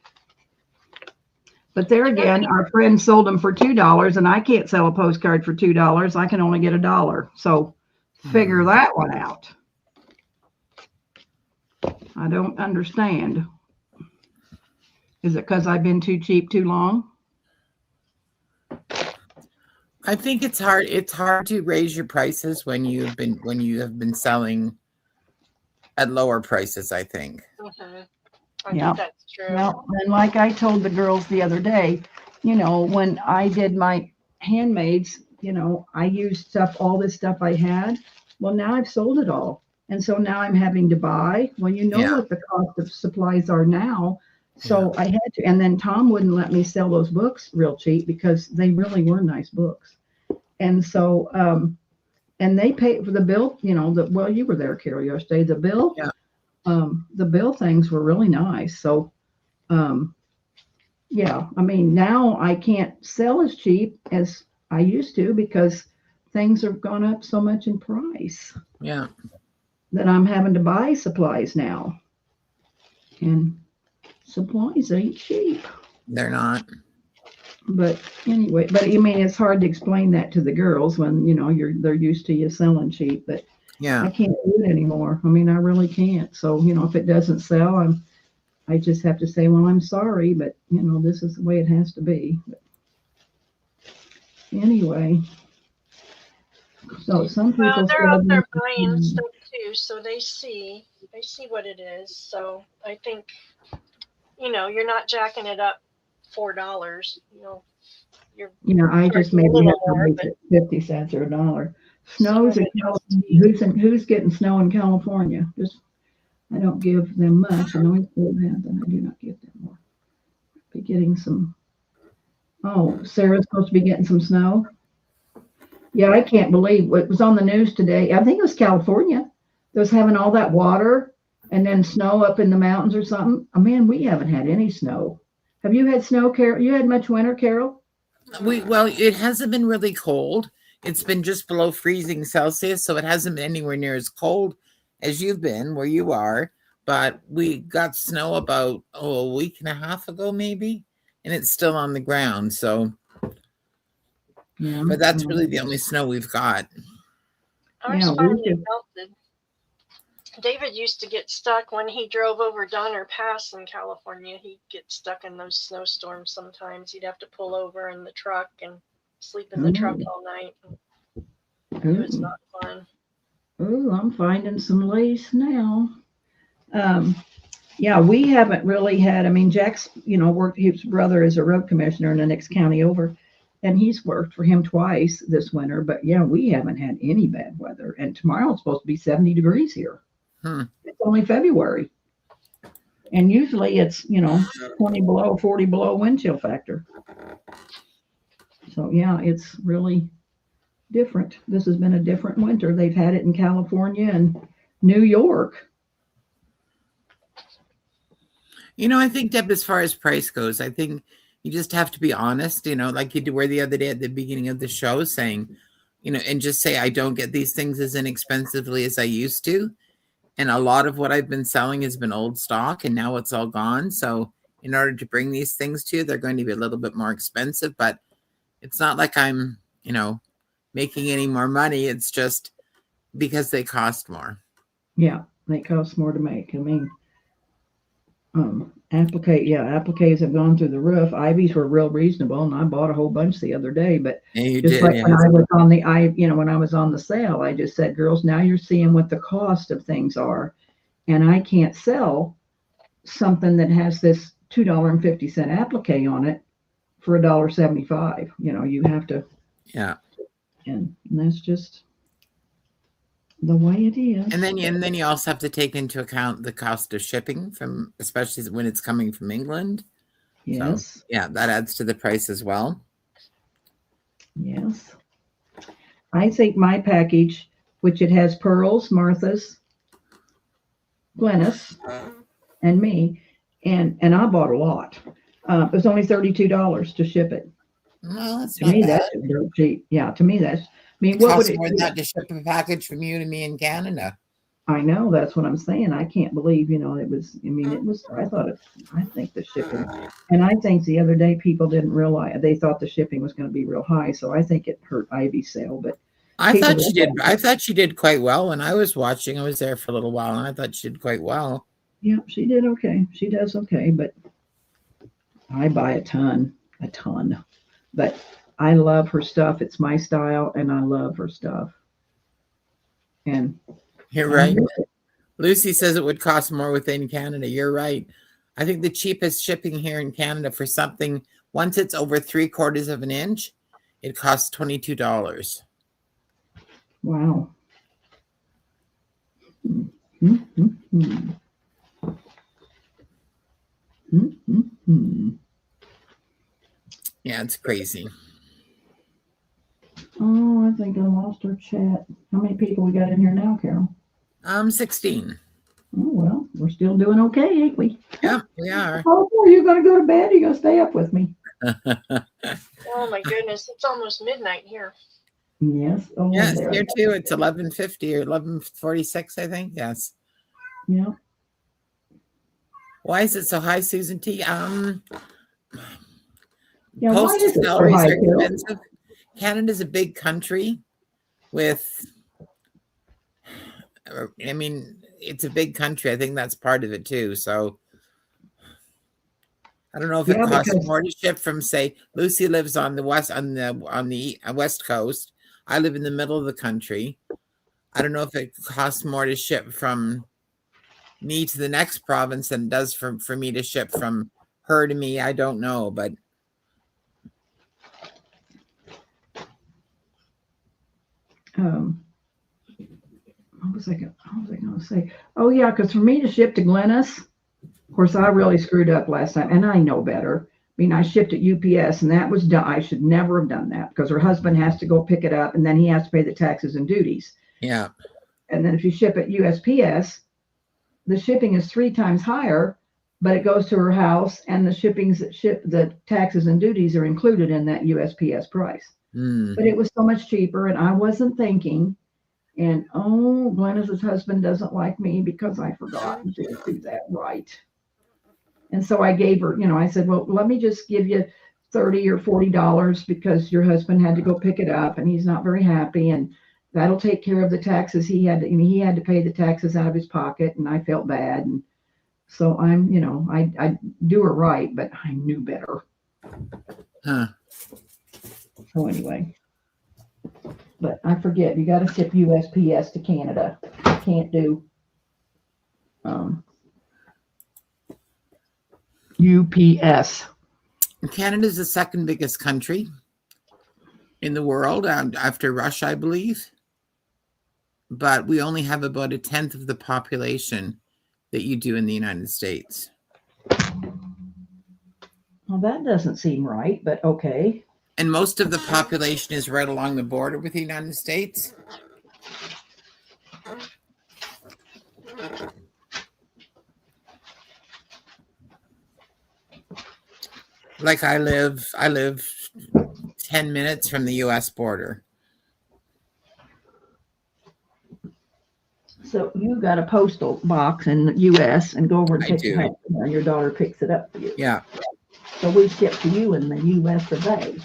But there again, our friend sold them for $2, and I can't sell a postcard for $2. I can only get $1. So figure that one out. I don't understand. Is it because I've been too cheap too long? I think it's hard. It's hard to raise your prices when you have been selling at lower prices, I think. Mm-hmm. I think that's true. Well, and like I told the girls the other day, when I did my handmaids, I used all this stuff I had. Well, now I've sold it all. And so now I'm having to buy. Well, what the cost of supplies are now. So I had to. And then Tom wouldn't let me sell those books real cheap because they really were nice books. And so and they pay for the bill, well, you were there, Carol, yesterday. The bill, Yeah. The bill things were really nice. So, yeah, I mean, now I can't sell as cheap as I used to because things have gone up so much in price Yeah. that I'm having to buy supplies now. And supplies ain't cheap. They're not. But anyway, but I mean, it's hard to explain that to the girls when, they're used to you selling cheap, but Yeah. I can't do it anymore. I mean, I really can't. So, if it doesn't sell, I just have to say, well, I'm sorry, but this is the way it has to be. But anyway, so some people Well, they're out there said, buying stuff too, so they see what it is. So I think, you're not jacking it up $4. You're I just charging a maybe have little to more, raise but it 50 cents or $1. Snows in California. Who's getting snow in California? Just I don't give them much. I always do that, then I do not give them more. Be getting some. Oh, Sarah's supposed to be getting some snow. Yeah, I can't believe what was on the news today. I think it was California. That was having all that water and then snow up in the mountains or something. Oh, man, we haven't had any snow. Have you had snow, Carol? You had much winter, Carol? Well, it hasn't been really cold. It's been just below freezing Celsius, so it hasn't been anywhere near as cold as you've been where you are. But we got snow about a week and a half ago, maybe, and it's still on the ground. So, Yeah. but that's really the only snow we've got. ours finally melted. David used to get stuck when he drove over Donner Pass in California. He'd get stuck in those snowstorms sometimes. He'd have to pull over in the truck and sleep in the truck all night. It was not fun. Oh, I'm finding some lace now. Yeah, we haven't really had, I mean, Jack's, worked, his brother is a road commissioner in the next county over, and he's worked for him twice this winter, but yeah, we haven't had any bad weather. And tomorrow it's supposed to be 70 degrees here. It's only February. And usually it's, 20 below, 40 below wind chill factor. So yeah, it's really different. This has been a different winter. They've had it in California and New York. I think, Deb, as far as price goes, I think you just have to be honest, like you were the other day at the beginning of the show saying, and just say, I don't get these things as inexpensively as I used to. And a lot of what I've been selling has been old stock and now it's all gone. So in order to bring these things to you, they're going to be a little bit more expensive, but it's not like I'm, making any more money. It's just because they cost more. Yeah, they cost more to make. I mean, appliques have gone through the roof. Ivies were real reasonable, and I bought a whole bunch the other day. But you just did, like yeah. when I was on when I was on the sale, I just said, girls, now you're seeing what the cost of things are, and I can't sell something that has this $2.50 applique on it for $1.75. You have to. Yeah. And that's just the way it is. And then you also have to take into account the cost of shipping especially when it's coming from England. Yes. So, yeah, that adds to the price as well. Yes. I think my package, which it has Pearls, Martha's, Glennis, and me, and I bought a lot. It was only $32 to ship it. Well, that's to not me, bad. that's real cheap. Yeah, to me, that's. I mean, It what costs would it more do? than that to ship a package from you to me in Canada. I know, that's what I'm saying. I can't believe, it was. I mean, it was. I think the shipping, and I think the other day people didn't realize, they thought the shipping was going to be real high, so I think it hurt Ivy's sale. But I thought she did quite well when I was watching. I was there for a little while, and I thought she did quite well. Yeah, she did okay. She does okay, but I buy a ton. But I love her stuff. It's my style, and I love her stuff. And you're right. Lucy says it would cost more within Canada. You're right. I think the cheapest shipping here in Canada for something, once it's over 3/4 of an inch, it costs $22. Wow. Mm-hmm. Mm-hmm. Yeah, it's crazy. Oh, I think I lost our chat. How many people we got in here now, Carol? 16. Oh, well, we're still doing okay, ain't we? Yep, we are. Oh, are you going to go to bed? Or are you going to stay up with me? Oh my goodness, it's almost midnight here. Yes. Oh, Yes, there. here too. It's 11:50 or 11:46, I think. Yes. Yeah. Why is it so high, Susan T? Yeah, why Postal is it so salaries high, are Carol? expensive. Canada's a big country with, I mean, it's a big country. I think that's part of it too. So I don't know if it Yeah, costs because more to ship from, say, Lucy lives on the west west coast. I live in the middle of the country. I don't know if it costs more to ship from me to the next province than it does for me to ship from her to me. I don't know, but what was I going to say? Oh, yeah, because for me to ship to Glennis, of course, I really screwed up last time, and I know better. I mean, I shipped at UPS, and that was done. I should never have done that because her husband has to go pick it up, and then he has to pay the taxes and duties. yeah. And then if you ship at USPS, the shipping is 3 times higher, but it goes to her house, and the taxes and duties are included in that USPS price. But it was so much cheaper, and I wasn't thinking. And oh, Glennis's husband doesn't like me because I forgot to do that right. And so I gave her, I said, well, let me just give you $30 or $40 because your husband had to go pick it up and he's not very happy. And that'll take care of the taxes he had to pay the taxes out of his pocket. And I felt bad. And so I do her right, but I knew better. Huh. So anyway, but I forget, you got to ship USPS to Canada. You can't do UPS. Canada's the second biggest country in the world after Russia, I believe. But we only have about 1/10 of the population that you do in the United States. Well, that doesn't seem right, but okay. And most of the population is right along the border with the United States. Like I live 10 minutes from the US border. So you got a postal box in the US and go over and I pick do. it up, and your daughter picks it up for you. Yeah. So we ship to you in the US of A.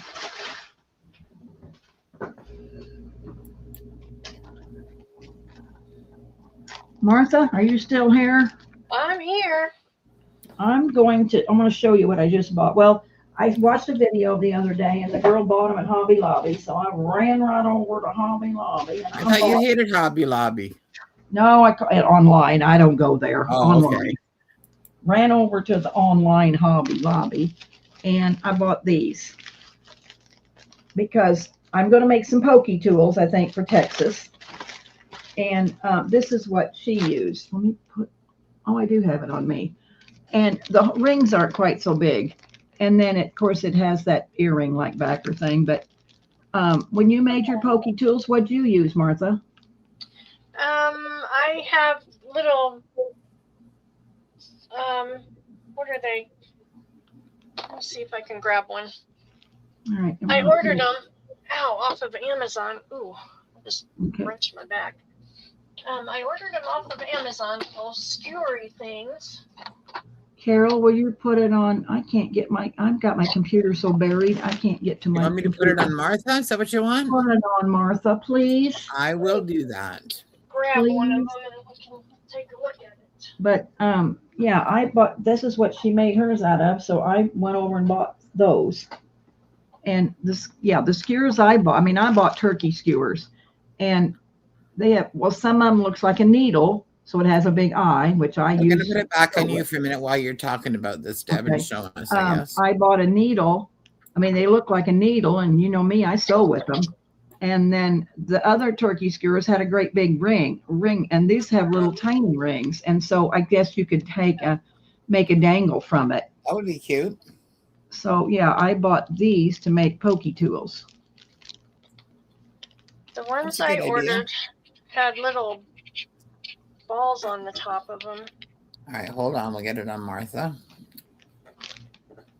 Martha, are you still here? I'm here. I'm going to show you what I just bought. Well, I watched a video the other day and the girl bought them at Hobby Lobby. So I ran right over to Hobby Lobby. And I thought you hated Hobby Lobby. No, online. I don't go there. Oh, Online. okay. Ran over to the online Hobby Lobby and I bought these because I'm going to make some pokey tools, I think, for Texas. And this is what she used. Let me I do have it on me. And the rings aren't quite so big. And then, of course, it has that earring like backer thing. But when you made your pokey tools, what'd you use, Martha? I have little, what are they? Let's see if I can grab one. All right. I ordered them, off of Amazon. Ooh, just Okay. wrenched my back. I ordered them off of Amazon, little skewery things. Carol, will you put it on? I can't get I've got my computer so buried, I can't get to You my want me to put it on Martha? Is that what you want? Put it on, Martha, please. I will do that. Grab one of them and we can take a look at it. But yeah, I bought, this is what she made hers out of, so I went over and bought those. And the skewers I bought, I bought turkey skewers, and they have, well, some of them looks like a needle, so it has a big eye, which I I'm use. going to put it back on you for a minute while you're talking about this, Deb, and showing us, I guess. I bought a needle. They look like a needle, and you know me, I sew with them. And then the other turkey skewers had a great big ring, and these have little tiny rings. And so I guess you could make a dangle from it. That would be cute. So yeah, I bought these to make pokey tools. The ones That's a I good idea. ordered had little balls on the top of them. All right, hold on. We'll get it on Martha.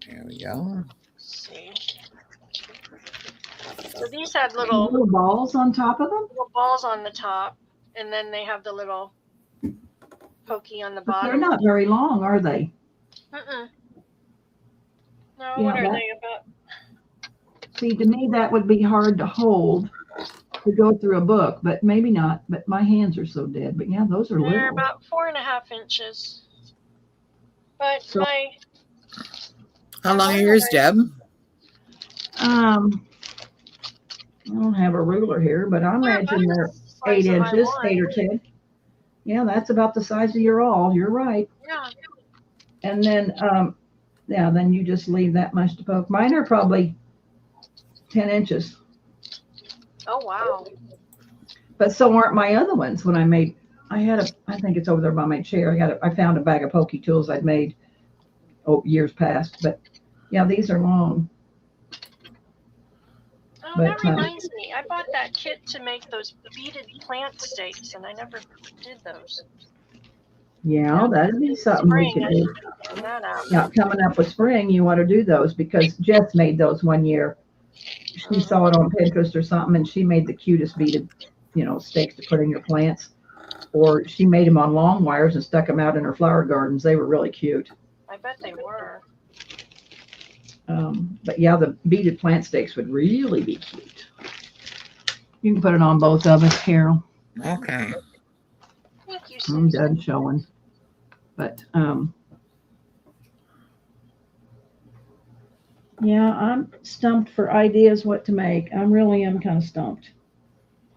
There we go. Let's see. So these had little Little balls on top of them? balls on the top, and then they have the little pokey on the But they're bottom. not very long, are they? Mm-mm. No, Yeah, what are that- they about? See, to me, that would be hard to hold to go through a book, but maybe not. But my hands are so dead. But yeah, those are They're little. about 4.5 inches. But So- my How long are yours, Deb? I don't have a ruler here, but I imagine they're 8 inches, 8 or 10. Yeah, that's about the size of your awl. You're right. Yeah. And then, yeah, then you just leave that much to poke. Mine are probably 10 inches, Oh wow. but so weren't my other ones when I made. I think it's over there by my chair. I found a bag of pokey tools I'd made years past, but yeah, these are long. Oh, But, that reminds me. I bought that kit to make those beaded plant stakes, and I never did those. Yeah, that'd be something we Spring, could I do. should find that out. Yeah, coming up with spring, you want to do those because Jess made those one year. She saw it on Pinterest or something, and she made the cutest beaded, stakes to put in your plants. Or she made them on long wires and stuck them out in her flower gardens. They were really cute. I bet they were. But yeah, the beaded plant stakes would really be cute. You can put it on both of us, Carol. Okay. Thank you, I'm Susan. done showing. But yeah, I'm stumped for ideas what to make. I really am kind of stumped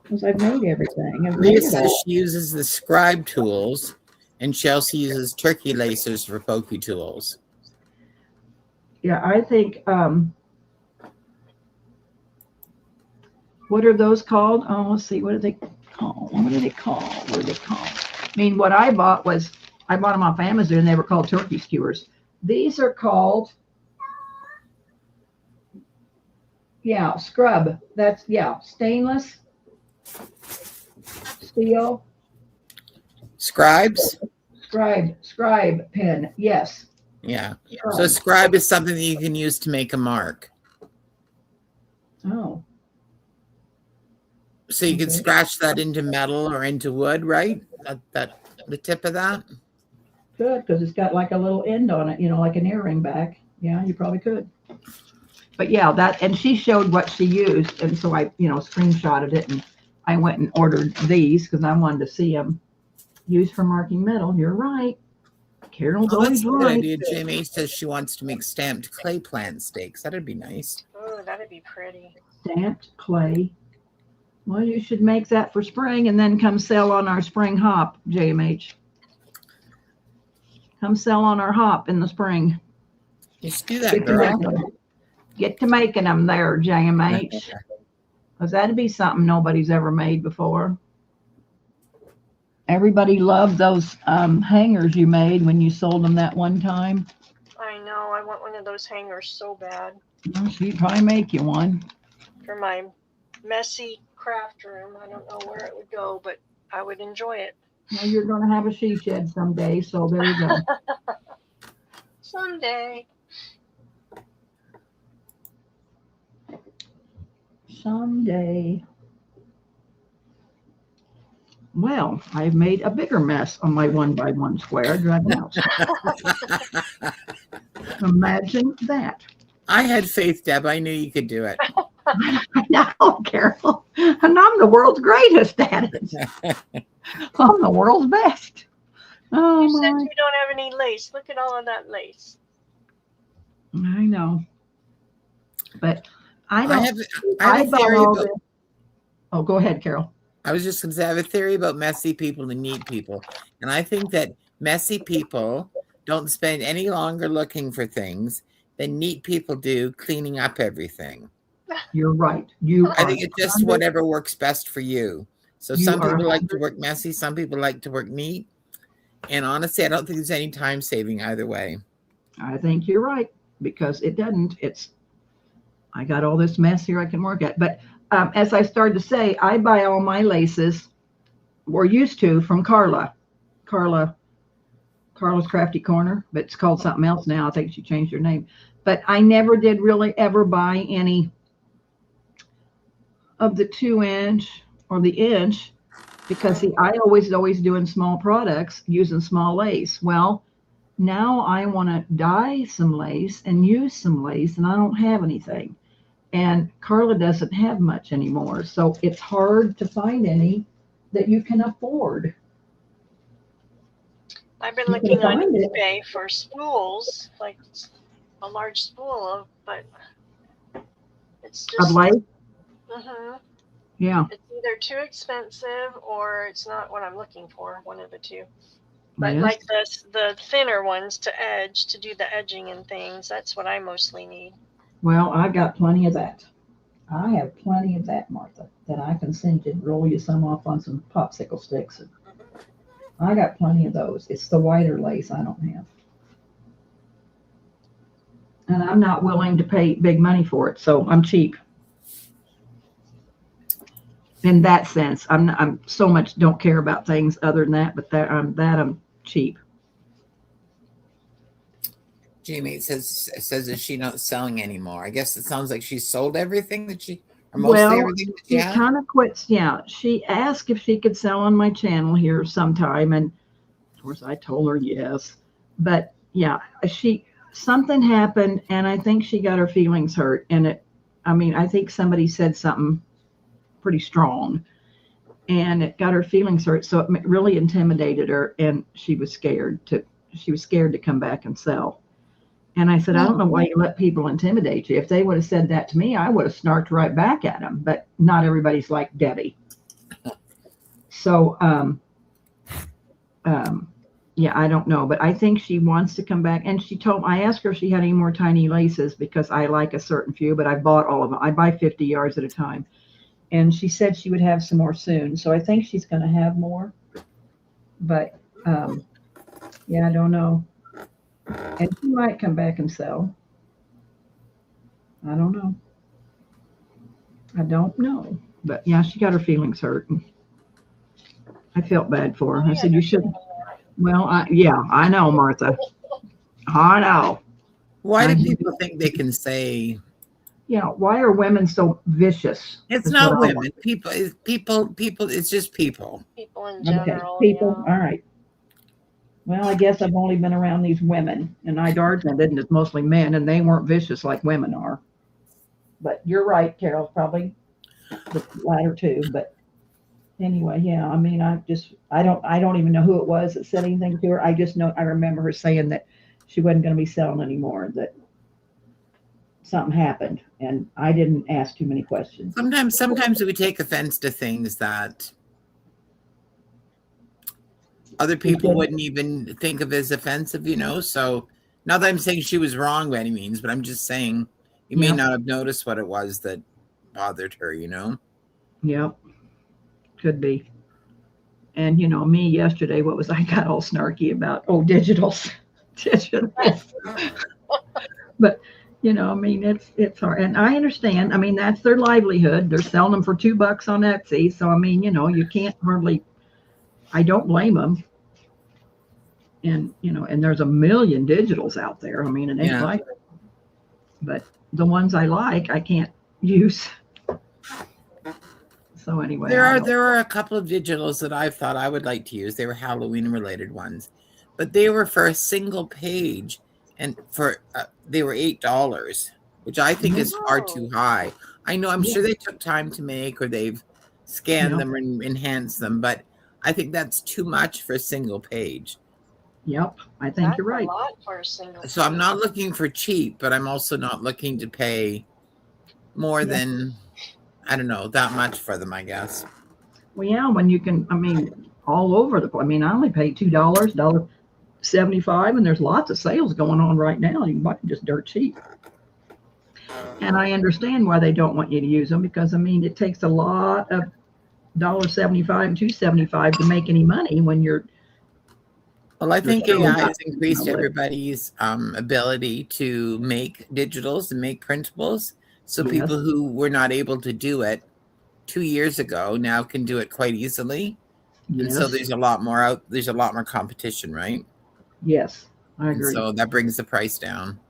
because I've made everything. I've made Leah it says all. she uses the scribe tools, and Chelsea uses turkey lacers for pokey tools. Yeah, I think. What are those called? Oh, let's see. What are they called? What are they called? What are they called? I mean, what I bought them off Amazon, and they were called turkey skewers. These are called. Yeah, scrub. That's stainless steel Scribes? scribe pen. Yes. Yeah. So scribe is something that you can use to make a mark. Oh, So you can Okay. scratch that into metal or into wood, right? That the tip of that. good, because it's got like a little end on it, like an earring back. Yeah, you probably could. But yeah, and she showed what she used, and so I, screenshotted it, and I went and ordered these because I wanted to see them used for marking metal. You're right. Carol's Oh, that's always a good right. idea. Jamie says she wants to make stamped clay plant stakes. That'd be nice. Oh, that'd be pretty. Stamped clay. Well, you should make that for spring and then come sell on our spring hop, JMH. Come sell on our hop in the spring. Just do that, girl. Get to making them there, JMH. Because that'd be something nobody's ever made before. Everybody loved those hangers you made when you sold them that one time. I know. I want one of those hangers so bad Well, she'd probably make you one. for my messy craft room. I don't know where it would go, but I would enjoy it Well, you're going to have a she shed someday, so there you go. someday. Someday. Well, I've made a bigger mess on my 1x1 square dry house. Imagine that. I had faith, Deb. I knew you could do it. No, Carol. And I'm the world's greatest at it. I'm the world's best. Oh, You said my. you don't have any lace. Look at all of that lace. I know. But I I don't. have a bought theory all about, this. Oh, go ahead, Carol. I was just going to say, I have a theory about messy people and neat people. And I think that messy people don't spend any longer looking for things than neat people do cleaning up everything. You're right. You I are think it's just whatever works best for you. So You some are people like to work messy, some people like to work neat. And honestly, I don't think there's any time saving either way. I think you're right because it doesn't. I got all this mess here I can work at. But as I started to say, I buy all my laces, or used to, from Carla's Crafty Corner, but it's called something else now. I think she changed her name. But I never did really ever buy any of the 2-inch or the inch, because see, I always doing small products using small lace. Well, now I want to dye some lace and use some lace, and I don't have anything. And Carla doesn't have much anymore, so it's hard to find any that you can afford. I've been You can looking on find it. eBay for spools, like a large spool of, but it's Of just, lace? Mhm. Yeah. It's either too expensive or it's not what I'm looking for, one of the two. But Yes. like the thinner ones to edge, to do the edging and things, that's what I mostly need. Well, I got plenty of that. I have plenty of that, Martha, that I can send you, roll you some off on some popsicle sticks. I got plenty of those. It's the whiter lace I don't have. And I'm not willing to pay big money for it, so I'm cheap. In that sense, I'm so much don't care about things other than that, but I'm cheap. Jamie says that she's not selling anymore. I guess it sounds like she sold everything that she, or mostly everything that she She had. kind of quits. Yeah, she asked if she could sell on my channel here sometime, and of course I told her yes. But yeah, something happened, and I think she got her feelings hurt. And I think somebody said something pretty strong, and it got her feelings hurt. So it really intimidated her, and she was scared to come back and sell. And I said, I don't know why you let people intimidate you. If they would have said that to me, I would have snarked right back at them. But not everybody's like Debbie. So, yeah, I don't know. But I think she wants to come back. And I asked her if she had any more tiny laces, because I like a certain few, but I bought all of them. I buy 50 yards at a time. And she said she would have some more soon. So I think she's going to have more. But, yeah, I don't know. And she might come back and sell. I don't know. But yeah, she got her feelings hurt. I felt bad for her. I said, you shouldn't. Well, I know, Martha. I know. Why do people think they can say? Yeah, why are women so vicious? It's not women. People. It's just people. People in general. Okay, people. Yeah. All right. Well, I guess I've only been around these women, and I didn't. It's mostly men, and they weren't vicious like women are. But you're right, Carol, probably the latter two. But anyway, yeah, I mean, I don't even know who it was that said anything to her. I just know, I remember her saying that she wasn't going to be selling anymore, that something happened, and I didn't ask too many questions. Sometimes we take offense to things that other people wouldn't even think of as offensive, so not that I'm saying she was wrong by any means, but I'm just saying you may not have noticed what it was that bothered her, Yep. Could be. And me yesterday, what was I got all snarky about? Oh, digitals. But it's hard. And I understand. I mean, that's their livelihood. They're selling them for $2 on Etsy. So I mean, you can't hardly, I don't blame them. And and there's a million digitals out there. I mean, and they like it. But the ones I like, I can't use. So anyway, there are a couple of digitals that I thought I would like to use. They were Halloween related ones, but they were for a single page, and they were $8, which I think is far too high. I know, I'm sure they took time to make, or they've scanned them and enhanced them, but I think that's too much for a single page. Yep, I think you're right. A lot for a single so I'm not looking for cheap, but I'm also not looking to pay more than, I don't know, that much for them, I guess. Well, yeah, when you can, I mean, all over the place. I mean, I only paid $2, $1.75, and there's lots of sales going on right now. You can buy them just dirt cheap. And I understand why they don't want you to use them, because I mean, it takes a lot of $1.75 and $2.75 to make any money when you're. Well, I think AI has increased everybody's ability to make digitals and make printables. So people who were not able to do it 2 years ago now can do it quite easily. And so Yes. there's a lot more competition, right? Yes, I And agree. so that brings the price down.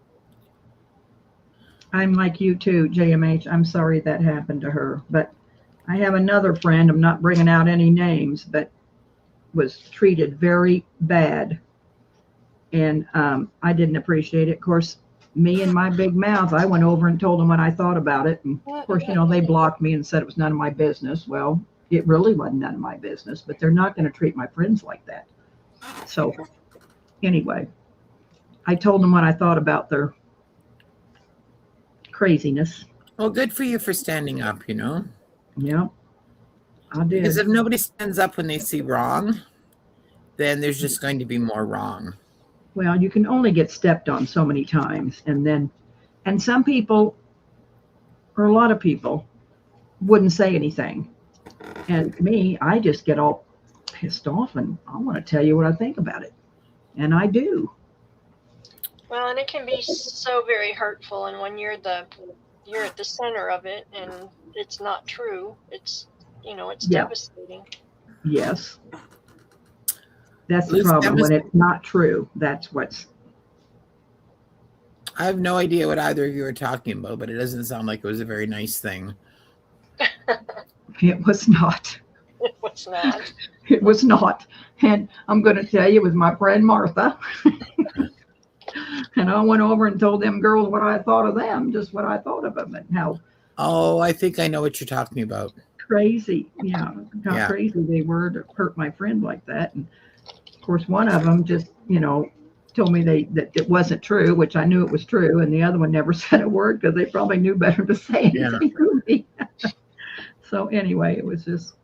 I'm like you too, JMH. I'm sorry that happened to her. But I have another friend, I'm not bringing out any names, but was treated very bad. And I didn't appreciate it. Of course, me and my big mouth, I went over and told them what I thought about it. And of course, they blocked me and said it was none of my business. Well, it really wasn't none of my business, but they're not going to treat my friends like that. So anyway, I told them what I thought about their craziness. Well, good for you for standing up, Yeah, I did. Because if nobody stands up when they see wrong, then there's just going to be more wrong. Well, you can only get stepped on so many times. And some people, or a lot of people, wouldn't say anything. And me, I just get all pissed off and I want to tell you what I think about it. And I do. Well, and it can be so very hurtful. And when you're at the center of it and it's not true, it's devastating. Yes. That's the problem. When it's not true, that's what's. I have no idea what either of you are talking about, but it doesn't sound like it was a very nice thing. It was not. It was not. It was not. And I'm going to tell you, it was my friend Martha. And I went over and told them girls what I thought of them, just what I thought of them and how. Oh, I think I know what you're talking about. Crazy. Yeah. How crazy they were to hurt my friend like that. And of course, one of them just, told me that it wasn't true, which I knew it was true. And the other one never said a word because they probably knew better to say anything to me. So anyway, it was just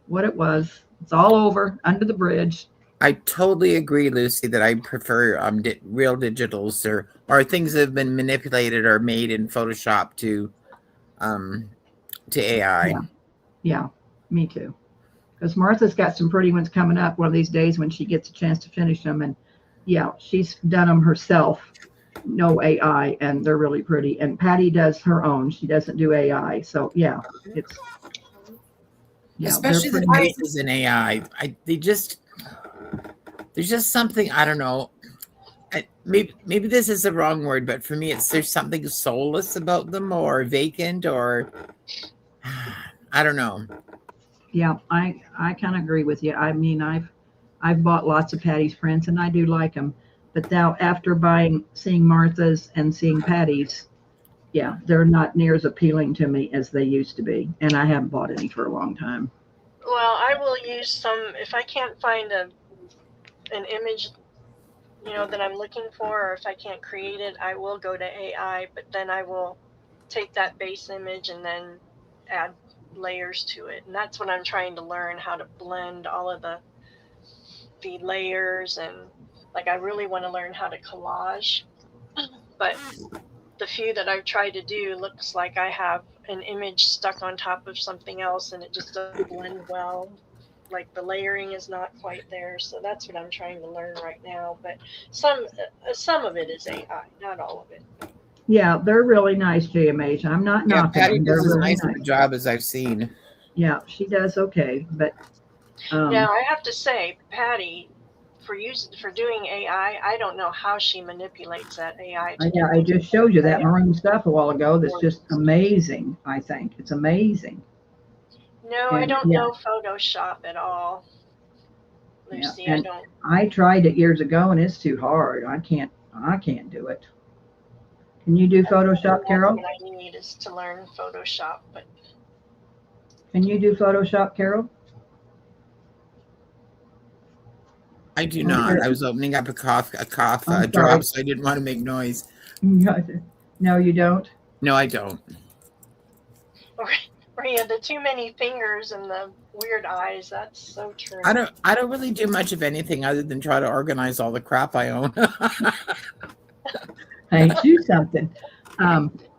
what it was. It's all over, under the bridge. I totally agree, Lucy, that I prefer real digitals or things that have been manipulated or made in Photoshop to AI. Yeah, me too. Because Martha's got some pretty ones coming up one of these days when she gets a chance to finish them. And yeah, she's done them herself, no AI, and they're really pretty. And Patty does her own. She doesn't do AI. So yeah, it's. Yeah, especially the faces in AI. There's just something, I don't know. Maybe this is the wrong word, but for me, there's something soulless about them or vacant or I don't know. Yeah, I kind of agree with you. I mean, I've bought lots of Patty's prints and I do like them, but now after seeing Martha's and seeing Patty's, yeah, they're not near as appealing to me as they used to be, and I haven't bought any for a long time. Well, I will use some if I can't find an image, that I'm looking for, or if I can't create it, I will go to AI. But then I will take that base image and then add layers to it, and that's what I'm trying to learn, how to blend all of the layers, and like I really want to learn how to collage, but the few that I've tried to do looks like I have an image stuck on top of something else and it just doesn't blend well. Like the layering is not quite there. So that's what I'm trying to learn right now. But some of it is AI, not all of it. Yeah, they're really nice, JMH. I'm not knocking Patty them. does as Really nice a job as I've seen. Yeah, she does okay. But now I have to say, Patty, for doing AI, I don't know how she manipulates that AI. Yeah, I just showed you that maroon stuff a while ago. That's just amazing. I think it's amazing. No, I don't know Photoshop at all, Lucy. Yeah, I tried it years ago, and it's too hard. I can't do it. Can you do Photoshop, Carol? What I need is to learn Photoshop, but. Can you do Photoshop, Carol? I do not. I was opening up a drop, so I didn't want to make noise. No, you don't? No, I don't. Maria, the too many fingers and the weird eyes, that's so true. I don't really do much of anything other than try to organize all the crap I own. Hey, do something.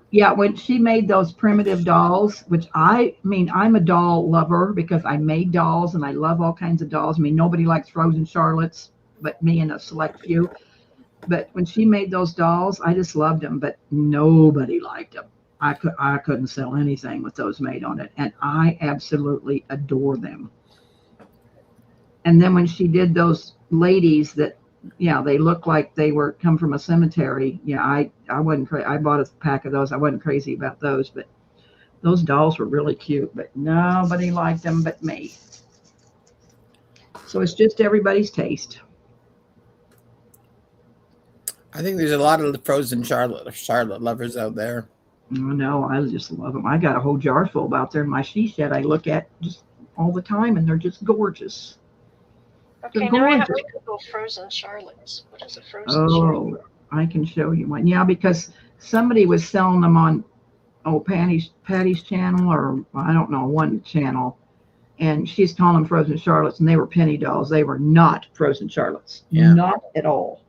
Yeah, when she made those primitive dolls, which I'm a doll lover because I made dolls and I love all kinds of dolls. I mean, nobody likes Frozen Charlottes, but me and a select few. But when she made those dolls, I just loved them, but nobody liked them. I couldn't sell anything with those made on it, and I absolutely adore them. And then when she did those ladies that, yeah, they look like they were come from a cemetery. Yeah, I wasn't crazy. I bought a pack of those. I wasn't crazy about those, but those dolls were really cute. But nobody liked them but me. So it's just everybody's taste. I think there's a lot of frozen Charlotte lovers out there. No, I just love them. I got a whole jar full out there in my she shed. I look at just all the time, and they're just gorgeous. Okay, now I have to Google frozen Charlottes. What is a frozen Charlotte? I can show you one. Yeah, because somebody was selling them on Patty's channel, or I don't know, one channel, and she's calling them frozen Charlottes, and they were penny dolls. They were not frozen Charlottes. Yeah. Not at all.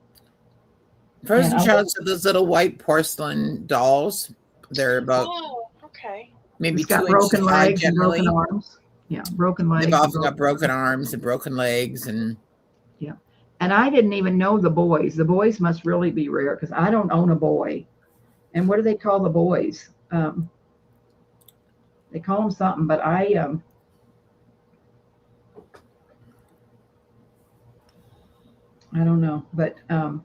Frozen Charlottes are those little white porcelain dolls. They're about maybe 2 inches broken high, legs and generally. broken arms. Yeah, broken legs. They've often got broken arms and broken legs, and yeah. And I didn't even know the boys. The boys must really be rare because I don't own a boy. And what do they call the boys? They call them something, but I don't know. But I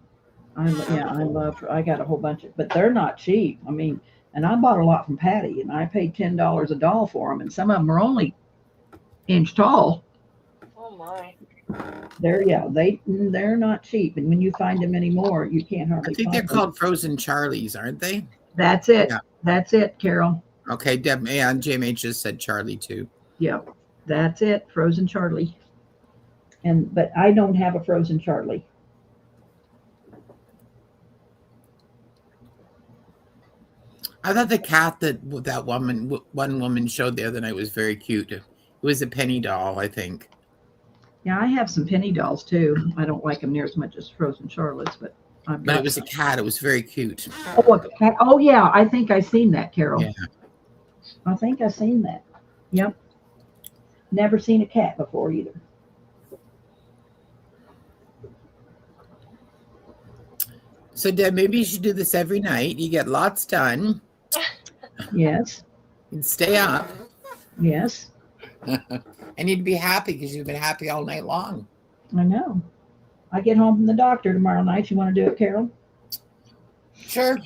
got a whole bunch of, but they're not cheap. I mean, and I bought a lot from Patty, and I paid $10 a doll for them, and some of them are only inch tall. Oh my! They're not cheap, and when you find them anymore, you can't hardly. I think they're called frozen Charlies, aren't they? That's it. Yeah. That's it, Carol. Okay, Deb and JMH just said Charlie too. Yep, that's it, frozen Charlie. But I don't have a frozen Charlie. I thought the cat that one woman showed the other night was very cute. It was a penny doll, I think. Yeah, I have some penny dolls too. I don't like them near as much as frozen Charlottes, but it was a cat. It was very cute. Oh, a cat. Oh yeah, I think I've seen that, Carol. Yeah. I think I've seen that. Yep. Never seen a cat before either. So Deb, maybe you should do this every night. You get lots done. Yes. And stay up. Yes. And you'd be happy because you've been happy all night long. I know. I get home from the doctor tomorrow night. You want to do it, Carol? Sure.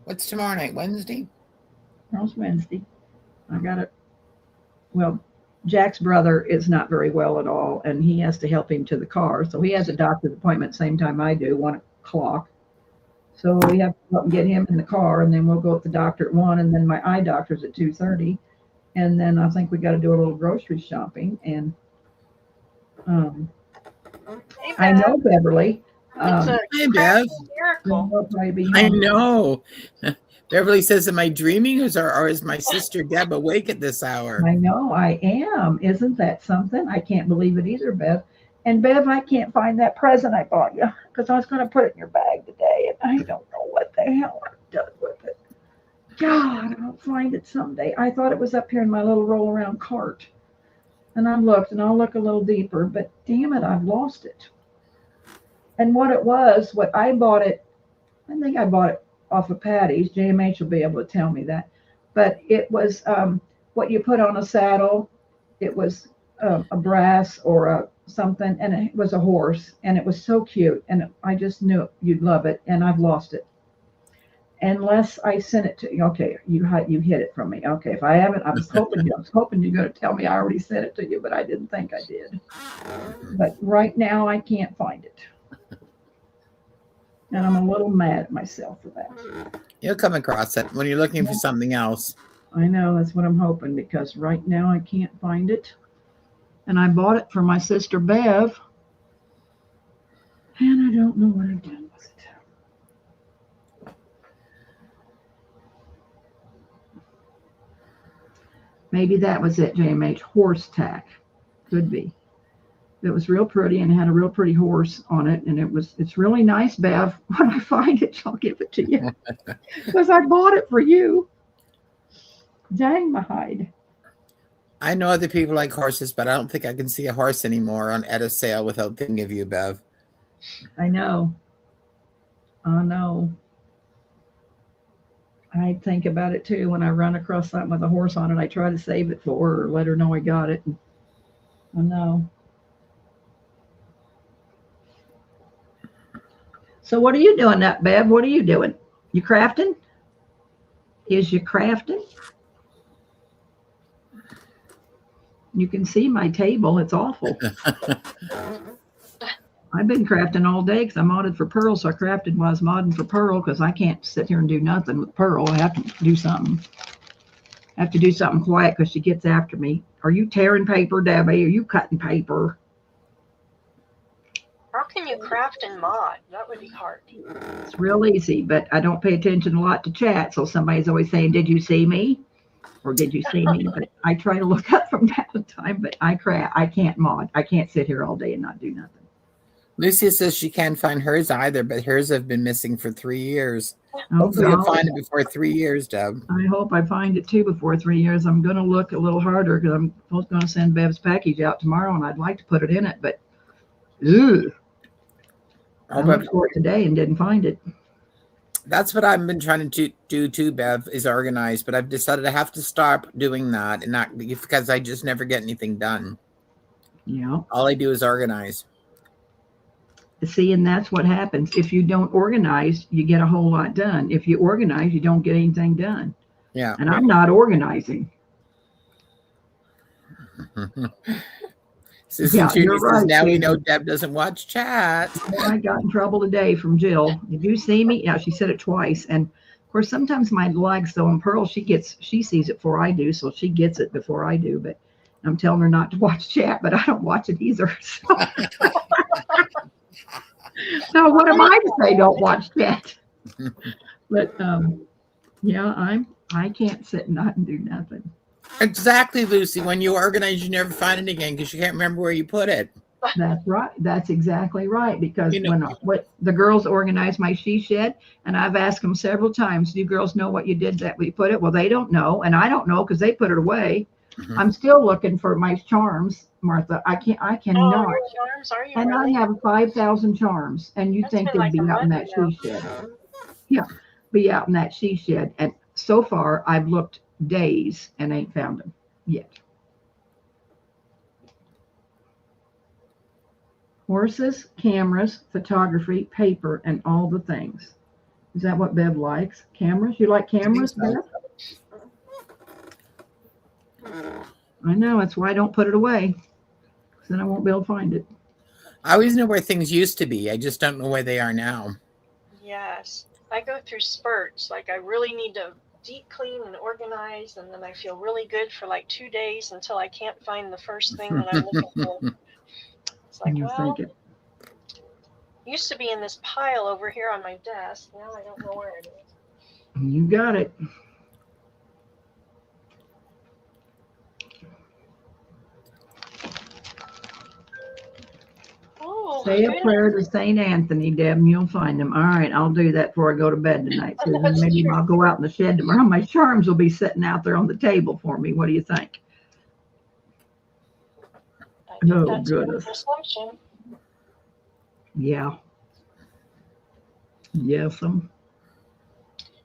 What's tomorrow night? Wednesday? Tomorrow's Wednesday. I got it. Well, Jack's brother is not very well at all, and he has to help him to the car. So he has a doctor's appointment same time I do, 1 o'clock. So we have to go up and get him in the car, and then we'll go to the doctor at 1, and then my eye doctor's at 2:30. And then I think we got to do a little grocery shopping. And Hey, I know Beverly. It's a Hey, Bev. miracle. We'll probably be I home. know. Beverly says, am I dreaming or is my sister Deb awake at this hour? I know I am. Isn't that something? I can't believe it either, Bev. And Bev, I can't find that present I bought you because I was going to put it in your bag today, and I don't know what the hell I've done with it. God, I'll find it someday. I thought it was up here in my little roll around cart. And I looked, and I'll look a little deeper, but damn it, I've lost it. And what it was, what I bought it, I think I bought it off of Patty's. JMH will be able to tell me that. But it was what you put on a saddle. It was a brass or a something, and it was a horse, and it was so cute. And I just knew you'd love it, and I've lost it. Unless I sent it to you. Okay, you hid it from me. Okay, if I haven't, I was hoping you're going to tell me I already sent it to you, but I didn't think I did. But right now, I can't find it. And I'm a little mad at myself for that. You'll come across it when you're looking for something else. I know, that's what I'm hoping, because right now I can't find it. And I bought it for my sister Bev. And I don't know what I've done with it. Maybe that was it, JMH. Horse tack. Could be. It was real pretty and it had a real pretty horse on it. And it's really nice, Bev. When I find it, I'll give it to you. Because I bought it for you. Dang my hide. I know other people like horses, but I don't think I can see a horse anymore at a sale without thinking of you, Bev. I know. I know. I think about it too. When I run across something with a horse on it, I try to save it for her or let her know I got it. I know. So what are you doing up, Bev? What are you doing? You crafting? Is you crafting? You can see my table. It's awful. I've been crafting all day because I modded for Pearl. So I crafted while I was modding for Pearl because I can't sit here and do nothing with Pearl. I have to do something. I have to do something quiet because she gets after me. Are you tearing paper, Debbie? Are you cutting paper? How can you craft and mod? That would be hard. It's real easy, but I don't pay attention a lot to chat. So somebody's always saying, did you see me? Or did you see me? But I try to look up from time to time, but I can't mod. I can't sit here all day and not do nothing. Lucia says she can't find hers either, but hers have been missing for 3 years. Oh, Hopefully you'll God. find it before 3 years, Deb. I hope I find it too before 3 years. I'm going to look a little harder because I'm going to send Bev's package out tomorrow, and I'd like to put it in it, but ugh. I looked for it today and didn't find it. That's what I've been trying to do too, Bev, is organize, but I've decided I have to stop doing that, and not because I just never get anything done. Yeah. All I do is organize. See, and that's what happens. If you don't organize, you get a whole lot done. If you organize, you don't get anything done. Yeah. And I'm not organizing. Susan Judy you're says, right, now we Susan. know Deb doesn't watch chat. I got in trouble today from Jill. Did you see me? Yeah, she said it twice. And of course, sometimes my legs, though, and Pearl, she sees it before I do, so she gets it before I do. But I'm telling her not to watch chat, but I don't watch it either. So what am I to say? Don't watch chat. But yeah, I can't sit and not do nothing. Exactly, Lucy. When you organize, you never find it again because you can't remember where you put it. That's right. That's exactly right. Because You know- when the girls organize my she shed, and I've asked them several times, do you girls know what you did that we put it? Well, they don't know, and I don't know because they put it away. Mhm. I'm still looking for my charms, Martha. I cannot. Oh, your charms, are you And really? I have 5,000 charms, and you'd That's think been they'd like be a out in month that now. she shed. Yeah, be out in that she shed. And so far, I've looked days and ain't found them yet. Horses, cameras, photography, paper, and all the things. Is that what Bev likes? Cameras? You like cameras, so. Bev? I know. That's why I don't put it away. 'Cause then I won't be able to find it. I always know where things used to be. I just don't know where they are now. Yes. I go through spurts. Like I really need to deep clean and organize, and then I feel really good for like 2 days until I can't find the first thing that I'm looking for. It's like, And you're well, thinking, used to be in this pile over here on my desk. Now I don't know where it is. you got it. Oh, Say a goodness. prayer to St. Anthony, Deb, and you'll find them. All right, I'll do that before I go to bed tonight, Susan. That's Maybe true. I'll go out in the shed tomorrow. My charms will be sitting out there on the table for me. What do you think? I think Oh, that's a good goodness. assumption. Yeah. Yes,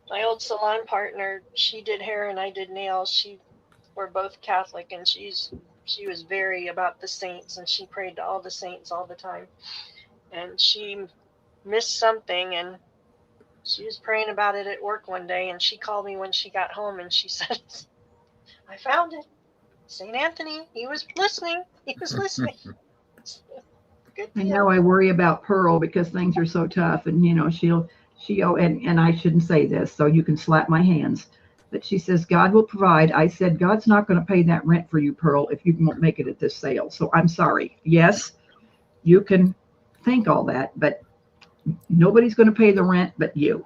My old salon partner, she did hair and I did nails. We're both Catholic, and she was very about the saints, and she prayed to all the saints all the time. And she missed something, and she was praying about it at work one day, and she called me when she got home, and she said, I found it. St. Anthony, he was listening. He was listening. Good I deal. know I worry about Pearl because things are so tough, and and I shouldn't say this, so you can slap my hands. But she says, God will provide. I said, God's not going to pay that rent for you, Pearl, if you won't make it at this sale. So I'm sorry. Yes, you can think all that, but nobody's going to pay the rent but you.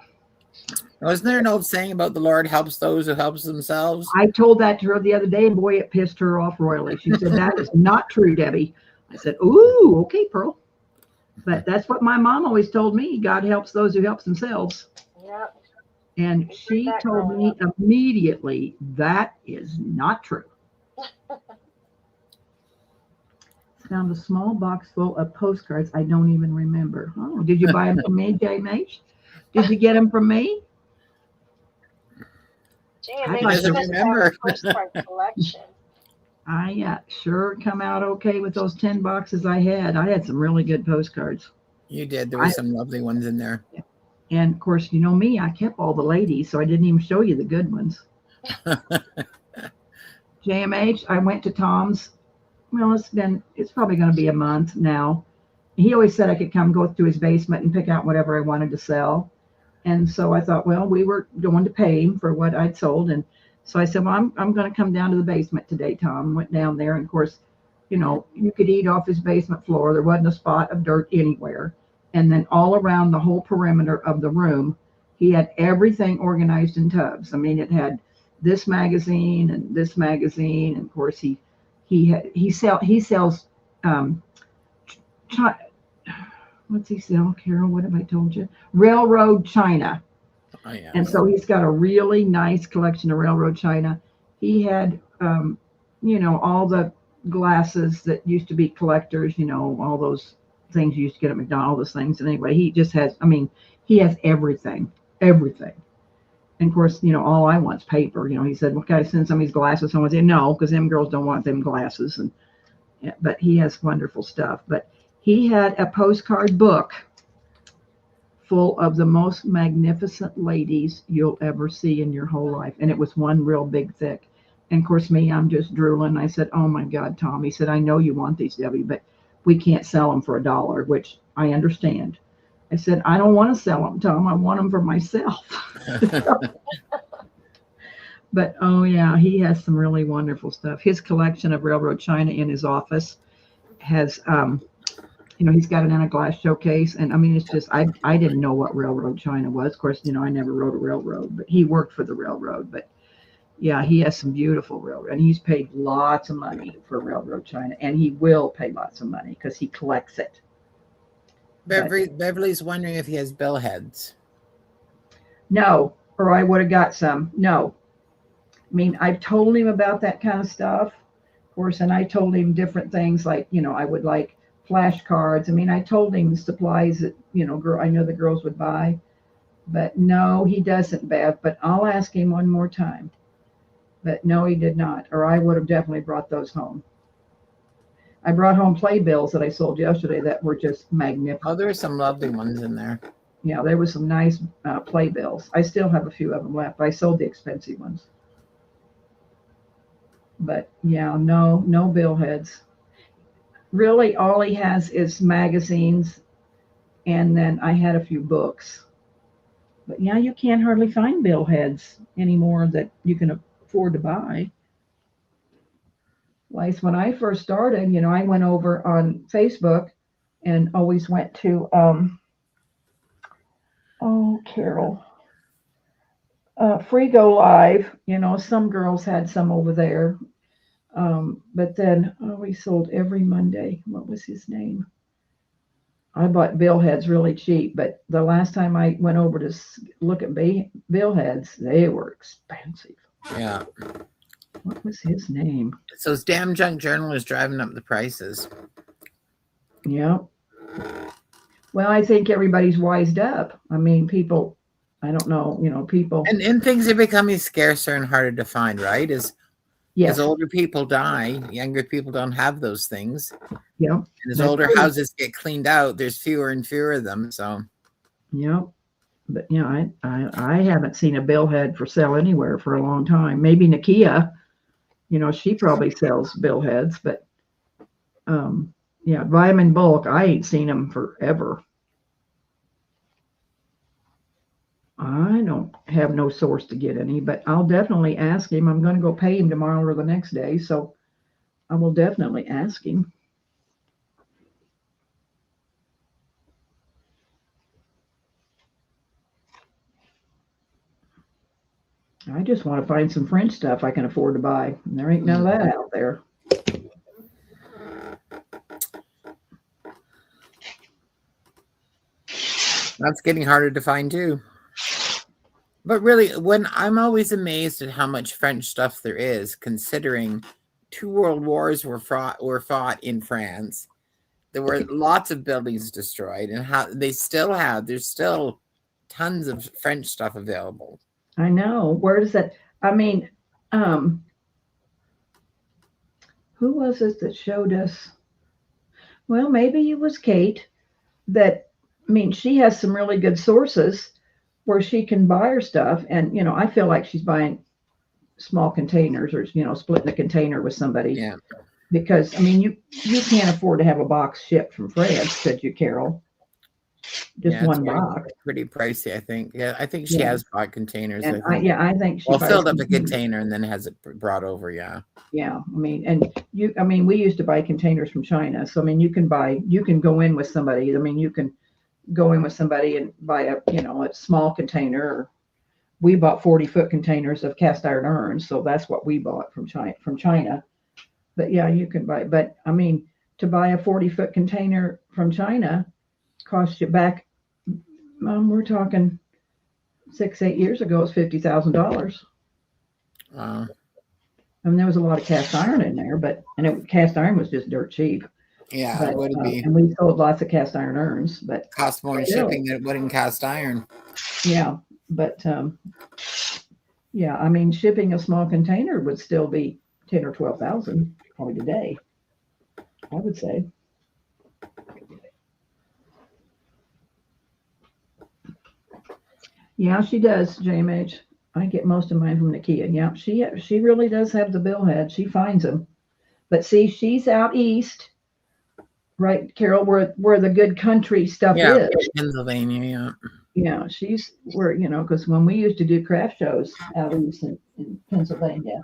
Wasn't there an old saying about the Lord helps those who helps themselves? I told that to her the other day, and boy, it pissed her off royally. She said, that is not true, Debbie. I said, ooh, okay, Pearl. But that's what my mom always told me. God helps those who helps themselves. Yeah. And she told me immediately that is not true. Found a small box full of postcards I don't even remember. Oh, did you buy them from me, JMH? Did you get them from me? Gee, I maybe thought you doesn't guys have remember. a postcard collection. I sure come out okay with those 10 boxes I had. I had some really good postcards. You did. There were some lovely ones in there. And of course, you know me, I kept all the ladies, so I didn't even show you the good ones. JMH, I went to Tom's. Well, it's probably going to be a month now. He always said I could come go through his basement and pick out whatever I wanted to sell. And so I thought, well, we were going to pay him for what I'd sold. And so I said, well, I'm going to come down to the basement today, Tom. Went down there. And of course, you know, you could eat off his basement floor. There wasn't a spot of dirt anywhere. And then all around the whole perimeter of the room, he had everything organized in tubs. I mean, it had this magazine and this magazine. And of course, he sells what's he sell, Carol? What have I told you? Railroad china. Oh, yeah. And so he's got a really nice collection of railroad china. He had, you know, all the glasses that used to be collectors, you know, all those things you used to get at McDonald's, things. And anyway, he just has, I mean, he has everything. And of course, you know, all I want is paper. You know, he said, well, can I send some of these glasses? Someone said, no, because them girls don't want them glasses. And yeah, but he has wonderful stuff. But he had a postcard book full of the most magnificent ladies you'll ever see in your whole life. And it was one real big thick. And of course, me, I'm just drooling. I said, oh my God, Tom. He said, I know you want these, Debbie, but we can't sell them for $1, which I understand. I said, I don't want to sell them, Tom. I want them for myself. But oh yeah, he has some really wonderful stuff. His collection of railroad china in his office has, you know, he's got it in a glass showcase. And I mean, it's just, I didn't know what railroad china was. Of course, you know, I never rode a railroad, but he worked for the railroad. But yeah, he has some beautiful railroad, and he's paid lots of money for railroad china, and he will pay lots of money because he collects it. Beverly's wondering if he has billheads. No, or I would have got some. No. I mean, I've told him about that kind of stuff, of course, and I told him different things like, you know, I would like flashcards. I mean, I told him supplies that, you know, I know the girls would buy. But no, he doesn't, Bev. But I'll ask him one more time. But no, he did not, or I would have definitely brought those home. I brought home playbills that I sold yesterday that were just magnificent. Oh, there are some lovely ones in there. Yeah, there was some nice playbills. I still have a few of them left. I sold the expensive ones. But yeah, no billheads. Really, all he has is magazines, and then I had a few books. But yeah, you can't hardly find billheads anymore that you can afford to buy. Like when I first started, you know, I went over on Facebook and always went to, Carol, Frigo Live. You know, some girls had some over there. But then we sold every Monday. What was his name? I bought billheads really cheap, but the last time I went over to look at billheads, they were expensive. Yeah. What was his name? So those damn junk journal is driving up the prices. Yeah. Well, I think everybody's wised up. I mean, people, I don't know, you know, people. And things are becoming scarcer and harder to find, right? Yes. As older people die, younger people don't have those things. Yeah. And as older houses get cleaned out, there's fewer and fewer of them. So. Yeah. But yeah, I haven't seen a billhead for sale anywhere for a long time. Maybe Nakia, you know, she probably sells billheads, but yeah, buy them in bulk. I ain't seen them forever. I don't have no source to get any, but I'll definitely ask him. I'm going to go pay him tomorrow or the next day, so I will definitely ask him. I just want to find some French stuff I can afford to buy. And there ain't none of that out there. That's getting harder to find too. But really, when I'm always amazed at how much French stuff there is, considering 2 world wars were fought in France. There were lots of buildings destroyed, and how there's still tons of French stuff available. I know. Where does that? I mean, um, who was it that showed us? Well, maybe it was Kate that, I mean, she has some really good sources where she can buy her stuff. And, I feel like she's buying small containers or, splitting a container with somebody. Yeah. Because, I mean, you can't afford to have a box shipped from France, could you, Carol? Just Yeah, it's one box. pretty pricey, I think. Yeah, I think she Yeah. has bought containers. And I think. I think she Well, buys filled up a containers. container and then has it brought over. Yeah. Yeah, I mean, we used to buy containers from China. So, I mean, you can go in with somebody. I mean, you can go in with somebody and buy a small container. We bought 40-foot containers of cast iron urns. So that's what we bought from China. But yeah, you can buy, but I mean, to buy a 40-foot container from China cost you back, we're talking 6-8 years ago, it's $50,000. Wow. I mean, there was a lot of cast iron in there, cast iron was just dirt cheap. Yeah, But, it would be. and we sold lots of cast iron urns, but Cost more in shipping than it would in cast iron. yeah, but yeah, I mean, shipping a small container would still be 10 or 12,000 probably today, I would say. Yeah, she does, JMH. I get most of mine from Nakia. Yeah, she really does have the billhead. She finds them. But see, she's out east, right, Carol, where the good country stuff is. Pennsylvania, yeah. Yeah, she's where, because when we used to do craft shows out east in Pennsylvania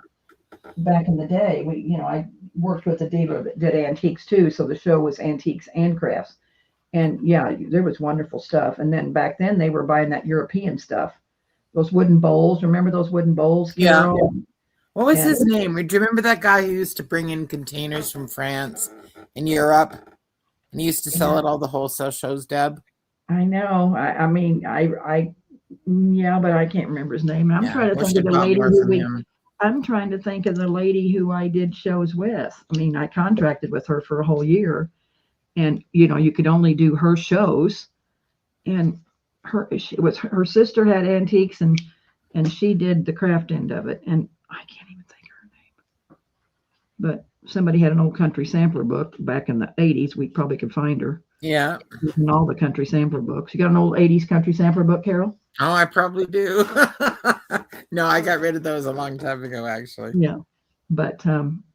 back in the day, I worked with a dealer that did antiques too. So the show was antiques and crafts. And yeah, there was wonderful stuff. And then back then they were buying that European stuff. Those wooden bowls. Remember those wooden bowls? Yeah. What was his name? Do you remember that guy who used to bring in containers from France and Europe? And he used to sell at all the wholesale shows, Deb? I know. I mean, yeah, but I can't remember his name. I'm trying to think of the lady I'm trying to think of the lady who I did shows with. I mean, I contracted with her for a whole year, and you could only do her shows, and her sister had antiques, and she did the craft end of it, and I can't even think of her name. But somebody had an old country sampler book back in the 80s. We probably could find her. Yeah. In all the country sampler books. You got an old 80s country sampler book, Carol? Oh, I probably do. No, I got rid of those a long time ago, actually. Yeah. But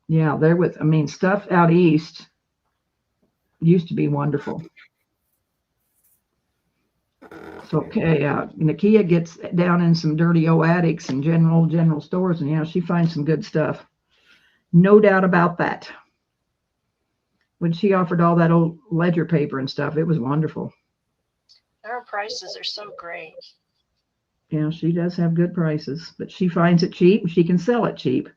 yeah, stuff out east used to be wonderful. So, okay, Nakia gets down in some dirty old attics and general stores, and yeah, she finds some good stuff. No doubt about that. When she offered all that old ledger paper and stuff, it was wonderful. Their prices are so great. Yeah, she does have good prices, but she finds it cheap. She can sell it cheap.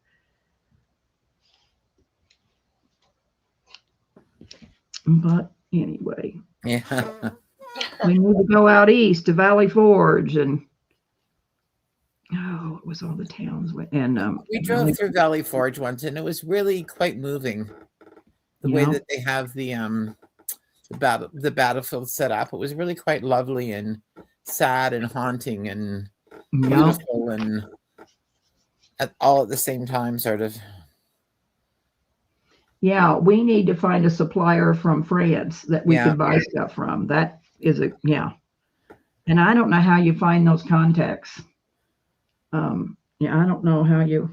But anyway, yeah, we need to go out east to Valley Forge, and it was all the towns. And we drove through Valley Forge once, and it was really quite moving. The way that they have the battlefield set up, it was really quite lovely and sad and haunting and beautiful and all at the same time, sort of. Yeah, we need to find a supplier from France that we could buy stuff from. That is and I don't know how you find those contacts. I don't know how you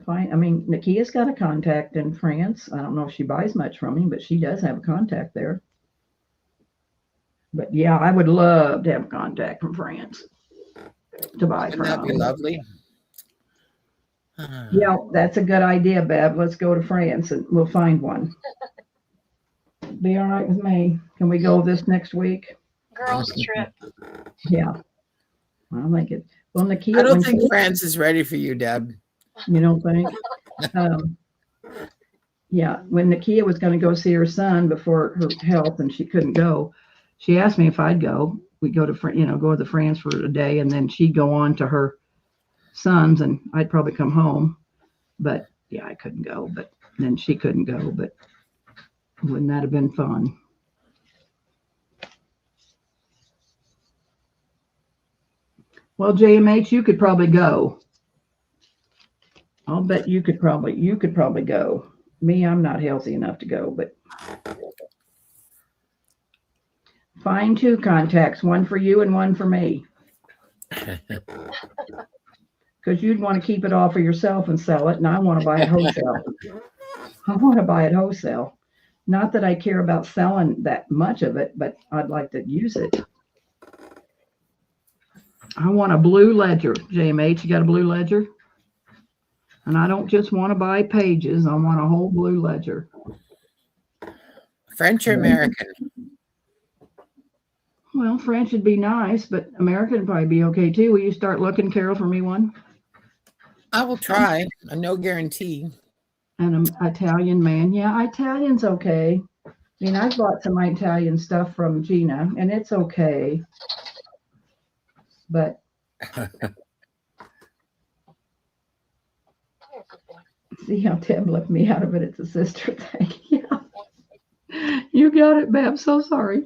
find. I mean, Nakia's got a contact in France. I don't know if she buys much from him, but she does have a contact there. But yeah, I would love to have a contact from France to buy from. That'd be lovely. Yeah, that's a good idea, Bev. Let's go to France and we'll find one. Be all right with me. Can we go this next week? Girls trip. Yeah. I like it. Well, Nakia, I don't think France is ready for you, Deb. You don't think? Yeah, when Nakia was going to go see her son before her health and she couldn't go, she asked me if I'd go. We'd go to go to France for a day, and then she'd go on to her sons, and I'd probably come home. But yeah, I couldn't go. But then she couldn't go. But wouldn't that have been fun? Well, JMH, you could probably go. I'll bet you could probably go. Me, I'm not healthy enough to go, but find 2 contacts, one for you and one for me. Because you'd want to keep it all for yourself and sell it, and I want to buy it wholesale. I want to buy it wholesale. Not that I care about selling that much of it, but I'd like to use it. I want a blue ledger. JMH, you got a blue ledger? And I don't just want to buy pages. I want a whole blue ledger. French or American? Well, French would be nice, but American would probably be okay too. Will you start looking, Carol, for me one? I will try. No guarantee. And an Italian man. Yeah, Italian's okay. I mean, I've bought some Italian stuff from Gina, and it's okay. But see how Tim left me out of it. It's a sister thing. Yeah. You got it, Bab. So sorry.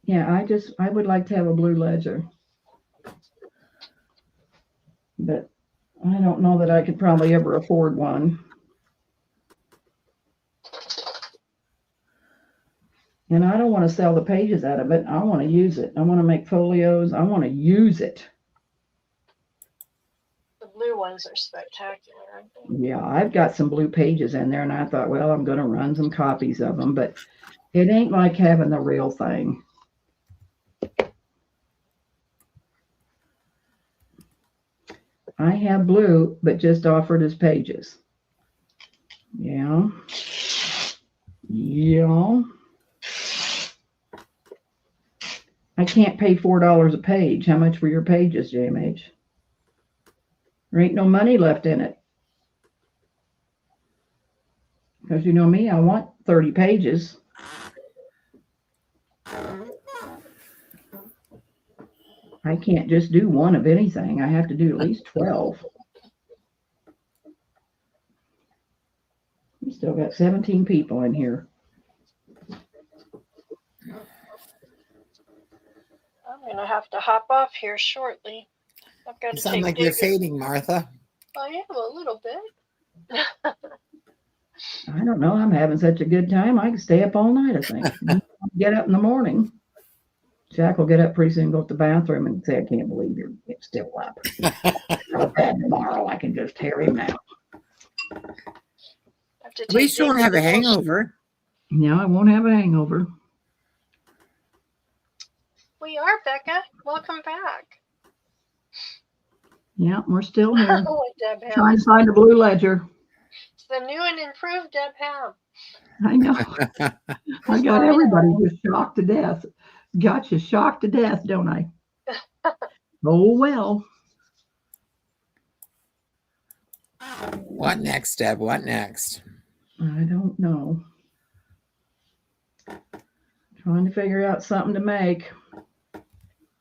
Yeah, I would like to have a blue ledger. But I don't know that I could probably ever afford one. And I don't want to sell the pages out of it. I want to use it. I want to make folios. I want to use it. The blue ones are spectacular, aren't they? Yeah, I've got some blue pages in there, and I thought, well, I'm going to run some copies of them, but it ain't like having the real thing. I have blue, but just offered as pages. Yeah. Yeah. I can't pay $4 a page. How much were your pages, JMH? There ain't no money left in it. Because you know me, I want 30 pages. I can't just do one of anything. I have to do at least 12. We still got 17 people in here. I'm going to have to hop off here shortly. I've got You to sound take like you're David. fading, Martha. I am a little bit. I don't know. I'm having such a good time. I can stay up all night, I think. Get up in the morning. Jack will get up pretty soon, go to the bathroom and say, I can't believe you're still up. And tomorrow I can just tear him out. At least you won't have a hangover. No, I won't have a hangover. We are, Becca. Welcome back. Yeah, we're still here. Deb Ham. Trying to find a blue ledger. It's the new and improved Deb Ham. I know. I got everybody just shocked to death. Got you shocked to death, don't I? Oh, well. What next, Deb? What next? I don't know. Trying to figure out something to make.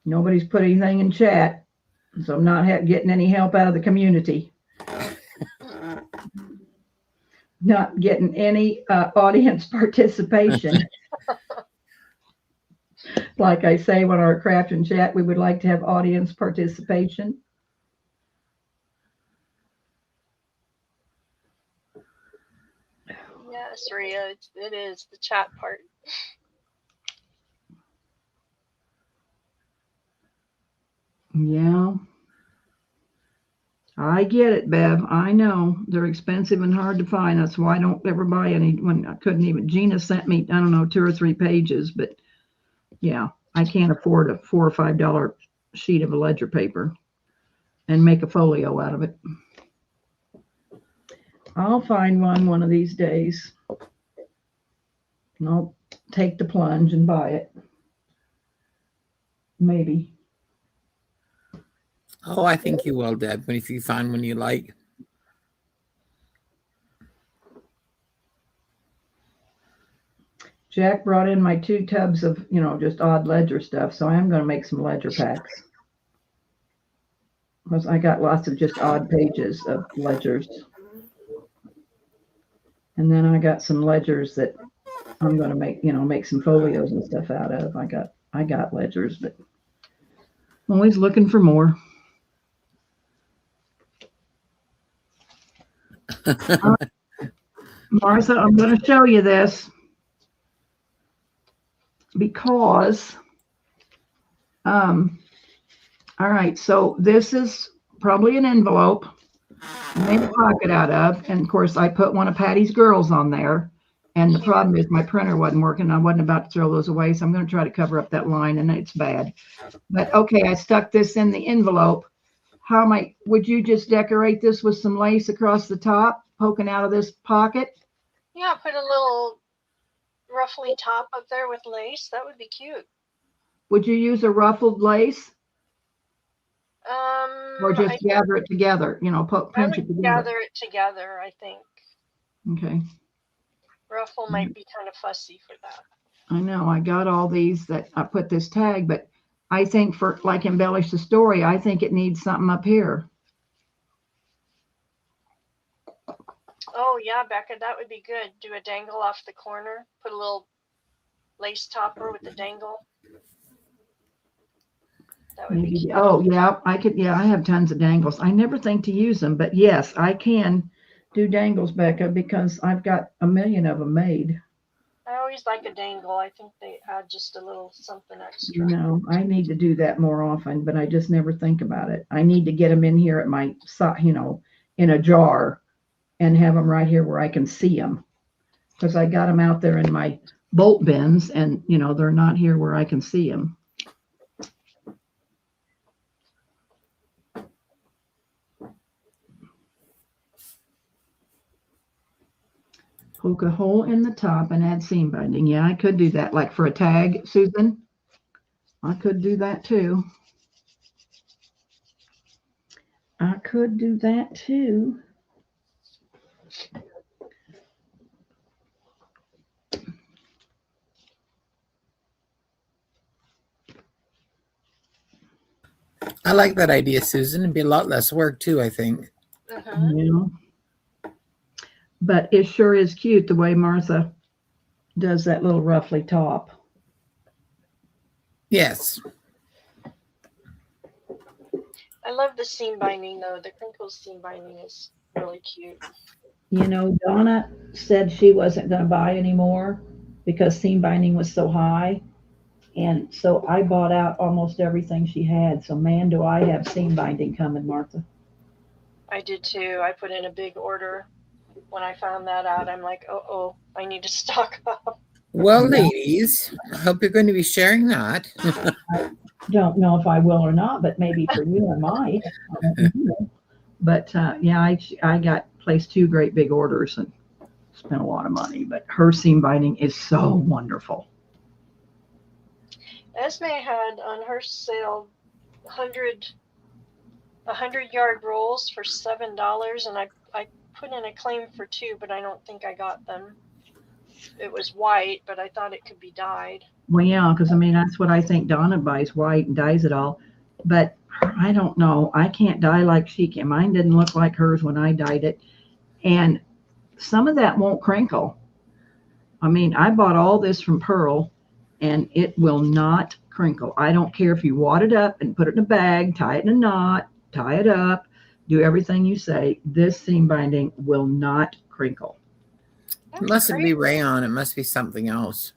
Nobody's put anything in chat, so I'm not getting any help out of the community. Not getting any audience participation. Like I say, when our craft and chat, we would like to have audience participation. Yes, Rhea, it is the chat part. Yeah. I get it, Bev. I know they're expensive and hard to find. That's why I don't ever buy any. When I couldn't even, Gina sent me, I don't know, 2 or 3 pages, but yeah, I can't afford a $4 or $5 sheet of a ledger paper and make a folio out of it. I'll find one of these days. And I'll take the plunge and buy it. Maybe. Oh, I think you will, Deb, if you find one you like. Jack brought in my 2 tubs of, just odd ledger stuff. So I am going to make some ledger packs. Because I got lots of just odd pages of ledgers. And then I got some ledgers that I'm going to make some folios and stuff out of. I got ledgers, but Always looking for more. Martha, I'm going to show you this because, all right, so this is probably an envelope I made a pocket out of, and of course I put one of Patty's girls on there, and the problem is my printer wasn't working. I wasn't about to throw those away, so I'm going to try to cover up that line, and it's bad. But okay, I stuck this in the envelope. Would you just decorate this with some lace across the top, poking out of this pocket? Yeah, put a little ruffly top up there with lace. That would be cute. Would you use a ruffled lace? Or just gather it together, pinch it together? Gather it together, I think. Okay. Ruffle might be kind of fussy for that. I know. I got all these that I put this tag, but I think for like embellish the story, I think it needs something up here. Oh yeah, Becca, that would be good. Do a dangle off the corner. Put a little lace topper with the dangle. That would be cute. Oh yeah, I could. Yeah, I have tons of dangles. I never think to use them, but yes, I can do dangles, Becca, because I've got a million of them made. I always like a dangle. I think they add just a little something extra. I need to do that more often, but I just never think about it. I need to get them in here at my, in a jar and have them right here where I can see them. Because I got them out there in my bolt bins and, they're not here where I can see them. Poke a hole in the top and add seam binding. Yeah, I could do that. Like for a tag, Susan. I could do that too. I could do that too. I like that idea, Susan. It'd be a lot less work too, I think. Yeah. But it sure is cute the way Martha does that little ruffly top. Yes. I love the seam binding though. The crinkles seam binding is really cute. Donna said she wasn't going to buy anymore because seam binding was so high. And so I bought out almost everything she had. So man, do I have seam binding coming, Martha. I did too. I put in a big order. When I found that out, I'm like, oh, I need to stock up. Well, ladies, I hope you're going to be sharing that. I don't know if I will or not, but maybe for you I might. But yeah, I placed 2 great big orders and spent a lot of money. But her seam binding is so wonderful. Esme had on her sale 100-yard rolls for $7, and I put in a claim for 2, but I don't think I got them. It was white, but I thought it could be dyed. Well, yeah, because that's what I think. Donna buys white and dyes it all, but I don't know. I can't dye like she can. Mine didn't look like hers when I dyed it, and some of that won't crinkle. I bought all this from Pearl, and it will not crinkle. I don't care if you wad it up and put it in a bag, tie it in a knot, tie it up, do everything you say. This seam binding will not crinkle. It mustn't be rayon. It must be something else.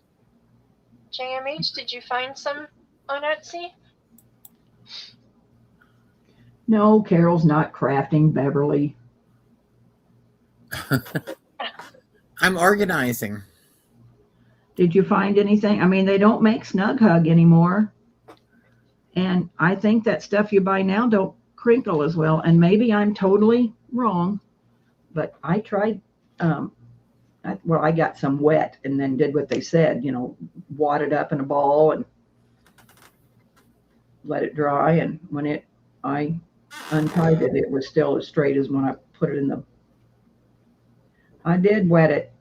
JMH, did you find some on Etsy? No, Carol's not crafting, Beverly. I'm organizing. Did you find anything? They don't make Snug Hug anymore. And I think that stuff you buy now don't crinkle as well. And maybe I'm totally wrong, but I tried, I got some wet and then did what they said, wad it up in a ball and let it dry. And when I untied it, it was still as straight as when I put it in I did wet it,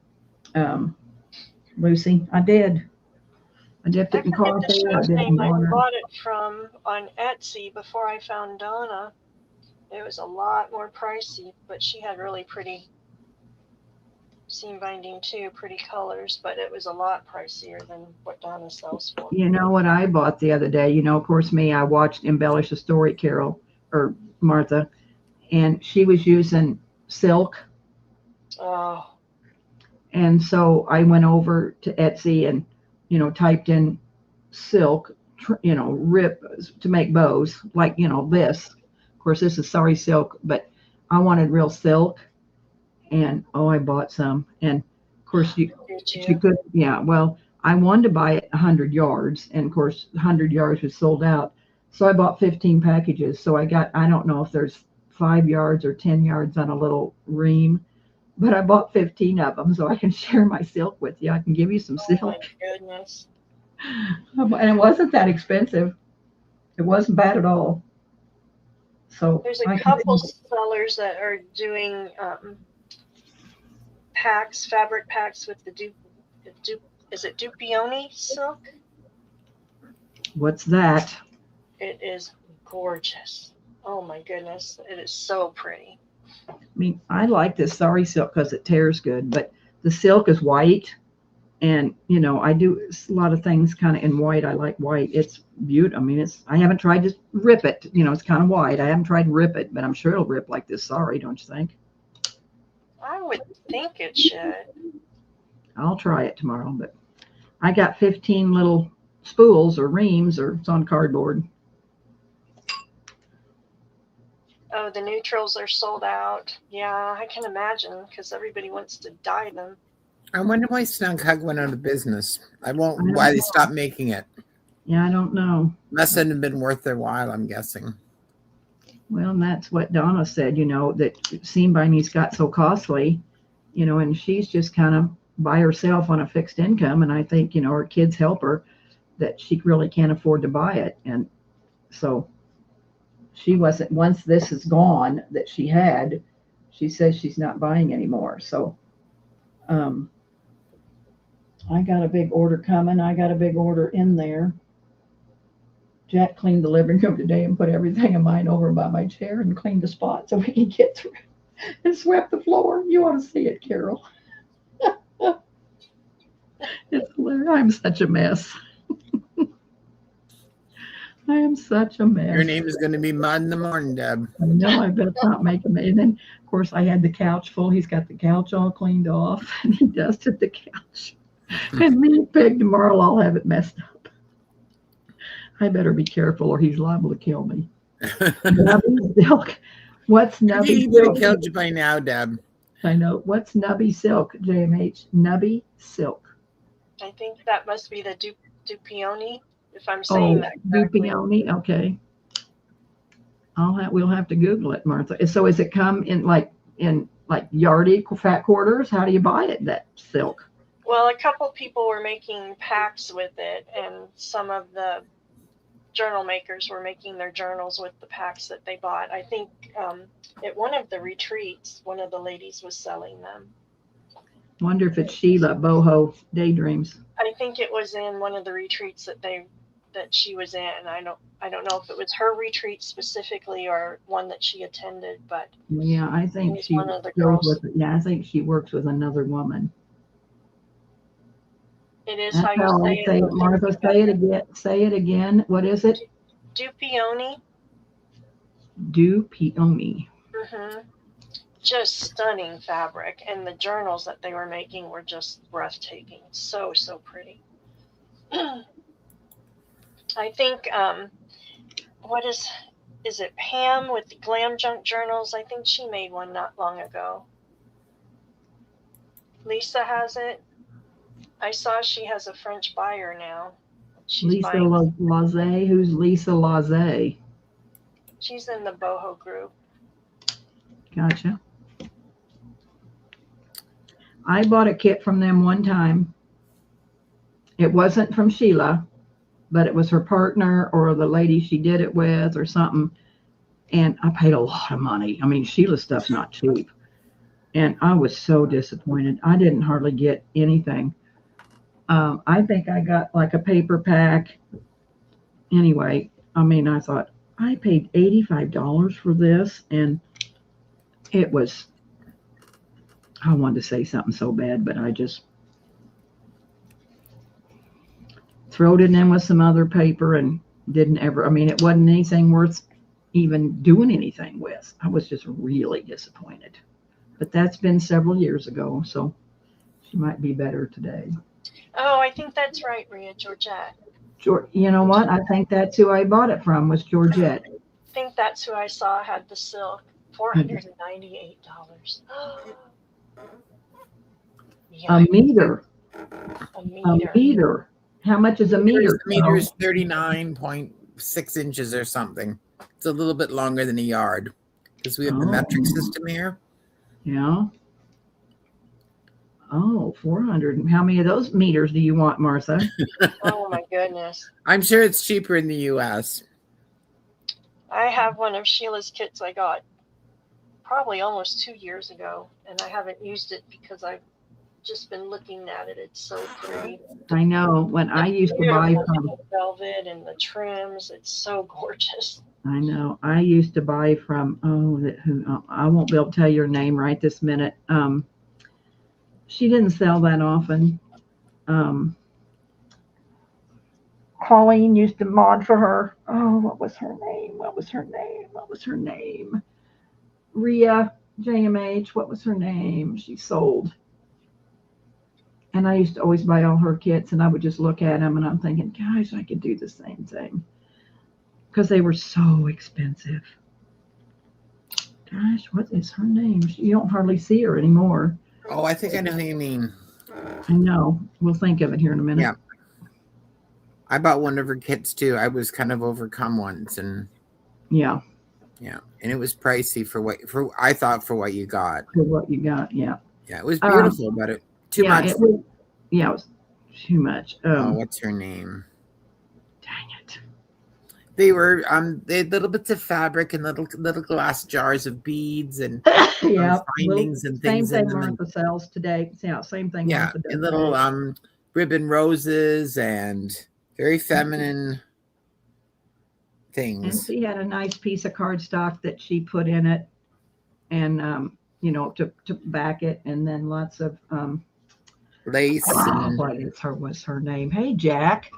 Lucy. I did. I dipped it in coffee. I bought it from on Etsy before I found Donna. It was a lot more pricey, but she had really pretty seam binding too, pretty colors, but it was a lot pricier than what Donna sells for. You know what I bought the other day? You know, of course, I watched Embellish a Story, Carol, or Martha, and she was using silk. Oh. And so I went over to Etsy and, you know, typed in silk, you know, rip to make bows, like, you know, this. Of course, this is Sari silk, but I wanted real silk. And, oh, I bought some. And, of course, you could, yeah, well, I wanted to buy it 100 yards. And, of course, 100 yards was sold out. So I bought 15 packages. So I don't know if there's 5 yards or 10 yards on a little ream. But I bought 15 of them so I can share my silk with you. I can give you some silk. Oh my goodness. And it wasn't that expensive. It wasn't bad at all. So there's a couple sellers that are doing packs, fabric packs with the is it Dupioni silk? What's that? It is gorgeous. Oh my goodness. It is so pretty. I mean, I like this Sari silk because it tears good, but the silk is white. And, you know, I do a lot of things kind of in white. I like white. It's beautiful. I mean, I haven't tried to rip it. You know, it's kind of white. I haven't tried to rip it, but I'm sure it'll rip like this Sari, don't you think? I would think it should. I'll try it tomorrow, but I got 15 little spools or reams, or it's on cardboard. Oh, the neutrals are sold out. Yeah, I can imagine because everybody wants to dye them. I wonder why Snug Hug went out of business. Why they stopped making it. Yeah, I don't know. Must have been worth their while, I'm guessing. Well, and that's what Donna said, you know, that seam binding's got so costly, you know, and she's just kind of by herself on a fixed income. And I think, you know, her kids help her, that she really can't afford to buy it. And so she wasn't, once this is gone that she had, she says she's not buying anymore. So I got a big order coming. I got a big order in there. Jack cleaned the living room today and put everything of mine over by my chair and cleaned the spot so we can get through and swept the floor. You ought to see it, Carol. It's hilarious. I'm such a mess. I am such a mess. Your name is going to be Mud in the morning, Deb. I know, I better not make him. And then, of course, I had the couch full. He's got the couch all cleaned off, and he dusted the couch. And me and Peg tomorrow, I'll have it messed up. I better be careful, or he's liable to kill me. Nubby silk. What's Nubby He silk? would have killed you by now, Deb. I know. What's Nubby silk, JMH? Nubby silk. I think that must be the Dupioni, if I'm saying that correctly. Dupioni. Okay. We'll have to Google it, Martha. So is it come in like yardie fat quarters? How do you buy it, that silk? Well, a couple people were making packs with it, and some of the journal makers were making their journals with the packs that they bought. I think at one of the retreats, one of the ladies was selling them. Wonder if it's Sheila Boho Daydreams. I think it was in one of the retreats that she was in. I don't know if it was her retreat specifically or one that she attended, but yeah, I think she one of the girls. I think she works with another woman. It is That's how you say it. Martha, say it again. Say it again. What is it? Dupioni. Dupioni. Mm-hmm. Just stunning fabric, and the journals that they were making were just breathtaking. So pretty. I think is it Pam with the Glam Junk journals? I think she made one not long ago. Lisa has it. I saw she has a French buyer now. Lisa Laze. Who's Lisa Laze? She's in the boho group. Gotcha. I bought a kit from them one time. It wasn't from Sheila, but it was her partner or the lady she did it with or something. And I paid a lot of money. I mean, Sheila's stuff's not cheap. And I was so disappointed. I didn't hardly get anything. I think I got like a paper pack. Anyway, I mean, I thought I paid $85 for this, and it was, I wanted to say something so bad, but I just throwed it in with some other paper and didn't ever, I mean, it wasn't anything worth even doing anything with. I was just really disappointed. But that's been several years ago, so she might be better today. Oh, I think that's right, Rhea, Georgette. You know what? I think that's who I bought it from, was Georgette. I think that's who I saw had the silk. $498. A meter. A A meter. meter. How much is a meter? The meter is 39.6 inches or something. It's a little bit longer than a yard because we have the metric system here. Yeah. Oh, 400. How many of those meters do you want, Martha? Oh my goodness. I'm sure it's cheaper in the U.S. I have one of Sheila's kits I got probably almost 2 years ago, and I haven't used it because I've just been looking at it. It's so pretty. I know. When I used to buy from velvet and the trims, it's so gorgeous. I know. I used to buy from I won't be able to tell your name right this minute. She didn't sell that often. Colleen used to mod for her. Oh, what was her name? Rhea, JMH, what was her name? She sold. And I used to always buy all her kits, and I would just look at them, and I'm thinking, gosh, I could do the same thing. Because they were so expensive. Gosh, what is her name? You don't hardly see her anymore. Oh, I think I know who you mean. I know. We'll think of it here in a minute. Yeah. I bought one of her kits too. I was kind of overcome once, and yeah, and it was pricey for what you got. For what you got, yeah. Yeah, it was beautiful, but it too much. It was too much. What's her name? Dang it. They were they had little bits of fabric and little glass jars of beads and findings and things. Same thing Martha sells today. Yeah, same thing. Yeah, and little ribbon roses and very feminine things. And she had a nice piece of cardstock that she put in it, and to back it, and then lots of lace. What was her name? Hey, Jack.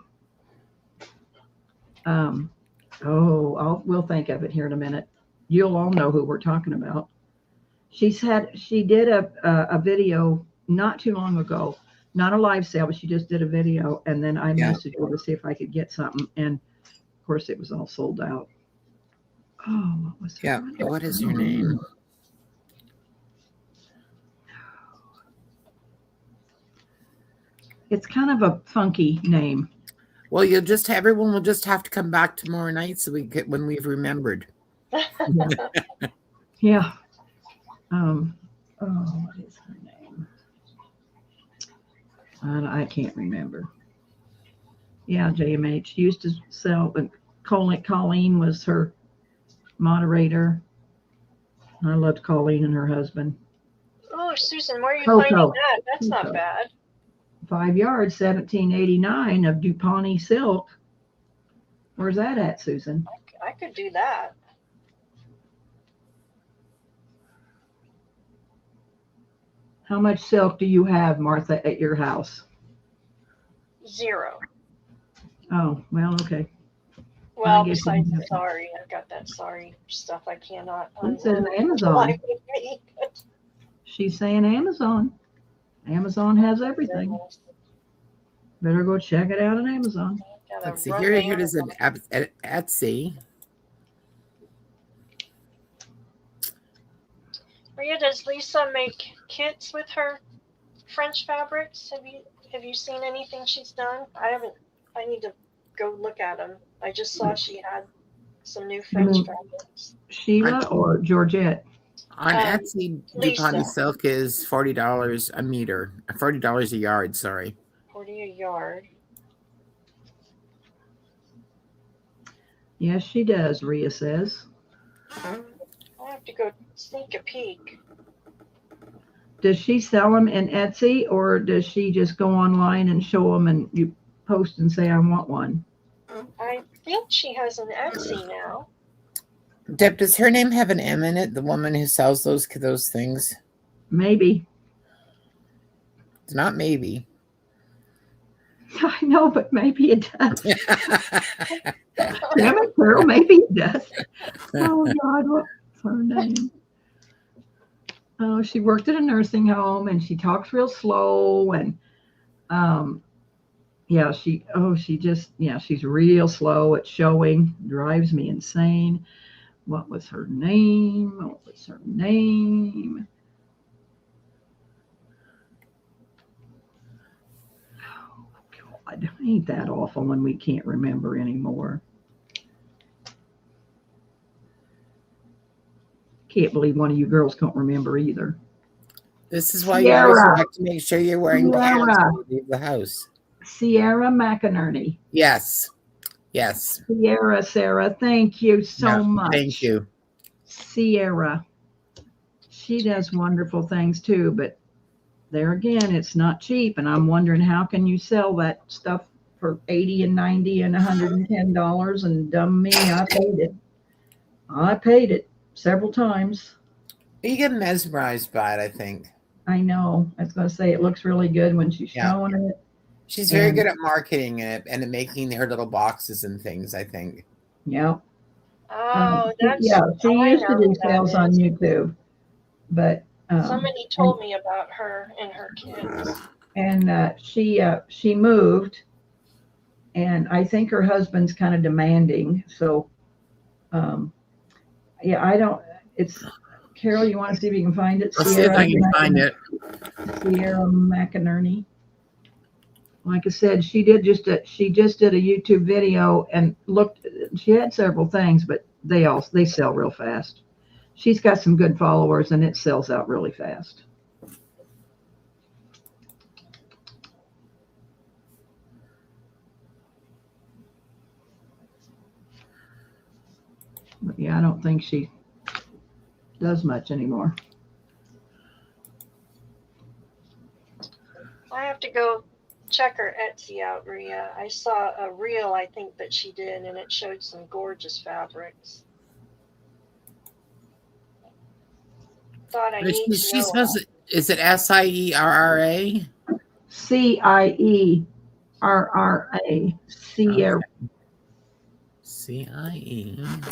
We'll think of it here in a minute. You'll all know who we're talking about. She did a video not too long ago, not a live sale, but she just did a video, and then I messaged her to see if I could get something, and of course it was all sold out. Oh, what was her name? What is your name? It's kind of a funky name. Well, everyone will just have to come back tomorrow night so when we've remembered. Yeah. What is her name? I can't remember. Yeah, JMH used to sell, but Colleen was her moderator. I loved Colleen and her husband. Oh, Susan, where are you finding that? That's not bad. 5 yards, 1789 of DuPonty silk. Where's that at, Susan? I could do that. How much silk do you have, Martha, at your house? 0. Oh, well, okay. Well, besides the sari, I've got that sari stuff I cannot. It says Amazon. She's saying Amazon. Amazon has everything. Better go check it out on Amazon. Let's see. Here it is at Etsy. Rhea, does Lisa make kits with her French fabrics? Have you seen anything she's done? I haven't. I need to go look at them. I just saw she had some new French fabrics. Sheila or Georgette? On Etsy, DuPonty silk is $40 a meter. $40 a yard, sorry. 40 a yard. Yes, she does, Rhea says. I have to go sneak a peek. Does she sell them in Etsy, or does she just go online and show them and you post and say, I want one? I think she has an Etsy now. Deb, does her name have an M in it? The woman who sells those things? Maybe. It's not maybe. I know, but maybe it does. Damn it, Carol, maybe it does. Oh God, what's her name? Oh, she worked at a nursing home and she talks real slow and yeah, she's real slow at showing, drives me insane. What was her name? Oh God, ain't that awful when we can't remember anymore. Can't believe one of you girls can't remember either. This is why you always Sierra. have to make sure you're wearing pants Sierra. when you leave the house. Sierra McInerney. Yes. Sierra, Sarah, thank you so Yeah, much. Thank you. Sierra. She does wonderful things too, but there again, it's not cheap. And I'm wondering, how can you sell that stuff for $80 and $90 and $110? And dumb me, I paid it. I paid it several times. You get mesmerized by it, I think. I know. I was going to say, it looks really good when she's showing it. She's very good at marketing it and at making her little boxes and things, I think. Yeah. Oh, she used to do sales on YouTube, but somebody told me about her and her kids. And she moved, and I think her husband's kind of demanding. So, it's Carol. You want to see if you can find it? I'll see if I can find it. Sierra McInerney. Like I said, she just did a YouTube video and looked. She had several things, but they sell real fast. She's got some good followers, and it sells out really fast. But yeah, I don't think she does much anymore. I have to go check her Etsy out, Rhea. I saw a reel, I think, that she did, and it showed some gorgeous fabrics. Thought I need to know. Is it SIERRA? CIERRA. Sierra. CIERRA.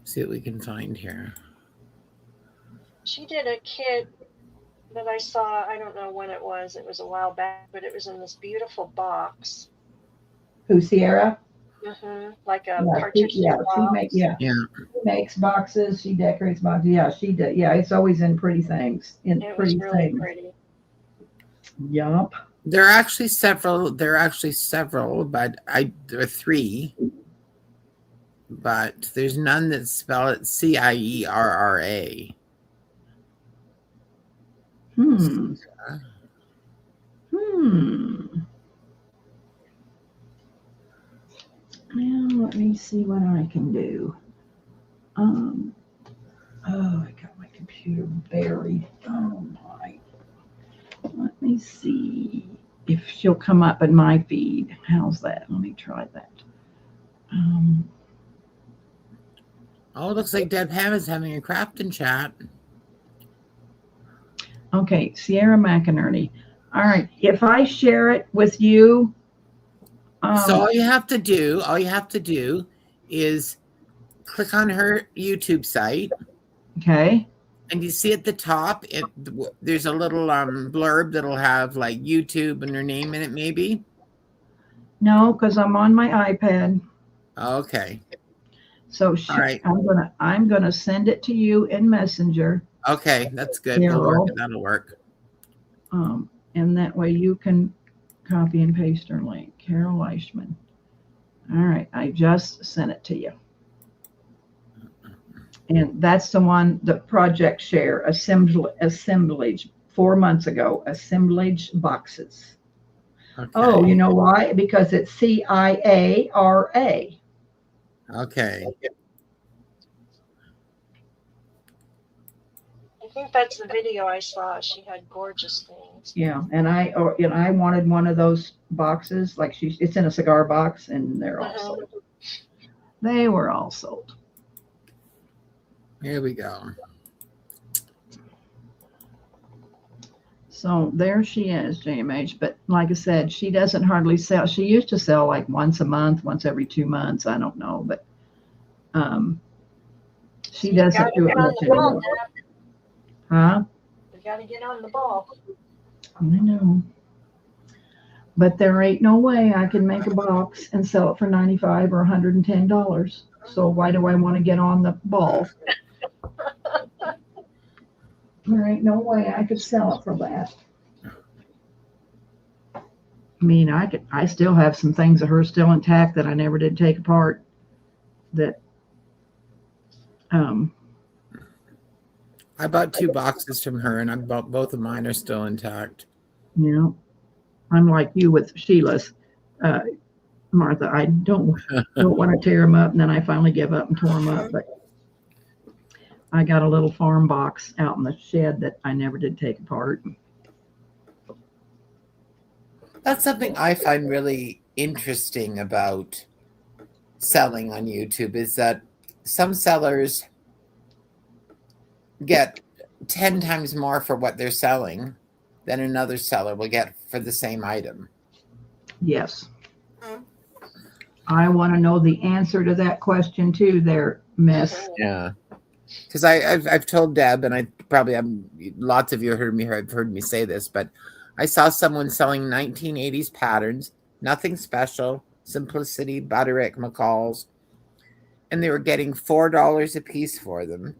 See what we can find here. She did a kit that I saw, I don't know when it was a while back, but it was in this beautiful box. Who, Sierra? Mm-hmm. Like a cartridge box. She makes boxes, she decorates boxes. Yeah, she did. Yeah, it's always in pretty things. It was really pretty. Yup. There are actually several, but there are three. But there's none that spell it CIERRA. Now let me see what I can do. I got my computer buried. Oh my. Let me see if she'll come up in my feed. How's that? Let me try that. Oh, it looks like Deb Ham is having a crafting chat. Okay, Sierra McInerney. All right, if I share it with you. So all you have to do is click on her YouTube site. Okay. And you see at the top, there's a little blurb that'll have like YouTube and her name in it, maybe. No, because I'm on my iPad. Okay. So I'm gonna send it to you in Messenger. Okay, that's good. That'll work. And that way you can copy and paste her link. Carol Eichmann. All right, I just sent it to you. And that's the one, the project share, assemblage 4 months ago, assemblage boxes. Okay. Oh, you know why? Because it's CIARA. Okay. I think that's the video I saw. She had gorgeous things. Yeah, and I wanted one of those boxes, like it's in a cigar box, and they're all sold. They were all sold. Here we go. So there she is, JMH. But like I said, she doesn't hardly sell. She used to sell like once a month, once every 2 months. I don't know, but she doesn't do it much anymore. Huh? You got to get on the ball. I know. But there ain't no way I can make a box and sell it for $95 or $110. So why do I want to get on the ball? There ain't no way I could sell it for that. I mean, I still have some things of hers still intact that I never did take apart. That I bought 2 boxes from her, and both of mine are still intact. you know, I'm like you with Sheila's, Martha. I don't want to tear them up, and then I finally give up and tore them up. But I got a little farm box out in the shed that I never did take apart. That's something I find really interesting about selling on YouTube is that some sellers get 10 times more for what they're selling than another seller will get for the same item. Yes. I want to know the answer to that question too there, Miss. Yeah. Because I've told Deb, and I probably have, lots of you have heard me say this, but I saw someone selling 1980s patterns, nothing special, simplicity, Butterick McCall's, and they were getting $4 a piece for them.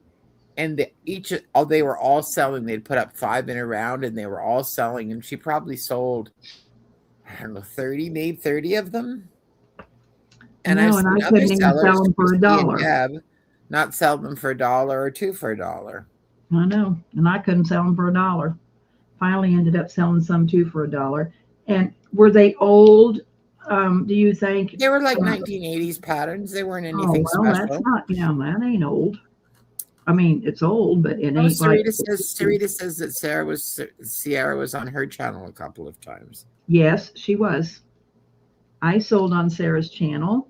And they were all selling. They'd put up 5 in a round, and they were all selling. And she probably sold, I don't know, 30 of them. And I've seen other sellers for $1. Deb, not sell them for $1 or $2 for $1. I know, and I couldn't sell them for $1. Finally, ended up selling some too for $1. And were they old? Do you think they were like 1980s patterns? They weren't anything special. That's not. Yeah, that ain't old. I mean, it's old, but it ain't Sarita says that Sierra was on her channel a couple of times. Yes, she was. I sold on Sarah's channel.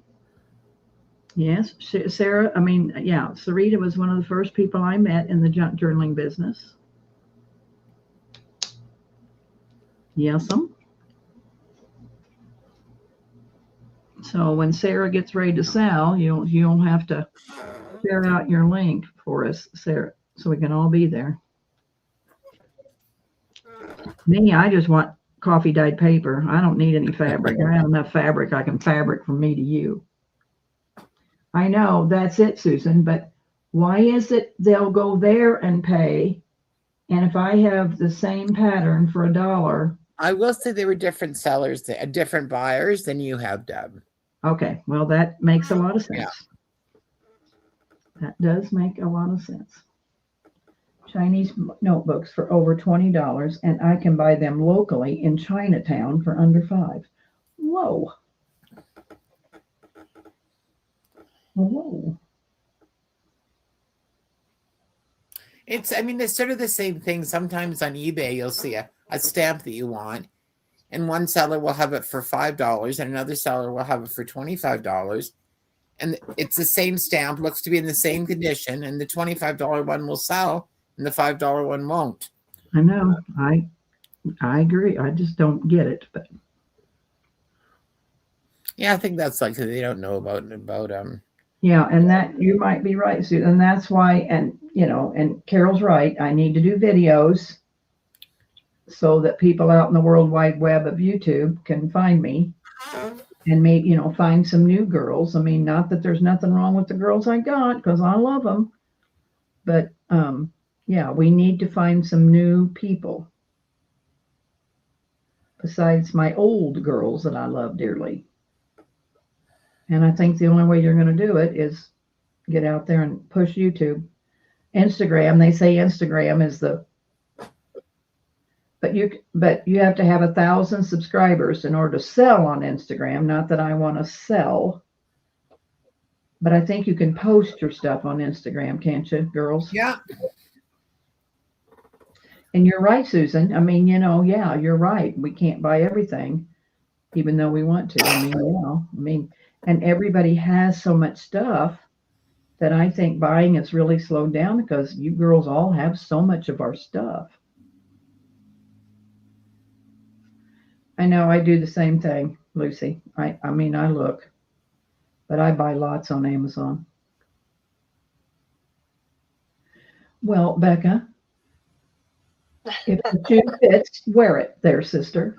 Yes, Sarah. I mean, yeah, Sarita was one of the first people I met in the junk journaling business. Yes'm. So when Sarah gets ready to sell, you'll have to share out your link for us, Sarah, so we can all be there. Me, I just want coffee dyed paper. I don't need any fabric. I have enough fabric. I can fabric from me to you. I know that's it, Susan, but why is it they'll go there and pay, and if I have the same pattern for $1? I will say they were different sellers, different buyers than you have, Deb. Okay, well, that makes a lot of sense. Yeah. That does make a lot of sense. Chinese notebooks for over $20, and I can buy them locally in Chinatown for under $5. Whoa. Whoa. It's sort of the same thing. Sometimes on eBay, you'll see a stamp that you want, and one seller will have it for $5, and another seller will have it for $25. And it's the same stamp, looks to be in the same condition, and the $25 one will sell, and the $5 one won't. I know. I agree. I just don't get it, but yeah, I think that's like they don't know about Yeah, and that you might be right, Sue. And that's why, and and Carol's right. I need to do videos so that people out in the World Wide Web of YouTube can find me and maybe, find some new girls. I mean, not that there's nothing wrong with the girls I got, because I love them. But yeah, we need to find some new people besides my old girls that I love dearly. And I think the only way you're going to do it is get out there and push YouTube. Instagram, they say Instagram is but you have to have 1,000 subscribers in order to sell on Instagram. Not that I want to sell, but I think you can post your stuff on Instagram, can't you, girls? Yeah. And you're right, Susan. I mean, yeah, you're right. We can't buy everything, even though we want to. And everybody has so much stuff that I think buying has really slowed down because you girls all have so much of our stuff. I know I do the same thing, Lucy. I mean, I look, but I buy lots on Amazon. Well, Becca, if the shoe fits, wear it there, sister.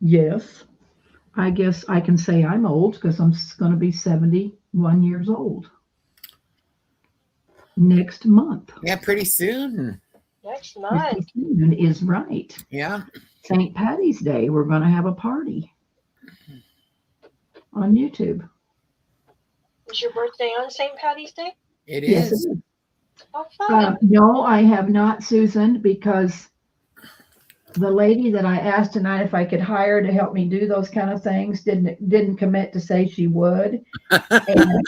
Yes, I guess I can say I'm old because I'm going to be 71 years old next month. Yeah, pretty soon. Next month. Pretty soon is right. Yeah. St. Patty's Day, we're going to have a party on YouTube. Is your birthday on St. Patty's Day? It Yes, is. it is. Oh, fun. No, I have not, Susan, because the lady that I asked tonight if I could hire to help me do those kind of things didn't commit to say she would. And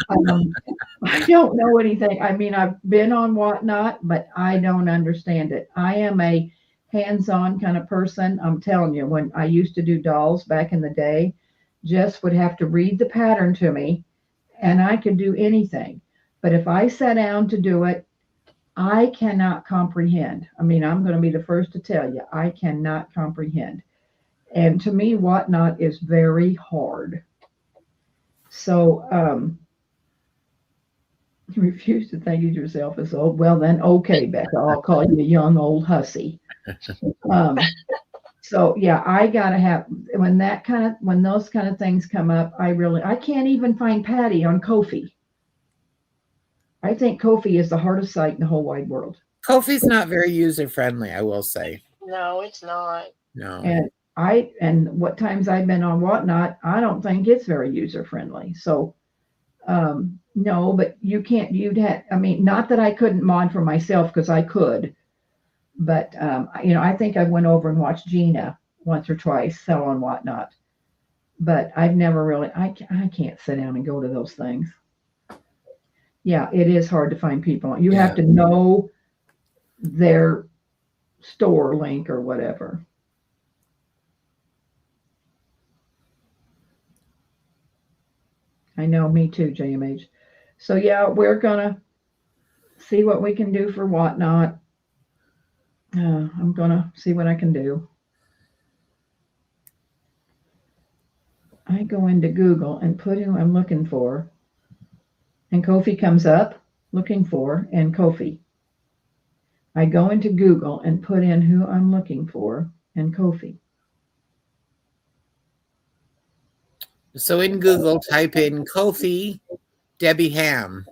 I don't know anything. I mean, I've been on Whatnot, but I don't understand it. I am a hands-on kind of person. I'm telling you, when I used to do dolls back in the day, Jess would have to read the pattern to me, and I could do anything. But if I sat down to do it, I cannot comprehend. I mean, I'm going to be the first to tell you, I cannot comprehend. And to me, Whatnot is very hard. So, you refuse to think of yourself as old. Well, then, okay, Becca, I'll call you a young old hussy. So yeah, I gotta have when those kind of things come up. I can't even find Patty on Ko-fi. I think Ko-fi is the hardest site in the whole wide world. Ko-fi's not very user friendly, I will say. No, it's not. No. And what times I've been on Whatnot, I don't think it's very user friendly. So no, but you can't. I mean, not that I couldn't mod for myself because I could, but I think I went over and watched Gina once or twice sell on Whatnot, but I've never really. I can't sit down and go to those things. Yeah, it is hard to find people. You have to know their store link or whatever. I know, me too, JMH. So yeah, we're gonna see what we can do for Whatnot. I'm gonna see what I can do. I go into Google and put who I'm looking for, and Ko-fi comes up, looking for, and Ko-fi. I go into Google and put in who I'm looking for, and Ko-fi. So in Google, type in Ko-fi Debbie Ham.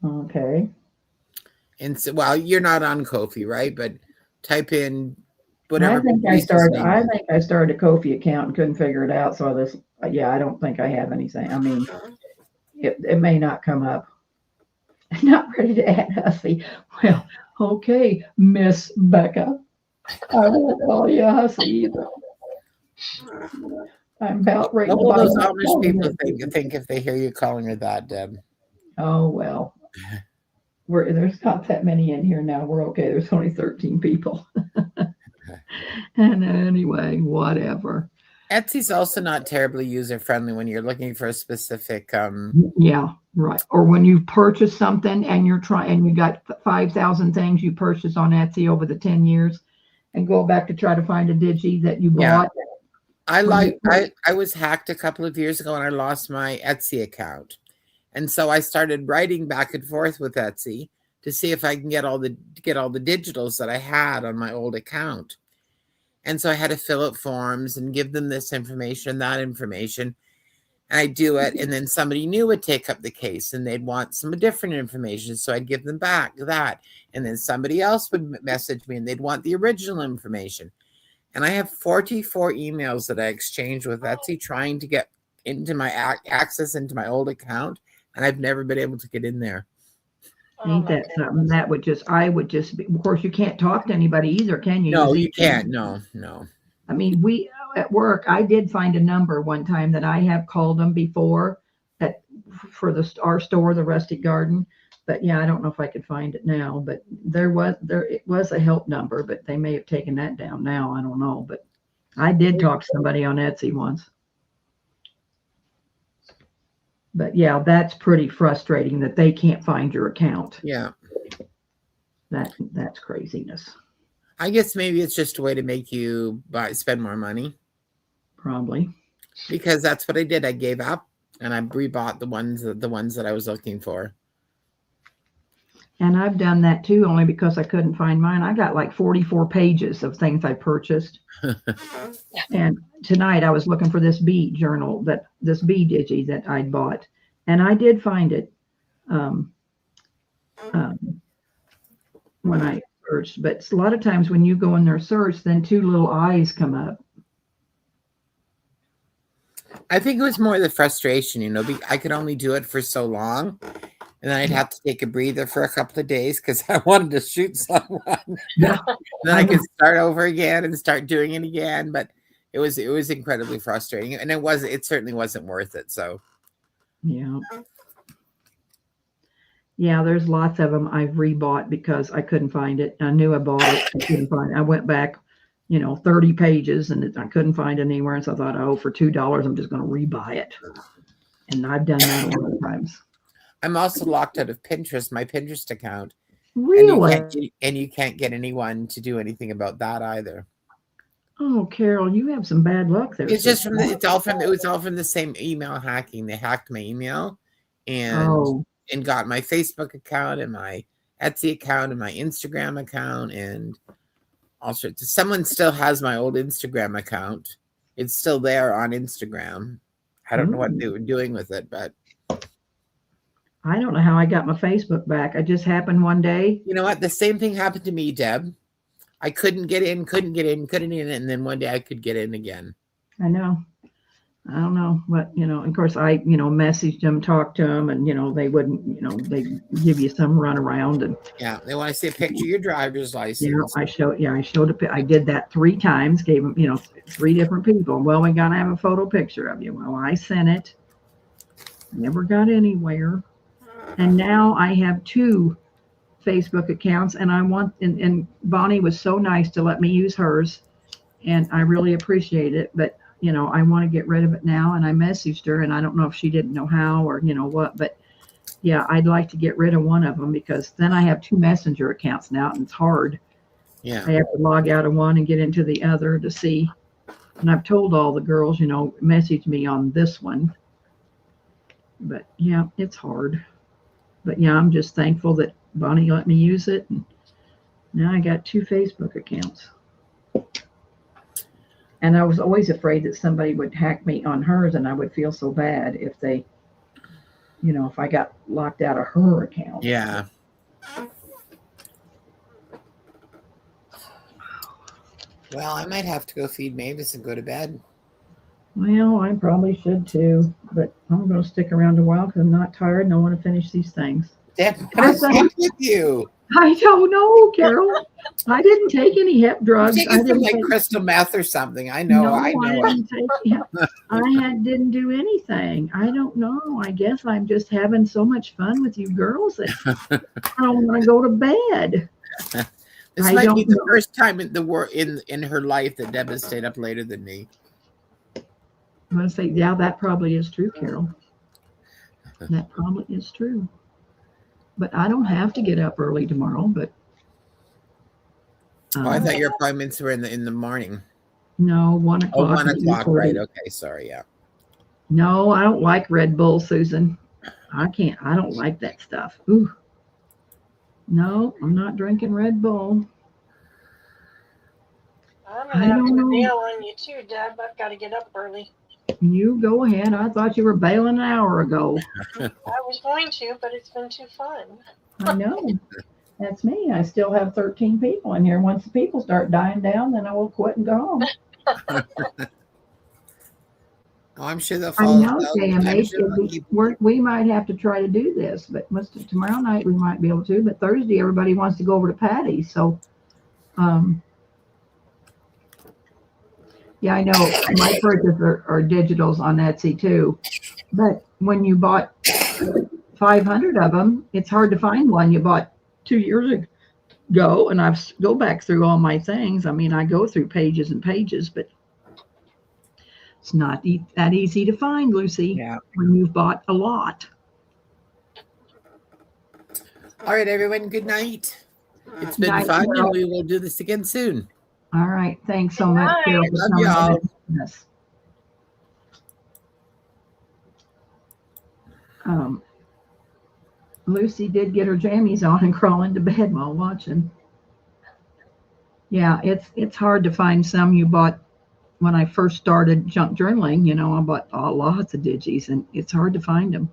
Okay. And so, well, you're not on Ko-fi, right? But type in whatever. I think I started a Ko-fi account and couldn't figure it out. So I don't think I have anything. I mean, it may not come up. I'm not ready to add hussy. Well, okay, Miss Becca. I won't call you a hussy either. I'm about ready. What will those Amish people think if they hear you calling her that, Deb? Oh, well. There's not that many in here now. We're okay. There's only 13 people. And anyway, whatever. Etsy's also not terribly user-friendly when you're looking for a specific Yeah, right. Or when you purchase something and you got 5,000 things you purchased on Etsy over the 10 years and go back to try to find a digi that you bought. I was hacked a couple of years ago and I lost my Etsy account. And so I started writing back and forth with Etsy to see if I can get all the digitals that I had on my old account. And so I had to fill out forms and give them this information, that information. And I do it. And then somebody new would take up the case and they'd want some different information. So I'd give them back that. And then somebody else would message me and they'd want the original information. And I have 44 emails that I exchanged with Etsy trying to get into my access into my old account. And I've never been able to get in there. Ain't that something? I would just be, of course, you can't talk to anybody either, can you? No, you can't. No. I mean, we at work, I did find a number one time that I have called them before for our store, the Rustic Garden. But yeah, I don't know if I could find it now, but it was a help number, but they may have taken that down now. I don't know, but I did talk to somebody on Etsy once. But yeah, that's pretty frustrating that they can't find your account. Yeah. That's craziness. I guess maybe it's just a way to make you spend more money. Probably. Because that's what I did. I gave up and I rebought the ones that I was looking for. And I've done that too, only because I couldn't find mine. I got like 44 pages of things I purchased. And tonight I was looking for this bee journal, this bee digi that I'd bought. And I did find it when I searched. But a lot of times when you go in their search, then two little eyes come up. I think it was more the frustration, I could only do it for so long. And then I'd have to take a breather for a couple of days because I wanted to shoot someone. Yeah. Then I could start over again and start doing it again. But it was incredibly frustrating. And it certainly wasn't worth it. So yeah. Yeah, there's lots of them I've rebought because I couldn't find it. I knew I bought it. I couldn't find it. I went back, 30 pages and I couldn't find it anywhere. And so I thought, for $2, I'm just going to rebuy it. And I've done that a lot of times. I'm also locked out of Pinterest, my Pinterest account. Really? And you can't get anyone to do anything about that either. Oh, Carol, you have some bad luck there. It's just it was all from the same email hacking. They hacked my email and got my Facebook account and my Etsy account and my Instagram account and all sorts. Someone still has my old Instagram account. It's still there on Instagram. I don't know what they were doing with it, but I don't know how I got my Facebook back. It just happened one day. You know what? The same thing happened to me, Deb. I couldn't get in, and then one day I could get in again. I know. I don't know. But, of course I, messaged them, talked to them, and, they wouldn't, they give you some runaround. And yeah, they want to see a picture of your driver's license. I showed I did that 3 times, gave them, 3 different people. Well, we got to have a photo picture of you. Well, I sent it. Never got anywhere. And now I have 2 Facebook accounts, and and Bonnie was so nice to let me use hers, and I really appreciate it. But, I want to get rid of it now, and I messaged her, and I don't know if she didn't know how or, what, but yeah, I'd like to get rid of one of them because then I have 2 messenger accounts now, and it's hard. Yeah. I have to log out of one and get into the other to see. And I've told all the girls, message me on this one. But yeah, it's hard. But yeah, I'm just thankful that Bonnie let me use it. And now I got 2 Facebook accounts. And I was always afraid that somebody would hack me on hers, and I would feel so bad if they, if I got locked out of her account. Yeah. Well, I might have to go feed Mavis and go to bed. Well, I probably should too, but I'm going to stick around a while because I'm not tired and I want to finish these things. Deb, what is wrong with you? I don't know, Carol. I didn't take any hep drugs. I didn't take crystal meth or something. I know. I didn't didn't do anything. I don't know. I guess I'm just having so much fun with you girls that I don't want to go to bed. This might be the first time in her life that Deb has stayed up later than me. I'm going to say, yeah, that probably is true, Carol. That probably is true. But I don't have to get up early tomorrow. But I thought your appointments were in the morning. No, 1 o'clock. Oh, 1 o'clock, right? Okay, sorry, yeah. No, I don't like Red Bull, Susan. I don't like that stuff. Ooh. No, I'm not drinking Red Bull. I'm gonna have to bail on you too, Deb. I've got to get up early. You go ahead. I thought you were bailing an hour ago. I was going to, but it's been too fun. I know. That's me. I still have 13 people in here. Once the people start dying down, then I will quit and go home. I'm sure they'll follow. We might have to try to do this, but tomorrow night we might be able to. But Thursday, everybody wants to go over to Patty's. So, yeah, I know my purchases are digitals on Etsy too. But when you bought 500 of them, it's hard to find one you bought 2 years ago. And I've go back through all my things. I mean, I go through pages and pages, but it's not that easy to find, Lucy, when you've bought a lot. All right, everyone. Good night. It's been Night, fun, and Carol. we will do this again soon. All right. Thanks so much, Night. Carol, for Love coming y'all. in and doing this. Lucy did get her jammies on and crawl into bed while watching. Yeah, it's hard to find some you bought when I first started junk journaling. You know, I bought lots of digis, and it's hard to find them.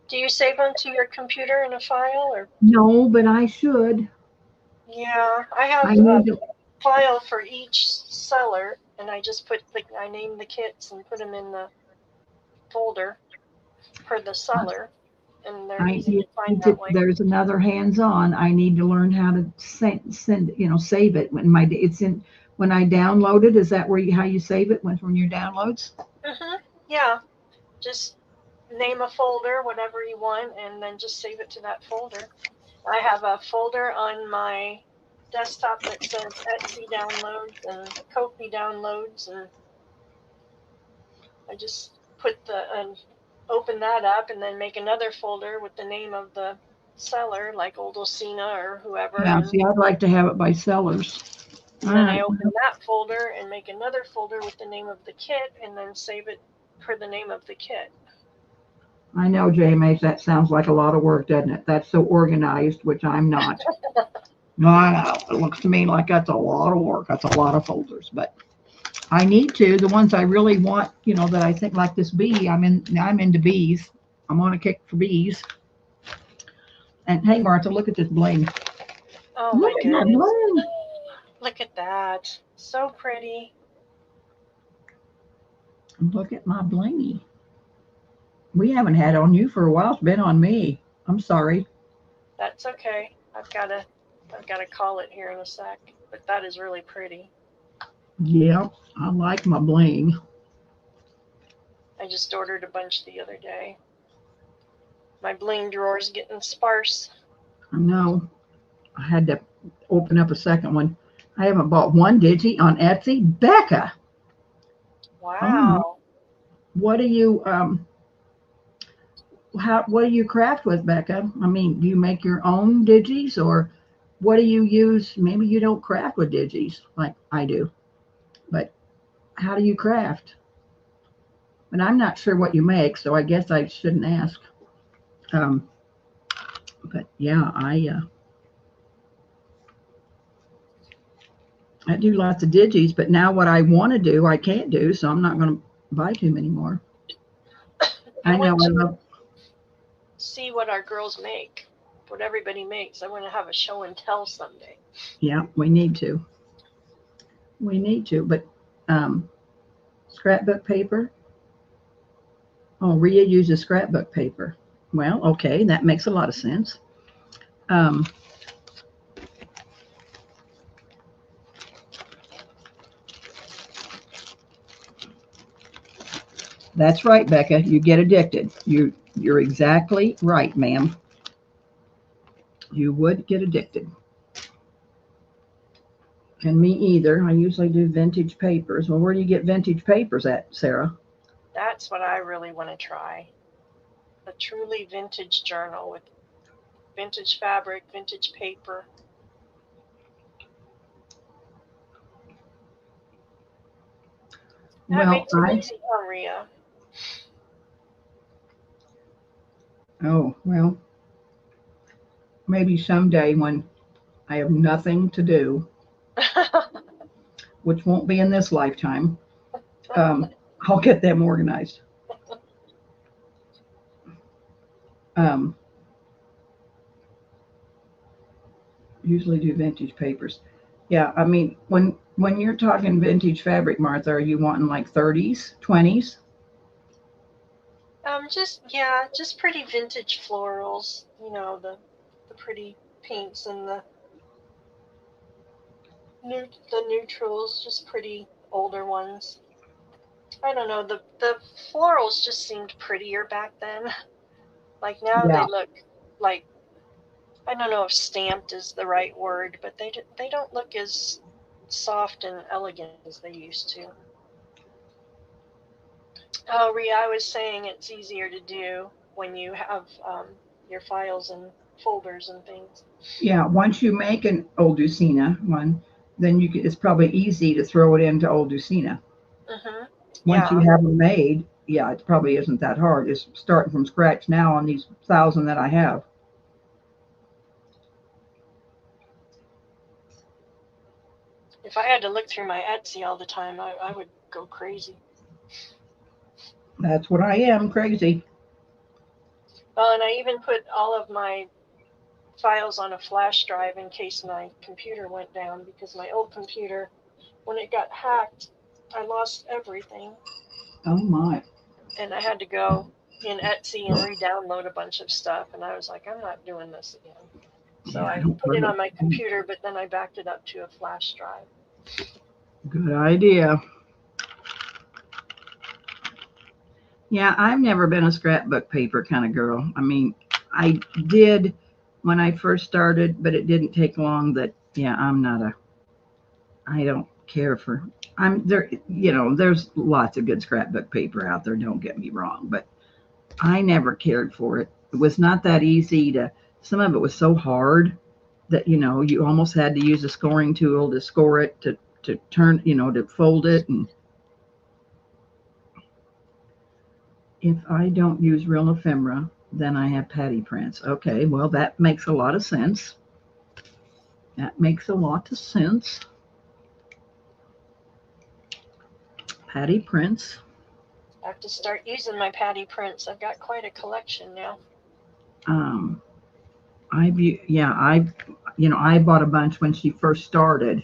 Do you save them to your computer in a file, or? No, but I should. Yeah, I have I a need to. file for each seller, and I just I name the kits and put them in the folder for the seller, and they're easy to find that way. There's another hands-on. I need to learn how to send save it when when I download it. Is that how you save it when your downloads? Yeah, just name a folder, whatever you want, and then just save it to that folder. I have a folder on my desktop that says Etsy downloads and Ko-fi downloads, and I just open that up and then make another folder with the name of the seller, like Old Osina or whoever. Yeah, see, I'd like to have it by sellers. And then I open that folder and make another folder with the name of the kit, and then save it per the name of the kit. I know, JMH, that sounds like a lot of work, doesn't it? That's so organized, which I'm not. No, I know. It looks to me like that's a lot of work. That's a lot of folders, but I need to. The ones I really want, that I think like this bee. I'm into bees. I'm on a kick for bees. And hey, Martha, look at this bling. Oh my goodness! Look at that. So pretty. Look at my blingy. We haven't had on you for a while. It's been on me. I'm sorry. That's okay. I've got to call it here in a sec. But that is really pretty. Yeah, I like my bling. I just ordered a bunch the other day. My bling drawer is getting sparse. I know. I had to open up a second one. I haven't bought one digi on Etsy. Becca. Wow. What do you what do you craft with, Becca? I mean, do you make your own digis, or what do you use? Maybe you don't craft with digis like I do, but how do you craft? But I'm not sure what you make, so I guess I shouldn't ask. But yeah, I do lots of digis, but now what I want to do, I can't do, so I'm not going to buy too many more. I know. I love. See what our girls make, what everybody makes. I want to have a show and tell someday. Yeah, we need to. But scrapbook paper. Oh, Rhea uses scrapbook paper. Well, okay, that makes a lot of sense. That's right, Becca. You get addicted. You're exactly right, ma'am. You would get addicted. And me either. I usually do vintage papers. Well, where do you get vintage papers at, Sarah? That's what I really want to try. A truly vintage journal with vintage fabric, vintage paper. That makes it easy, Maria. Oh, well, maybe someday when I have nothing to do, which won't be in this lifetime, I'll get them organized. Usually do vintage papers. Yeah, I mean, when you're talking vintage fabric, Martha, are you wanting like 30s, 20s? Just pretty vintage florals. You know, the pretty pinks and the neutrals, just pretty older ones. I don't know, the florals just seemed prettier back then. Like now They look like, I don't know if stamped is the right word, but they don't look as soft and elegant as they used to. Oh, Rhea, I was saying it's easier to do when you have your files and folders and things. Yeah, once you make an Old Lucina one, then it's probably easy to throw it into Old Lucina. Once you have them made, yeah, it probably isn't that hard. It's starting from scratch now on these 1,000 that I have. If I had to look through my Etsy all the time, I would go crazy. That's what I am, crazy. Well, and I even put all of my files on a flash drive in case my computer went down, because my old computer, when it got hacked, I lost everything. Oh my. And I had to go in Etsy and re-download a bunch of stuff, and I was like, I'm not doing this again. So I put it on my computer, but then I backed it up to a flash drive. Good idea. Yeah, I've never been a scrapbook paper kind of girl. I mean, I did when I first started, but it didn't take long. I don't care for, I'm there, there's lots of good scrapbook paper out there, don't get me wrong, but I never cared for it. It was not that easy some of it was so hard that, you almost had to use a scoring tool to score it, to turn, to fold it. And if I don't use real ephemera, then I have patty prints. Okay, well, that makes a lot of sense. That makes a lot of sense. Patty prints. I have to start using my patty prints. I've got quite a collection now. I bought a bunch when she first started,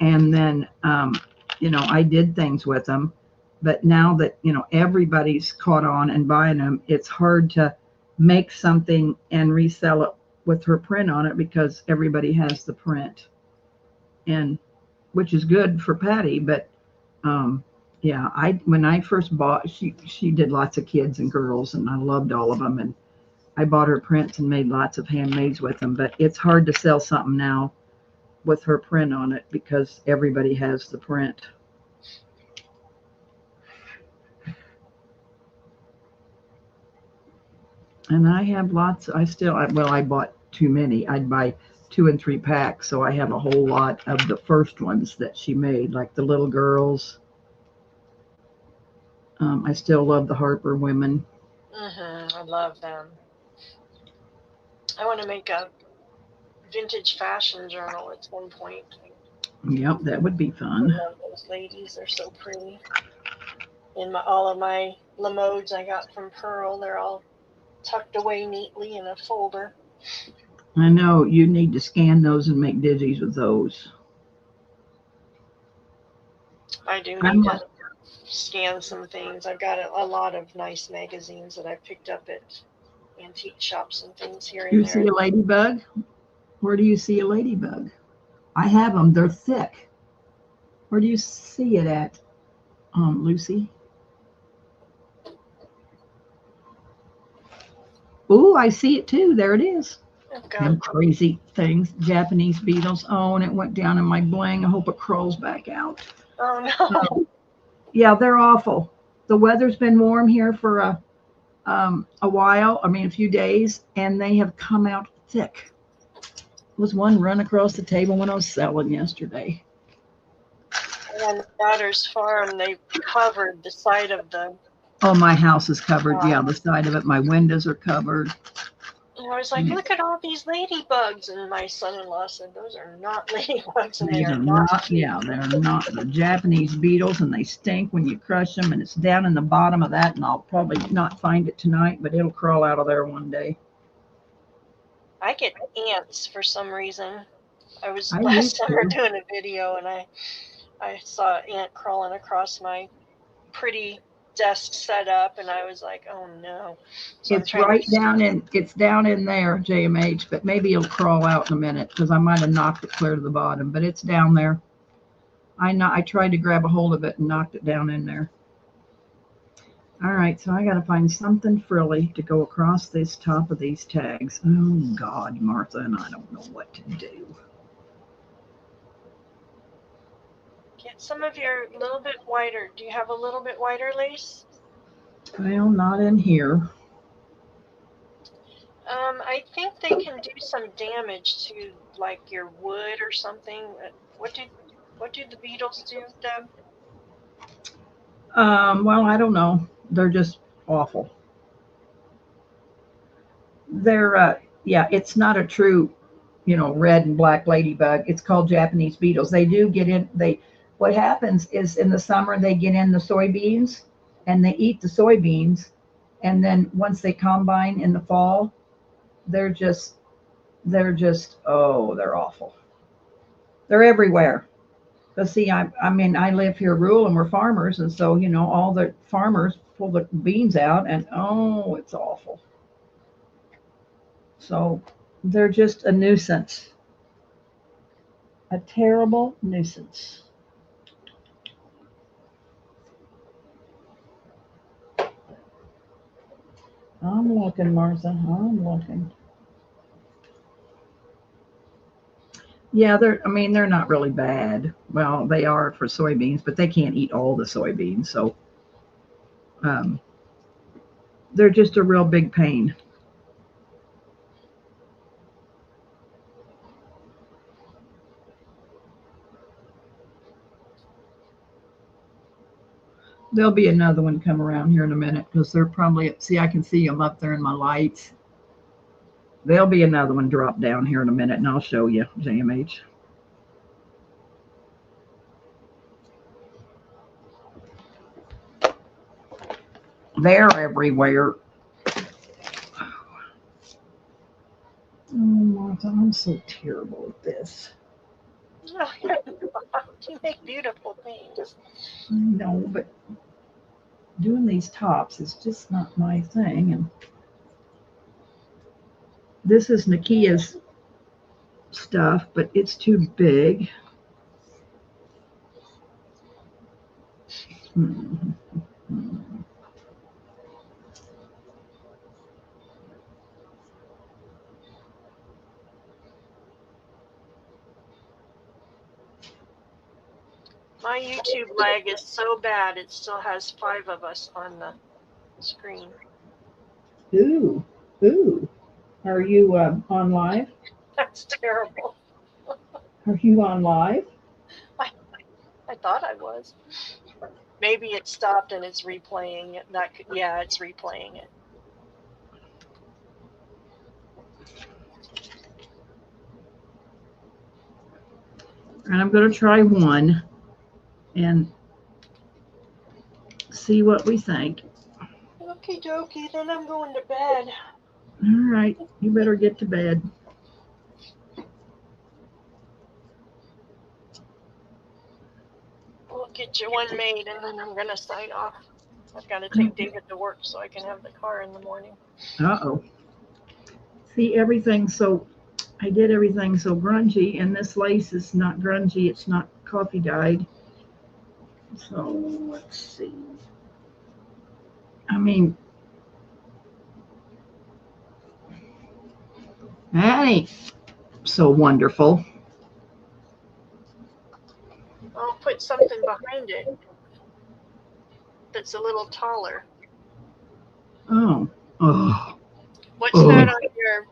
and then I did things with them. But now that everybody's caught on and buying them, it's hard to make something and resell it with her print on it, because everybody has the print, and which is good for Patty. But when I first bought, she did lots of kids and girls, and I loved all of them, and I bought her prints and made lots of handmades with them. But it's hard to sell something now with her print on it, because everybody has the print. And I have lots. I bought too many. I'd buy 2 and 3 packs, so I have a whole lot of the first ones that she made, like the little girls. I still love the Harper women. I love them. I want to make a vintage fashion journal at one point. Yep, that would be fun. I love those ladies. They're so pretty. And all of my Lamodes I got from Pearl, they're all tucked away neatly in a folder. I know, you need to scan those and make digis with those. I do need to scan some things. I've got a lot of nice magazines that I picked up at antique shops and things here and there. You see a ladybug? Where do you see a ladybug? I have them. They're thick. Where do you see it at, Lucy? Oh, I see it too. There it is. Them crazy things, Japanese beetles. Oh, and it went down in my bling. I hope it crawls back out. Oh no. Yeah, they're awful. The weather's been warm here for a while. I mean, a few days, and they have come out thick. There was one run across the table when I was selling yesterday. And on the daughter's farm, they covered the side of the. Oh, my house is covered. Yeah, the side of it. My windows are covered. And I was like, look at all these ladybugs. And my son-in-law said, those are not ladybugs. And they are not. Yeah, they're not. The Japanese beetles, and they stink when you crush them. And it's down in the bottom of that. And I'll probably not find it tonight, but it'll crawl out of there one day. I get ants for some reason. I was last summer doing a video, and I saw an ant crawling across my pretty desk setup, and I was like, oh no. So it's down in there, JMH, but maybe it'll crawl out in a minute, because I might have knocked it clear to the bottom, but it's down there. I tried to grab a hold of it and knocked it down in there. All right, so I got to find something frilly to go across this top of these tags. Oh God, Martha, and I don't know what to do. Get some of your little bit wider. Do you have a little bit wider lace? Well, not in here. I think they can do some damage to like your wood or something. What do the beetles do, Deb? Well, I don't know. They're just awful. They're yeah, it's not a true, red and black ladybug. It's called Japanese beetles. They do get in. What happens is in the summer they get in the soybeans and they eat the soybeans, and then once they combine in the fall, they're just oh, they're awful. They're everywhere. But see, I live here rural and we're farmers, and so all the farmers pull the beans out, and oh, it's awful. So they're just a nuisance, a terrible nuisance. I'm looking, Martha. I'm looking. Yeah, they're not really bad. Well, they are for soybeans, but they can't eat all the soybeans, so they're just a real big pain. There'll be another one come around here in a minute because they're probably, see, I can see them up there in my lights. There'll be another one drop down here in a minute, and I'll show you, JMH. They're everywhere. Oh, Martha, I'm so terrible at this. You make beautiful things. I know, but doing these tops is just not my thing. And this is Nakia's stuff, but it's too big. My YouTube lag is so bad, it still has 5 of us on the screen. Ooh. Are you on live? That's terrible. Are you on live? I thought I was. Maybe it stopped and it's replaying it. Yeah, it's replaying it. And I'm going to try one and see what we think. Okie dokie, then I'm going to bed. All right, you better get to bed. We'll get you one made and then I'm going to sign off. I've got to take David to work so I can have the car in the morning. Uh-oh. See, I did everything so grungy, and this lace is not grungy. It's not coffee dyed. So let's see. I mean, that ain't so wonderful. I'll put something behind it that's a little taller. Oh. What's that on your,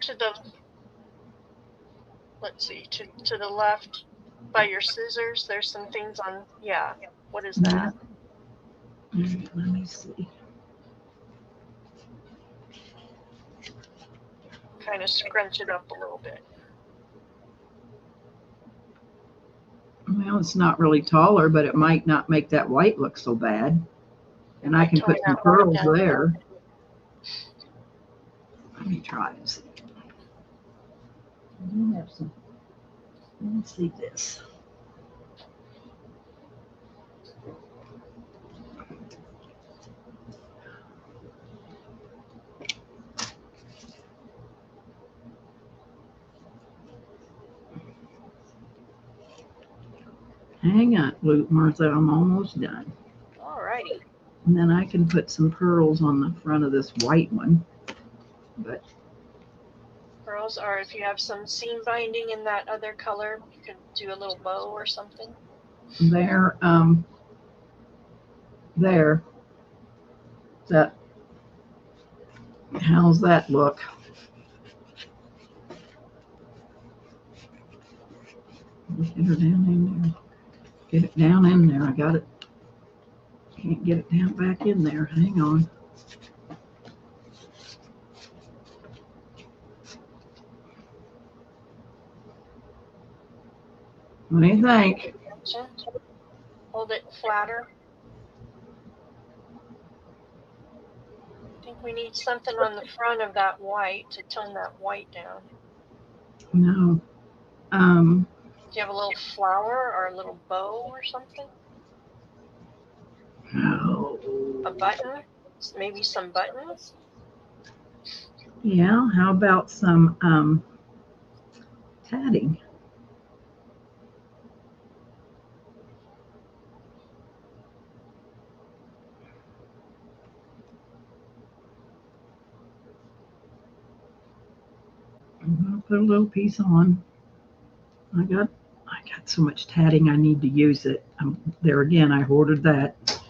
let's see, to the left by your scissors? There's some things on, yeah. What is that? Let me see. Kind of scrunch it up a little bit. Well, it's not really taller, but it might not make that white look so bad. And I can put some pearls there. Let me try this. Let's see this. Hang on, Martha, I'm almost done. All righty. And then I can put some pearls on the front of this white one. But Pearls are, if you have some seam binding in that other color, you can do a little bow or something. there. How's that look? Get her down in there. Get it down in there. I got it. Can't get it down back in there. Hang on. What do you think? Hold it flatter. I think we need something on the front of that white to tone that white down. No. Do you have a little flower or a little bow or something? No. A button? Maybe some buttons? Yeah, how about some tatting? I'm gonna put a little piece on. I got so much tatting I need to use it. There again, I ordered that.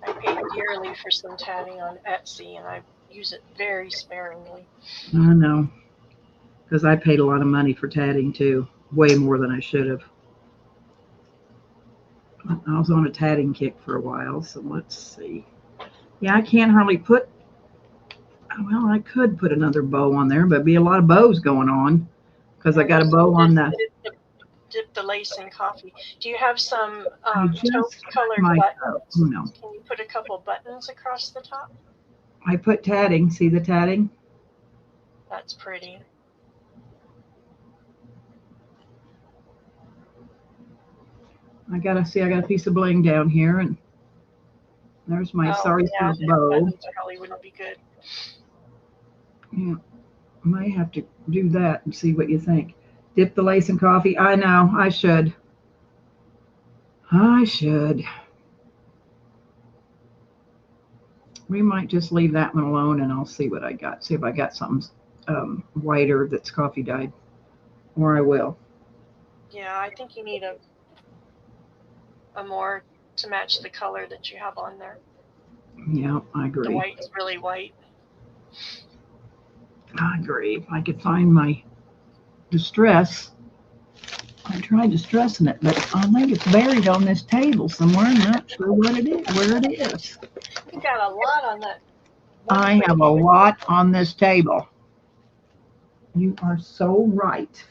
I paid dearly for some tatting on Etsy and I use it very sparingly. I know, because I paid a lot of money for tatting too, way more than I should have. I was on a tatting kick for a while, so let's see. Yeah, I can't hardly put, well, I could put another bow on there, but it'd be a lot of bows going on because I got a bow on the. Dip the lace in coffee. Do you have some just taupe colored my buttons? toe. No. Can you put a couple buttons across the top? I put tatting. See the tatting? That's pretty. I got a piece of bling down here, and there's my sorry soft bow. Buttons probably wouldn't be good. Yeah, might have to do that and see what you think. Dip the lace in coffee. I know, I should. We might just leave that one alone and I'll see what I got. See if I got something whiter that's coffee dyed. Or I will. Yeah, I think you need a more to match the color that you have on there. Yeah, I agree. The white's really white. I agree. If I could find my distress. I tried distressing it, but I think it's buried on this table somewhere. I'm not sure where it is. You got a lot on that. I have a lot on this table. You are so right.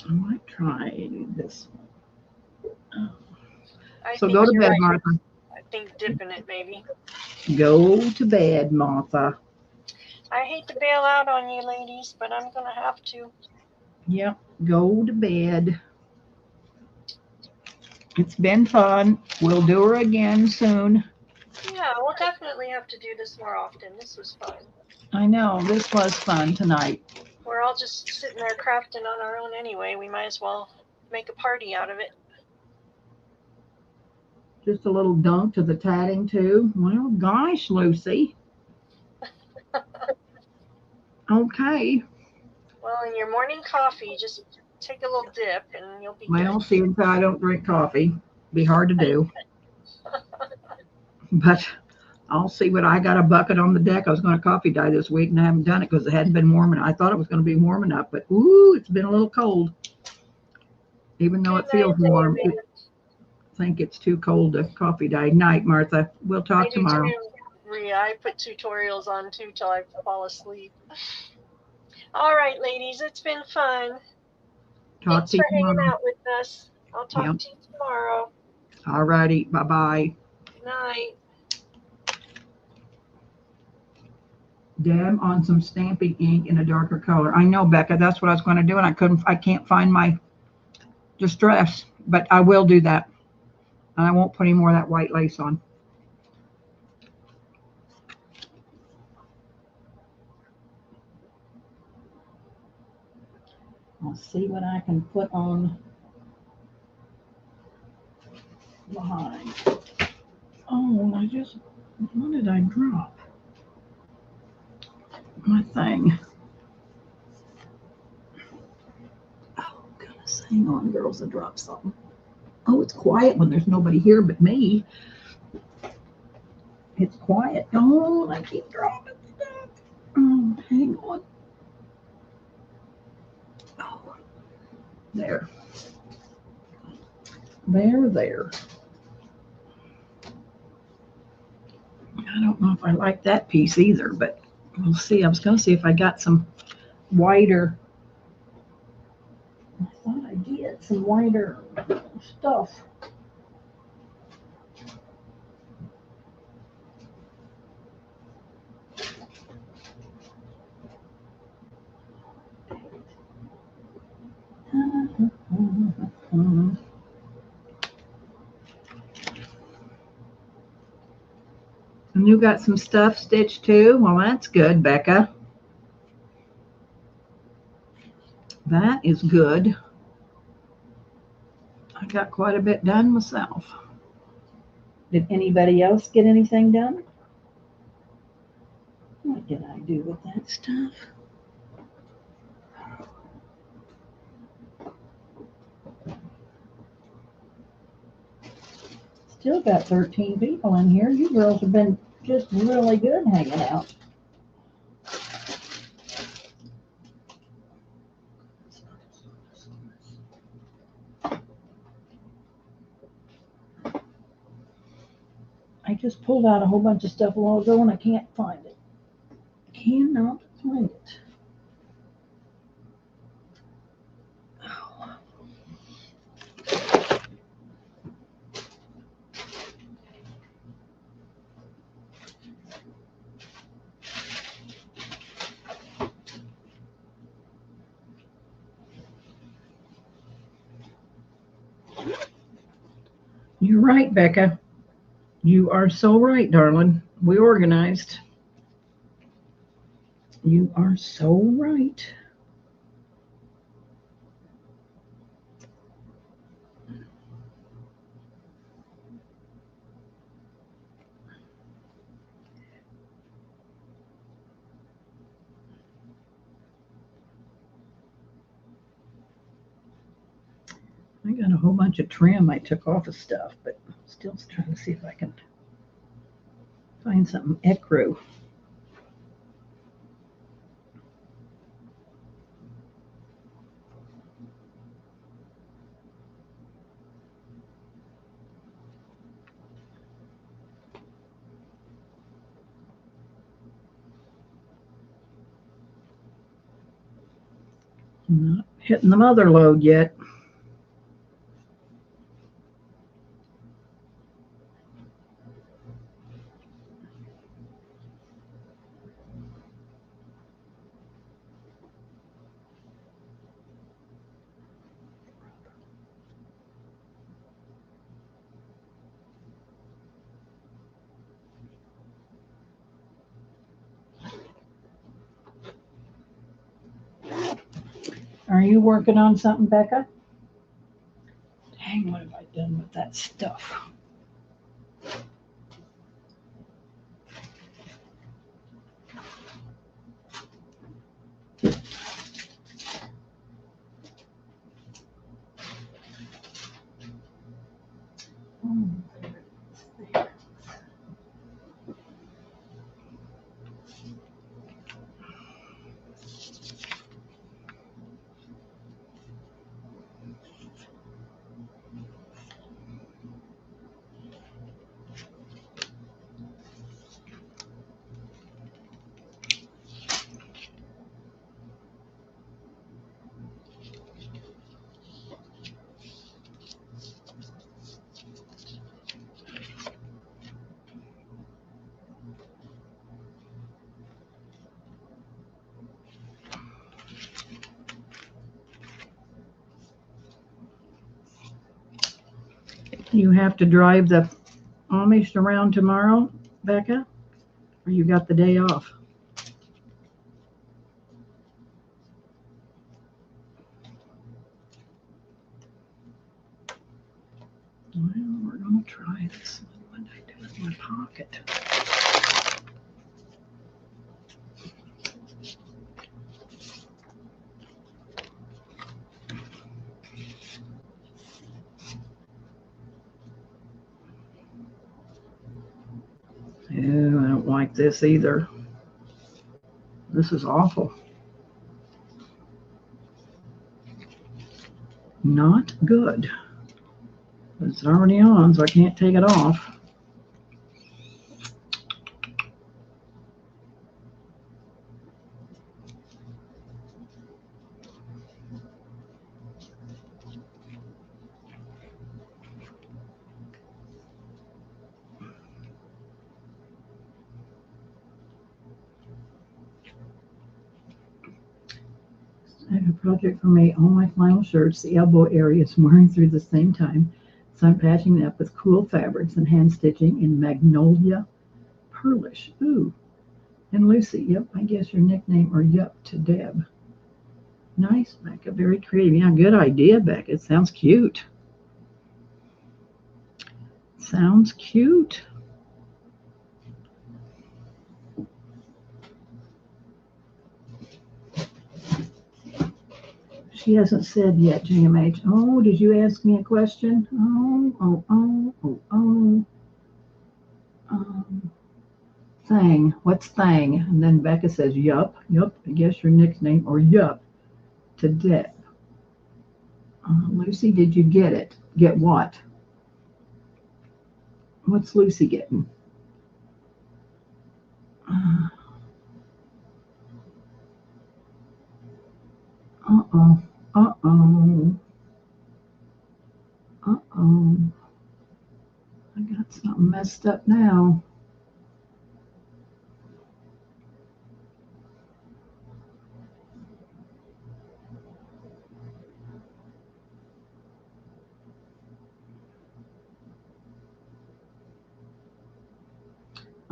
I might try this one. So go to bed, Martha. I think dipping it maybe. Go to bed, Martha. I hate to bail out on you ladies, but I'm going to have to. Yep, go to bed. It's been fun. We'll do her again soon. Yeah, we'll definitely have to do this more often. This was fun. I know, this was fun tonight. We're all just sitting there crafting on our own anyway. We might as well make a party out of it. Just a little dunk to the tatting too. Well, gosh, Lucy. Okay. Well, in your morning coffee, just take a little dip and you'll be Well, good. see, if I don't drink coffee, be hard to do. But I'll see what I got a bucket on the deck. I was going to coffee dye this week and I haven't done it because it hadn't been warm. And I thought it was going to be warm enough, but ooh, it's been a little cold. Even though it feels warm, I think it's too cold to coffee dye. Night, Martha. We'll talk tomorrow. Rhea, I put tutorials on too till I fall asleep. All right, ladies, it's been fun. Thanks for hanging out with us. I'll talk to you tomorrow. All righty. Bye-bye. Good night. Dab on some stamping ink in a darker color. I know, Becca, that's what I was going to do, and I can't find my distress, but I will do that. And I won't put any more of that white lace on. I'll see what I can put on behind. Oh, what did I drop? My thing. Oh, goodness. Hang on, girls. I dropped something. Oh, it's quiet when there's nobody here but me. It's quiet. Oh, I keep dropping stuff. Oh, hang on. There. There. I don't know if I like that piece either, but we'll see. I was going to see if I got some wider. I thought I did some wider stuff. And you got some stuff stitched too? Well, that's good, Becca. That is good. I got quite a bit done myself. Did anybody else get anything done? What did I do with that stuff? Still got 13 people in here. You girls have been just really good hanging out. I just pulled out a whole bunch of stuff a while ago and I can't find it. Cannot find it. Oh. You're right, Becca. You are so right, darling. We organized. You are so right. I got a whole bunch of trim I took off of stuff, but still trying to see if I can find something ecru. Not hitting the mother load yet. Are you working on something, Becca? Dang, what have I done with that stuff? You have to drive the Amish around tomorrow, Becca? Or you got the day off? Well, we're going to try this. What did I do with my pocket? Ew, I don't like this either. This is awful. Not good. It's already on, so I can't take it off. I have a project for me. All my flannel shirts, the elbow area is wearing through the same time. So I'm patching it up with cool fabrics and hand stitching in Magnolia Pearlish. Ooh. And Lucy, yep, I guess your nickname or yup to Deb. Nice, Becca. Very creative. Yeah, good idea, Becca. It sounds cute. Sounds cute. She hasn't said yet, JMH. Oh, did you ask me a question? Thang. What's Thang? And then Becca says, yup. Yup. I guess your nickname or yup to Deb. Lucy, did you get it? Get what? What's Lucy getting? Uh-oh. Uh-oh. Uh-oh. I got something messed up now.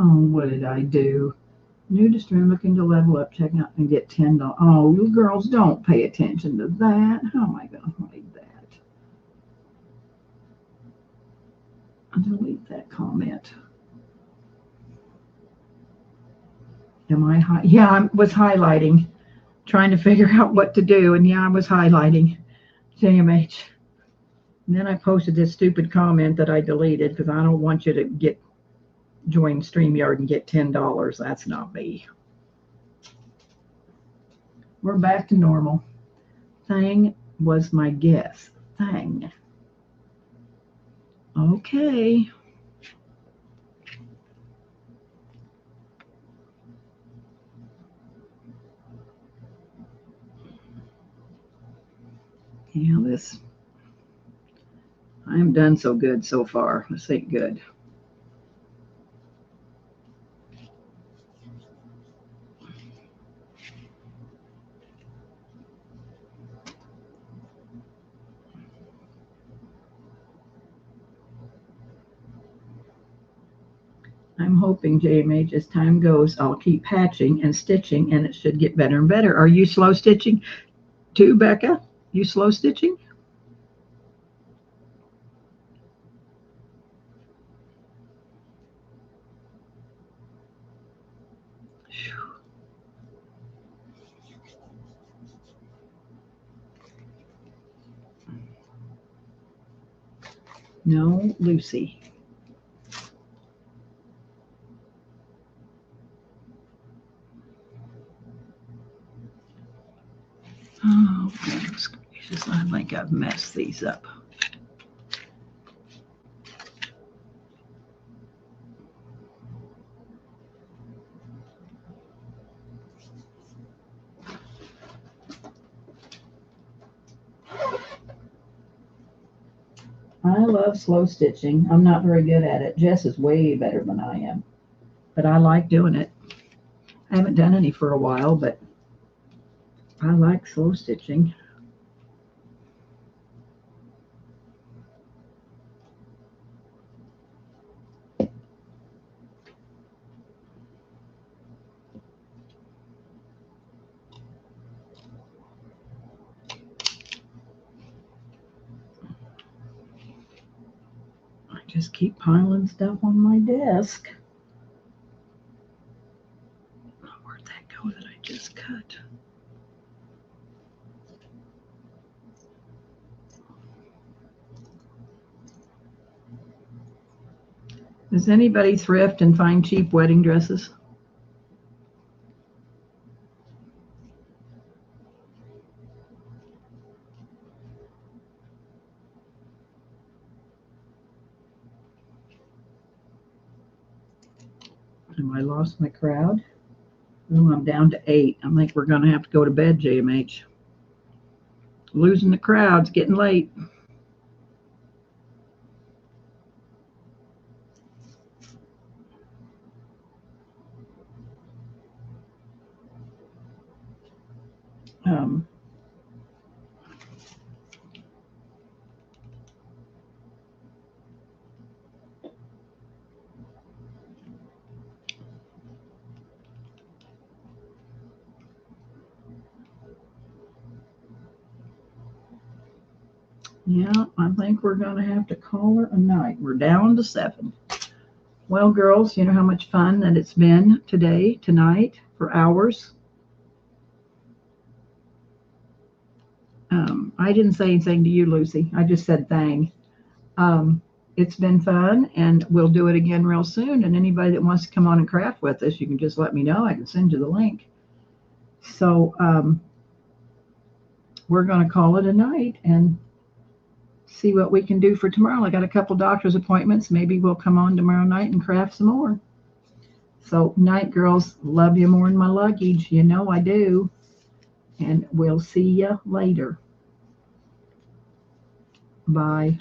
Oh, what did I do? New stream, looking to level up, check out and get $10. Oh, you girls don't pay attention to that. How am I going to hide that? Delete that comment. Am I yeah, I was highlighting, trying to figure out what to do. And yeah, I was highlighting JMH. And then I posted this stupid comment that I deleted because I don't want you to join StreamYard and get $10. That's not me. We're back to normal. Thang was my guess. Thang. Okay. Yeah, I am done so good so far. This ain't good. I'm hoping, JMH, as time goes, I'll keep patching and stitching, and it should get better and better. Are you slow stitching too, Becca? You slow stitching? No, Lucy. Oh, goodness gracious. I think I've messed these up. I love slow stitching. I'm not very good at it. Jess is way better than I am, but I like doing it. I haven't done any for a while, but I like slow stitching. I just keep piling stuff on my desk. Where'd that go that I just cut? Does anybody thrift and find cheap wedding dresses? I lost my crowd. Ooh, I'm down to 8. I think we're going to have to go to bed, JMH. Losing the crowds, getting late. Yeah, I think we're going to have to call it a night. We're down to 7. Well, girls, you know how much fun that it's been tonight, for hours. I didn't say anything to you, Lucy. I just said thang. It's been fun, and we'll do it again real soon. And anybody that wants to come on and craft with us, you can just let me know. I can send you the link. So we're going to call it a night and see what we can do for tomorrow. I got a couple doctor's appointments. Maybe we'll come on tomorrow night and craft some more. So night, girls. Love you more than my luggage. You know I do. And we'll see you later. Bye.